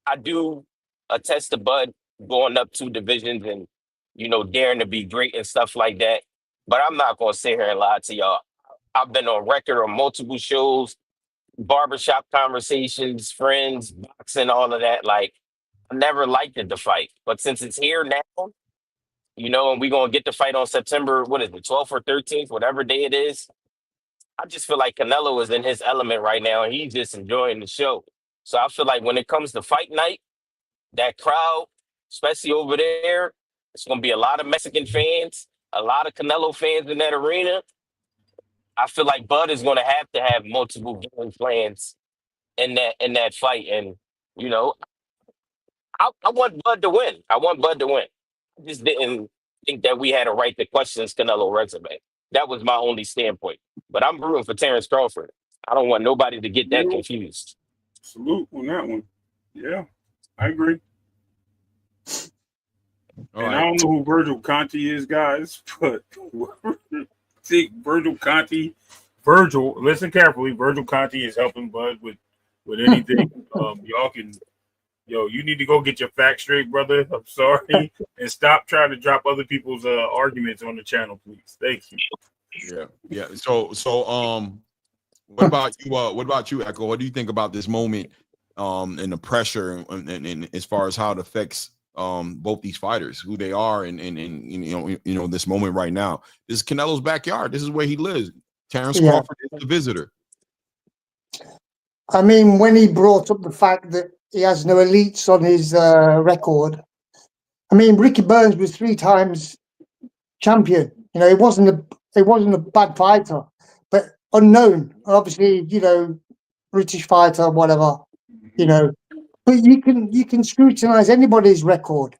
S4: I do attest to Bud going up 2 divisions and, daring to be great and stuff like that. But I'm not gonna sit here and lie to y'all. I've been on record on multiple shows, barbershop conversations, friends, boxing, all of that. Like, I never liked the fight, but since it's here now, and we're gonna get the fight on September, what is it, 12th or 13th, whatever day it is. I just feel like Canelo is in his element right now, and he's just enjoying the show. So I feel like when it comes to fight night, that crowd, especially over there, it's gonna be a lot of Mexican fans, a lot of Canelo fans in that arena. I feel like Bud is gonna have to have multiple game plans in that fight, and you know, I want Bud to win. I want Bud to win. I just didn't think that we had a right to question Canelo resume. That was my only standpoint. But I'm rooting for Terrence Crawford. I don't want nobody to get that confused.
S3: Salute on that one. Yeah, I agree.
S2: All
S3: and
S2: right.
S3: I don't know who Virgil Conti is, guys, but think Virgil Conti. Virgil, listen carefully. Virgil Conti is helping Bud with anything. Y'all can, you need to go get your facts straight, brother. I'm sorry, and stop trying to drop other people's arguments on the channel, please. Thank you.
S2: Yeah. So, what about you? What about you, Echo? What do you think about this moment, and the pressure, and as far as how it affects both these fighters, who they are, and this moment right now? This is Canelo's backyard. This is where he lives. Terrence Crawford is the visitor.
S7: I mean, when he brought up the fact that he has no elites on his record, I mean, Ricky Burns was 3 times champion. He wasn't a bad fighter, but unknown. Obviously, British fighter, whatever. But you can scrutinize anybody's record.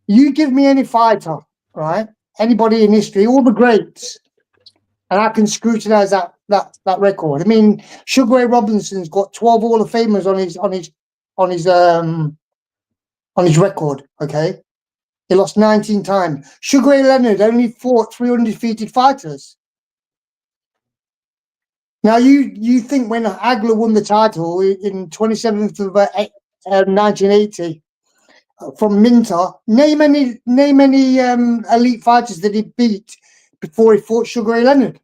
S7: You give me any fighter, right? Anybody in history, all the greats, and I can scrutinize that record. I mean, Sugar Ray Robinson's got 12 Hall of Famers on his record. Okay, he lost 19 times. Sugar Ray Leonard only fought 3 undefeated fighters. Now you think when Hagler won the title in 27th of 1980 from Minter, name any elite fighters that he beat before he fought Sugar Ray Leonard.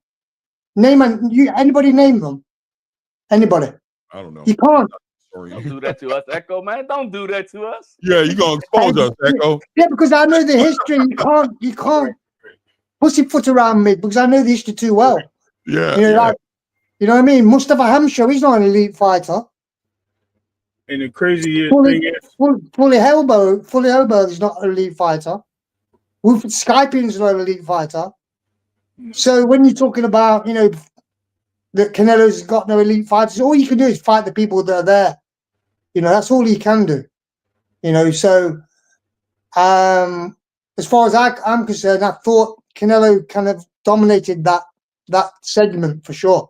S7: Anybody name them? Anybody?
S2: I don't know.
S7: You can't.
S8: Don't do that to us, Echo, man. Don't do that to us.
S2: Yeah, you gonna expose us, Echo.
S7: Yeah, because I know the history. You can't pussyfoot around me because I know the history too well.
S2: Yeah.
S7: You know what I mean? Mustafa Hamsho, he's not an elite fighter.
S3: And the crazy
S7: Fully
S3: thing is,
S7: Hobo is not an elite fighter. Skyping's not an elite fighter. So when you're talking about, that Canelo's got no elite fighters, all you can do is fight the people that are there. That's all you can do. So as far as I'm concerned, I thought Canelo kind of dominated that segment for sure.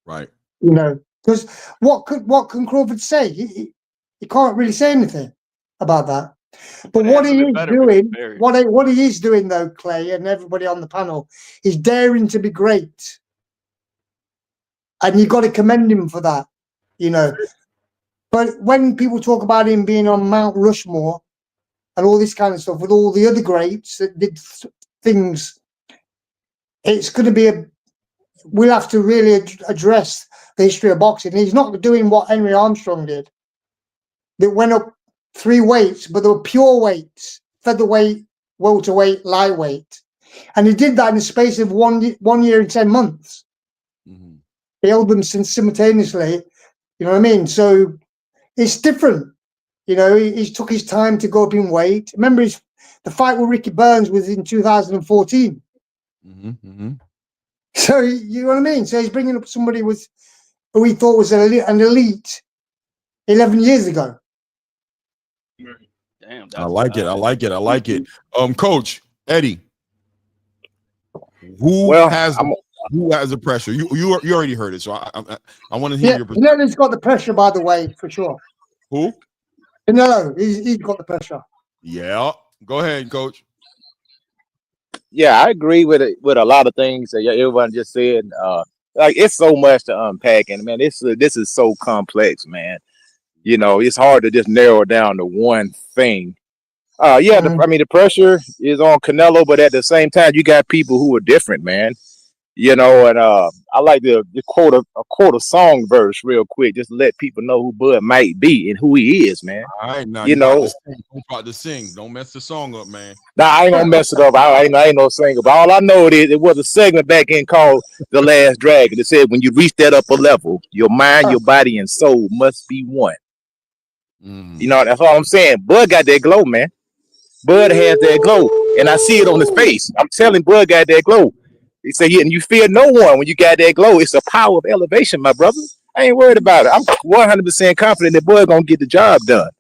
S2: Right.
S7: Because what can Crawford say? He can't really say anything about that. But what he is doing though, Clay and everybody on the panel, is daring to be great. And you've got to commend him for that, But when people talk about him being on Mount Rushmore and all this kind of stuff with all the other greats that did things, it's going to be we'll have to really address the history of boxing. He's not doing what Henry Armstrong did. That went up 3 weights, but they were pure weights: featherweight, welterweight, lightweight, and he did that in the space of 1 year and 10 months.
S2: Mm-hmm.
S7: He held them simultaneously. You know what I mean? So it's different. He took his time to go up in weight. Remember, the fight with Ricky Burns was in 2014.
S2: Mm-hmm. Mm-hmm.
S7: So you know what I mean? So he's bringing up somebody who he thought was an elite 11 years ago.
S8: Damn,
S2: I like it. Coach Eddie, who has the pressure? You already heard it, so I want to hear your perspective.
S7: Canelo's got the pressure, by the way, for sure.
S2: Who?
S7: Canelo, he's got the pressure.
S2: Yeah, go ahead, Coach.
S5: Yeah, I agree with a lot of things that everyone just said. It's so much to unpack, and man, this is so complex, man. It's hard to just narrow it down to one thing. The pressure is on Canelo, but at the same time, you got people who are different, man. You know, and I like to quote a song verse real quick, just to let people know who Bud might be and who he is, man.
S2: All right, now
S5: You
S2: you about to
S5: know,
S2: sing. You about to sing. Don't mess the song up, man.
S5: now I ain't gonna mess it up. I ain't no singer, but all I know is it was a segment back in called "The Last Dragon." It said when you reach that upper level, your mind, your body, and soul must be one. You know, that's all I'm saying. Bud got that glow, man. Bud has that glow, and I see it on his face. I'm telling Bud got that glow. He said, yeah, and you fear no one when you got that glow. It's a power of elevation, my brother. I ain't worried about it. I'm 100% confident that Bud gonna get the job done.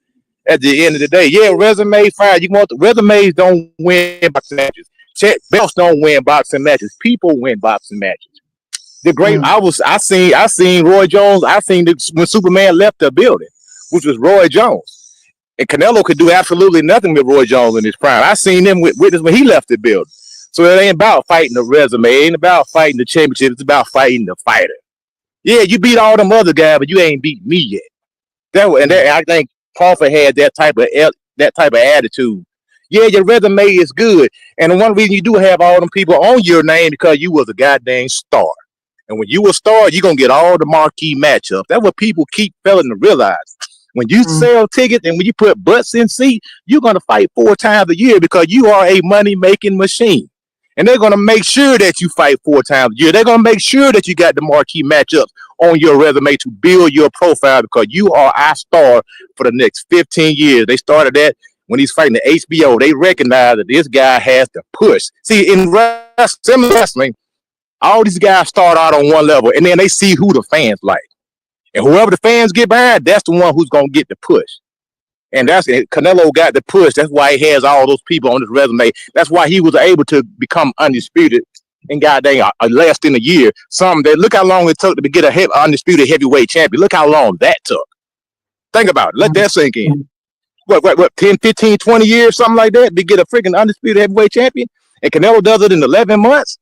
S5: At the end of the day, yeah, resume fine. You want the resumes don't win boxing matches. Check belts don't win boxing matches. People win boxing matches. The great, I seen Roy Jones. I seen when Superman left the building, which was Roy Jones. And Canelo could do absolutely nothing with Roy Jones in his prime. I seen him with witness when he left the building. So it ain't about fighting the resume. It ain't about fighting the championship. It's about fighting the fighter. Yeah, you beat all them other guys, but you ain't beat me yet. I think Crawford had that type of attitude. Yeah, your resume is good, and the one reason you do have all them people on your name because you was a goddamn star. And when you a star, you're gonna get all the marquee matchups. That's what people keep failing to realize. When you sell tickets and when you put butts in seats, you're going to fight 4 times a year because you are a money-making machine. And they're going to make sure that you fight 4 times a year. They're going to make sure that you got the marquee matchups on your resume to build your profile because you are our star for the next 15 years. They started that when he's fighting the HBO. They recognize that this guy has to push. See, in wrestling, all these guys start out on one level, and then they see who the fans like. And whoever the fans get behind, that's the one who's going to get the push. And Canelo got the push. That's why he has all those people on his resume. That's why he was able to become undisputed in goddamn less than a year. Look how long it took to get a undisputed heavyweight champion. Look how long that took. Think about it. Let that sink in. What, 10, 15, 20 years, something like that, to get a freaking undisputed heavyweight champion? And Canelo does it in 11 months?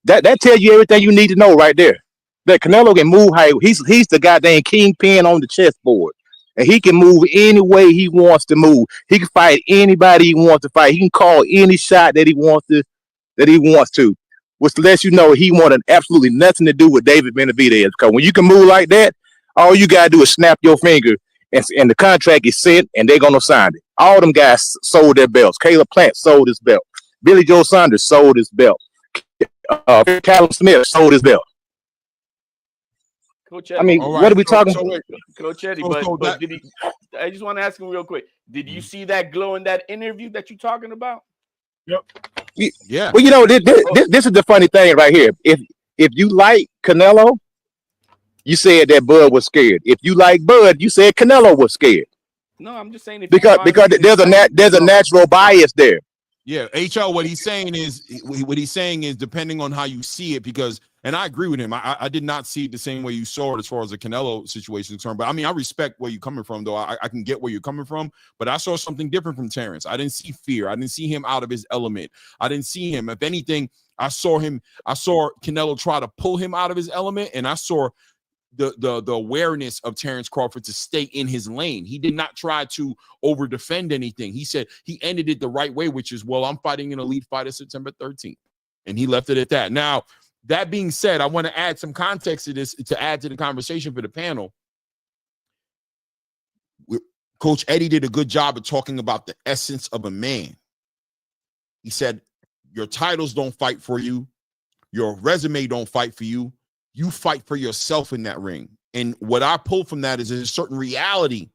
S5: That tells you everything you need to know right there. That Canelo can move how he's the goddamn kingpin on the chessboard. And he can move any way he wants to move. He can fight anybody he wants to fight. He can call any shot that he wants to, which lets you know he wanted absolutely nothing to do with David Benavidez. Because when you can move like that, all you gotta do is snap your finger and the contract is set and they're gonna sign it. All them guys sold their belts. Caleb Plant sold his belt. Billy Joe Saunders sold his belt. Callum Smith sold his belt.
S8: Coach Eddie,
S5: I mean, what are we talking about?
S8: Coach Eddie, but did he? I just want to ask him real quick. Did you see that glow in that interview that you're talking about?
S3: Yep.
S2: Yeah.
S5: Well, you know, this is the funny thing right here. If you like Canelo, you said that Bud was scared. If you like Bud, you said Canelo was scared.
S8: No, I'm just saying
S5: because there's a natural bias there.
S2: Yeah, HL, what he's saying is depending on how you see it, because, and I agree with him. I did not see it the same way you saw it as far as the Canelo situation is concerned. But I mean, I respect where you're coming from, though. I can get where you're coming from. But I saw something different from Terrence. I didn't see fear. I didn't see him out of his element. I didn't see him. If anything, I saw Canelo try to pull him out of his element, and I saw the awareness of Terrence Crawford to stay in his lane. He did not try to over defend anything. He said he ended it the right way, which is, well, I'm fighting an elite fighter September 13th. And he left it at that. Now, that being said, I want to add some context to this to add to the conversation for the panel. Coach Eddie did a good job of talking about the essence of a man. He said, your titles don't fight for you. Your resume don't fight for you. You fight for yourself in that ring. And what I pull from that is a certain reality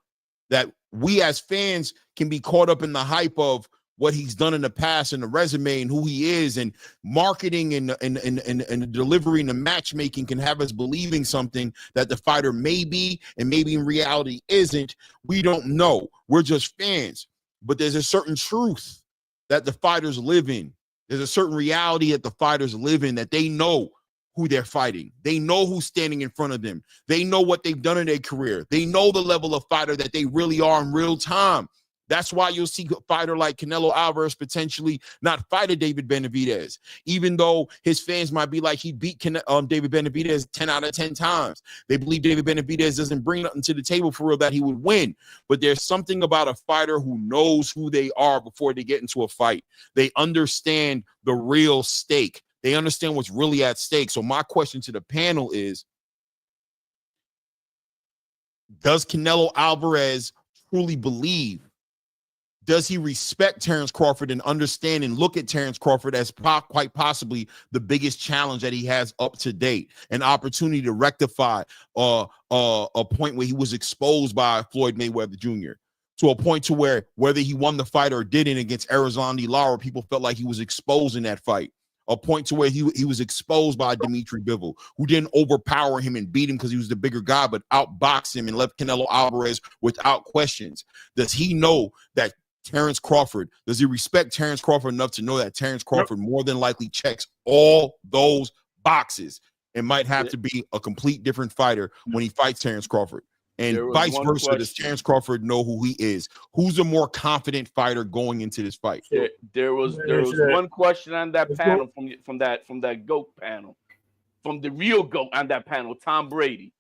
S2: that we as fans can be caught up in the hype of what he's done in the past and the resume and who he is, and marketing and the delivery and the matchmaking can have us believing something that the fighter may be and maybe in reality isn't. We don't know. We're just fans. But there's a certain truth that the fighters live in. There's a certain reality that the fighters live in, that they know who they're fighting. They know who's standing in front of them. They know what they've done in their career. They know the level of fighter that they really are in real time. That's why you'll see a fighter like Canelo Alvarez potentially not fight a David Benavidez, even though his fans might be like he beat David Benavidez 10 out of 10 times. They believe David Benavidez doesn't bring nothing to the table for real that he would win. But there's something about a fighter who knows who they are before they get into a fight. They understand the real stake. They understand what's really at stake. So my question to the panel is, does Canelo Alvarez truly believe? Does he respect Terrence Crawford and understand and look at Terrence Crawford as quite possibly the biggest challenge that he has up to date, an opportunity to rectify a point where he was exposed by Floyd Mayweather Jr. to a point to where whether he won the fight or didn't against Arizona Lara, people felt like he was exposed in that fight. A point to where he was exposed by Dimitri Bivol, who didn't overpower him and beat him because he was the bigger guy, but outboxed him and left Canelo Alvarez without questions. Does he know that Terrence Crawford, does he respect Terrence Crawford enough to know that Terrence Crawford more than likely checks all those boxes and might have to be a complete different fighter when he fights Terrence Crawford? And vice versa, does Terrence Crawford know who he is? Who's a more confident fighter going into this fight?
S8: There was one question on that panel from that GOAT panel, from the real GOAT on that panel, Tom Brady,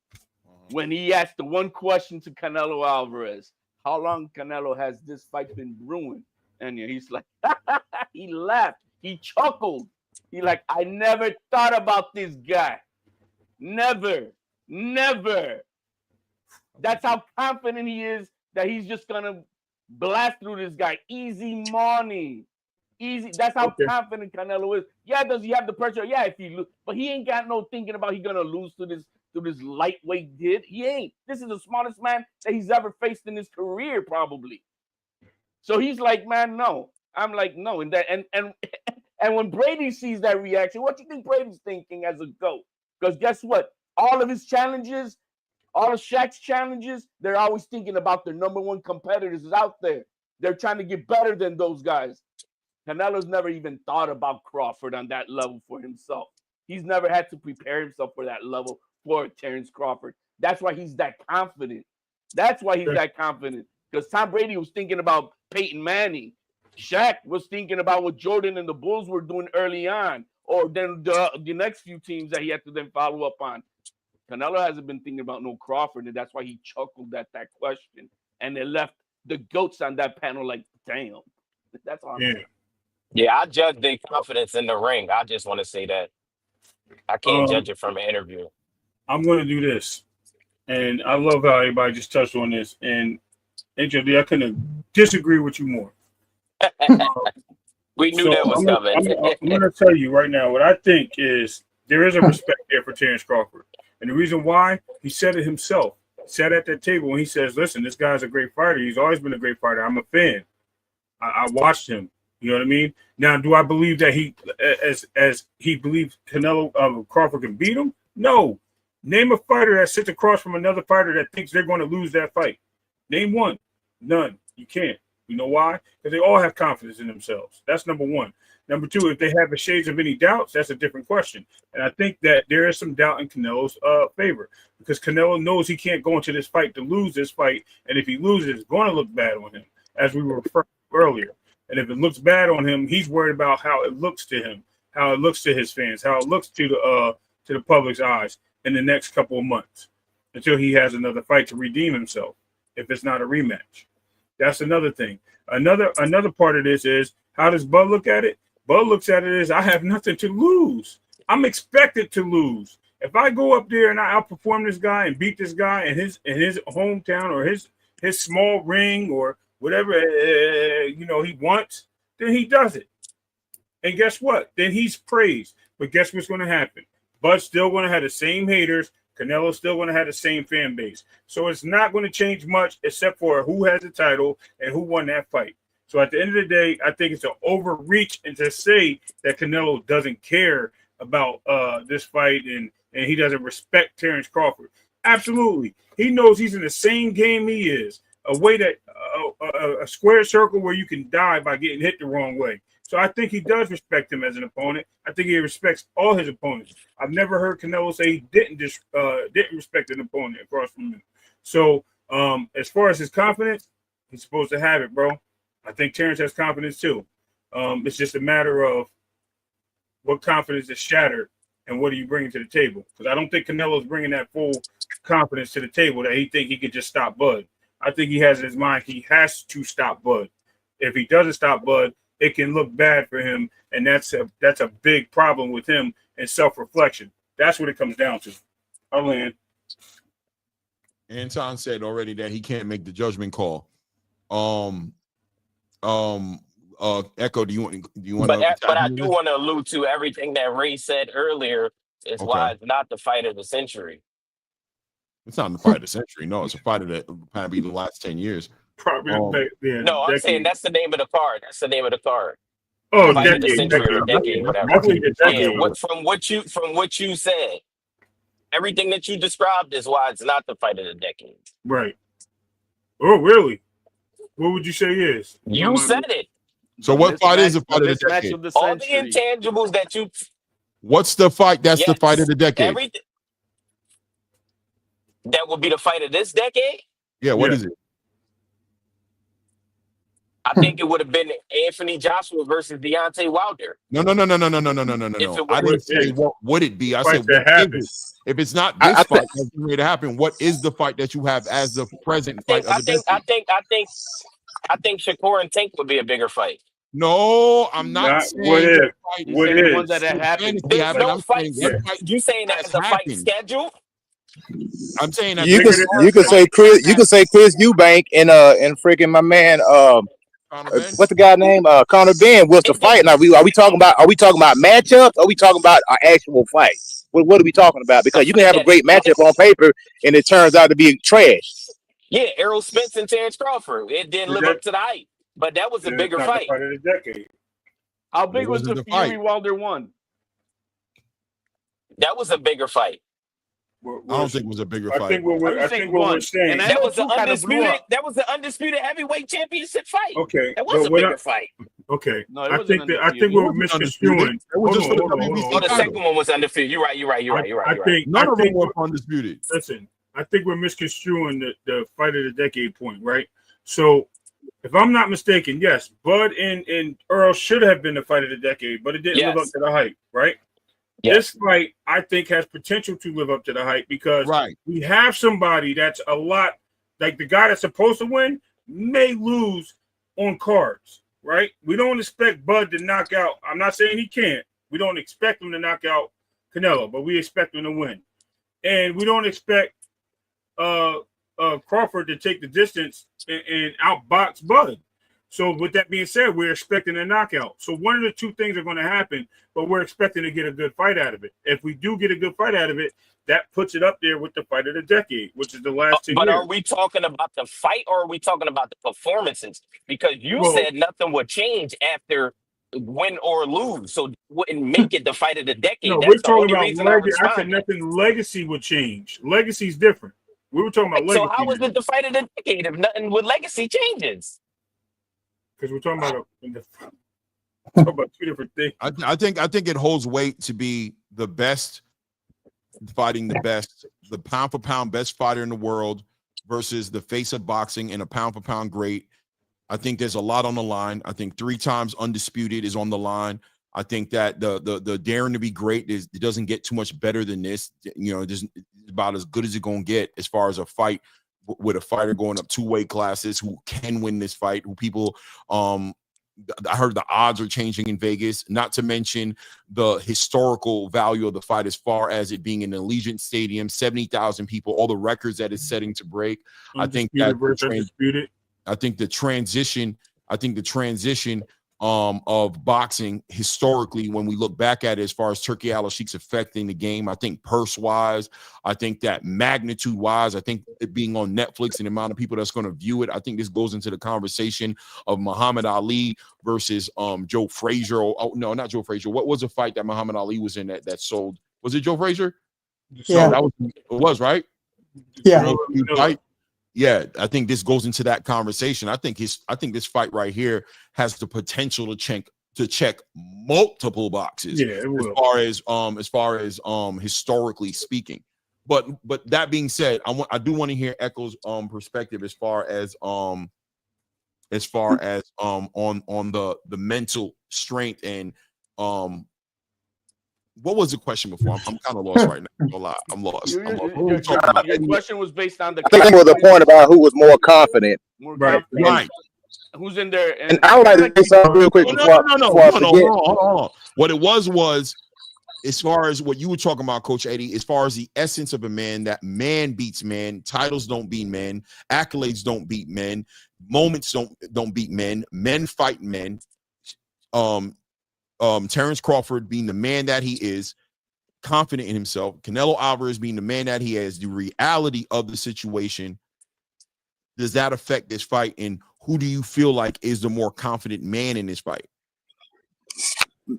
S8: when he asked the one question to Canelo Alvarez, how long, Canelo, has this fight been brewing? And he's like, he laughed, he chuckled. He like, I never thought about this guy. Never. That's how confident he is that he's just gonna blast through this guy. Easy money. Easy. That's how confident Canelo is. Yeah, does he have the pressure? Yeah, if he lose, but he ain't got no thinking about he gonna lose to this lightweight kid. He ain't. This is the smartest man that he's ever faced in his career, probably. So he's like, man, no. I'm like, no. And when Brady sees that reaction, what do you think Brady's thinking as a GOAT? Because guess what? All of his challenges, all of Shaq's challenges, they're always thinking about their number one competitors out there. They're trying to get better than those guys. Canelo's never even thought about Crawford on that level for himself. He's never had to prepare himself for that level for Terrence Crawford. That's why he's that confident. Because Tom Brady was thinking about Peyton Manning. Shaq was thinking about what Jordan and the Bulls were doing early on, or then the next few teams that he had to then follow up on. Canelo hasn't been thinking about no Crawford, and that's why he chuckled at that question. And they left the GOATs on that panel like, damn. That's all.
S4: Yeah, I judge their confidence in the ring. I just want to say that. I can't judge it from an interview.
S3: I'm going to do this. And I love how everybody just touched on this. And HFD, I couldn't disagree with you more.
S4: We knew that was coming.
S3: I'm going to tell you right now, what I think is there is a respect there for Terrence Crawford. And the reason why, he said it himself. He sat at that table and he says, listen, this guy's a great fighter. He's always been a great fighter. I'm a fan. I watched him. You know what I mean? Now, do I believe that he believes Canelo Crawford can beat him? No. Name a fighter that sits across from another fighter that thinks they're going to lose that fight. Name one. None. You can't. You know why? Because they all have confidence in themselves. That's number one. Number two, if they have the shades of any doubts, that's a different question. And I think that there is some doubt in Canelo's favor, because Canelo knows he can't go into this fight to lose this fight. And if he loses, it's going to look bad on him, as we were referring to earlier. And if it looks bad on him, he's worried about how it looks to him, how it looks to his fans, how it looks to the public's eyes in the next couple of months until he has another fight to redeem himself, if it's not a rematch. That's another thing. Another part of this is, how does Bud look at it? Bud looks at it as, I have nothing to lose. I'm expected to lose. If I go up there and I outperform this guy and beat this guy in his hometown or his small ring or whatever he wants, then he does it. And guess what? Then he's praised. But guess what's going to happen? Bud's still going to have the same haters. Canelo's still going to have the same fan base. So it's not going to change much except for who has the title and who won that fight. So at the end of the day, I think it's an overreach and to say that Canelo doesn't care about this fight and he doesn't respect Terrence Crawford. Absolutely. He knows he's in the same game he is. A square circle where you can die by getting hit the wrong way. So I think he does respect him as an opponent. I think he respects all his opponents. I've never heard Canelo say he didn't respect an opponent across from him. So as far as his confidence, he's supposed to have it, bro. I think Terrence has confidence too. It's just a matter of what confidence is shattered and what are you bringing to the table. Because I don't think Canelo's bringing that full confidence to the table that he think he could just stop Bud. I think he has in his mind he has to stop Bud. If he doesn't stop Bud, it can look bad for him, and that's a big problem with him and self-reflection. That's what it comes down to. I'll land.
S2: Anton said already that he can't make the judgment call. Echo, do you want
S4: but I do want to allude to everything that Ray said earlier. Is why it's not the fight of the century.
S2: It's not the fight of the century. No, it's a fight of the probably the last 10 years.
S3: Probably.
S4: No, I'm saying that's the name of the card. That's the name of the card.
S3: Oh,
S4: fight of the century or decade, whatever. Yeah, from what you said, everything that you described is why it's not the fight of the decade.
S3: Right. Oh, really? What would you say is?
S4: You said it.
S2: So what fight is the fight of the decade?
S4: All the intangibles that you.
S2: What's the fight? That's the fight of the decade.
S4: Everything. That would be the fight of this decade?
S2: Yeah, what is it?
S4: I think it would have been Anthony Joshua versus Deontay Wilder.
S2: No. I didn't say what would it be. I said what is it? If it's not this fight that's going to happen, what is the fight that you have as the present fight of the decade?
S4: I think Shakur and Tank would be a bigger fight.
S2: No, I'm not saying
S3: what is.
S8: Ones that have happened.
S4: There's no fight. You saying that as a fight schedule?
S2: I'm saying that
S5: you can say Chris Eubank and freaking my man what's the guy's name? Conor Ben was the fight. Now are we talking about matchups? Or are we talking about an actual fight? What are we talking about? Because you can have a great matchup on paper and it turns out to be trash.
S4: Yeah, Errol Spence and Terrence Crawford. It didn't live up to the hype, but that was a bigger fight.
S3: Fight of the decade.
S8: How big was the Fury Wilder one?
S4: That was a bigger fight.
S2: I don't think it was a bigger fight.
S3: I think what we're saying.
S4: That was the undisputed heavyweight championship fight.
S3: Okay,
S4: that was a bigger fight.
S3: Okay,
S8: no,
S3: I think we're misconstruing.
S4: The second one was undefeated. You're right.
S3: I think
S2: none of them were undisputed.
S3: Listen, I think we're misconstruing the fight of the decade point, right? So, if I'm not mistaken, yes, Bud and Earl should have been the fight of the decade, but it didn't live up to the hype, right?
S4: Yes.
S3: This fight, I think, has potential to live up to the hype because we have somebody that's a lot like the guy that's supposed to win may lose on cards, right? We don't expect Bud to knock out. I'm not saying he can't. We don't expect him to knock out Canelo, but we expect him to win. And we don't expect Crawford to take the distance and outbox Bud. So with that being said, we're expecting a knockout. So one of the two things are going to happen, but we're expecting to get a good fight out of it. If we do get a good fight out of it, that puts it up there with the fight of the decade, which is the last 2 years.
S4: But are we talking about the fight or are we talking about the performances? Because you said nothing would change after win or lose, so wouldn't make it the fight of the decade.
S3: No,
S4: that's
S3: we're talking about legacy. I said nothing legacy would change. Legacy's different. We were talking about legacy.
S4: So how is it the fight of the decade if nothing with legacy changes?
S3: Because we're talking about two different things.
S2: I think it holds weight to be the best fighting the best, the pound for pound best fighter in the world versus the face of boxing and a pound for pound great. I think there's a lot on the line. I think 3 times undisputed is on the line. I think that the daring to be great it doesn't get too much better than this. You know, it's about as good as it's gonna get as far as a fight with a fighter going up 2 weight classes who can win this fight, who people I heard the odds are changing in Vegas, not to mention the historical value of the fight as far as it being in an Allegiant Stadium, 70,000 people, all the records that it's setting to break. I think that the transition of boxing historically, when we look back at it, as far as Turki Al-Sheikh's affecting the game, I think purse-wise, I think that magnitude-wise, I think it being on Netflix and the amount of people that's going to view it, I think this goes into the conversation of Muhammad Ali versus Joe Frazier. Oh, no, not Joe Frazier. What was the fight that Muhammad Ali was in that sold? Was it Joe Frazier?
S7: Yeah.
S2: So it was, right?
S7: Yeah.
S2: Yeah, I think this goes into that conversation. I think this fight right here has the potential to check multiple boxes.
S3: Yeah, it will.
S2: As far as historically speaking. But that being said, I do want to hear Echo's perspective as far as on the mental strength and what was the question before? I'm kind of lost right now. I'm lost.
S8: Your question was based on the.
S5: I think it was a point about who was more confident.
S2: Right.
S8: who's in there.
S5: And I would like to say something real quick
S2: No,
S5: before I forget.
S2: hold on. What it was, as far as what you were talking about, Coach Eddie, as far as the essence of a man, that man beats man, titles don't beat men, accolades don't beat men, moments don't beat men, men fight men. Terrence Crawford being the man that he is, confident in himself, Canelo Alvarez being the man that he is, the reality of the situation, does that affect this fight? And who do you feel like is the more confident man in this fight?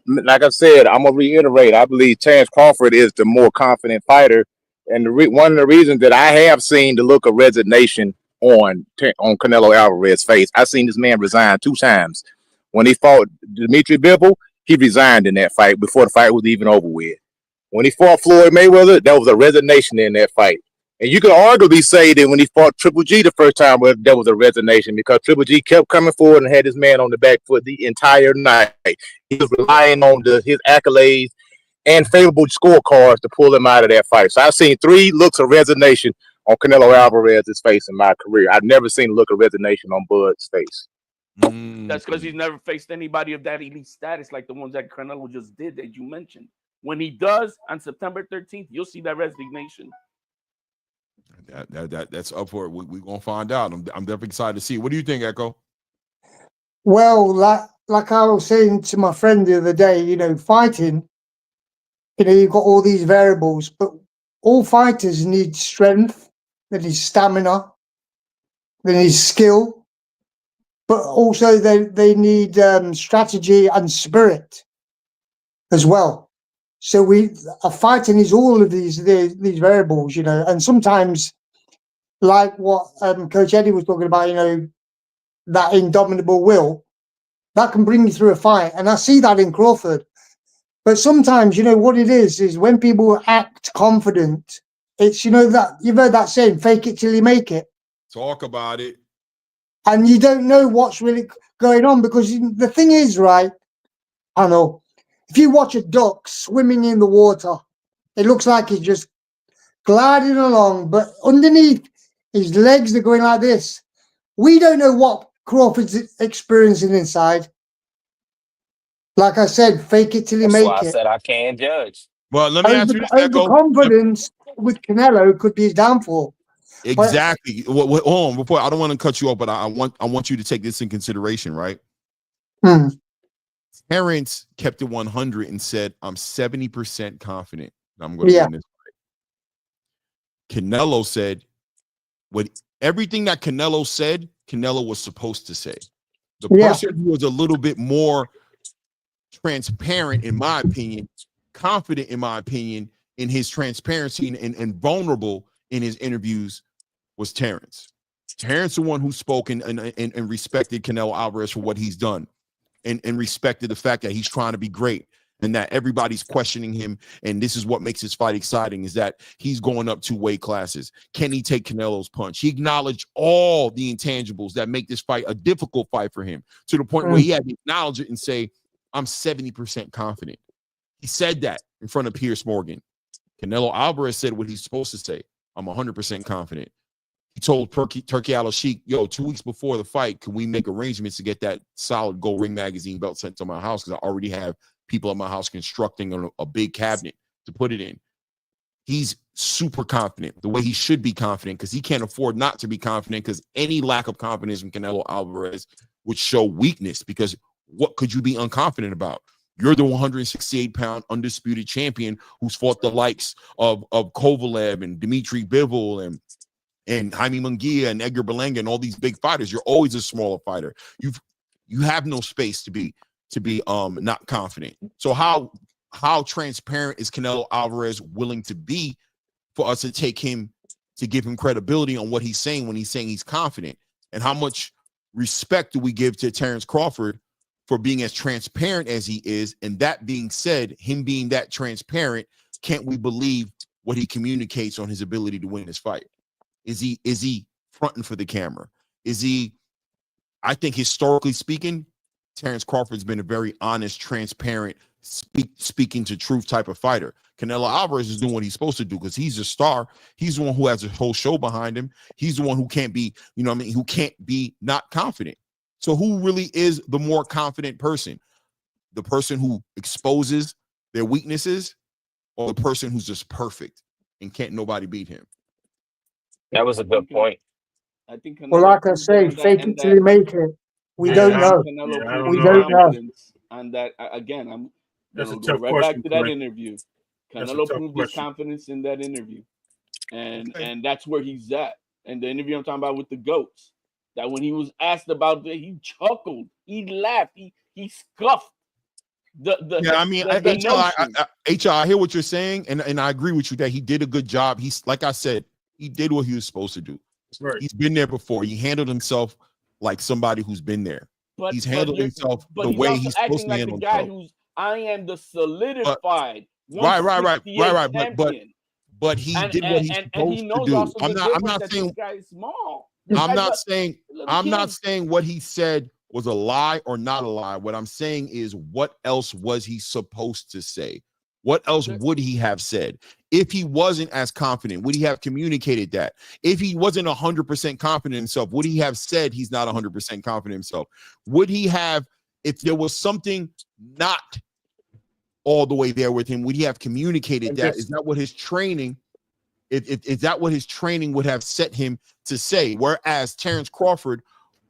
S5: Like I said, I'm gonna reiterate. I believe Terrence Crawford is the more confident fighter, and one of the reasons that I have seen the look of resignation on Canelo Alvarez's face. I've seen this man resign 2 times. When he fought Dimitri Bivol, he resigned in that fight before the fight was even over with. When he fought Floyd Mayweather, there was a resignation in that fight. And you could arguably say that when he fought Triple G the first time, there was a resignation because Triple G kept coming forward and had his man on the back foot the entire night. He was relying on his accolades and favorable scorecards to pull him out of that fight. So I've seen 3 looks of resignation on Canelo Alvarez's face in my career. I've never seen a look of resignation on Bud's face.
S8: That's because he's never faced anybody of that elite status like the ones that Canelo just did that you mentioned. When he does on September 13th, you'll see that resignation.
S2: That's up for it. We're gonna find out. I'm definitely excited to see. What do you think, Echo?
S7: Well, like I was saying to my friend the other day, fighting, you've got all these variables, but all fighters need strength, they need stamina, they need skill, but also they need strategy and spirit as well. So a fighter needs all of these variables, and sometimes, like what Coach Eddie was talking about, that indomitable will, that can bring you through a fight. And I see that in Crawford. But sometimes, what it is when people act confident, it's, that you've heard that saying, fake it till you make it.
S2: Talk about it.
S7: And you don't know what's really going on because the thing is, right, I know, if you watch a duck swimming in the water, it looks like he's just gliding along, but underneath his legs are going like this. We don't know what Crawford's experiencing inside. Like I said, fake it till you make it.
S4: I said I can't judge.
S2: Well, let me ask you this, Echo.
S7: Overconfidence with Canelo could be his downfall.
S2: Exactly. Hold on, before I don't want to cut you off, but I want you to take this in consideration, right? Terrence kept it 100 and said, I'm 70% confident I'm going to win this fight. Canelo said, everything that Canelo said, Canelo was supposed to say. The person who was a little bit more transparent, in my opinion, confident, in my opinion, in his transparency and vulnerable in his interviews was Terrence. Terrence, the one who spoke and respected Canelo Alvarez for what he's done. And respected the fact that he's trying to be great and that everybody's questioning him. And this is what makes his fight exciting, is that he's going up 2 weight classes. Can he take Canelo's punch? He acknowledged all the intangibles that make this fight a difficult fight for him, to the point where he had to acknowledge it and say, I'm 70% confident. He said that in front of Piers Morgan. Canelo Alvarez said what he's supposed to say. I'm 100% confident. He told Turki Al-Sheikh, 2 weeks before the fight, can we make arrangements to get that solid Gold Ring magazine belt sent to my house? Because I already have people at my house constructing a big cabinet to put it in. He's super confident, the way he should be confident, because he can't afford not to be confident, because any lack of confidence in Canelo Alvarez would show weakness, because what could you be unconfident about? You're the 168-pound undisputed champion who's fought the likes of Kovalev and Dimitri Bivol and Jaime Munguia and Edgar Berlanga and all these big fighters. You're always a smaller fighter. You have no space to be not confident. So how transparent is Canelo Alvarez willing to be for us to take him, to give him credibility on what he's saying when he's saying he's confident? And how much respect do we give to Terrence Crawford for being as transparent as he is? And that being said, him being that transparent, can't we believe what he communicates on his ability to win this fight? Is he fronting for the camera? Is he? I think historically speaking, Terrence Crawford's been a very honest, transparent, speaking to truth type of fighter. Canelo Alvarez is doing what he's supposed to do because he's a star. He's the one who has a whole show behind him. He's the one who can't be, who can't be not confident. So who really is the more confident person? The person who exposes their weaknesses, or the person who's just perfect and can't nobody beat him?
S4: That was a good point.
S8: I think
S7: Well,
S8: Canelo
S7: like I
S8: proved
S7: say,
S8: it
S7: fake
S8: and
S7: it till you make it. We don't
S8: I
S7: know.
S8: think Canelo
S3: I don't
S8: proved
S7: We
S8: his
S3: know.
S7: don't know.
S8: confidence, and that again, I'm
S3: That's
S8: gonna
S3: a
S8: go
S3: tough
S8: right
S3: question,
S8: back to that
S3: Clint.
S8: interview.
S3: That's a
S8: Canelo
S3: tough
S8: proved his
S3: question.
S8: confidence in that interview, and
S2: Okay.
S8: and that's where he's at. And the interview I'm talking about with the goats, that when he was asked about it, he chuckled, he laughed, he scuffed
S2: Yeah, I mean,
S8: the notion.
S2: I hear what you're saying, and I agree with you that he did a good job. He's, like I said, he did what he was supposed to do.
S3: Right.
S2: He's been there before. He handled himself like somebody who's been there.
S8: But
S2: He's handled himself
S8: but
S2: the
S8: he's
S2: way
S8: also
S2: he's supposed
S8: acting
S2: to
S8: like the
S2: handle
S8: guy
S2: himself.
S8: who's I am the
S2: But
S8: solidified
S2: right.
S8: 168 champion.
S2: But he
S8: And
S2: did what he's
S8: and he
S2: supposed to
S8: knows
S2: do.
S8: also the difference
S2: not
S8: that
S2: saying
S8: this guy is small. This
S2: I'm
S8: guy's
S2: not
S8: a
S2: saying
S8: little
S2: I'm not
S8: kid.
S2: saying what he said was a lie or not a lie. What I'm saying is, what else was he supposed to say? What else would he have said? If he wasn't as confident, would he have communicated that? If he wasn't 100% confident in himself, would he have said he's not 100% confident in himself? Would he have, if there was something not all the way there with him, would he have communicated that? Is that what his training, is that what his training would have set him to say? Whereas Terrence Crawford,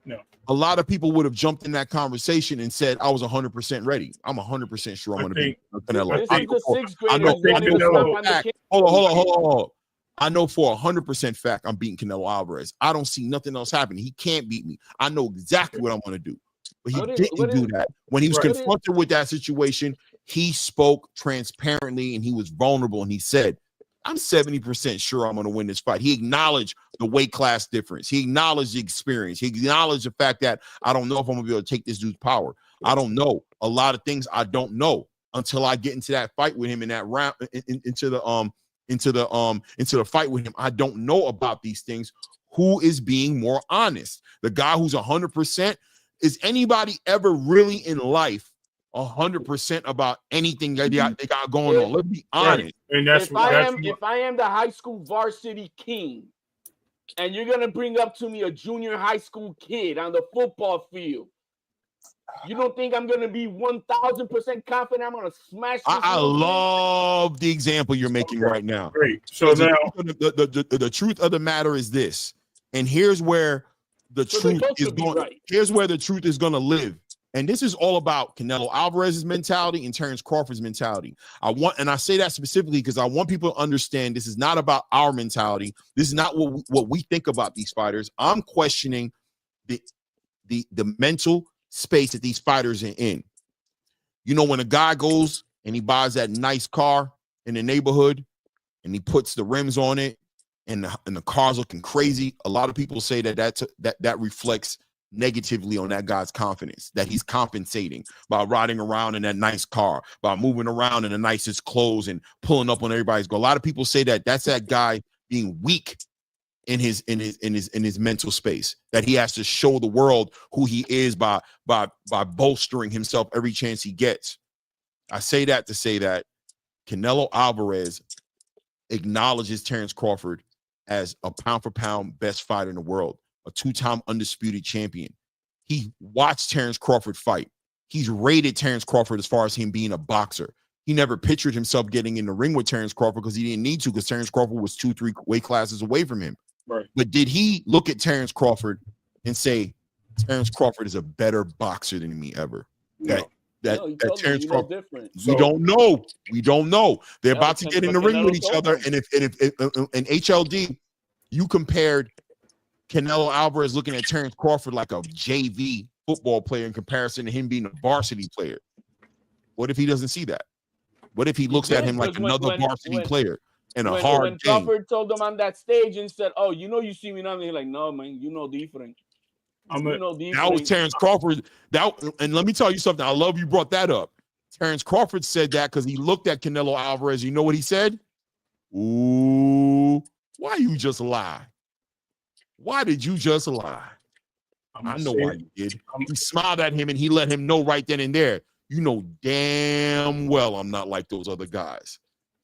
S3: No.
S2: a lot of people would have jumped in that conversation and said, I was 100% ready. I'm 100% sure I'm going to be Canelo.
S8: This is the sixth grader who's
S3: think
S8: wanting to
S3: Canelo-
S8: stop on the kid.
S2: Hold on. I know for 100% fact I'm beating Canelo Alvarez. I don't see nothing else happening. He can't beat me. I know exactly what I'm going to do. But he didn't do that. When he was confronted with that situation, he spoke transparently and he was vulnerable, and he said, I'm 70% sure I'm going to win this fight. He acknowledged the weight class difference. He acknowledged the experience. He acknowledged the fact that I don't know if I'm going to be able to take this dude's power. I don't know. A lot of things I don't know until I get into that fight with him in that round, into the fight with him. I don't know about these things. Who is being more honest? The guy who's 100%? Is anybody ever really in life 100% about anything they got going on? Let's be honest.
S3: And that's
S8: if I am the high school varsity king, and you're gonna bring up to me a junior high school kid on the football field, you don't think I'm gonna be 1,000% confident I'm gonna smash this?
S2: I love the example you're making right now.
S3: Great. So now
S2: the truth of the matter is this, and here's where the truth is going. Right. Here's where the truth is going to live. And this is all about Canelo Alvarez's mentality and Terrence Crawford's mentality. I say that specifically because I want people to understand this is not about our mentality. This is not what we think about these fighters. I'm questioning the mental space that these fighters are in. You know, when a guy goes and he buys that nice car in the neighborhood and he puts the rims on it, and the car's looking crazy, a lot of people say that reflects negatively on that guy's confidence, that he's compensating by riding around in that nice car, by moving around in the nicest clothes and pulling up on everybody's go. A lot of people say that's that guy being weak in his mental space, that he has to show the world who he is by bolstering himself every chance he gets. I say that to say that Canelo Alvarez acknowledges Terrence Crawford as a pound for pound best fighter in the world, a two-time undisputed champion. He watched Terrence Crawford fight. He's rated Terrence Crawford as far as him being a boxer. He never pictured himself getting in the ring with Terrence Crawford because he didn't need to, because Terrence Crawford was 2-3 weight classes away from him.
S3: Right.
S2: But did he look at Terrence Crawford and say, Terrence Crawford is a better boxer than me ever?
S3: No.
S2: That Terrence Crawford,
S8: different.
S2: We don't know. They're about to get in the ring with each other. And if in HLD, you compared Canelo Alvarez looking at Terrence Crawford like a JV football player in comparison to him being a varsity player. What if he doesn't see that? What if he looks at him like another varsity player in a hard
S8: when
S2: game?
S8: Crawford told him on that stage and said, "Oh, you see me now," he's like, "No, man, you know different."
S2: That was Terrence Crawford. And let me tell you something. I love you brought that up. Terrence Crawford said that because he looked at Canelo Alvarez. You know what he said? Ooh, why you just lie? Why did you just lie? I know why you did. He smiled at him and he let him know right then and there. You know damn well I'm not like those other guys.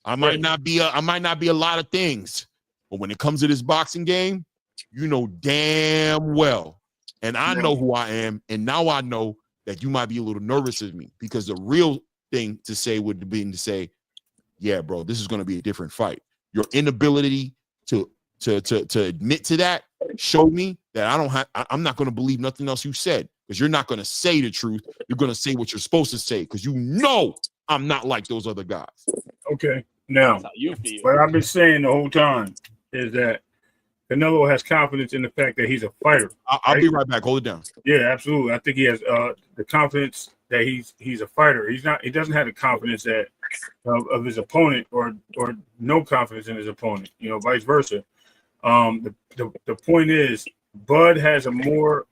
S2: I might not be a lot of things, but when it comes to this boxing game, you know damn well. and I know who I am, and now I know that you might be a little nervous of me, because the real thing to say would have been to say, yeah, bro, this is going to be a different fight. Your inability to admit to that showed me that I'm not going to believe nothing else you said, because you're not going to say the truth. You're going to say what you're supposed to say, because you know I'm not like those other guys.
S3: Okay. Now,
S8: That's how you feel.
S3: what I've been saying the whole time is that Canelo has confidence in the fact that he's a fighter.
S2: I'll be right back. Hold it down.
S3: Yeah, absolutely. I think he has the confidence that he's a fighter. He doesn't have the confidence that of his opponent, or no confidence in his opponent. You know, vice versa. The point is, Bud has a more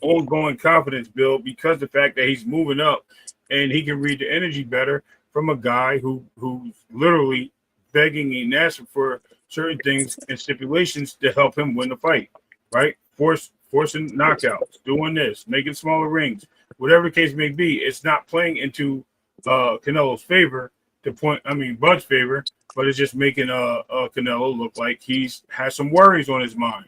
S3: ongoing confidence build because the fact that he's moving up and he can read the energy better from a guy who's literally begging and asking for certain things and stipulations to help him win the fight, right? Forcing knockouts, doing this, making smaller rings, whatever the case may be. It's not playing into Canelo's favor, Bud's favor, but it's just making Canelo look like he's has some worries on his mind.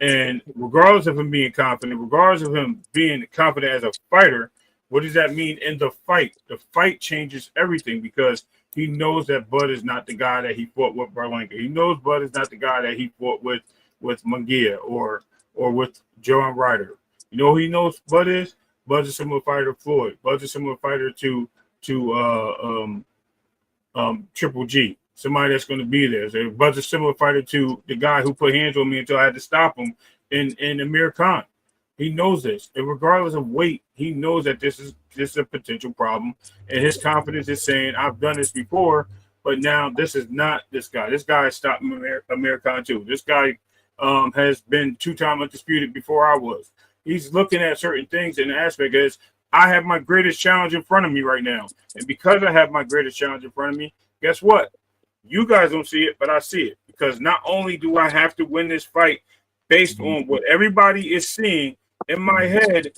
S3: And regardless of him being confident, regardless of him being confident as a fighter, what does that mean in the fight? The fight changes everything, because he knows that Bud is not the guy that he fought with Berlanga. He knows Bud is not the guy that he fought with Munguia or with Joan Ryder. You know who he knows Bud is? Bud's a similar fighter to Floyd. Bud's a similar fighter to Triple G. Somebody that's going to be there. So Bud's a similar fighter to the guy who put hands on me until I had to stop him in Amir Khan. He knows this, and regardless of weight, he knows that this is a potential problem. And his confidence is saying, "I've done this before, but now this is not this guy. This guy stopped Amir Khan too. This guy has been 2-time undisputed before I was." He's looking at certain things in the aspect as, I have my greatest challenge in front of me right now, and because I have my greatest challenge in front of me, guess what? You guys don't see it, but I see it, because not only do I have to win this fight based on what everybody is seeing in my head,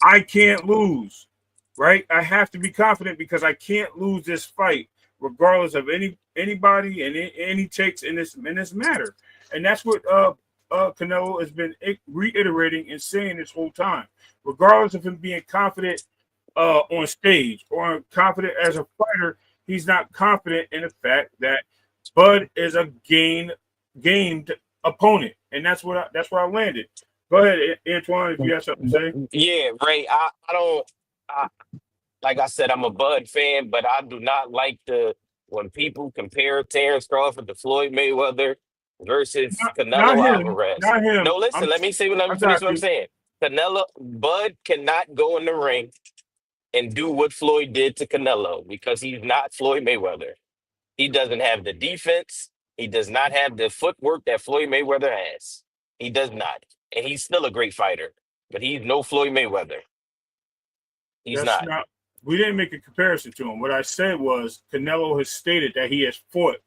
S3: I can't lose, right? I have to be confident, because I can't lose this fight, regardless of anybody and any takes in this matter. And that's what Canelo has been reiterating and saying this whole time. Regardless of him being confident on stage or confident as a fighter, he's not confident in the fact that Bud is a gamed opponent, and that's where I landed. Go ahead, Antoine, if you have something to say.
S4: Yeah, Ray. I don't. Like I said, I'm a Bud fan, but I do not like when people compare Terrence Crawford to Floyd Mayweather versus Canelo Alvarez.
S3: Not him.
S4: No, listen. Let me say what I'm saying. Bud cannot go in the ring and do what Floyd did to Canelo, because he's not Floyd Mayweather. He doesn't have the defense. He does not have the footwork that Floyd Mayweather has. He does not. And he's still a great fighter, but he's no Floyd Mayweather. He's not.
S3: We didn't make a comparison to him. What I said was, Canelo has stated that he has fought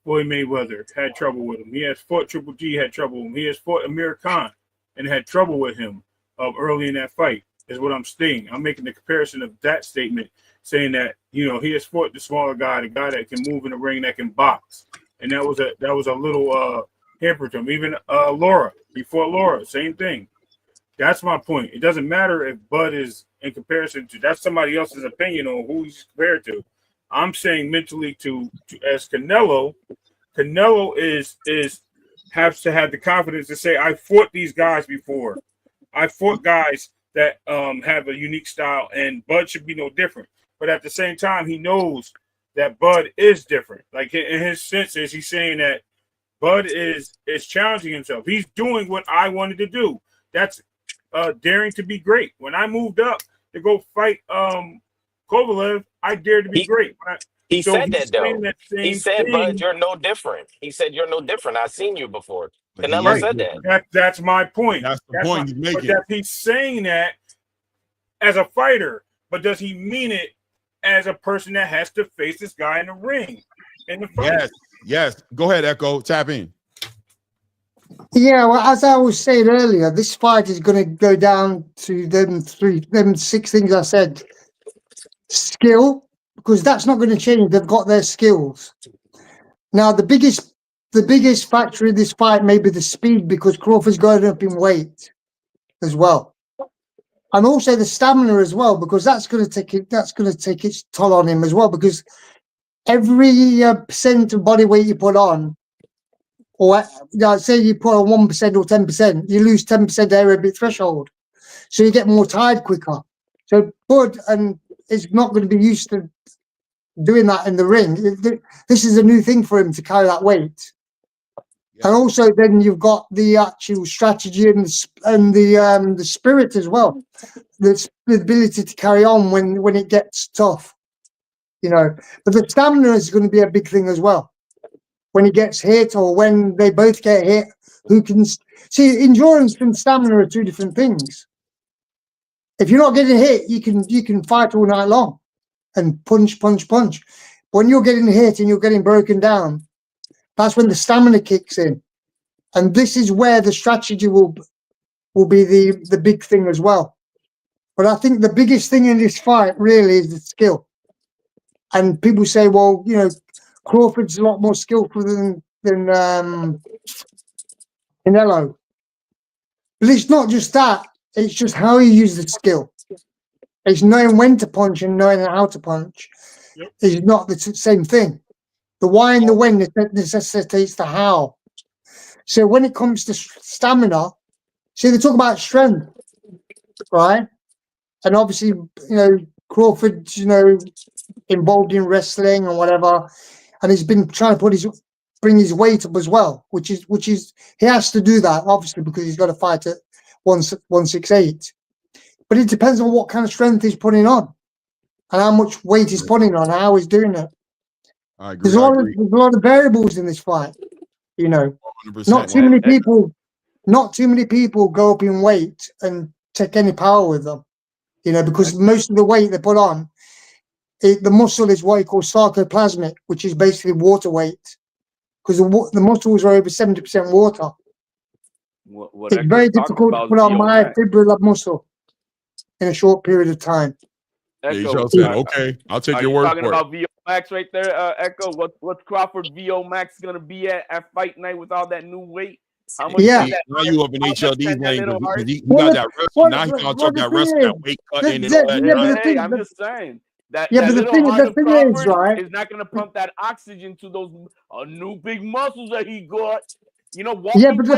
S3: Floyd Mayweather, had trouble with him. He has fought Triple G, had trouble with him. He has fought Amir Khan and had trouble with him early in that fight, is what I'm stating. I'm making the comparison of that statement, saying that, you know, he has fought the smaller guy, the guy that can move in the ring, that can box. And that was a little hamper to him. Even Laura, he fought Laura, same thing. That's my point. It doesn't matter if Bud is in comparison to, that's somebody else's opinion on who he's compared to. I'm saying mentally to as Canelo has to have the confidence to say, I fought these guys before. I fought guys that have a unique style, and Bud should be no different. But at the same time, he knows that Bud is different. Like, in his senses, he's saying that Bud is challenging himself. He's doing what I wanted to do. That's daring to be great. When I moved up to go fight Kovalev, I dared to be great.
S4: He said that, though. He said,
S3: thing.
S4: Bud, you're no different. He said, you're no different. I've seen you before. Canelo said that.
S3: That's my point.
S2: That's the point he's making.
S3: But he's saying that as a fighter, but does he mean it as a person that has to face this guy in the ring? In the fight?
S2: Yes. Go ahead, Echo. Tap in.
S7: Yeah, well, as I was saying earlier, this fight is going to go down to them 6 things I said. Skill, because that's not going to change. They've got their skills. Now, the biggest factor in this fight may be the speed, because Crawford's going up in weight. as well, and also the stamina as well, because that's going to take it. That's going to take its toll on him as well, because every percent of body weight you put on, or say you put on 1% or 10%, you lose 10% aerobic threshold, so you get more tired quicker. So Bud and is not going to be used to doing that in the ring. This is a new thing for him to carry that weight. Yeah. And also then you've got the actual strategy and the spirit as well. The ability to carry on when it gets tough, you know. But the stamina is going to be a big thing as well. When he gets hit or when they both get hit, who can see endurance and stamina are two different things. If you're not getting hit, you can fight all night long and punch. But when you're getting hit and you're getting broken down, that's when the stamina kicks in. And this is where the strategy will be the big thing as well. But I think the biggest thing in this fight really is the skill. And people say, well, you know, Crawford's a lot more skillful than Canelo. But it's not just that. It's just how you use the skill. It's knowing when to punch and knowing how to punch. Yep. Is not the same thing. The why and the when necessitates the how. So when it comes to stamina, see, they talk about strength, right? And obviously, you know, Crawford's, you know, involved in wrestling or whatever, and he's been trying to bring his weight up as well, which is he has to do that obviously because he's got to fight at 168. But it depends on what kind of strength he's putting on and how much weight he's putting on, how he's doing it.
S2: I agree.
S7: There's a lot of variables in this fight, you know. 100%. Not too many people go up in weight and take any power with them, you know, because most of the weight they put on, the muscle is what you call sarcoplasmic, which is basically water weight, because the muscles are over 70% water. It's very difficult to put on myofibrillar muscle in a short period of time.
S2: Echo, said, okay, I'll take your word for it.
S8: Talking about VO Max right there, Echo. What's Crawford VO Max gonna be at fight night with all that new weight? How much?
S2: Yeah, now you up in HLD's lane because he got that wrestling. Now he can't talk that wrestling, that weight cutting and all that.
S8: Yeah, but hey, I'm just saying that the thing is, right, is not gonna pump that oxygen to those new big muscles that he got. You know, walking
S7: but the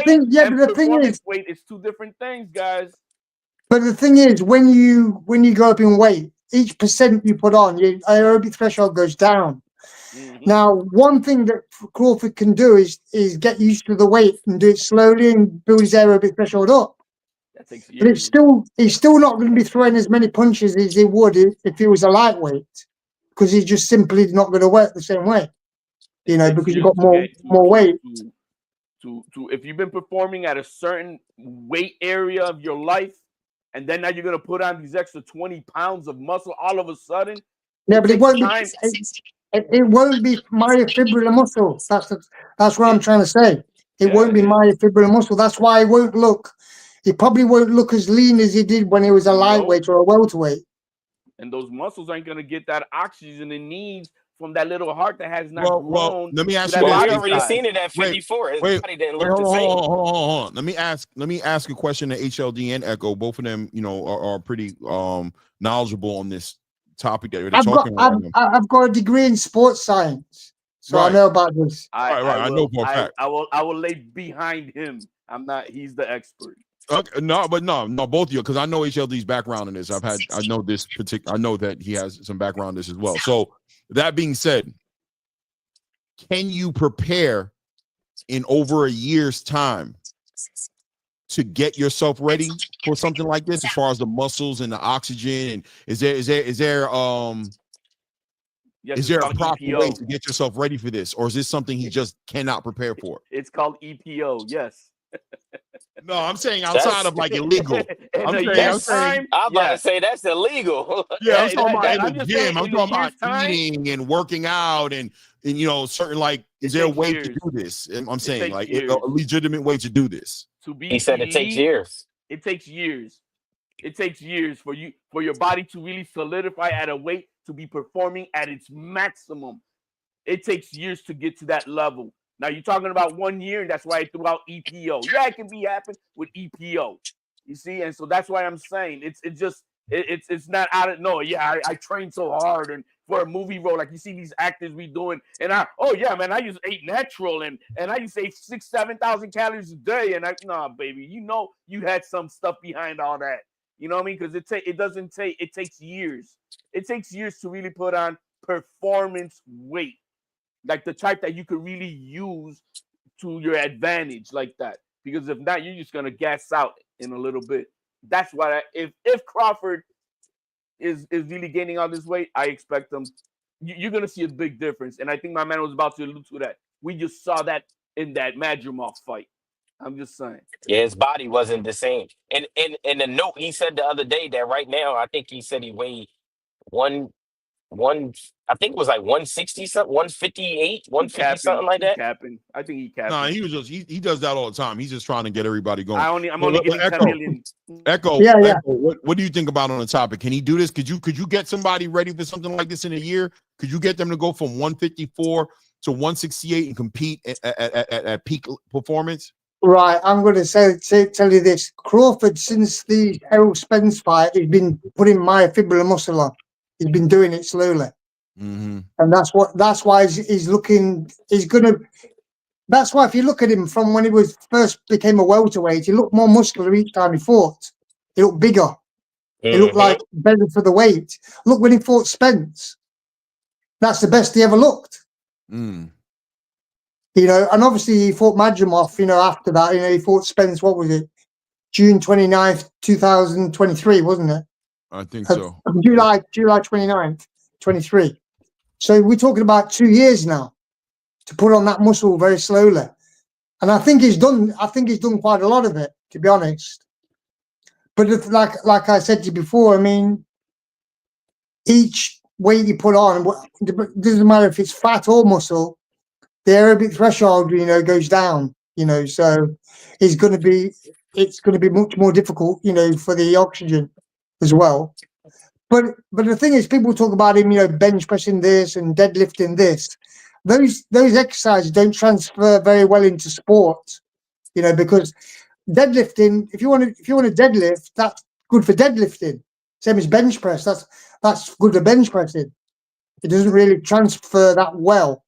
S7: thing is,
S8: weight is two different things, guys.
S7: But the thing is, when you go up in weight, each percent you put on, your aerobic threshold goes down. Mm-hmm. Now, one thing that Crawford can do is get used to the weight and do it slowly and build his aerobic threshold up. That takes years. But he's still not going to be throwing as many punches as he would if he was a lightweight, because he's just simply not going to work the same way. You know, because you've got more weight.
S8: To if you've been performing at a certain weight area of your life, and then now you're going to put on these extra 20 pounds of muscle all of a sudden.
S7: Yeah, but it won't be myofibrillar muscle. That's what I'm trying to say. It won't be myofibrillar muscle. That's why he probably won't look as lean as he did when he was a lightweight or a welterweight.
S8: And those muscles ain't going to get that oxygen it needs from that little heart that has not grown.
S2: Well, let me ask you.
S4: We already seen it at 54. His body didn't look the same.
S2: Hold on. Let me ask a question to HLD and Echo. Both of them, you know, are pretty knowledgeable on this topic that you're talking about.
S7: I've got a degree in sports science, so I know about this.
S2: I know for a fact.
S8: I will lay behind him. I'm not. He's the expert.
S2: Okay, no, both of you, because I know HLD's background in this. I know that he has some background in this as well. So that being said, can you prepare in over a year's time to get yourself ready for something like this, as far as the muscles and the oxygen? And is there a proper way to get yourself ready for this, or is this something he just cannot prepare for?
S8: It's called EPO. Yes.
S2: No, I'm saying outside of like illegal. I'm
S4: about to say that's illegal.
S2: Yeah, I'm talking about in the gym. I'm talking about eating and working out and you know, certain, like, is there a way to do this? And I'm saying like a legitimate way to do this.
S4: He said it takes years.
S8: It takes years. It takes years for your body to really solidify at a weight to be performing at its maximum. It takes years to get to that level. Now you're talking about 1 year, and that's why I threw out EPO. Yeah, it can be happening with EPO. You see, and so that's why I'm saying it's not out of no. Yeah, I trained so hard and for a movie role, like you see these actors be doing, and I I used to eat natural and I used to eat 6,000-7,000 calories a day, and nah, baby, you had some stuff behind all that. You know what I mean? Because it takes years. It takes years to really put on performance weight, like the type that you could really use to your advantage, like that. Because if not, you're just gonna gas out in a little bit. That's why if Crawford is really gaining all this weight, I expect him. You're gonna see a big difference, and I think my man was about to allude to that. We just saw that in that Madrimov fight. I'm just saying.
S4: Yeah, his body wasn't the same. And in the note he said the other day that right now I think he said he weighed one I think it was like 160 something, 158, 150 something like that.
S8: Capping. I think he capping.
S2: Nah, he was just he does that all the time. He's just trying to get everybody going.
S8: I'm only getting 10 million.
S2: Echo,
S7: Yeah.
S2: Echo, what do you think about on the topic? Can he do this? Could you get somebody ready for something like this in a year? Could you get them to go from 154 to 168 and compete at peak performance?
S7: Right, I'm going to tell you this. Crawford, since the Errol Spence fight, he's been putting myofibrillar muscle on. He's been doing it slowly.
S2: Mm-hmm.
S7: And that's why he's looking, that's why if you look at him from when he first became a welterweight, he looked more muscular each time he fought. He looked bigger. He looked like better for the weight. Look, when he fought Spence, that's the best he ever looked.
S2: Mm.
S7: And obviously he fought Madrimov, after that, he fought Spence, what was it? June 29th, 2023, wasn't it?
S2: I think so.
S7: July 29th, 23. So we're talking about 2 years now to put on that muscle very slowly. And I think he's done quite a lot of it, to be honest. But like I said to you before, I mean, each weight you put on, it doesn't matter if it's fat or muscle, the aerobic threshold, goes down, so it's going to be much more difficult, for the oxygen as well. But the thing is, people talk about him, bench pressing this and deadlifting this. Those exercises don't transfer very well into sport, because deadlifting, if you want to deadlift, that's good for deadlifting. Same as bench press, that's good for bench pressing. It doesn't really transfer that well.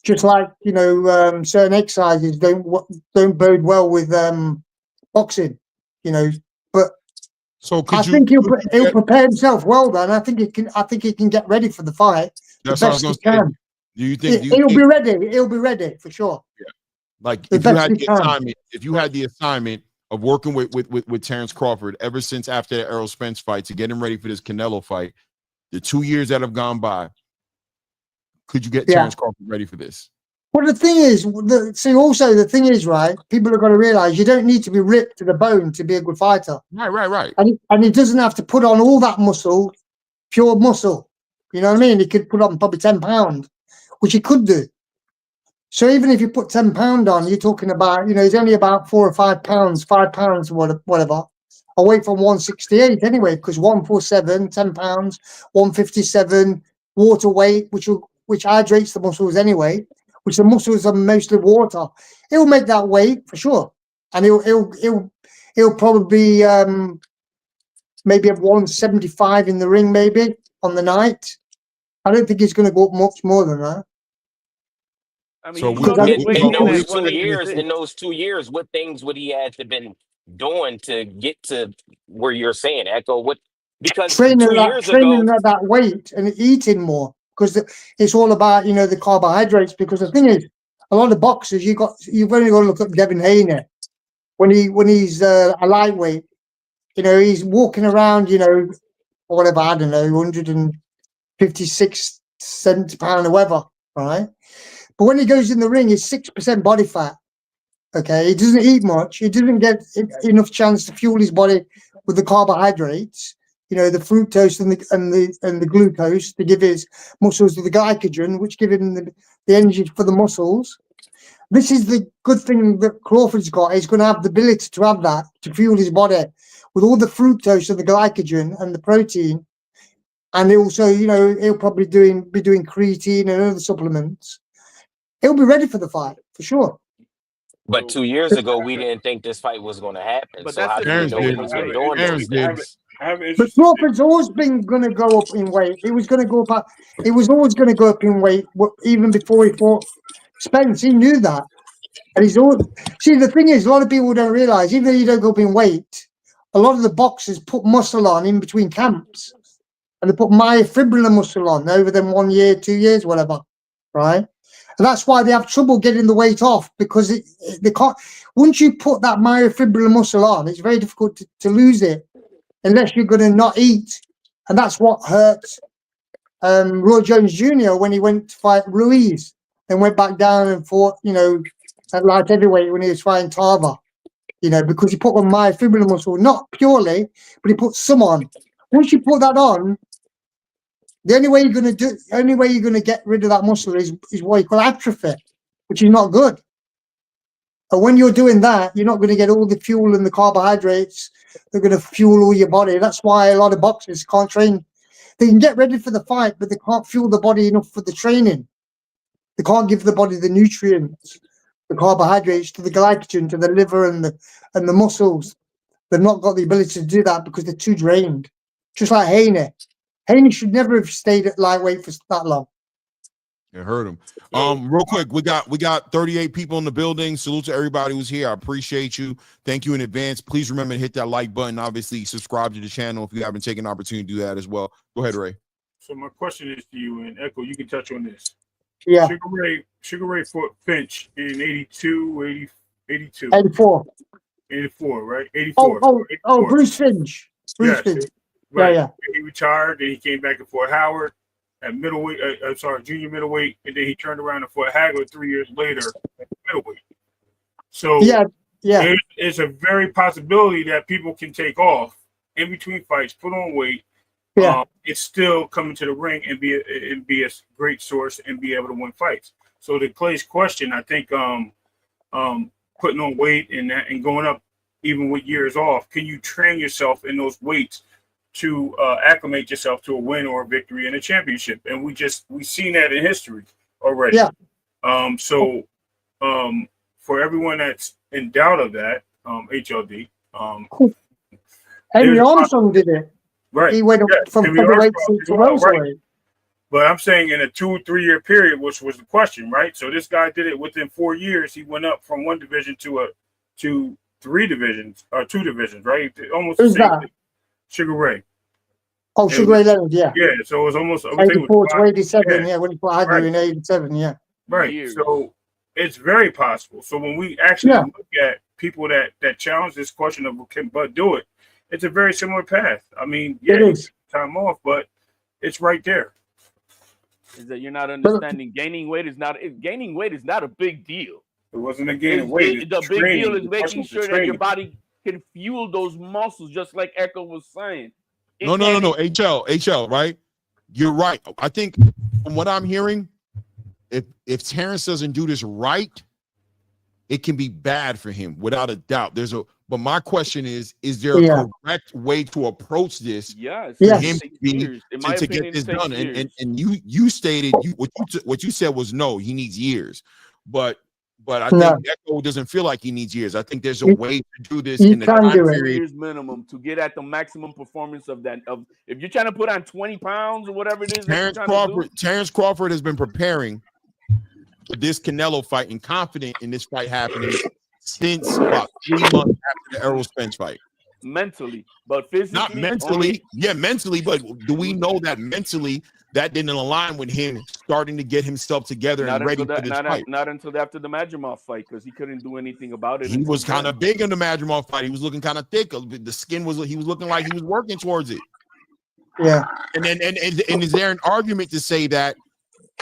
S7: Just like certain exercises don't bode well with boxing, But
S2: so
S7: I think he'll prepare himself well. Then I think he can get ready for the fight.
S2: That's what I was going to say. Do you think
S7: he'll be ready? He'll be ready for sure.
S2: Yeah. Like if you had the assignment of working with Terrence Crawford ever since after the Errol Spence fight to get him ready for this Canelo fight, the 2 years that have gone by. Could you get Terrence Crawford ready for this?
S7: Well, the thing is, the thing is, right, people are going to realize you don't need to be ripped to the bone to be a good fighter.
S2: Right.
S7: And he doesn't have to put on all that muscle, pure muscle. You know what I mean? He could put on probably 10 pounds, which he could do. So even if you put 10 pounds on, you're talking about, he's only about 4 or 5 pounds, whatever, away from 168 anyway, because 147, 10 pounds, 157, water weight, which hydrates the muscles anyway, which the muscles are mostly water. He'll make that weight for sure, and he'll probably maybe have 175 in the ring, maybe on the night. I don't think he's going to go up much more than that.
S8: I mean,
S2: so
S4: in those 2 years, what things would he have to been doing to get to where you're saying, Echo? What, because training at
S7: that weight and eating more, because it's all about the carbohydrates. Because the thing is, a lot of boxers, you've only got to look at Devin Haney when he's a lightweight. He's walking around, or whatever, I don't know, 156 pounds or whatever, right? But when he goes in the ring, he's 6% body fat. Okay, he doesn't eat much. He doesn't get enough chance to fuel his body with the carbohydrates. The fructose and the glucose to give his muscles the glycogen, which give him the energy for the muscles. This is the good thing that Crawford's got. He's going to have the ability to have that to fuel his body with all the fructose and the glycogen and the protein. And also, he'll probably be doing creatine and other supplements. He'll be ready for the fight for sure.
S4: But 2 years ago, we didn't think this fight was going to happen.
S8: But
S4: So
S8: that's
S4: how
S8: the
S4: do we
S2: Terrence
S8: thing.
S4: know
S2: did.
S4: he's
S3: I have
S4: been
S3: an
S4: doing those
S2: Terrence
S3: interesting.
S2: did.
S4: things?
S3: I have an
S7: But
S3: interesting.
S7: Crawford's always been going to go up in weight. He was going to go up. He was always going to go up in weight even before he fought Spence. He knew that, and he's always. See, the thing is, a lot of people don't realize, even though you don't go up in weight, a lot of the boxers put muscle on in between camps, and they put myofibrillar muscle on over them 1 year, 2 years, whatever, right? And that's why they have trouble getting the weight off, because they can't. Once you put that myofibrillar muscle on, it's very difficult to lose it unless you're going to not eat. And that's what hurt Roy Jones Jr. when he went to fight Ruiz and went back down and fought, at light heavyweight when he was fighting Tarver, because he put on myofibrillar muscle, not purely, but he put some on. Once you put that on, the only way you're going to get rid of that muscle is what you call atrophy, which is not good. And when you're doing that, you're not going to get all the fuel and the carbohydrates that are going to fuel all your body. That's why a lot of boxers can't train. They can get ready for the fight, but they can't fuel the body enough for the training. They can't give the body the nutrients, the carbohydrates, to the glycogen, to the liver and the muscles. They've not got the ability to do that because they're too drained. Just like Haney. Haney should never have stayed at lightweight for that long.
S2: It hurt him. Real quick, we got 38 people in the building. Salute to everybody who's here. I appreciate you. Thank you in advance. Please remember to hit that like button. Obviously, subscribe to the channel if you haven't taken an opportunity to do that as well. Go ahead, Ray.
S3: So my question is to you, and Echo, you can touch on this.
S7: Yeah.
S3: Sugar Ray fought Finch in 82,
S7: 84.
S3: 84, right? 84.
S7: Oh,
S3: 84.
S7: Bruce Finch.
S3: Yes,
S7: Finch.
S3: right.
S7: Yeah.
S3: He retired, then he came back and fought Howard at middleweight. Junior middleweight, and then he turned around and fought Hagler 3 years later at middleweight. So
S7: yeah.
S3: It's a very possibility that people can take off in between fights, put on weight.
S7: Yeah.
S3: It's still coming to the ring and be a great source and be able to win fights. So to Clay's question, I think putting on weight and going up even with years off, can you train yourself in those weights to acclimate yourself to a win or a victory in a championship? And we've seen that in history already.
S7: Yeah.
S3: For everyone that's in doubt of that, HLD.
S7: Henry Armstrong did it.
S3: Right.
S7: He went up from featherweight to welterweight.
S3: But I'm saying in a 2-3 year period, which was the question, right? So this guy did it within 4 years. He went up from one division to 3 divisions or 2 divisions, right? Almost
S7: Who's
S3: the same
S7: that?
S3: thing. Sugar Ray.
S7: Oh, Sugar Ray Leonard, yeah.
S3: Yeah, so it was almost
S7: 84 to 87, yeah, when he fought Hagler in 87, yeah.
S3: Right.
S8: Years.
S3: So it's very possible. So when we actually look at people that challenge this question of can Bud do it, it's a very similar path. I mean, yeah,
S7: it is.
S3: Time off, but it's right there.
S8: Is that you're not understanding? Gaining weight is not a big deal.
S3: It wasn't a gain of weight.
S8: The big deal is making sure that your body can fuel those muscles, just like Echo was saying.
S2: No. HL, right? You're right. I think from what I'm hearing, if Terrence doesn't do this right, it can be bad for him without a doubt. But my question is there a correct way to approach this?
S8: Yes.
S2: For him to get this done? And you stated what you said was no, he needs years. But I think Echo doesn't feel like he needs years. I think there's a way to do this in the time period.
S8: Years minimum to get at the maximum performance of that. If you're trying to put on 20 pounds or whatever it is,
S2: Terrence Crawford has been preparing for this Canelo fight and confident in this fight happening since about 3 months after the Errol Spence fight.
S8: Mentally, but physically.
S2: Not mentally. Mentally, but do we know that mentally that didn't align with him starting to get himself together and ready for this fight?
S8: Not until after the Madrimov fight, because he couldn't do anything about it.
S2: He was kind of big in the Madrimov fight. He was looking kind of thick. The skin he was looking like he was working towards it.
S7: Yeah.
S2: And is there an argument to say that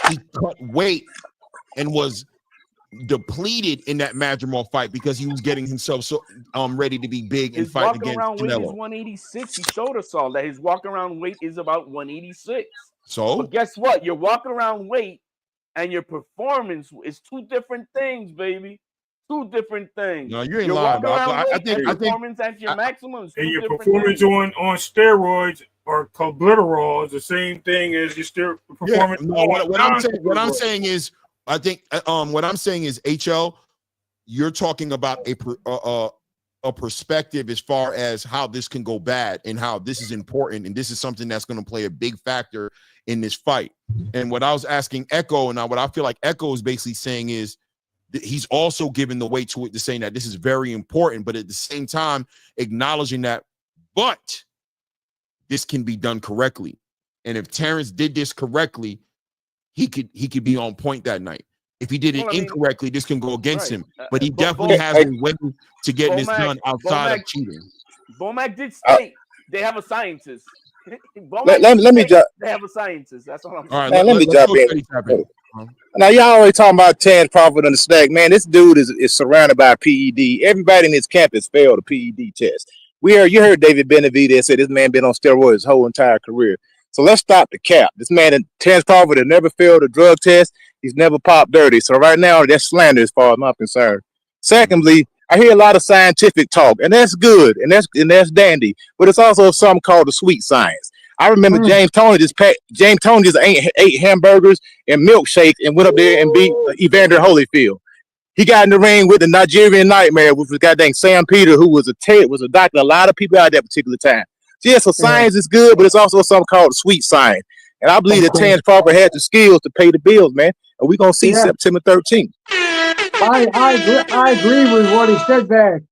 S2: he cut weight and was depleted in that Madrimov fight because he was getting himself so ready to be big and fight against Canelo?
S8: His walk around weight is 186. He showed us all that his walk around weight is about 186.
S2: So,
S8: but guess what? Your walk around weight and your performance is 2 different things, baby. 2 different things.
S2: No, you ain't lying. I think
S8: performance at your maximum.
S3: And your performance on steroids or clenbuterol is the same thing as your performance.
S2: Yeah, no, what I'm saying is, I think what I'm saying is, HL, you're talking about a perspective as far as how this can go bad and how this is important, and this is something that's going to play a big factor in this fight. And what I was asking Echo, and what I feel like Echo is basically saying is that he's also giving the weight to it, to saying that this is very important, but at the same time acknowledging that, but this can be done correctly. And if Terrence did this correctly, he could be on point that night. If he did it incorrectly, this can go against him. But he definitely has a way to get this done outside of cheating.
S8: Bomac did state they have a scientist.
S5: Let me jump.
S8: They have a scientist. That's all I'm saying.
S2: All right,
S5: Man, let me jump in. Now, y'all always talking about Terrence Crawford on the stack. Man, this dude is surrounded by PED. Everybody in his camp has failed a PED test. You heard David Benavidez say this man been on steroids his whole entire career. So let's stop the cap. This man, Terrence Crawford, has never failed a drug test. He's never popped dirty. So right now, that's slander as far as I'm concerned. Secondly, I hear a lot of scientific talk, and that's good, and that's dandy. But it's also something called the sweet science. I remember James Toney just ate hamburgers and milkshakes and went up there and beat Evander Holyfield. He got in the ring with the Nigerian Nightmare, which was goddamn Sam Peter, who was a doctor. A lot of people out at that particular time. So yeah, so science is good, but it's also something called sweet science. And I believe that Terrence Crawford had the skills to pay the bills, man. And we're going to see September 13th.
S7: I agree with what he said there.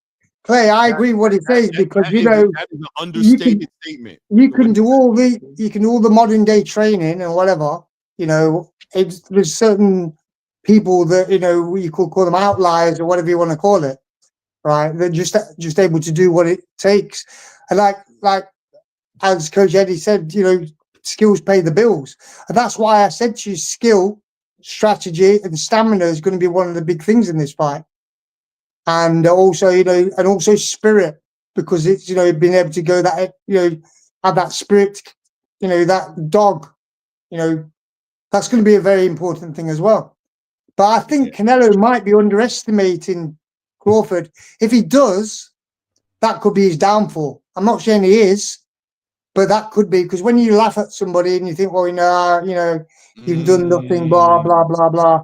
S7: Clay, I agree with what he says because
S2: that is an understated statement.
S7: You can do all the modern day training and whatever. There's certain people that you could call them outliers or whatever you want to call it, right? They're just able to do what it takes. And like as Coach Eddie said, skills pay the bills, and that's why I said to you, skill, strategy, and stamina is going to be one of the big things in this fight. And also, and also spirit, because it's, being able to go that, have that spirit, that dog, that's going to be a very important thing as well. But I think Canelo might be underestimating Crawford. If he does, that could be his downfall. I'm not saying he is, but that could be, because when you laugh at somebody and you think, well, you've done nothing, blah, blah, blah, blah,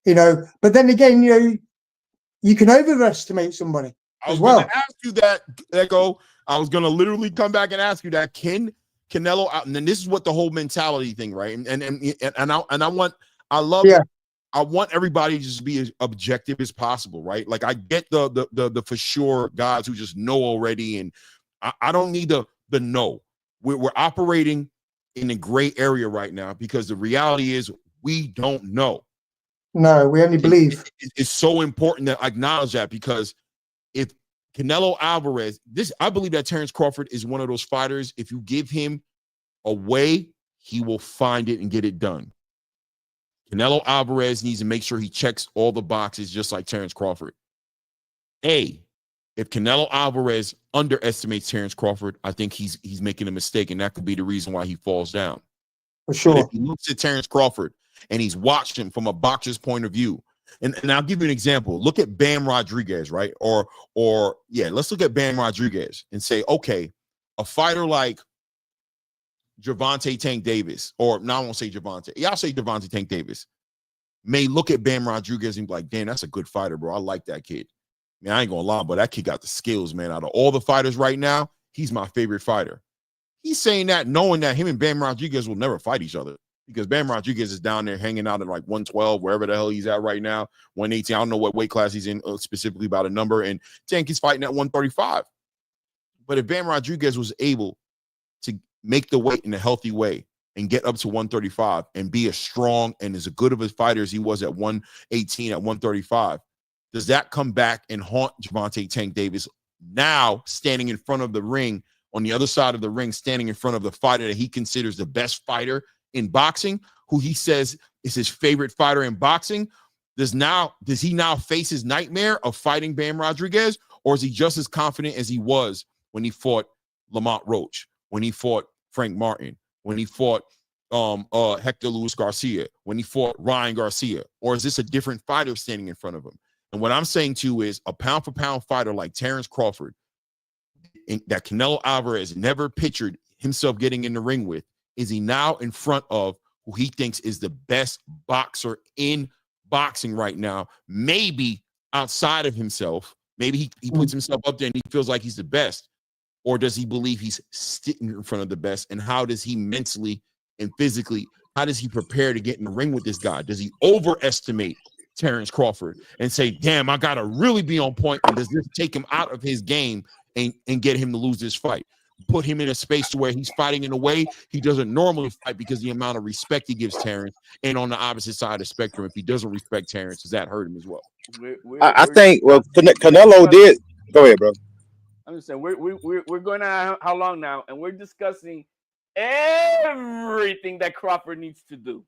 S7: but then again, you can overestimate somebody as well.
S2: I was going to ask you that, Echo. I was going to literally come back and ask you that. Can Canelo out? And then this is what the whole mentality thing, right? I want everybody to just be as objective as possible, right? Like I get the for sure guys who just know already, and I don't need the know. We're operating in a gray area right now because the reality is we don't know.
S7: No, we only believe.
S2: It's so important to acknowledge that, because if Canelo Alvarez, I believe that Terrence Crawford is one of those fighters. If you give him a way, he will find it and get it done. Canelo Alvarez needs to make sure he checks all the boxes just like Terrence Crawford. If Canelo Alvarez underestimates Terrence Crawford, I think he's making a mistake, and that could be the reason why he falls down.
S7: For sure.
S2: But if he looks at Terrence Crawford and he's watched him from a boxer's point of view, and I'll give you an example. Look at Bam Rodriguez, right? Let's look at Bam Rodriguez and say, okay, a fighter like Gervonta Tank Davis, or no, I won't say Gervonta. Yeah, I'll say Gervonta Tank Davis may look at Bam Rodriguez and be like, damn, that's a good fighter, bro. I like that kid. Man, I ain't gonna lie, but that kid got the skills, man. Out of all the fighters right now, he's my favorite fighter. He's saying that knowing that him and Bam Rodriguez will never fight each other, because Bam Rodriguez is down there hanging out at like 112, wherever the hell he's at right now, 118. I don't know what weight class he's in specifically about a number, and Tank is fighting at 135. But if Bam Rodriguez was able to make the weight in a healthy way and get up to 135 and be as strong and as good of a fighter as he was at 118, at 135, does that come back and haunt Gervonta Tank Davis now, standing in front of the ring, on the other side of the ring, standing in front of the fighter that he considers the best fighter in boxing, who he says is his favorite fighter in boxing? Does he now face his nightmare of fighting Bam Rodriguez, or is he just as confident as he was when he fought Lamont Roach, when he fought Frank Martin, when he fought Hector Luis Garcia, when he fought Ryan Garcia? Or is this a different fighter standing in front of him? And what I'm saying to you is a pound-for-pound fighter like Terrence Crawford, that Canelo Alvarez never pictured himself getting in the ring with, is he now in front of who he thinks is the best boxer in boxing right now, maybe outside of himself? Maybe he puts himself up there and he feels like he's the best. Or does he believe he's sitting in front of the best? And how does he mentally and physically, how does he prepare to get in the ring with this guy? Does he overestimate Terrence Crawford and say, damn, I got to really be on point? And does this take him out of his game and get him to lose this fight? Put him in a space to where he's fighting in a way he doesn't normally fight because the amount of respect he gives Terrence. And on the opposite side of the spectrum, if he doesn't respect Terrence, does that hurt him as well?
S5: I think, well, Canelo did. Go ahead, bro.
S8: I'm just saying we're going on how long now, and we're discussing everything that Crawford needs to do.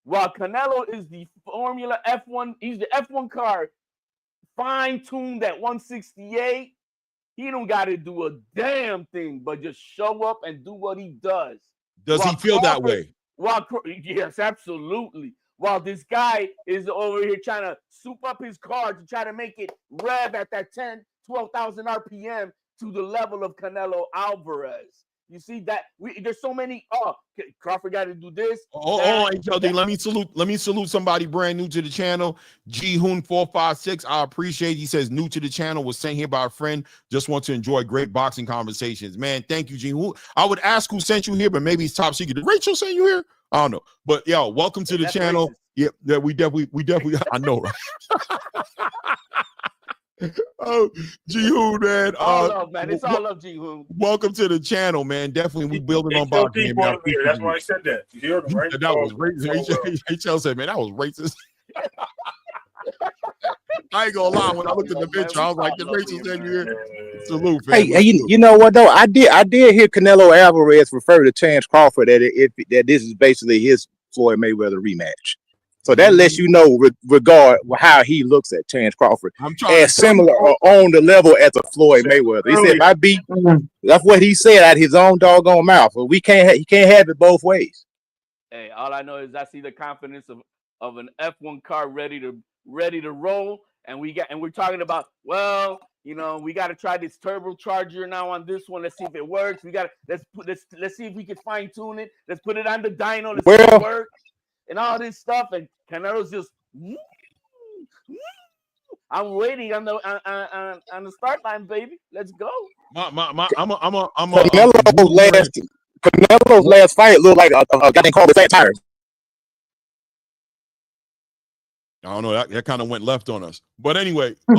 S8: While Canelo is the Formula F1, he's the F1 car fine-tuned at 168. He don't got to do a damn thing but just show up and do what he does.
S2: Does he feel that way?
S8: Yes, absolutely. While this guy is over here trying to soup up his car to try to make it rev at that 12,000 RPM to the level of Canelo Alvarez. You see that there's so many. Oh, Crawford got to do this.
S2: HLD, let me salute somebody brand new to the channel. Jihoon456. I appreciate. He says new to the channel, was sent here by a friend. Just want to enjoy great boxing conversations. Man, thank you, Jihoon. I would ask who sent you here, but maybe it's top secret. Did Rachel send you here? I don't know. But yo, welcome to the channel. Racist. Yeah, we definitely. I know, right? Oh, Jihoon, man.
S8: All love, man. It's all love, Jihoon.
S2: Welcome to the channel, man. Definitely, we building on boxing.
S3: That's why I said that. You heard him, right?
S2: That was racist. HL said, man, that was racist. I ain't gonna lie. When I looked at the picture, I was like, "The Rachel said you here." Salute, fam.
S5: Hey, you know what though? I did hear Canelo Alvarez refer to Terrence Crawford that this is basically his Floyd Mayweather rematch. So that lets you know regard how he looks at Terrence Crawford as similar or on the level as a Floyd Mayweather. He said, "If I beat," that's what he said out of his own doggone mouth. But he can't have it both ways.
S8: Hey, all I know is I see the confidence of an F1 car ready to roll, and we're talking about, well, you know, we got to try this turbocharger now on this one. Let's see if it works. Let's see if we can fine tune it. Let's put it on the dyno. Let's see if it works. And all this stuff, and Canelo's just, I'm waiting on the start line, baby. Let's go.
S5: Canelo's last fight looked like a guy called the fat tires.
S2: I don't know. That kind of went left on us. But anyway,
S3: you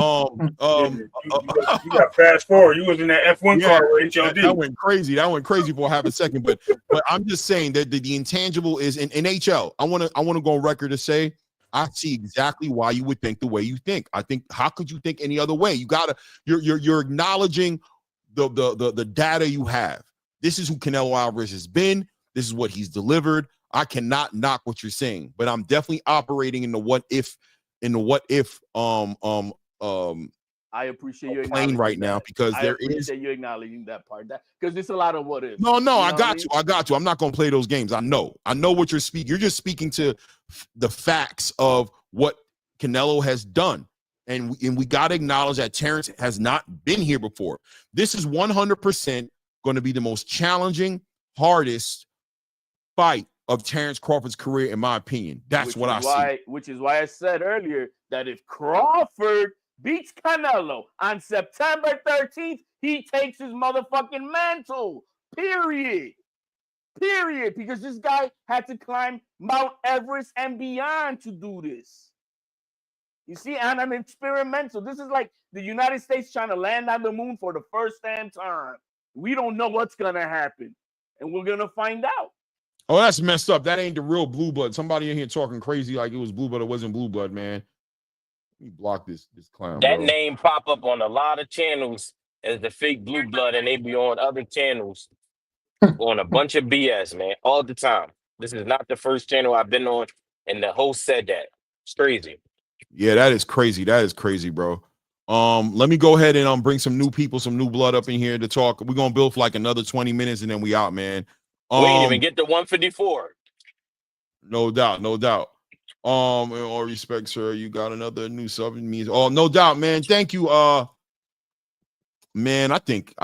S3: got fast forward. You was in that F1 car with HLD.
S2: That went crazy. That went crazy for half a second. But I'm just saying that the intangible is in HL. I want to go on record to say I see exactly why you would think the way you think. I think, how could you think any other way? You're acknowledging the data you have. This is who Canelo Alvarez has been. This is what he's delivered. I cannot knock what you're saying, but I'm definitely operating in the what if.
S8: I appreciate you
S2: playing right now because
S8: I appreciate you acknowledging that part. Because there's a lot of what if.
S2: No, I got you. I'm not gonna play those games. I know what you're speaking. You're just speaking to the facts of what Canelo has done, and we got to acknowledge that Terrence has not been here before. This is 100% going to be the most challenging, hardest fight of Terrence Crawford's career, in my opinion. That's what I see.
S8: Which is why I said earlier that if Crawford beats Canelo on September 13th, he takes his motherfucking mantle. Period. Because this guy had to climb Mount Everest and beyond to do this. You see, and an experimental. This is like the United States trying to land on the moon for the first damn time. We don't know what's going to happen, and we're going to find out.
S2: Oh, that's messed up. That ain't the real blue blood. Somebody in here talking crazy like it was blue blood. It wasn't blue blood, man. Let me block this clown.
S4: That
S2: bro.
S4: name pop up on a lot of channels as the fake blue blood, and they be on other channels on a bunch of BS, man, all the time. This is not the first channel I've been on, and the host said that. It's crazy.
S2: Yeah, that is crazy. That is crazy, bro. Let me go ahead and bring some new people, some new blood up in here to talk. We're gonna build for like another 20 minutes, and then we out, man.
S4: We ain't even get to 154.
S2: No doubt. In all respect, sir, you got another new sub in me. Oh, no doubt, man. Thank you. Man, I think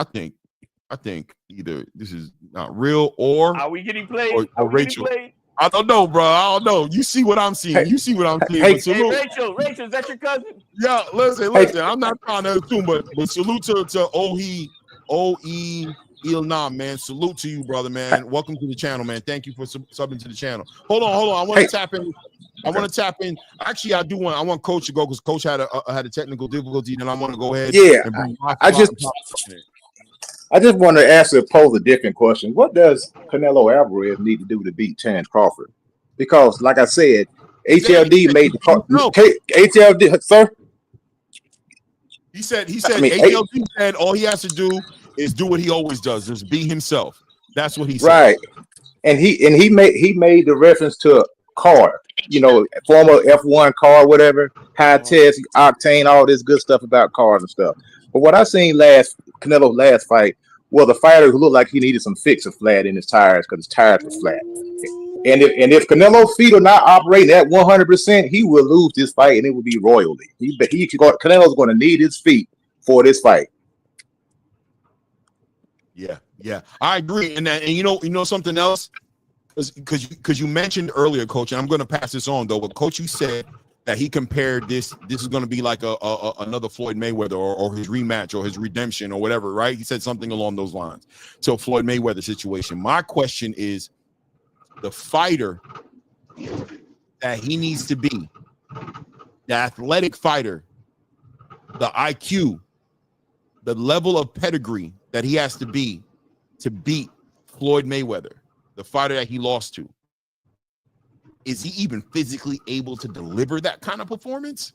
S2: either this is not real or
S8: are we getting played?
S2: Or Rachel. I don't know, bro. I don't know. You see what I'm seeing. You see what I'm seeing.
S5: Hey,
S2: But salute.
S8: Rachel, is that your cousin?
S2: Yeah, listen. I'm not trying to assume, but salute to OE Ilnam, man. Salute to you, brother, man. Welcome to the channel, man. Thank you for subbing to the channel. Hold on. I want to tap in. Actually, I want Coach to go because Coach had a technical difficulty, and I want to go ahead.
S5: Yeah,
S2: and bring
S5: I just want to pose a different question. What does Canelo Alvarez need to do to beat Terence Crawford? Because, like I said, HLD made the call. HLD, sir.
S2: He said HLD said all he has to do is do what he always does, just be himself. That's what he said.
S5: Right, and he made the reference to a car, former F1 car, whatever, high test, octane, all this good stuff about cars and stuff. But what I seen Canelo's last fight was a fighter who looked like he needed some fixer flat in his tires because his tires were flat. And if Canelo's feet are not operating at 100%, he will lose this fight, and it will be royally. Canelo's going to need his feet for this fight.
S2: Yeah, I agree. And you know something else, because you mentioned earlier, Coach, and I'm going to pass this on though. But Coach, you said that he compared this is going to be like another Floyd Mayweather or his rematch or his redemption or whatever, right? He said something along those lines. So Floyd Mayweather situation. My question is, the fighter that he needs to be, the athletic fighter, the IQ, the level of pedigree that he has to be to beat Floyd Mayweather, the fighter that he lost to. Is he even physically able to deliver that kind of performance?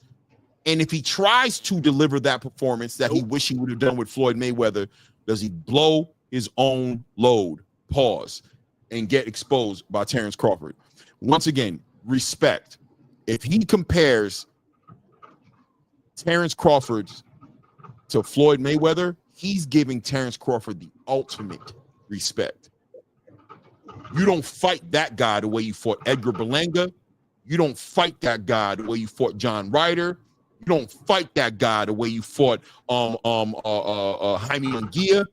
S2: And if he tries to deliver that performance that he wish he would have done with Floyd Mayweather, does he blow his own load, pause, and get exposed by Terence Crawford? Once again, respect. If he compares Terence Crawford to Floyd Mayweather, he's giving Terence Crawford the ultimate respect. You don't fight that guy the way you fought Edgar Berlanga. You don't fight that guy the way you fought John Ryder. You don't fight that guy the way you fought Jaime Munguia.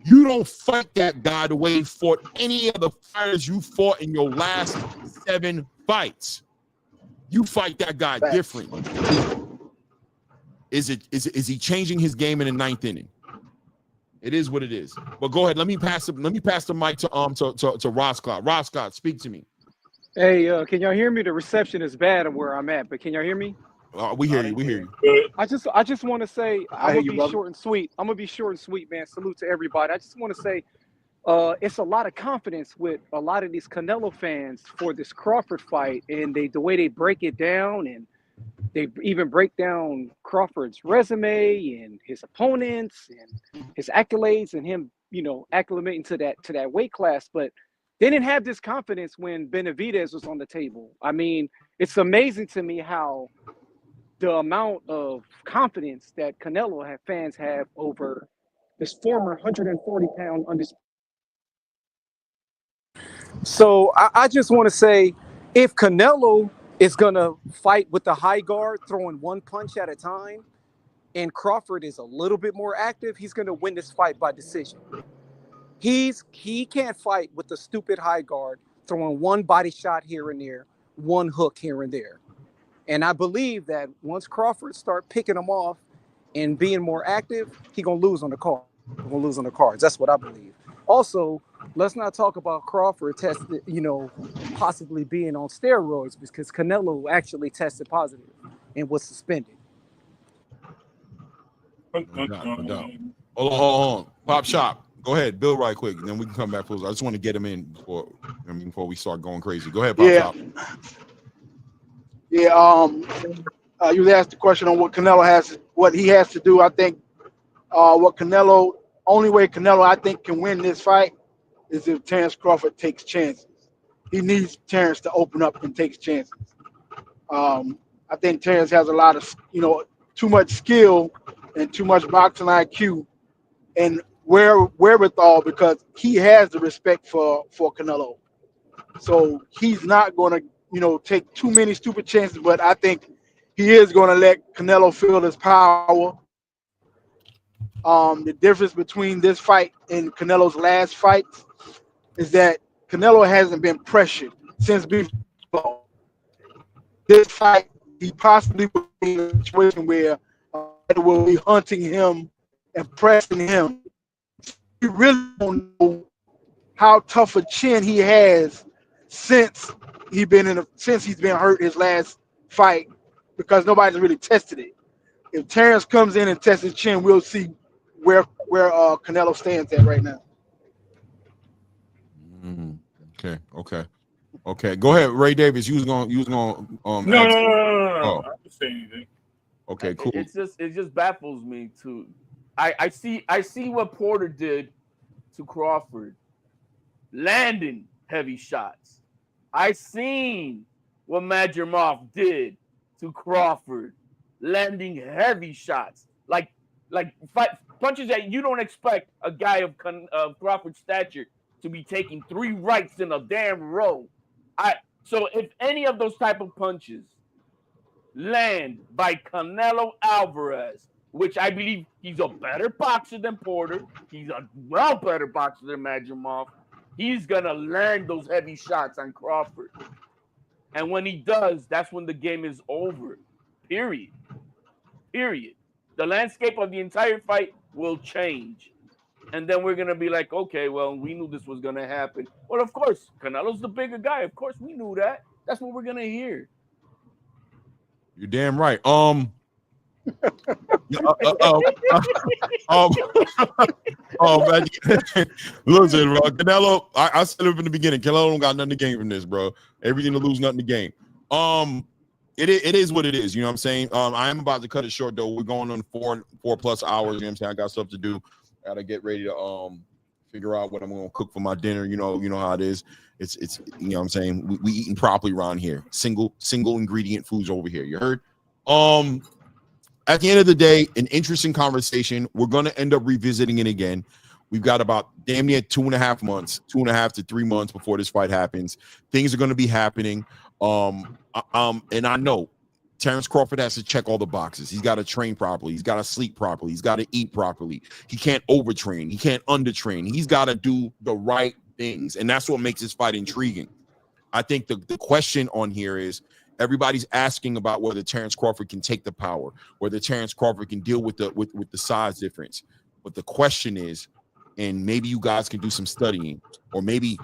S2: You don't fight that guy the way you fought any of the fighters you fought in your last 7 fights. You fight that guy differently. Is he changing his game in the 9th inning? It is what it is. But go ahead. Let me pass the mic to Ross Scott. Ross Scott, speak to me.
S9: Hey, can y'all hear me? The reception is bad where I'm at, but can y'all hear me?
S2: We hear you.
S9: I just want to say I'm gonna be short and sweet. I'm gonna be short and sweet, man. Salute to everybody. I just want to say it's a lot of confidence with a lot of these Canelo fans for this Crawford fight, and the way they break it down, and they even break down Crawford's resume and his opponents and his accolades and him, acclimating to that weight class. But they didn't have this confidence when Benavidez was on the table. I mean, it's amazing to me how the amount of confidence that Canelo fans have over this former 140-pound undisputed. So I just want to say, if Canelo is going to fight with the high guard, throwing one punch at a time, and Crawford is a little bit more active, he's going to win this fight by decision. He can't fight with the stupid high guard, throwing one body shot here and there, one hook here and there. And I believe that once Crawford start picking him off and being more active, he's going to lose on the card. He's going to lose on the cards. That's what I believe. Also, let's not talk about Crawford possibly being on steroids, because Canelo actually tested positive and was suspended.
S2: Hold on. Pop Shop. Go ahead, Bill, right quick, and then we can come back. I just want to get him in before we start going crazy. Go ahead, Pop Shop.
S10: Yeah, you was asked the question on what he has to do. I think only way Canelo I think can win this fight is if Terence Crawford takes chances. He needs Terence to open up and take chances. I think Terence has a lot of, too much skill and too much boxing IQ and wherewithal, because he has the respect for Canelo. So he's not going to, take too many stupid chances, but I think he is going to let Canelo feel his power. The difference between this fight and Canelo's last fight is that Canelo hasn't been pressured. since before. This fight, he possibly will be in a situation where will be hunting him and pressing him. You really don't know how tough a chin he has since he's been hurt his last fight, because nobody's really tested it. If Terrence comes in and tests his chin, we'll see where Canelo stands at right now.
S2: Okay. Go ahead, Ray Davis. You was going.
S3: No.
S2: Oh.
S3: I didn't say anything.
S2: Okay, cool.
S8: It just baffles me too. I see what Porter did to Crawford, landing heavy shots. I seen what Madrimov did to Crawford, landing heavy shots, like punches that you don't expect a guy of Crawford's stature to be taking 3 rights in a damn row. So if any of those type of punches land by Canelo Alvarez, which I believe he's a better boxer than Porter, he's a well better boxer than Madrimov, he's gonna land those heavy shots on Crawford. And when he does, that's when the game is over. Period. The landscape of the entire fight will change. And then we're going to be like, okay, well, we knew this was going to happen. Well, of course, Canelo's the bigger guy. Of course, we knew that. That's what we're going to hear.
S2: You're damn right. Listen, bro, Canelo, I said it from the beginning, Canelo don't got nothing to gain from this, bro. Everything to lose, nothing to gain. It is what it is, you know what I'm saying? I am about to cut it short, though. We're going on 4+ hours, you know what I'm saying? I got stuff to do. I gotta get ready to figure out what I'm gonna cook for my dinner. You know how it is. It's you know what I'm saying? We eating properly around here. Single ingredient foods over here. You heard? At the end of the day, an interesting conversation. We're gonna end up revisiting it again. We've got about damn near 2.5 to 3 months before this fight happens. Things are gonna be happening. And I know Terrence Crawford has to check all the boxes. He's got to train properly. He's got to sleep properly. He's got to eat properly. He can't overtrain. He can't undertrain. He's got to do the right things. And that's what makes this fight intriguing. I think the question on here is everybody's asking about whether Terrence Crawford can take the power, whether Terrence Crawford can deal with the size difference. But the question is, and maybe you guys can do some studying, or maybe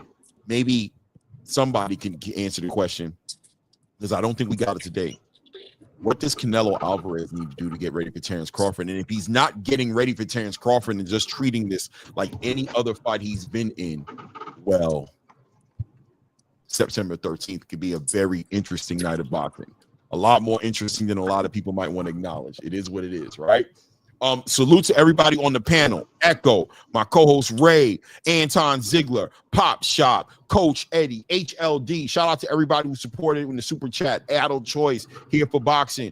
S2: somebody can answer the question, because I don't think we got it today. What does Canelo Alvarez need to do to get ready for Terrence Crawford? And if he's not getting ready for Terrence Crawford and just treating this like any other fight he's been in, well, September 13th could be a very interesting night of boxing. A lot more interesting than a lot of people might want to acknowledge. It is what it is, right? Salute to everybody on the panel. Echo, my co-host Ray, Anton Ziegler, Pop Shop, Coach Eddie, HLD. Shout out to everybody who supported in the super chat. Adult Choice here for boxing.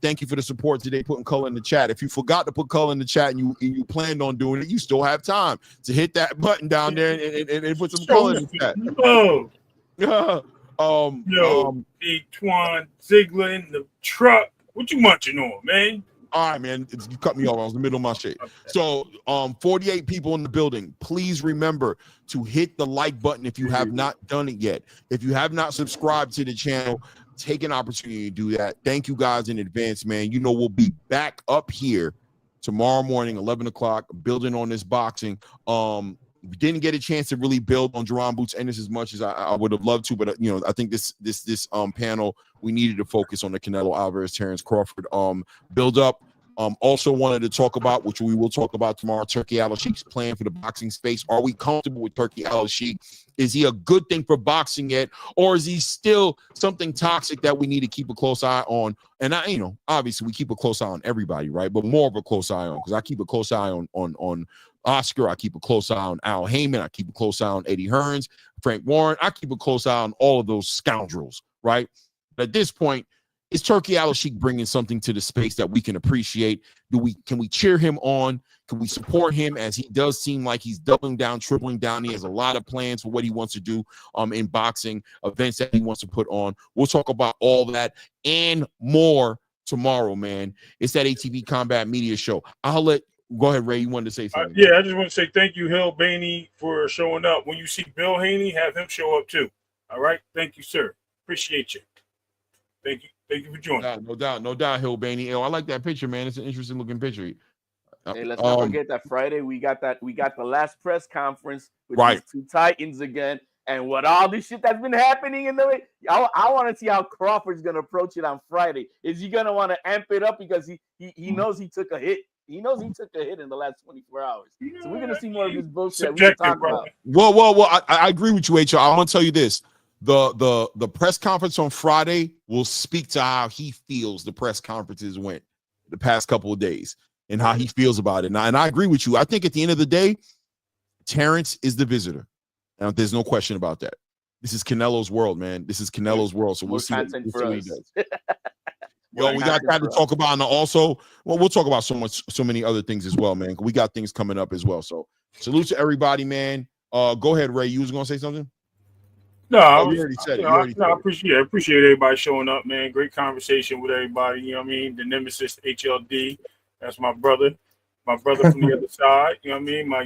S2: Thank you for the support today, putting color in the chat. If you forgot to put color in the chat and you planned on doing it, you still have time to hit that button down there and put some color in the chat.
S3: Twan Ziegler in the truck. What you munching on, man?
S2: All right, man. You cut me off. I was in the middle of my shit. So, 48 people in the building. Please remember to hit the like button if you have not done it yet. If you have not subscribed to the channel, take an opportunity to do that. Thank you guys in advance, man. You know, we'll be back up here tomorrow morning, 11 o'clock, building on this boxing. We didn't get a chance to really build on Jerron Boots Ennis as much as I would have loved to, but you know, I think this panel, we needed to focus on the Canelo Alvarez Terrence Crawford build up. Also wanted to talk about, which we will talk about tomorrow, Turki Al-Sheikh's plan for the boxing space. Are we comfortable with Turki Al-Sheikh? Is he a good thing for boxing yet, or is he still something toxic that we need to keep a close eye on? And obviously we keep a close eye on everybody, right? But more of a close eye on, because I keep a close eye on Oscar. I keep a close eye on Al Heyman. I keep a close eye on Eddie Hearns, Frank Warren. I keep a close eye on all of those scoundrels, right? But at this point, is Turki Al-Sheikh bringing something to the space that we can appreciate? Can we cheer him on? Can we support him, as he does seem like he's doubling down, tripling down? He has a lot of plans for what he wants to do in boxing, events that he wants to put on. We'll talk about all that and more tomorrow, man. It's that ATV Combat Media Show. Go ahead, Ray. You wanted to say something?
S3: I just want to say thank you, Hill Bainey, for showing up. When you see Bill Haney, have him show up too. All right. Thank you, sir. Appreciate you. Thank you for joining.
S2: No doubt, Hill Bainey. Yo, I like that picture, man. It's an interesting looking picture.
S8: Hey, let's not forget that Friday we got the last press conference with these two Titans again, and what all this shit that's been happening in the way. I want to see how Crawford's gonna approach it on Friday. Is he gonna want to amp it up because he knows he took a hit? He knows he took a hit in the last 24 hours. So we're gonna see more of this bullshit we can talk about.
S2: Well, I agree with you, HR. I want to tell you this. The press conference on Friday will speak to how he feels the press conferences went the past couple of days and how he feels about it. And I agree with you. I think at the end of the day, Terrence is the visitor. Now, there's no question about that. This is Canelo's world, man. This is Canelo's world. So we'll see what he does. Yo, we got that to talk about. And also, we'll talk about so many other things as well, man. We got things coming up as well. So salute to everybody, man. Go ahead, Ray. You was going to say something?
S3: No,
S2: you already said it.
S3: I appreciate everybody showing up, man. Great conversation with everybody. You know what I mean? The nemesis HLD. That's my brother from the other side. You know what I mean? I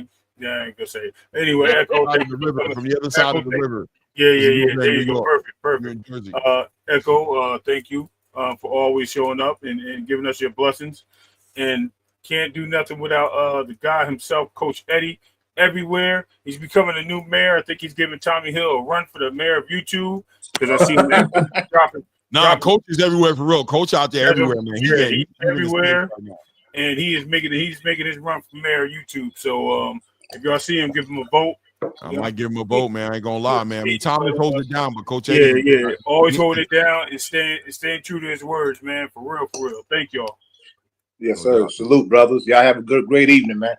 S3: ain't gonna say it. Anyway, Echo
S2: from the other side of the river.
S3: Yeah. There you go. Perfect. Echo, thank you for always showing up and giving us your blessings. And can't do nothing without the guy himself, Coach Eddie. Everywhere. He's becoming a new mayor. I think he's giving Tommy Hill a run for the mayor of YouTube because I see him dropping.
S2: Coach is everywhere for real. Coach out there everywhere, man.
S3: He's everywhere, and he's making his run for mayor of YouTube. So if y'all see him, give him a vote.
S2: I might give him a vote, man. I ain't gonna lie, man. I mean, Tommy holds it down, but Coach Eddie,
S3: yeah, always hold it down and staying true to his words, man. For real. Thank y'all.
S5: Yes, sir. Salute, brothers. Y'all have a great evening, man.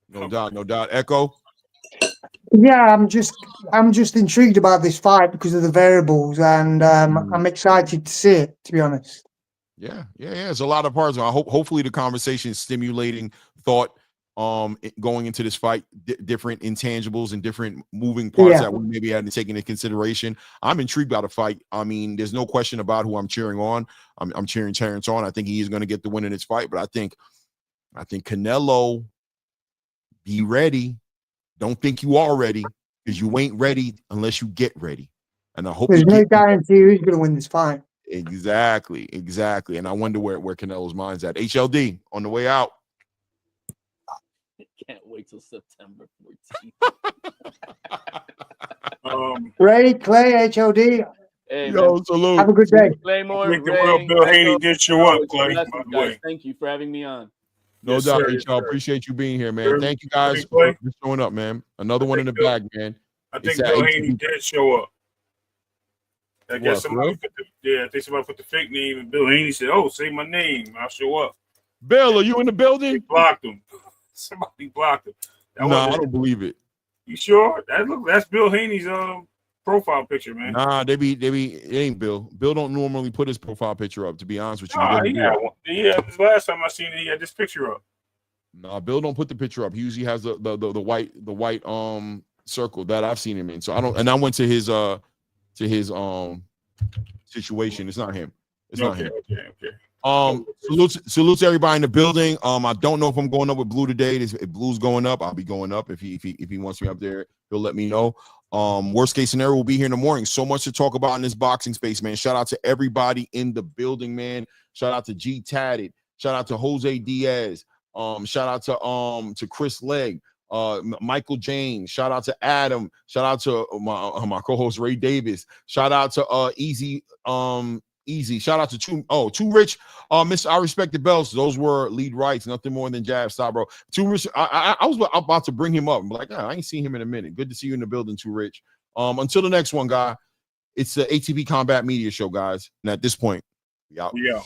S2: No doubt. Echo.
S7: Yeah, I'm just intrigued about this fight because of the variables, and I'm excited to see it. To be honest.
S2: Yeah. There's a lot of parts. Hopefully, the conversation is stimulating thought. Going into this fight, different intangibles and different moving parts that we maybe hadn't taken into consideration. I'm intrigued by the fight. I mean, there's no question about who I'm cheering on. I'm cheering Terrence on. I think he is going to get the win in this fight, but I think Canelo. Be ready. Don't think you are ready because you ain't ready unless you get ready. And I hope
S7: there's no guarantee who's going to win this fight.
S2: Exactly. And I wonder where Canelo's mind's at. HLD on the way out.
S8: Can't wait till September
S3: 14th.
S7: Ray, Clay, HLD.
S8: Hey,
S2: yo, salute.
S7: Have a good day.
S3: Claymore, Bill Haney did show up, Clay. By the way.
S8: Thank you for having me on.
S2: No doubt, y'all. Appreciate you being here, man. Thank you guys for showing up, man. Another one in the bag, man.
S3: I think Bill Haney did show up. I guess somebody put the fake name, and Bill Haney said, "Oh, say my name, I'll show up."
S2: Bill, are you in the building?
S3: They blocked him. Somebody blocked him.
S2: No, I don't believe it.
S3: You sure? That's Bill Haney's profile picture, man.
S2: Nah, it ain't Bill. Bill don't normally put his profile picture up, to be honest with you.
S3: Yeah, this last time I seen it, he had this picture up.
S2: Nah, Bill don't put the picture up. He usually has the white circle that I've seen him in. So I went to his situation. It's not him. Not him.
S3: Okay.
S2: Salute to everybody in the building. I don't know if I'm going up with Blue today. If Blue's going up, I'll be going up. If he wants me up there, he'll let me know. Worst case scenario, we'll be here in the morning. So much to talk about in this boxing space, man. Shout out to everybody in the building, man. Shout out to G Tatted. Shout out to Jose Diaz. Shout out to Chris Legg. Michael James. Shout out to Adam. Shout out to my co-host Ray Davis. Shout out to Easy. Shout out to Too Rich. Miss I Respect the Bells. Those were lead rights, nothing more than jab. Stop, bro. Too Rich. I was about to bring him up. I'm like, I ain't seen him in a minute. Good to see you in the building, Too Rich. Until the next one, guy. It's the ATV Combat Media Show, guys. And at this point, we out.
S3: Yeah.